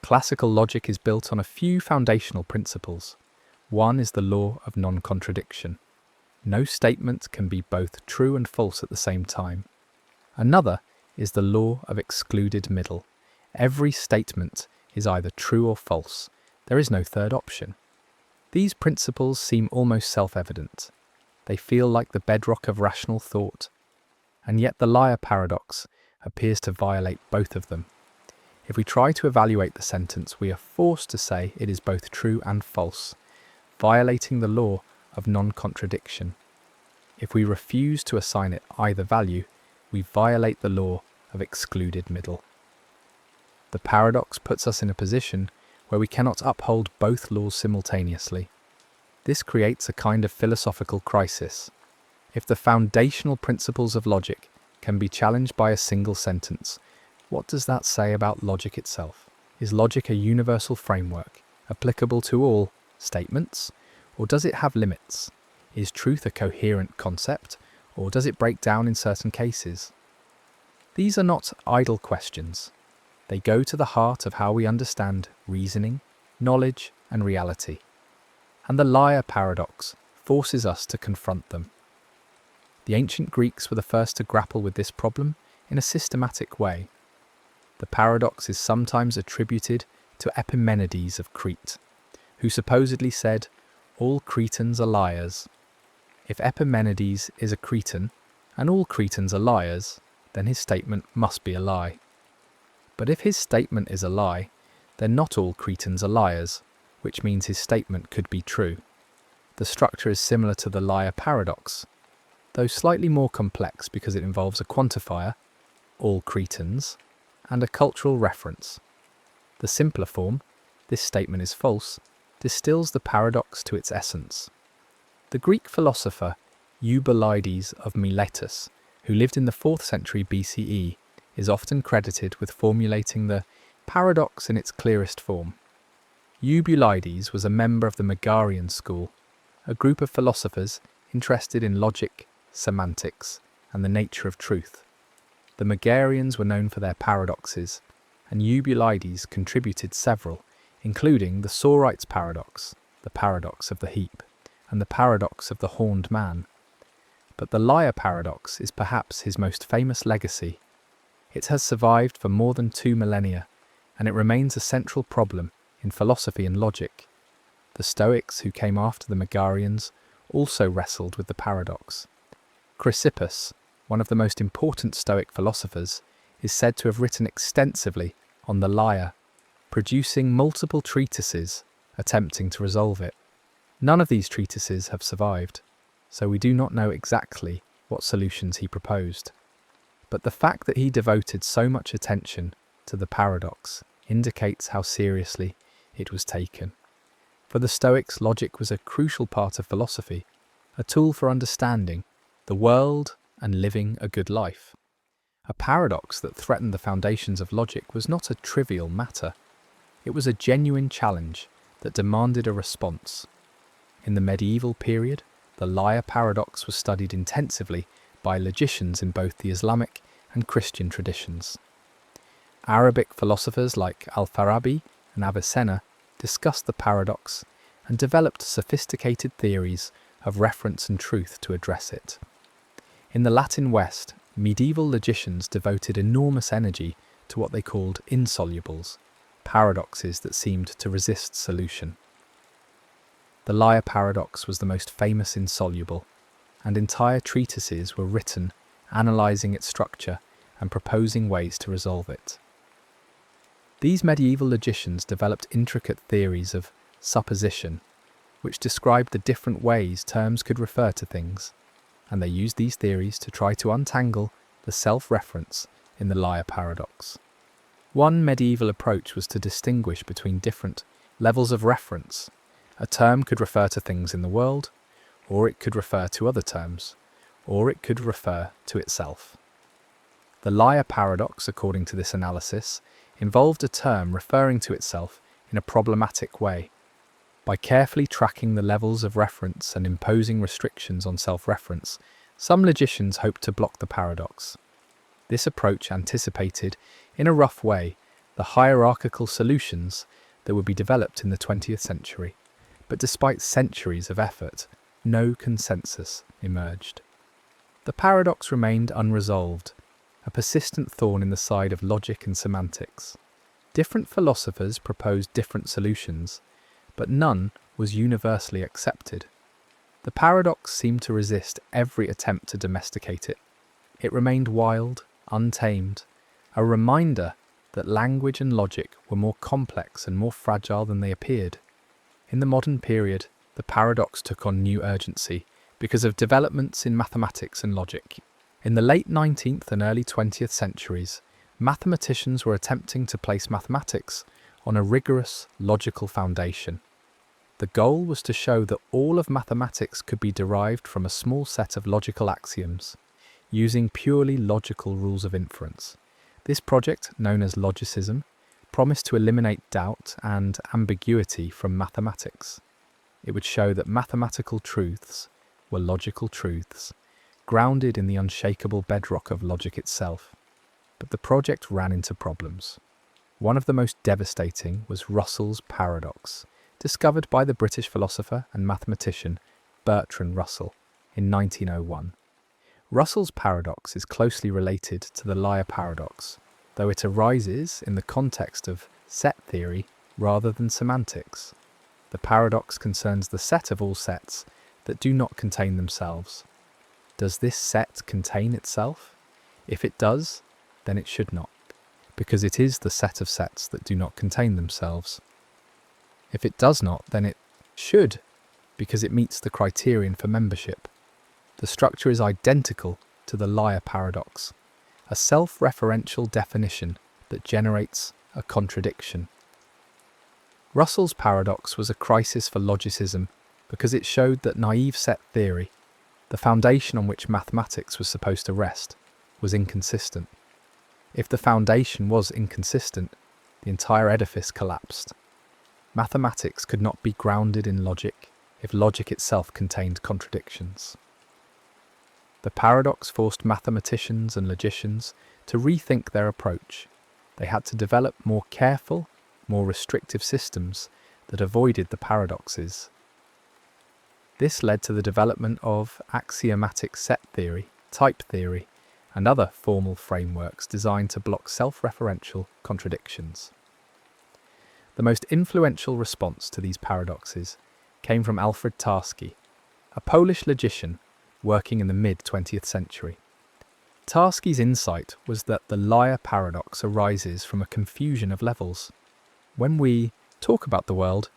Classical logic is built on a few foundational principles. One is the law of non-contradiction. No statement can be both true and false at the same time. Another is the law of excluded middle. Every statement is either true or false. There is no third option. These principles seem almost self-evident. They feel like the bedrock of rational thought. And yet the liar paradox appears to violate both of them. If we try to evaluate the sentence, we are forced to say it is both true and false, violating the law of non-contradiction. If we refuse to assign it either value, we violate the law of excluded middle. The paradox puts us in a position where we cannot uphold both laws simultaneously. This creates a kind of philosophical crisis. If the foundational principles of logic can be challenged by a single sentence, what does that say about logic itself? Is logic a universal framework, applicable to all statements, or does it have limits? Is truth a coherent concept, or does it break down in certain cases? These are not idle questions. They go to the heart of how we understand reasoning, knowledge, and reality. And the liar paradox forces us to confront them. The ancient Greeks were the first to grapple with this problem in a systematic way. The paradox is sometimes attributed to Epimenides of Crete, who supposedly said, "All Cretans are liars." If Epimenides is a Cretan, and all Cretans are liars, then his statement must be a lie. But if his statement is a lie, then not all Cretans are liars, which means his statement could be true. The structure is similar to the liar paradox, though slightly more complex because it involves a quantifier, all Cretans, and a cultural reference. The simpler form, this statement is false, distills the paradox to its essence. The Greek philosopher Eubulides of Miletus, who lived in the 4th century BCE, is often credited with formulating the paradox in its clearest form. Eubulides was a member of the Megarian school, a group of philosophers interested in logic, semantics, and the nature of truth. The Megarians were known for their paradoxes, and Eubulides contributed several, including the Sorite's paradox, the paradox of the heap, and the paradox of the horned man. But the liar paradox is perhaps his most famous legacy. It has survived for more than 2 millennia, and it remains a central problem in philosophy and logic. The Stoics, who came after the Megarians, also wrestled with the paradox. Chrysippus, one of the most important Stoic philosophers, is said to have written extensively on the liar, producing multiple treatises attempting to resolve it. None of these treatises have survived, so we do not know exactly what solutions he proposed. But the fact that he devoted so much attention to the paradox indicates how seriously it was taken. For the Stoics, logic was a crucial part of philosophy, a tool for understanding the world and living a good life. A paradox that threatened the foundations of logic was not a trivial matter. It was a genuine challenge that demanded a response. In the medieval period, the liar paradox was studied intensively by logicians in both the Islamic and Christian traditions. Arabic philosophers like Al-Farabi and Avicenna discussed the paradox and developed sophisticated theories of reference and truth to address it. In the Latin West, medieval logicians devoted enormous energy to what they called insolubles, paradoxes that seemed to resist solution. The liar paradox was the most famous insoluble, and entire treatises were written analysing its structure and proposing ways to resolve it. These medieval logicians developed intricate theories of supposition, which described the different ways terms could refer to things, and they used these theories to try to untangle the self-reference in the liar paradox. One medieval approach was to distinguish between different levels of reference. A term could refer to things in the world, or it could refer to other terms, or it could refer to itself. The liar paradox, according to this analysis, involved a term referring to itself in a problematic way. By carefully tracking the levels of reference and imposing restrictions on self-reference, some logicians hoped to block the paradox. This approach anticipated, in a rough way, the hierarchical solutions that would be developed in the 20th century. But despite centuries of effort, no consensus emerged. The paradox remained unresolved, a persistent thorn in the side of logic and semantics. Different philosophers proposed different solutions, but none was universally accepted. The paradox seemed to resist every attempt to domesticate it. It remained wild, untamed, a reminder that language and logic were more complex and more fragile than they appeared. In the modern period, the paradox took on new urgency because of developments in mathematics and logic. In the late 19th and early 20th centuries, Mathematicians were attempting to place mathematics on a rigorous, logical foundation. The goal was to show that all of mathematics could be derived from a small set of logical axioms, using purely logical rules of inference. This project, known as logicism, promised to eliminate doubt and ambiguity from mathematics. It would show that mathematical truths were logical truths, grounded in the unshakable bedrock of logic itself. But the project ran into problems. One of the most devastating was Russell's paradox, discovered by the British philosopher and mathematician Bertrand Russell in 1901. Russell's paradox is closely related to the liar paradox, though it arises in the context of set theory rather than semantics. The paradox concerns the set of all sets that do not contain themselves. Does this set contain itself? If it does, then it should not, because it is the set of sets that do not contain themselves. If it does not, then it should, because it meets the criterion for membership. The structure is identical to the liar paradox, a self-referential definition that generates a contradiction. Russell's paradox was a crisis for logicism because it showed that naive set theory, the foundation on which mathematics was supposed to rest, was inconsistent. If the foundation was inconsistent, the entire edifice collapsed. Mathematics could not be grounded in logic if logic itself contained contradictions. The paradox forced mathematicians and logicians to rethink their approach. They had to develop more careful, more restrictive systems that avoided the paradoxes. This led to the development of axiomatic set theory, type theory, and other formal frameworks designed to block self-referential contradictions. The most influential response to these paradoxes came from Alfred Tarski, a Polish logician working in the mid-20th century. Tarski's insight was that the liar paradox arises from a confusion of levels. When we talk about the world,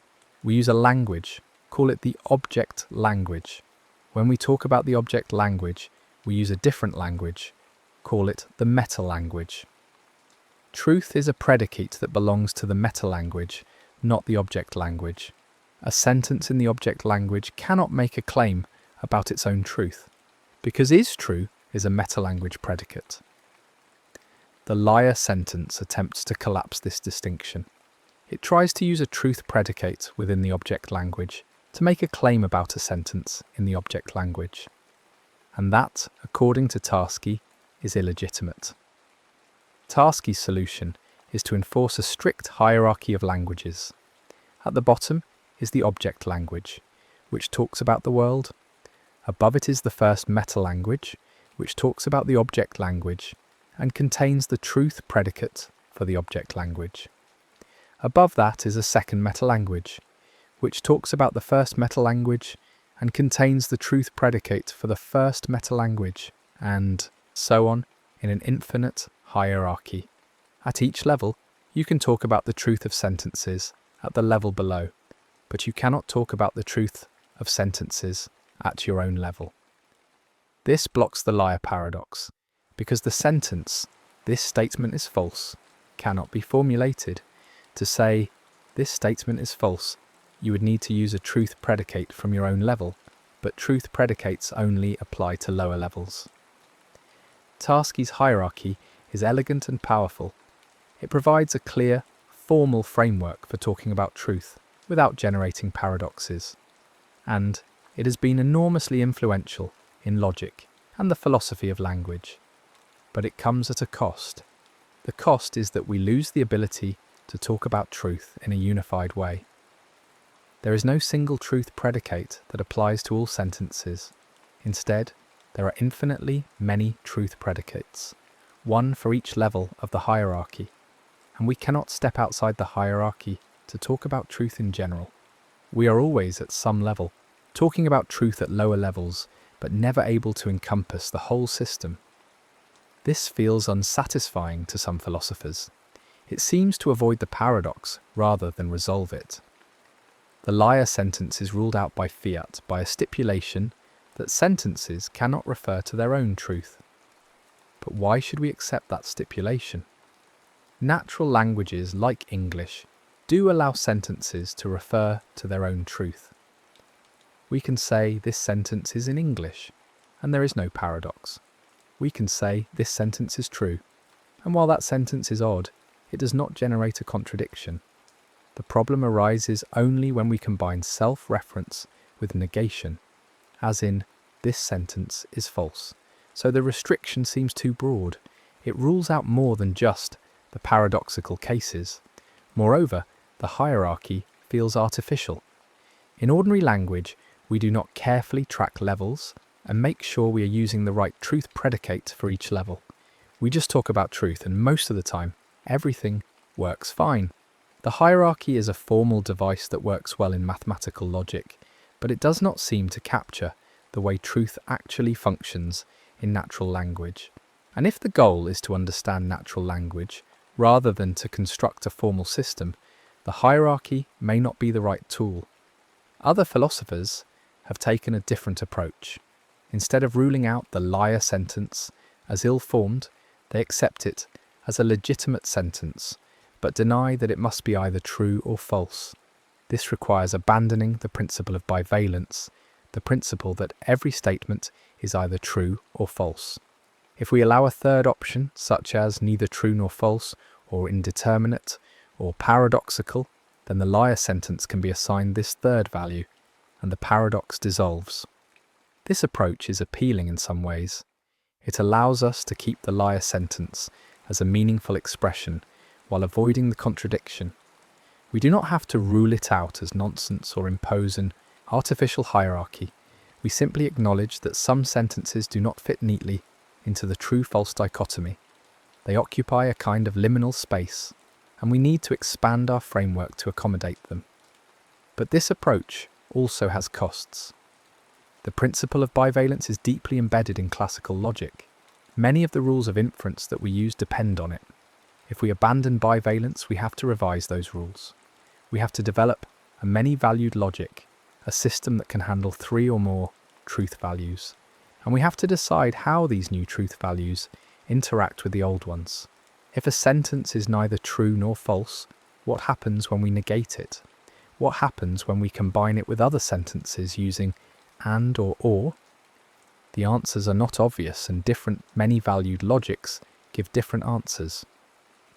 we use a language, call it the object language. When we talk about the object language, we use a different language, call it the meta-language. Truth is a predicate that belongs to the meta-language, not the object language. A sentence in the object language cannot make a claim about its own truth, because is true is a meta-language predicate. The liar sentence attempts to collapse this distinction. It tries to use a truth predicate within the object language to make a claim about a sentence in the object language. And that, according to Tarski, is illegitimate. Tarski's solution is to enforce a strict hierarchy of languages. At the bottom is the object language, which talks about the world. Above it is the first meta-language, which talks about the object language and contains the truth predicate for the object language. Above that is a second meta-language, which talks about the first meta-language and contains the truth predicate for the first meta-language, and so on in an infinite hierarchy. At each level, you can talk about the truth of sentences at the level below, but you cannot talk about the truth of sentences at your own level. This blocks the liar paradox, because the sentence, "This statement is false," cannot be formulated. To say, "This statement is false," you would need to use a truth predicate from your own level, but truth predicates only apply to lower levels. Tarski's hierarchy is elegant and powerful. It provides a clear, formal framework for talking about truth without generating paradoxes. And it has been enormously influential in logic and the philosophy of language. But it comes at a cost. The cost is that we lose the ability to talk about truth in a unified way. There is no single truth predicate that applies to all sentences. Instead, there are infinitely many truth predicates, one for each level of the hierarchy, and we cannot step outside the hierarchy to talk about truth in general. We are always at some level, talking about truth at lower levels, but never able to encompass the whole system. This feels unsatisfying to some philosophers. It seems to avoid the paradox rather than resolve it. The liar sentence is ruled out by fiat by a stipulation that sentences cannot refer to their own truth. But why should we accept that stipulation? Natural languages like English do allow sentences to refer to their own truth. We can say this sentence is in English, and there is no paradox. We can say this sentence is true, and while that sentence is odd, it does not generate a contradiction. The problem arises only when we combine self-reference with negation, as in, this sentence is false. So the restriction seems too broad. It rules out more than just the paradoxical cases. Moreover, the hierarchy feels artificial. In ordinary language, we do not carefully track levels and make sure we are using the right truth predicate for each level. We just talk about truth, and most of the time, everything works fine. The hierarchy is a formal device that works well in mathematical logic, but it does not seem to capture the way truth actually functions in natural language. And if the goal is to understand natural language, rather than to construct a formal system, the hierarchy may not be the right tool. Other philosophers have taken a different approach. Instead of ruling out the liar sentence as ill-formed, they accept it as a legitimate sentence, but deny that it must be either true or false. This requires abandoning the principle of bivalence, the principle that every statement is either true or false. If we allow a third option, such as neither true nor false, or indeterminate, or paradoxical, then the liar sentence can be assigned this third value, and the paradox dissolves. This approach is appealing in some ways. It allows us to keep the liar sentence as a meaningful expression while avoiding the contradiction. We do not have to rule it out as nonsense or impose an artificial hierarchy. We simply acknowledge that some sentences do not fit neatly into the true-false dichotomy. They occupy a kind of liminal space, and we need to expand our framework to accommodate them. But this approach also has costs. The principle of bivalence is deeply embedded in classical logic. Many of the rules of inference that we use depend on it. If we abandon bivalence, we have to revise those rules. We have to develop a many-valued logic, a system that can handle 3 or more truth values. And we have to decide how these new truth values interact with the old ones. If a sentence is neither true nor false, what happens when we negate it? What happens when we combine it with other sentences using and or? The answers are not obvious, and different many-valued logics give different answers.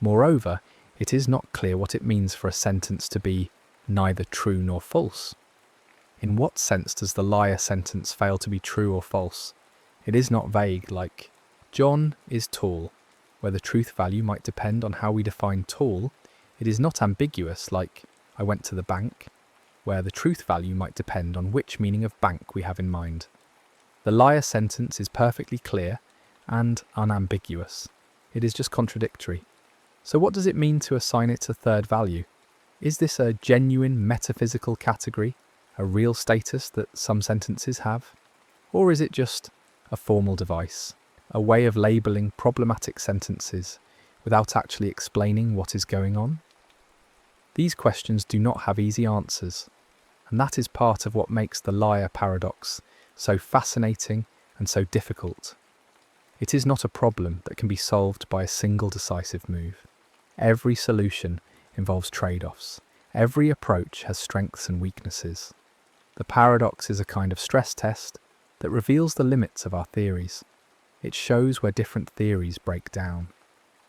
Moreover, it is not clear what it means for a sentence to be neither true nor false. In what sense does the liar sentence fail to be true or false? It is not vague, like, John is tall, where the truth value might depend on how we define tall. It is not ambiguous, like, I went to the bank, where the truth value might depend on which meaning of bank we have in mind. The liar sentence is perfectly clear and unambiguous. It is just contradictory. So what does it mean to assign it a third value? Is this a genuine metaphysical category, a real status that some sentences have? Or is it just a formal device, a way of labelling problematic sentences without actually explaining what is going on? These questions do not have easy answers, and that is part of what makes the liar paradox so fascinating and so difficult. It is not a problem that can be solved by a single decisive move. Every solution involves trade-offs. Every approach has strengths and weaknesses. The paradox is a kind of stress test that reveals the limits of our theories. It shows where different theories break down,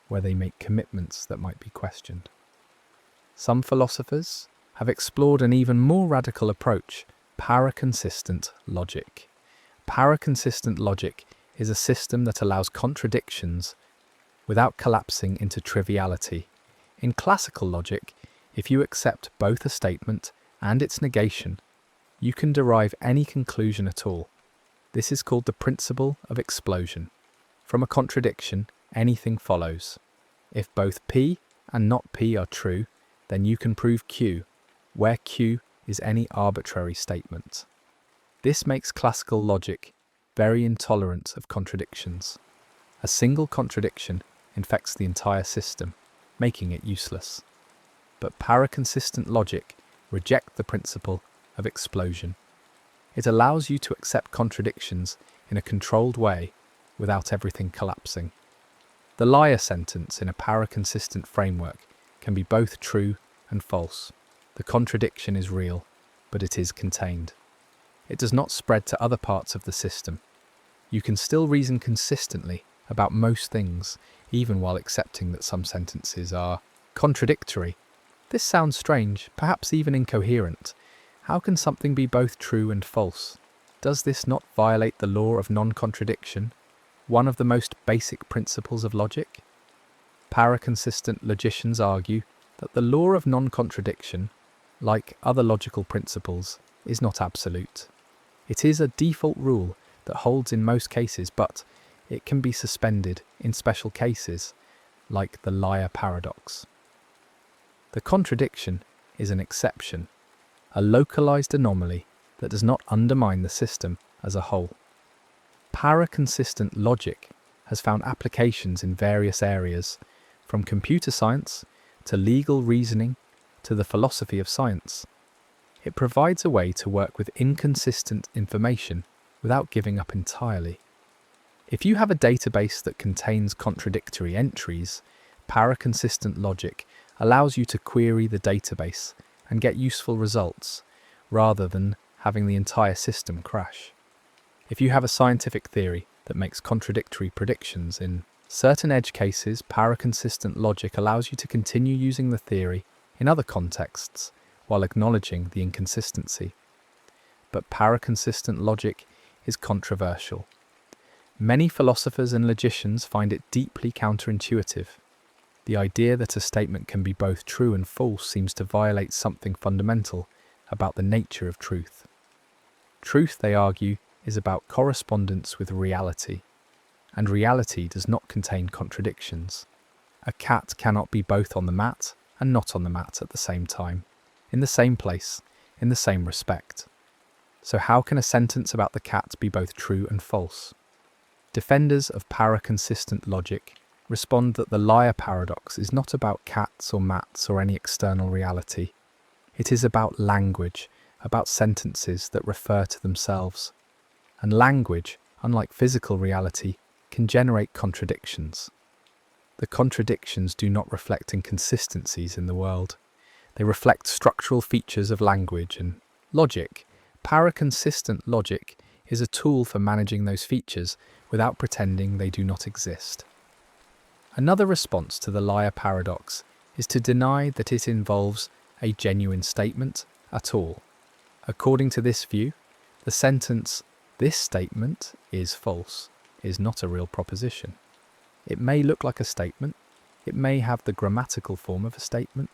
where they make commitments that might be questioned. Some philosophers have explored an even more radical approach, paraconsistent logic. Paraconsistent logic is a system that allows contradictions without collapsing into triviality. In classical logic, if you accept both a statement and its negation, you can derive any conclusion at all. This is called the principle of explosion. From a contradiction, anything follows. If both P and not P are true, then you can prove Q, where Q is any arbitrary statement. This makes classical logic very intolerant of contradictions. A single contradiction infects the entire system, making it useless. But paraconsistent logic rejects the principle of explosion. It allows you to accept contradictions in a controlled way without everything collapsing. The liar sentence in a para-consistent framework can be both true and false. The contradiction is real, but it is contained. It does not spread to other parts of the system. You can still reason consistently about most things, even while accepting that some sentences are contradictory. This sounds strange, perhaps even incoherent. How can something be both true and false? Does this not violate the law of non-contradiction, one of the most basic principles of logic? Para-consistent logicians argue that the law of non-contradiction, like other logical principles, is not absolute. It is a default rule that holds in most cases, but it can be suspended in special cases, like the liar paradox. The contradiction is an exception, a localized anomaly that does not undermine the system as a whole. Para-consistent logic has found applications in various areas, from computer science to legal reasoning to the philosophy of science. It provides a way to work with inconsistent information without giving up entirely. If you have a database that contains contradictory entries, para-consistent logic allows you to query the database and get useful results, rather than having the entire system crash. If you have a scientific theory that makes contradictory predictions in certain edge cases, para-consistent logic allows you to continue using the theory in other contexts while acknowledging the inconsistency. But para-consistent logic is controversial. Many philosophers and logicians find it deeply counterintuitive. The idea that a statement can be both true and false seems to violate something fundamental about the nature of truth. Truth, they argue, is about correspondence with reality, and reality does not contain contradictions. A cat cannot be both on the mat and not on the mat at the same time, in the same place, in the same respect. So how can a sentence about the cat be both true and false? Defenders of para-consistent logic respond that the liar paradox is not about cats or mats or any external reality. It is about language, about sentences that refer to themselves. And language, unlike physical reality, can generate contradictions. The contradictions do not reflect inconsistencies in the world. They reflect structural features of language and logic. Para-consistent logic is a tool for managing those features without pretending they do not exist. Another response to the liar paradox is to deny that it involves a genuine statement at all. According to this view, the sentence, "This statement is false," is not a real proposition. It may look like a statement, it may have the grammatical form of a statement,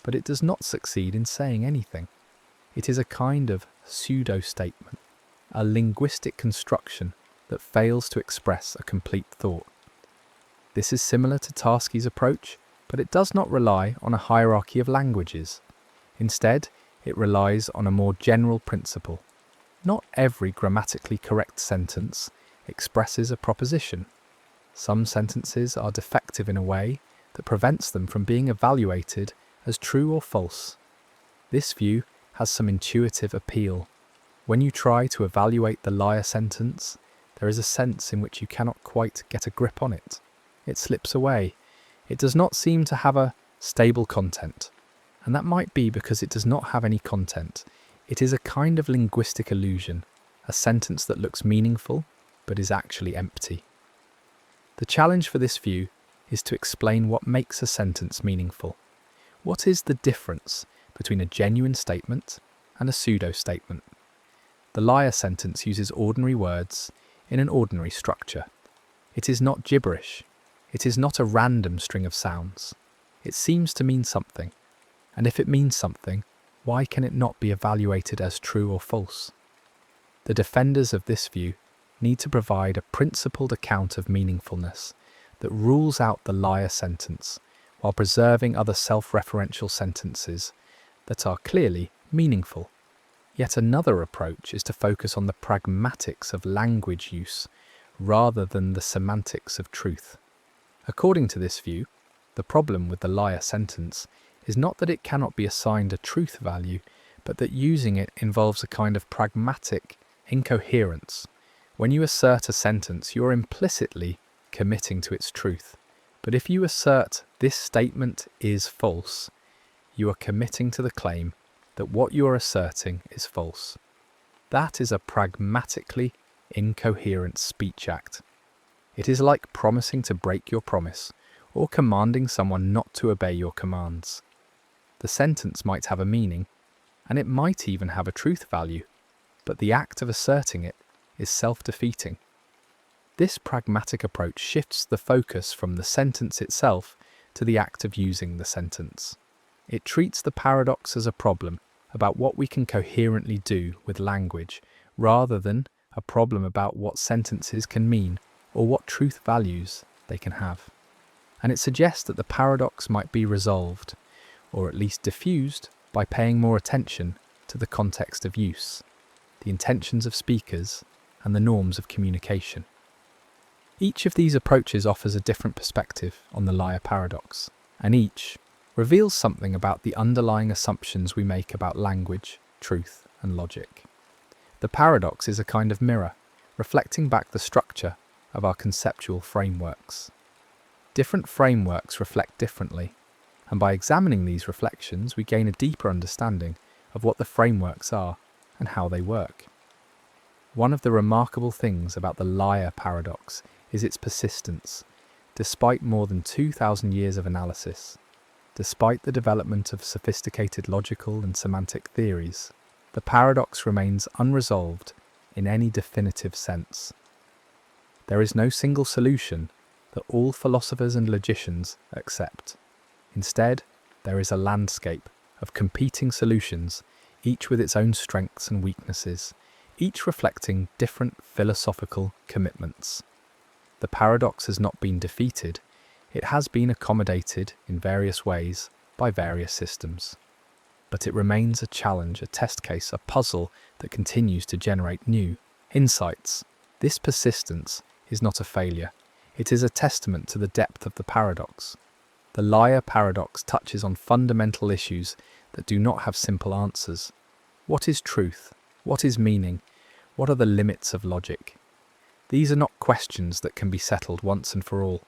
but it does not succeed in saying anything. It is a kind of pseudo-statement, a linguistic construction that fails to express a complete thought. This is similar to Tarski's approach, but it does not rely on a hierarchy of languages. Instead, it relies on a more general principle. Not every grammatically correct sentence expresses a proposition. Some sentences are defective in a way that prevents them from being evaluated as true or false. This view has some intuitive appeal. When you try to evaluate the liar sentence, there is a sense in which you cannot quite get a grip on it. It slips away. It does not seem to have a stable content. And that might be because it does not have any content. It is a kind of linguistic illusion, a sentence that looks meaningful but is actually empty. The challenge for this view is to explain what makes a sentence meaningful. What is the difference between a genuine statement and a pseudo-statement? The liar sentence uses ordinary words in an ordinary structure. It is not gibberish. It is not a random string of sounds. It seems to mean something. And if it means something, why can it not be evaluated as true or false? The defenders of this view need to provide a principled account of meaningfulness that rules out the liar sentence while preserving other self-referential sentences that are clearly meaningful. Yet another approach is to focus on the pragmatics of language use rather than the semantics of truth. According to this view, the problem with the liar sentence is not that it cannot be assigned a truth value, but that using it involves a kind of pragmatic incoherence. When you assert a sentence, you are implicitly committing to its truth, But if you assert this statement is false, you are committing to the claim that what you are asserting is false. That is a pragmatically incoherent speech act. It is like promising to break your promise or commanding someone not to obey your commands. The sentence might have a meaning, and it might even have a truth value, but the act of asserting it is self-defeating. This pragmatic approach shifts the focus from the sentence itself to the act of using the sentence. It treats the paradox as a problem about what we can coherently do with language, rather than a problem about what sentences can mean or what truth values they can have. And it suggests that the paradox might be resolved, or at least diffused, by paying more attention to the context of use, the intentions of speakers, and the norms of communication. Each of these approaches offers a different perspective on the liar paradox, and each reveals something about the underlying assumptions we make about language, truth, and logic. The paradox is a kind of mirror, reflecting back the structure of our conceptual frameworks. Different frameworks reflect differently, and by examining these reflections, we gain a deeper understanding of what the frameworks are and how they work. One of the remarkable things about the liar paradox is its persistence. Despite more than 2,000 years of analysis, despite the development of sophisticated logical and semantic theories, the paradox remains unresolved in any definitive sense. There is no single solution that all philosophers and logicians accept. Instead, there is a landscape of competing solutions, each with its own strengths and weaknesses, each reflecting different philosophical commitments. The paradox has not been defeated, it has been accommodated in various ways by various systems. But it remains a challenge, a test case, a puzzle that continues to generate new insights. This persistence is not a failure, it is a testament to the depth of the paradox. The liar paradox touches on fundamental issues that do not have simple answers. What is truth? What is meaning? What are the limits of logic? These are not questions that can be settled once and for all.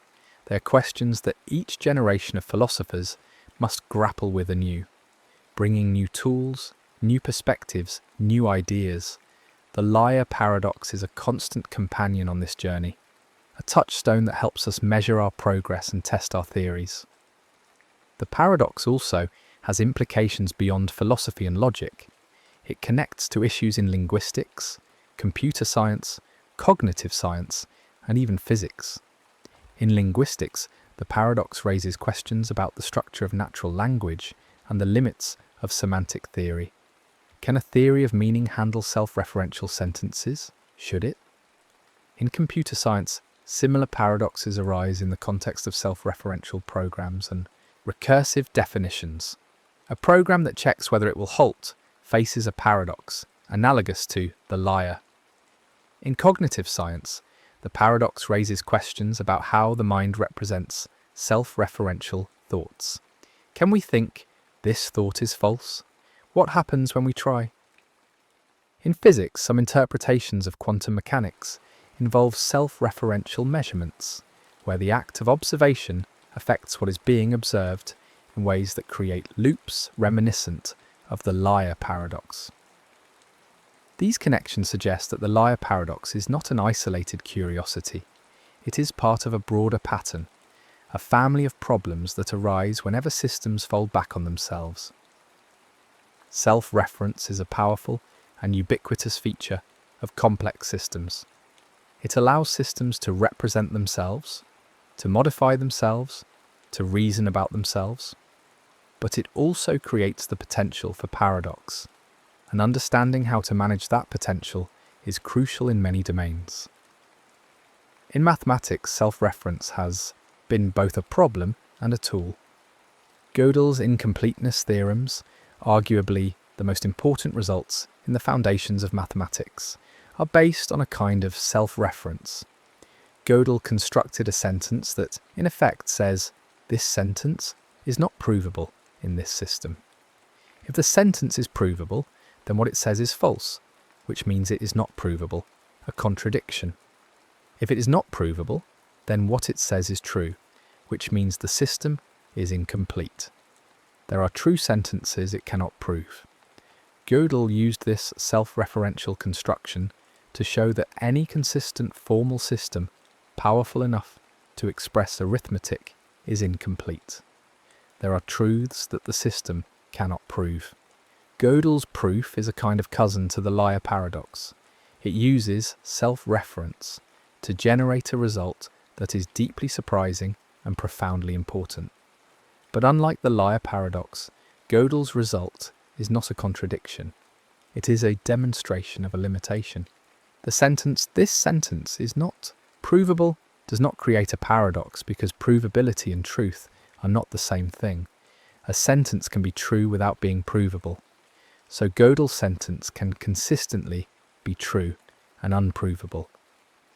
They are questions that each generation of philosophers must grapple with anew, bringing new tools, new perspectives, new ideas. The liar paradox is a constant companion on this journey, a touchstone that helps us measure our progress and test our theories. The paradox also has implications beyond philosophy and logic. It connects to issues in linguistics, computer science, cognitive science, and even physics. In linguistics, the paradox raises questions about the structure of natural language and the limits of semantic theory. Can a theory of meaning handle self-referential sentences? Should it? In computer science, similar paradoxes arise in the context of self-referential programs and recursive definitions. A program that checks whether it will halt faces a paradox, analogous to the liar. In cognitive science, the paradox raises questions about how the mind represents self-referential thoughts. Can we think this thought is false? What happens when we try? In physics, some interpretations of quantum mechanics involve self-referential measurements, where the act of observation affects what is being observed in ways that create loops reminiscent of the liar paradox. These connections suggest that the liar paradox is not an isolated curiosity. It is part of a broader pattern, a family of problems that arise whenever systems fold back on themselves. Self-reference is a powerful and ubiquitous feature of complex systems. It allows systems to represent themselves, to modify themselves, to reason about themselves. But it also creates the potential for paradox, and understanding how to manage that potential is crucial in many domains. In mathematics, self-reference has been both a problem and a tool. Gödel's incompleteness theorems, arguably the most important results in the foundations of mathematics, are based on a kind of self-reference. Gödel constructed a sentence that, in effect, says, "This sentence is not provable in this system." If the sentence is provable, then what it says is false, which means it is not provable, a contradiction. If it is not provable, then what it says is true, which means the system is incomplete. There are true sentences it cannot prove. Gödel used this self-referential construction to show that any consistent formal system powerful enough to express arithmetic is incomplete. There are truths that the system cannot prove. Gödel's proof is a kind of cousin to the liar paradox. It uses self-reference to generate a result that is deeply surprising and profoundly important. But unlike the liar paradox, Gödel's result is not a contradiction. It is a demonstration of a limitation. This sentence is not provable, does not create a paradox because provability and truth are not the same thing. A sentence can be true without being provable. So Gödel's sentence can consistently be true and unprovable.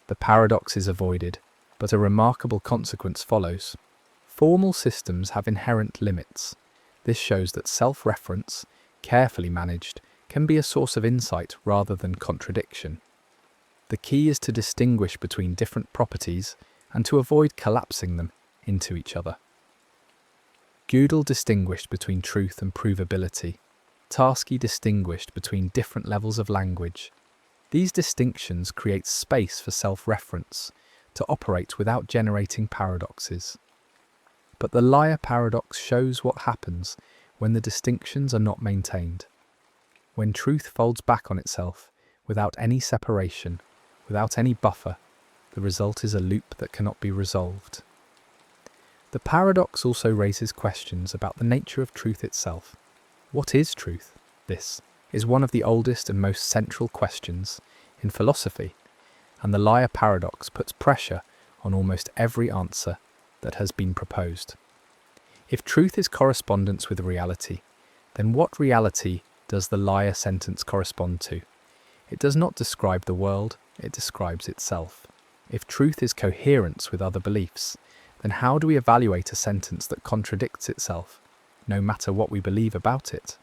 The paradox is avoided, but a remarkable consequence follows. Formal systems have inherent limits. This shows that self-reference, carefully managed, can be a source of insight rather than contradiction. The key is to distinguish between different properties and to avoid collapsing them into each other. Gödel distinguished between truth and provability. Tarski distinguished between different levels of language. These distinctions create space for self-reference to operate without generating paradoxes. But the liar paradox shows what happens when the distinctions are not maintained. When truth folds back on itself without any separation, without any buffer, the result is a loop that cannot be resolved. The paradox also raises questions about the nature of truth itself. What is truth? This is one of the oldest and most central questions in philosophy, and the liar paradox puts pressure on almost every answer that has been proposed. If truth is correspondence with reality, then what reality does the liar sentence correspond to? It does not describe the world, it describes itself. If truth is coherence with other beliefs, then how do we evaluate a sentence that contradicts itself, no matter what we believe about it?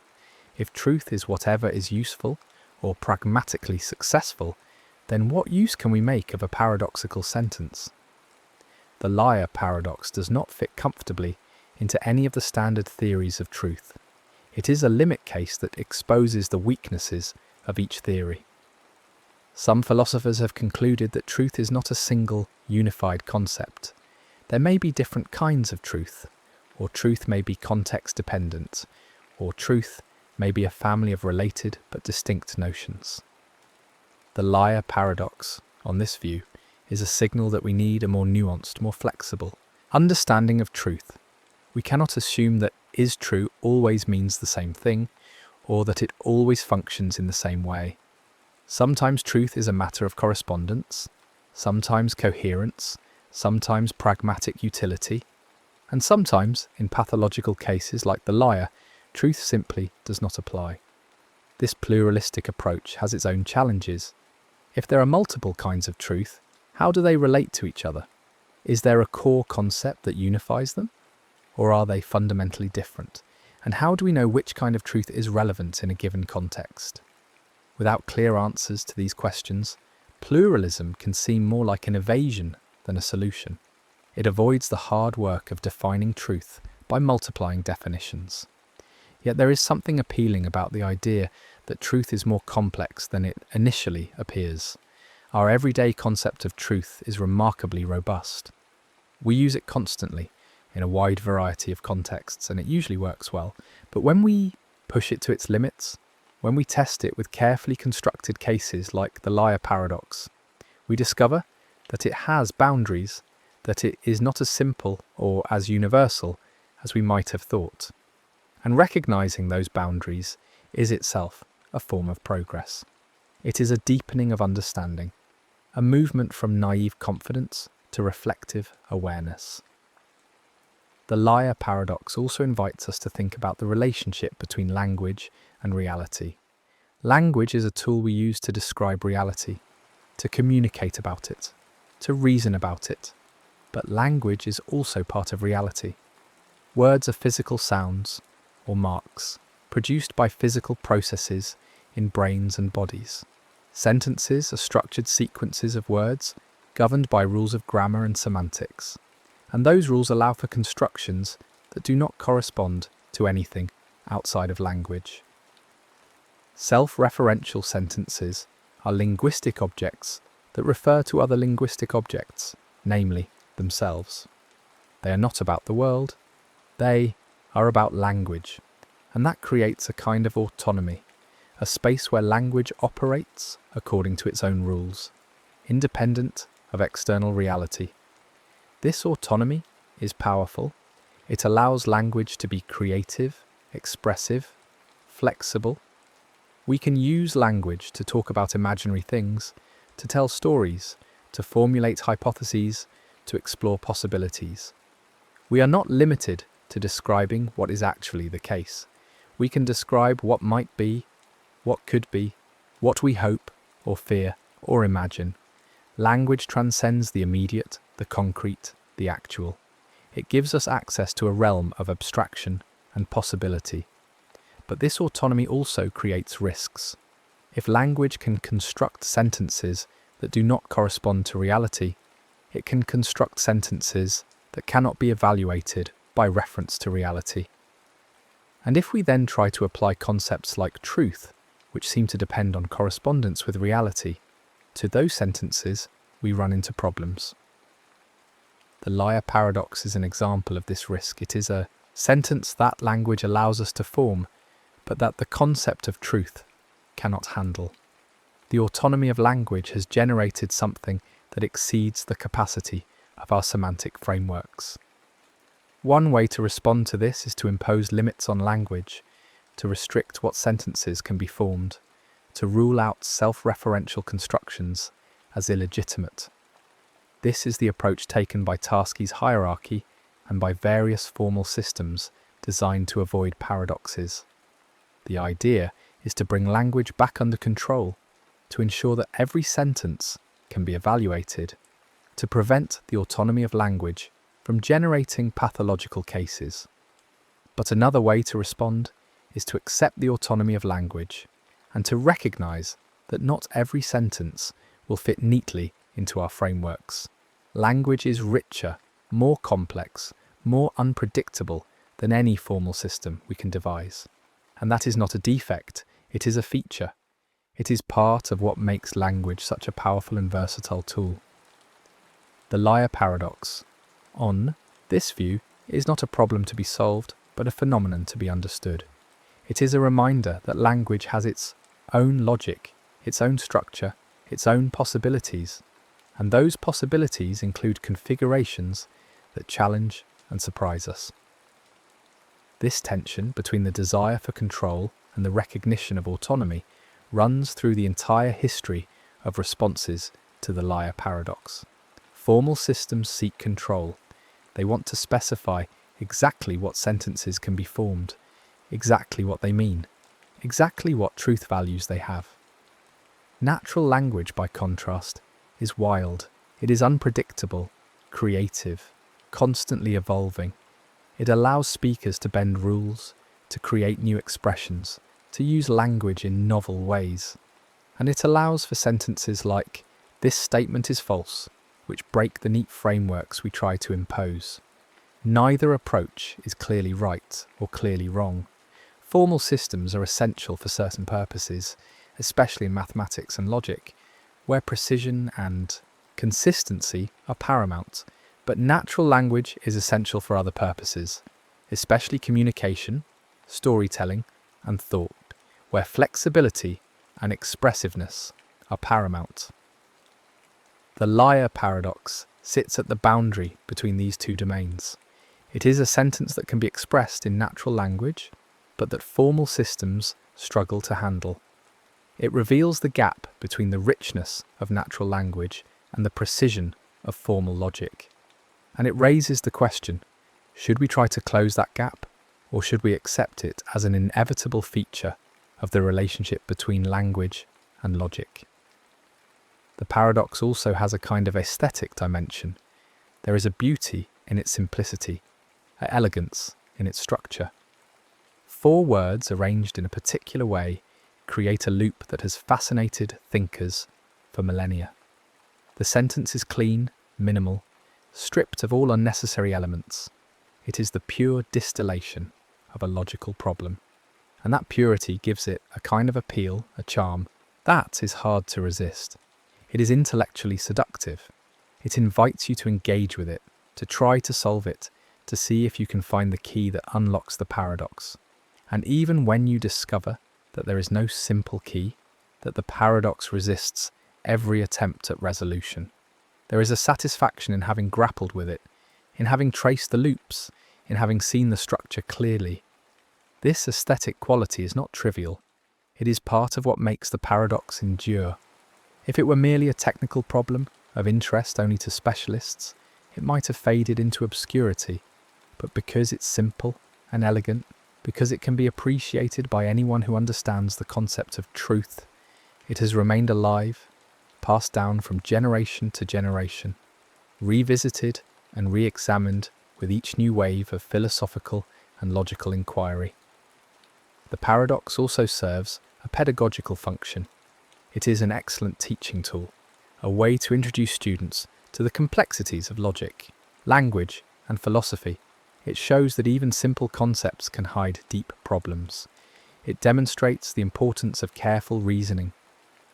If truth is whatever is useful or pragmatically successful, then what use can we make of a paradoxical sentence? The liar paradox does not fit comfortably into any of the standard theories of truth. It is a limit case that exposes the weaknesses of each theory. Some philosophers have concluded that truth is not a single, unified concept. There may be different kinds of truth, or truth may be context-dependent, or truth may be a family of related but distinct notions. The liar paradox, on this view, is a signal that we need a more nuanced, more flexible understanding of truth. We cannot assume that is true always means the same thing, or that it always functions in the same way. Sometimes truth is a matter of correspondence, sometimes coherence, sometimes pragmatic utility, and sometimes, in pathological cases like the liar, truth simply does not apply. This pluralistic approach has its own challenges. If there are multiple kinds of truth, how do they relate to each other? Is there a core concept that unifies them? Or are they fundamentally different? And how do we know which kind of truth is relevant in a given context? Without clear answers to these questions, pluralism can seem more like an evasion than a solution. It avoids the hard work of defining truth by multiplying definitions. Yet there is something appealing about the idea that truth is more complex than it initially appears. Our everyday concept of truth is remarkably robust. We use it constantly in a wide variety of contexts, and it usually works well. But when we push it to its limits, when we test it with carefully constructed cases like the liar paradox, we discover that it has boundaries, that it is not as simple or as universal as we might have thought. And recognizing those boundaries is itself a form of progress. It is a deepening of understanding, a movement from naive confidence to reflective awareness. The liar paradox also invites us to think about the relationship between language and reality. Language is a tool we use to describe reality, to communicate about it, to reason about it. But language is also part of reality. Words are physical sounds, or marks, produced by physical processes in brains and bodies. Sentences are structured sequences of words governed by rules of grammar and semantics. and those rules allow for constructions that do not correspond to anything outside of language. Self-referential sentences are linguistic objects that refer to other linguistic objects, namely themselves. They are not about the world, they are about language, and that creates a kind of autonomy, a space where language operates according to its own rules, independent of external reality. This autonomy is powerful. It allows language to be creative, expressive, flexible. We can use language to talk about imaginary things, to tell stories, to formulate hypotheses, to explore possibilities. We are not limited to describing what is actually the case. We can describe what might be, what could be, what we hope or fear or imagine. Language transcends the immediate, the concrete, the actual. It gives us access to a realm of abstraction and possibility. But this autonomy also creates risks. If language can construct sentences that do not correspond to reality, it can construct sentences that cannot be evaluated by reference to reality. And if we then try to apply concepts like truth, which seem to depend on correspondence with reality, to those sentences, we run into problems. The liar paradox is an example of this risk. It is a sentence that language allows us to form, but that the concept of truth cannot handle. The autonomy of language has generated something that exceeds the capacity of our semantic frameworks. One way to respond to this is to impose limits on language, to restrict what sentences can be formed, to rule out self-referential constructions as illegitimate. This is the approach taken by Tarski's hierarchy and by various formal systems designed to avoid paradoxes. The idea is to bring language back under control, to ensure that every sentence can be evaluated, to prevent the autonomy of language from generating pathological cases. But another way to respond is to accept the autonomy of language and to recognize that not every sentence will fit neatly into our frameworks. Language is richer, more complex, more unpredictable than any formal system we can devise. And that is not a defect, it is a feature. It is part of what makes language such a powerful and versatile tool. The liar paradox, on this view, is not a problem to be solved, but a phenomenon to be understood. It is a reminder that language has its own logic, its own structure, its own possibilities, and those possibilities include configurations that challenge and surprise us. This tension between the desire for control and the recognition of autonomy runs through the entire history of responses to the liar paradox. Formal systems seek control. They want to specify exactly what sentences can be formed, exactly what they mean, exactly what truth values they have. Natural language, by contrast, is wild. It is unpredictable, creative, constantly evolving. It allows speakers to bend rules, to create new expressions, to use language in novel ways. And it allows for sentences like, "This statement is false," which break the neat frameworks we try to impose. Neither approach is clearly right or clearly wrong. Formal systems are essential for certain purposes, especially in mathematics and logic, where precision and consistency are paramount, but natural language is essential for other purposes, especially communication, storytelling, and thought, where flexibility and expressiveness are paramount. The liar paradox sits at the boundary between these two domains. It is a sentence that can be expressed in natural language, but that formal systems struggle to handle. It reveals the gap between the richness of natural language and the precision of formal logic. And it raises the question, should we try to close that gap, or should we accept it as an inevitable feature of the relationship between language and logic? The paradox also has a kind of aesthetic dimension. There is a beauty in its simplicity, an elegance in its structure. 4 words arranged in a particular way create a loop that has fascinated thinkers for millennia. The sentence is clean, minimal, stripped of all unnecessary elements. It is the pure distillation of a logical problem. And that purity gives it a kind of appeal, a charm, that is hard to resist. It is intellectually seductive. It invites you to engage with it, to try to solve it, to see if you can find the key that unlocks the paradox. And even when you discover that there is no simple key, that the paradox resists every attempt at resolution, there is a satisfaction in having grappled with it, in having traced the loops, in having seen the structure clearly. This aesthetic quality is not trivial. It is part of what makes the paradox endure. If it were merely a technical problem of interest only to specialists, it might have faded into obscurity. But because it's simple and elegant, because it can be appreciated by anyone who understands the concept of truth, it has remained alive, passed down from generation to generation, revisited and re-examined with each new wave of philosophical and logical inquiry. The paradox also serves a pedagogical function. It is an excellent teaching tool, a way to introduce students to the complexities of logic, language, and philosophy. It shows that even simple concepts can hide deep problems. It demonstrates the importance of careful reasoning,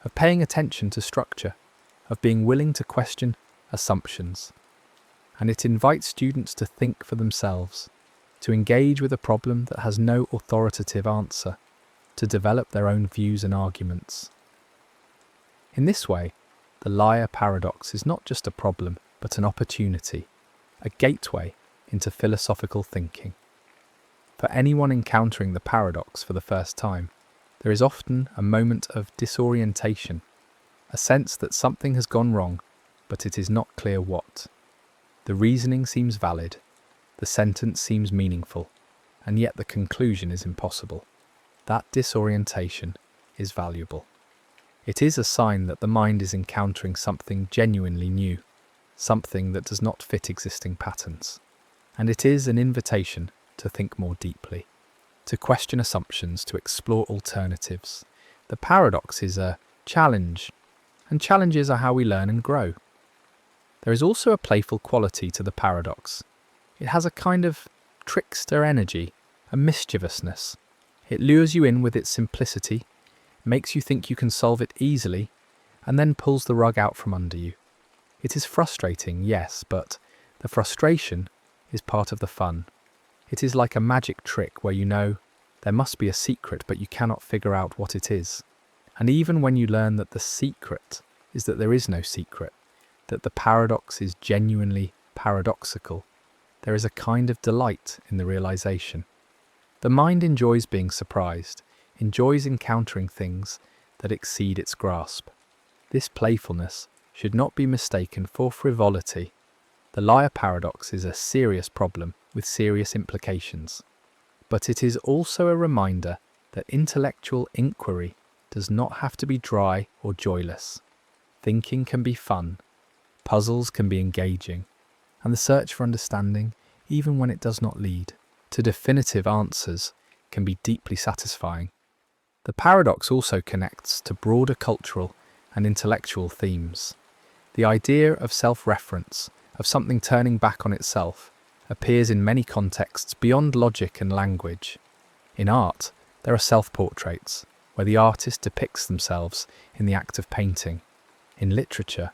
of paying attention to structure, of being willing to question assumptions. And it invites students to think for themselves, to engage with a problem that has no authoritative answer, to develop their own views and arguments. In this way, the liar paradox is not just a problem, but an opportunity, a gateway into philosophical thinking. For anyone encountering the paradox for the first time, there is often a moment of disorientation, a sense that something has gone wrong, but it is not clear what. The reasoning seems valid, the sentence seems meaningful, and yet the conclusion is impossible. That disorientation is valuable. It is a sign that the mind is encountering something genuinely new, something that does not fit existing patterns. And it is an invitation to think more deeply, to question assumptions, to explore alternatives. The paradox is a challenge, and challenges are how we learn and grow. There is also a playful quality to the paradox. It has a kind of trickster energy, a mischievousness. It lures you in with its simplicity, makes you think you can solve it easily, and then pulls the rug out from under you. It is frustrating, yes, but the frustration is part of the fun. It is like a magic trick where you know there must be a secret, but you cannot figure out what it is. And even when you learn that the secret is that there is no secret, that the paradox is genuinely paradoxical, there is a kind of delight in the realization. The mind enjoys being surprised, enjoys encountering things that exceed its grasp. This playfulness should not be mistaken for frivolity. The liar paradox is a serious problem with serious implications. But it is also a reminder that intellectual inquiry does not have to be dry or joyless. Thinking can be fun, puzzles can be engaging, and the search for understanding, even when it does not lead to definitive answers, can be deeply satisfying. The paradox also connects to broader cultural and intellectual themes. The idea of self-reference, of something turning back on itself, appears in many contexts beyond logic and language. In art, there are self-portraits, where the artist depicts themselves in the act of painting. In literature,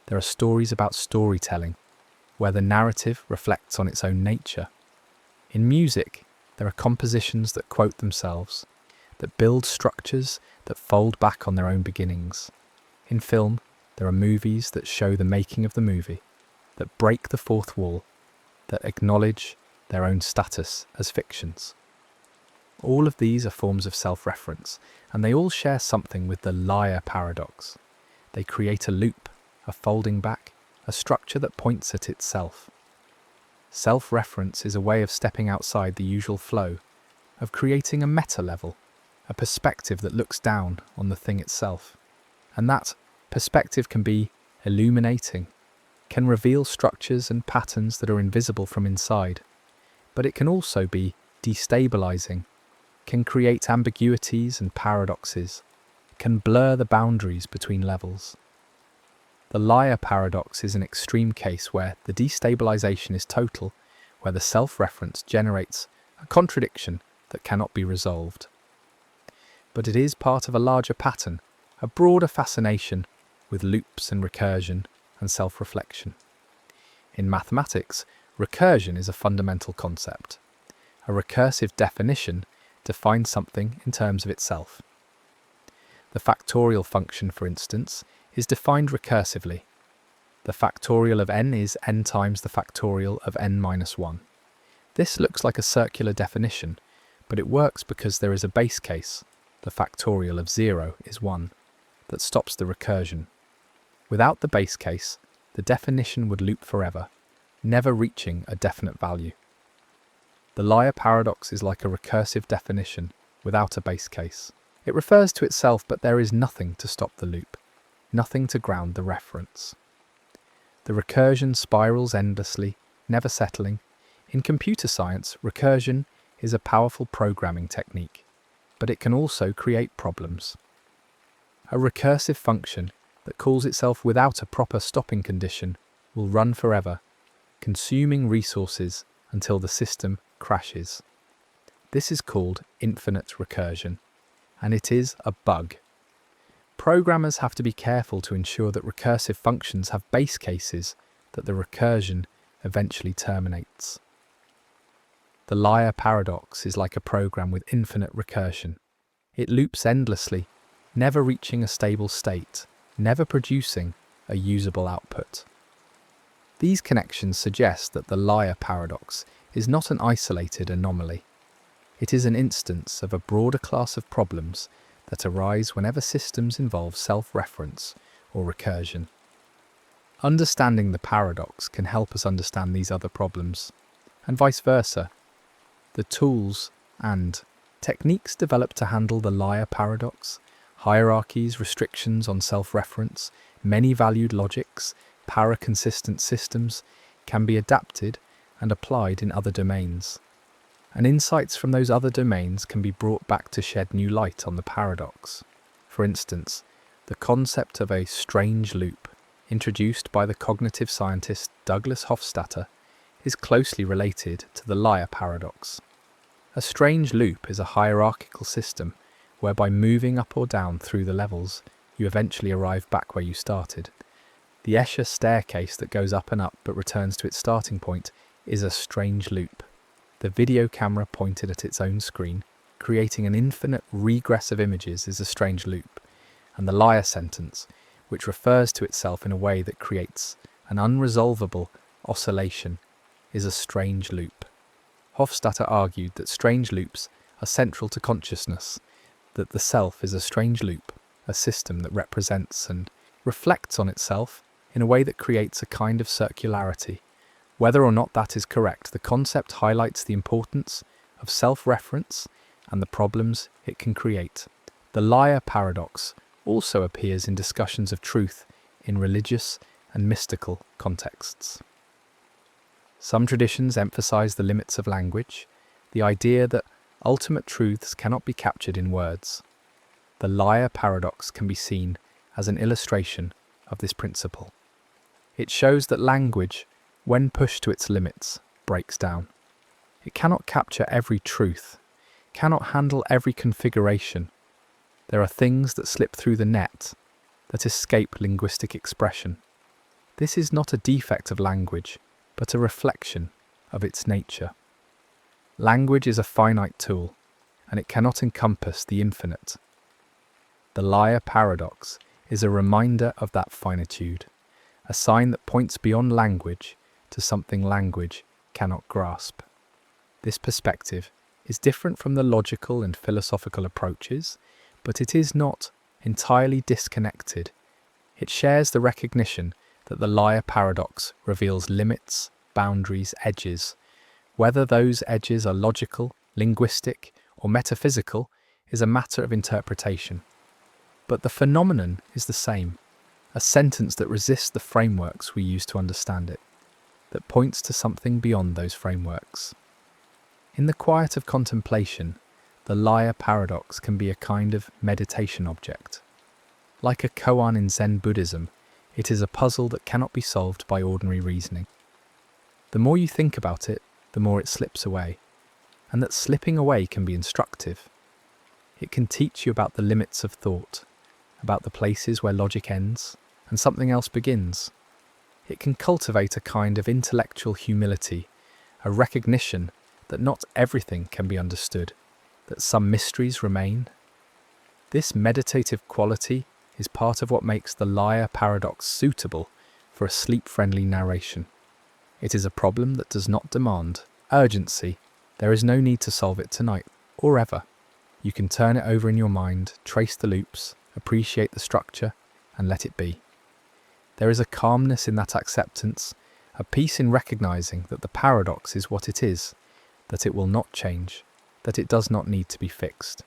there are stories about storytelling, where the narrative reflects on its own nature. In music, there are compositions that quote themselves, that build structures that fold back on their own beginnings. In film, there are movies that show the making of the movie, that break the fourth wall, that acknowledge their own status as fictions. All of these are forms of self-reference, and they all share something with the liar paradox. They create a loop, a folding back, a structure that points at itself. Self-reference is a way of stepping outside the usual flow, of creating a meta level, a perspective that looks down on the thing itself. And that perspective can be illuminating, can reveal structures and patterns that are invisible from inside, but it can also be destabilizing, can create ambiguities and paradoxes, can blur the boundaries between levels. The liar paradox is an extreme case where the destabilization is total, where the self-reference generates a contradiction that cannot be resolved. But it is part of a larger pattern, a broader fascination with loops and recursion and self-reflection. In mathematics, recursion is a fundamental concept. A recursive definition defines something in terms of itself. The factorial function, for instance, is defined recursively. The factorial of n is n times the factorial of n minus 1. This looks like a circular definition, but it works because there is a base case, the factorial of 0 is 1, that stops the recursion. Without the base case, the definition would loop forever, never reaching a definite value. The liar paradox is like a recursive definition without a base case. It refers to itself, but there is nothing to stop the loop, nothing to ground the reference. The recursion spirals endlessly, never settling. In computer science, recursion is a powerful programming technique, but it can also create problems. A recursive function that calls itself without a proper stopping condition will run forever, consuming resources until the system crashes. This is called infinite recursion, and it is a bug. Programmers have to be careful to ensure that recursive functions have base cases that the recursion eventually terminates. The liar paradox is like a program with infinite recursion. It loops endlessly, never reaching a stable state, never producing a usable output. These connections suggest that the liar paradox is not an isolated anomaly. It is an instance of a broader class of problems that arise whenever systems involve self-reference or recursion. Understanding the paradox can help us understand these other problems, and vice versa. The tools and techniques developed to handle the liar paradox, hierarchies, restrictions on self-reference, many-valued logics, para-consistent systems, can be adapted and applied in other domains. And insights from those other domains can be brought back to shed new light on the paradox. For instance, the concept of a strange loop, introduced by the cognitive scientist Douglas Hofstadter, is closely related to the liar paradox. A strange loop is a hierarchical system where by moving up or down through the levels, you eventually arrive back where you started. The Escher staircase that goes up and up but returns to its starting point is a strange loop. The video camera pointed at its own screen, creating an infinite regress of images, is a strange loop, and the liar sentence, which refers to itself in a way that creates an unresolvable oscillation, is a strange loop. Hofstadter argued that strange loops are central to consciousness, that the self is a strange loop, a system that represents and reflects on itself in a way that creates a kind of circularity. Whether or not that is correct, the concept highlights the importance of self-reference and the problems it can create. The liar paradox also appears in discussions of truth in religious and mystical contexts. Some traditions emphasize the limits of language, the idea that ultimate truths cannot be captured in words. The liar paradox can be seen as an illustration of this principle. It shows that language, when pushed to its limits, breaks down. It cannot capture every truth, cannot handle every configuration. There are things that slip through the net, that escape linguistic expression. This is not a defect of language, but a reflection of its nature. Language is a finite tool, and it cannot encompass the infinite. The liar paradox is a reminder of that finitude, a sign that points beyond language to something language cannot grasp. This perspective is different from the logical and philosophical approaches, but it is not entirely disconnected. It shares the recognition that the liar paradox reveals limits, boundaries, edges. Whether those edges are logical, linguistic, or metaphysical is a matter of interpretation. But the phenomenon is the same, a sentence that resists the frameworks we use to understand it, that points to something beyond those frameworks. In the quiet of contemplation, the liar paradox can be a kind of meditation object. Like a koan in Zen Buddhism, It is a puzzle that cannot be solved by ordinary reasoning. The more you think about it, the more it slips away. And that slipping away can be instructive. It can teach you about the limits of thought, about the places where logic ends and something else begins. It can cultivate a kind of intellectual humility, a recognition that not everything can be understood, that some mysteries remain. This meditative quality is part of what makes the liar paradox suitable for a sleep-friendly narration. It is a problem that does not demand urgency. There is no need to solve it tonight or ever. You can turn it over in your mind, trace the loops, appreciate the structure, and let it be. There is a calmness in that acceptance, a peace in recognizing that the paradox is what it is, that it will not change, that it does not need to be fixed.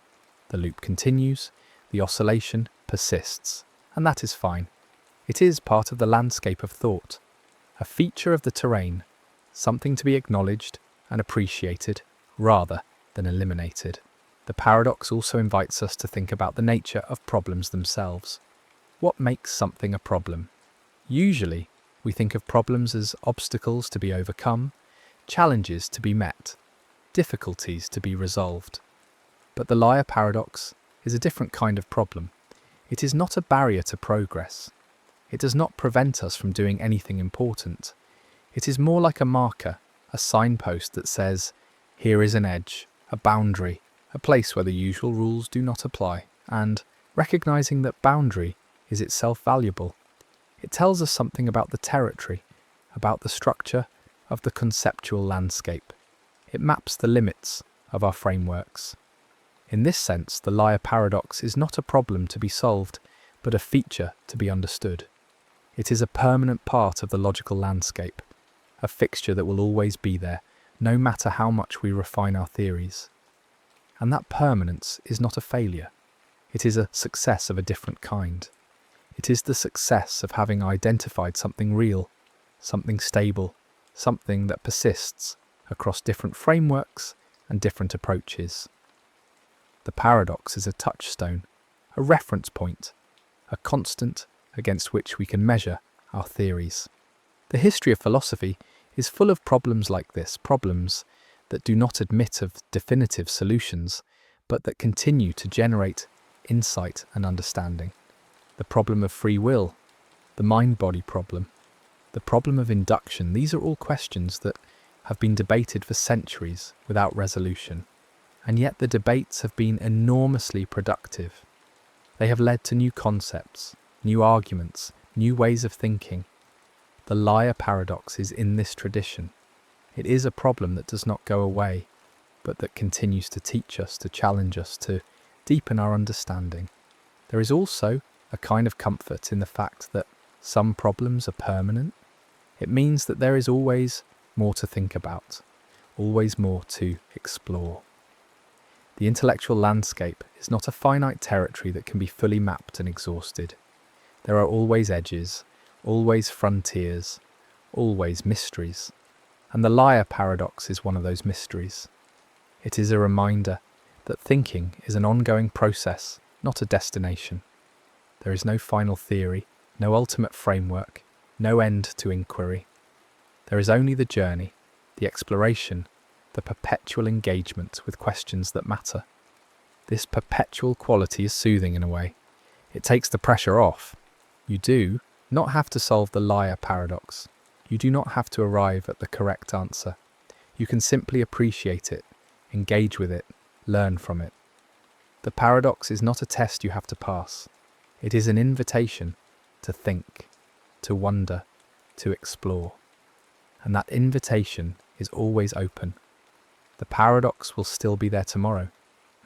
The loop continues, the oscillation persists, and that is fine. It is part of the landscape of thought, a feature of the terrain, something to be acknowledged and appreciated rather than eliminated. The paradox also invites us to think about the nature of problems themselves. What makes something a problem? Usually, we think of problems as obstacles to be overcome, challenges to be met, difficulties to be resolved. But the liar paradox is a different kind of problem. It is not a barrier to progress. It does not prevent us from doing anything important. It is more like a marker, a signpost that says, here is an edge, a boundary, a place where the usual rules do not apply, and recognizing that boundary is itself valuable. It tells us something about the territory, about the structure of the conceptual landscape. It maps the limits of our frameworks. In this sense, the liar paradox is not a problem to be solved, but a feature to be understood. It is a permanent part of the logical landscape, a fixture that will always be there, no matter how much we refine our theories. And that permanence is not a failure. It is a success of a different kind. It is the success of having identified something real, something stable, something that persists across different frameworks and different approaches. The paradox is a touchstone, a reference point, a constant against which we can measure our theories. The history of philosophy is full of problems like this, problems that do not admit of definitive solutions, but that continue to generate insight and understanding. The problem of free will, the mind-body problem, the problem of induction, these are all questions that have been debated for centuries without resolution. And yet the debates have been enormously productive. They have led to new concepts, new arguments, new ways of thinking. The liar paradox is in this tradition. It is a problem that does not go away, but that continues to teach us, to challenge us, to deepen our understanding. There is also a kind of comfort in the fact that some problems are permanent. It means that there is always more to think about, always more to explore. The intellectual landscape is not a finite territory that can be fully mapped and exhausted. There are always edges, always frontiers, always mysteries. And the liar paradox is one of those mysteries. It is a reminder that thinking is an ongoing process, not a destination. There is no final theory, no ultimate framework, no end to inquiry. There is only the journey, the exploration, the perpetual engagement with questions that matter. This perpetual quality is soothing in a way. It takes the pressure off. You do not have to solve the liar paradox. You do not have to arrive at the correct answer. You can simply appreciate it, engage with it, learn from it. The paradox is not a test you have to pass. It is an invitation to think, to wonder, to explore. And that invitation is always open. The paradox will still be there tomorrow,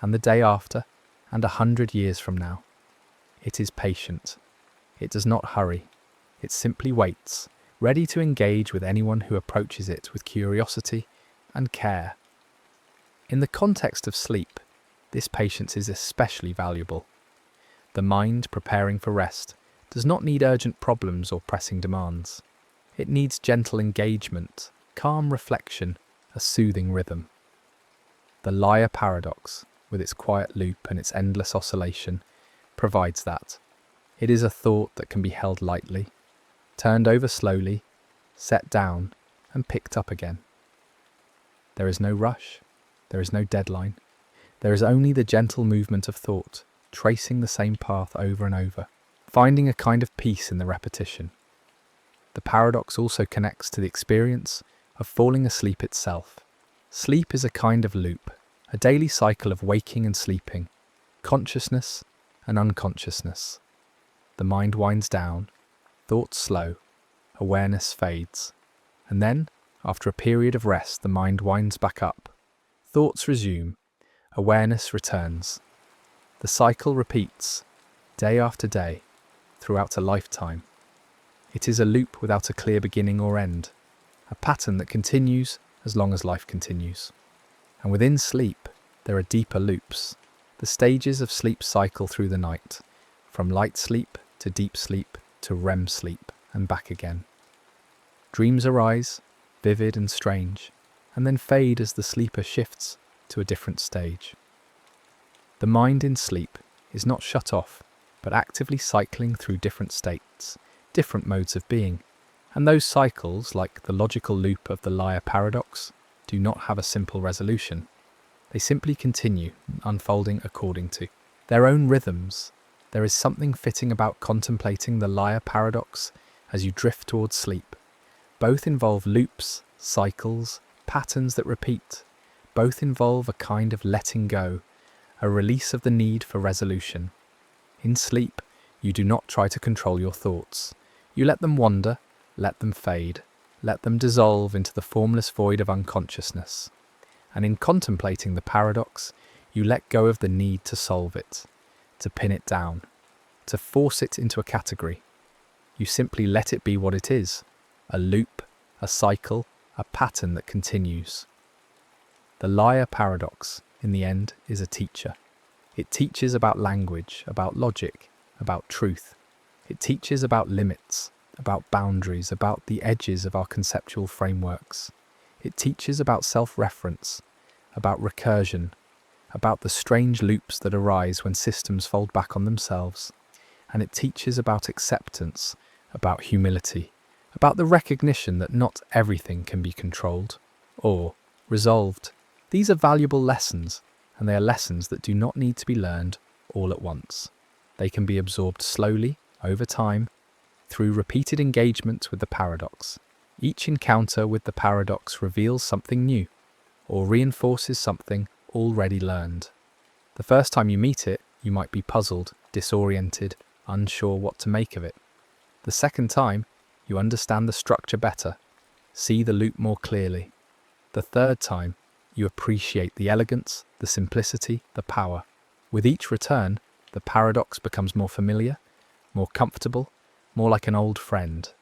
and the day after, and 100 years from now. It is patient. It does not hurry. It simply waits, ready to engage with anyone who approaches it with curiosity and care. In the context of sleep, this patience is especially valuable. The mind preparing for rest does not need urgent problems or pressing demands. It needs gentle engagement, calm reflection, a soothing rhythm. The liar paradox, with its quiet loop and its endless oscillation, provides that. It is a thought that can be held lightly, turned over slowly, set down, and picked up again. There is no rush, there is no deadline, there is only the gentle movement of thought, tracing the same path over and over, finding a kind of peace in the repetition. The paradox also connects to the experience of falling asleep itself. Sleep is a kind of loop, a daily cycle of waking and sleeping, consciousness and unconsciousness. The mind winds down, thoughts slow, awareness fades, and then, after a period of rest, the mind winds back up. Thoughts resume, awareness returns. The cycle repeats, day after day, throughout a lifetime. It is a loop without a clear beginning or end, a pattern that continues as long as life continues. And within sleep, there are deeper loops. The stages of sleep cycle through the night, from light sleep to deep sleep to REM sleep and back again. Dreams arise, vivid and strange, and then fade as the sleeper shifts to a different stage. The mind in sleep is not shut off, but actively cycling through different states, different modes of being, and those cycles, like the logical loop of the liar paradox, do not have a simple resolution. They simply continue, unfolding according to their own rhythms. There is something fitting about contemplating the liar paradox as you drift towards sleep. Both involve loops, cycles, patterns that repeat. Both involve a kind of letting go, a release of the need for resolution. In sleep, you do not try to control your thoughts. You let them wander, let them fade, let them dissolve into the formless void of unconsciousness. And in contemplating the paradox, you let go of the need to solve it, to pin it down, to force it into a category. You simply let it be what it is, a loop, a cycle, a pattern that continues. The liar paradox, in the end, is a teacher. It teaches about language, about logic, about truth. It teaches about limits, about boundaries, about the edges of our conceptual frameworks. It teaches about self-reference, about recursion, about the strange loops that arise when systems fold back on themselves. And it teaches about acceptance, about humility, about the recognition that not everything can be controlled or resolved. These are valuable lessons, and they are lessons that do not need to be learned all at once. They can be absorbed slowly, over time, through repeated engagement with the paradox. Each encounter with the paradox reveals something new, or reinforces something already learned. The first time you meet it, you might be puzzled, disoriented, unsure what to make of it. The second time, you understand the structure better, see the loop more clearly. The third time, you appreciate the elegance, the simplicity, the power. With each return, the paradox becomes more familiar, more comfortable, more like an old friend.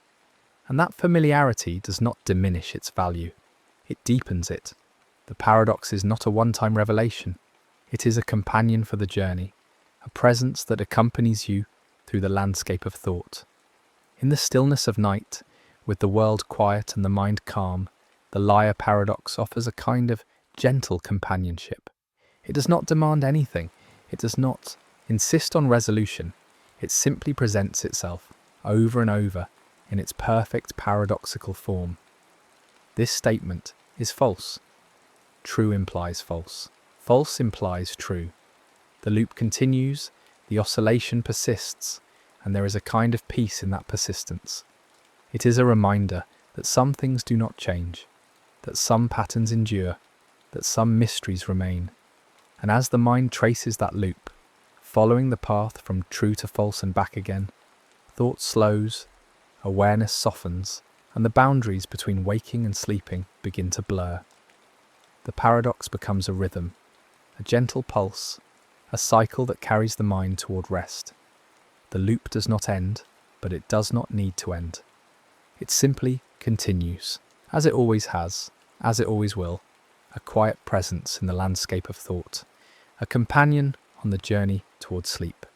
And that familiarity does not diminish its value. It deepens it. The paradox is not a one-time revelation. It is a companion for the journey, a presence that accompanies you through the landscape of thought. In the stillness of night, with the world quiet and the mind calm, the liar paradox offers a kind of gentle companionship. It does not demand anything. It does not insist on resolution. It simply presents itself over and over in its perfect paradoxical form. This statement is false. True implies false. False implies true. The loop continues, the oscillation persists, and there is a kind of peace in that persistence. It is a reminder that some things do not change, that some patterns endure, that some mysteries remain. And as the mind traces that loop, following the path from true to false and back again, thought slows, awareness softens, and the boundaries between waking and sleeping begin to blur. The paradox becomes a rhythm, a gentle pulse, a cycle that carries the mind toward rest. The loop does not end, but it does not need to end. It simply continues, as it always has, as it always will, a quiet presence in the landscape of thought, a companion on the journey towards sleep.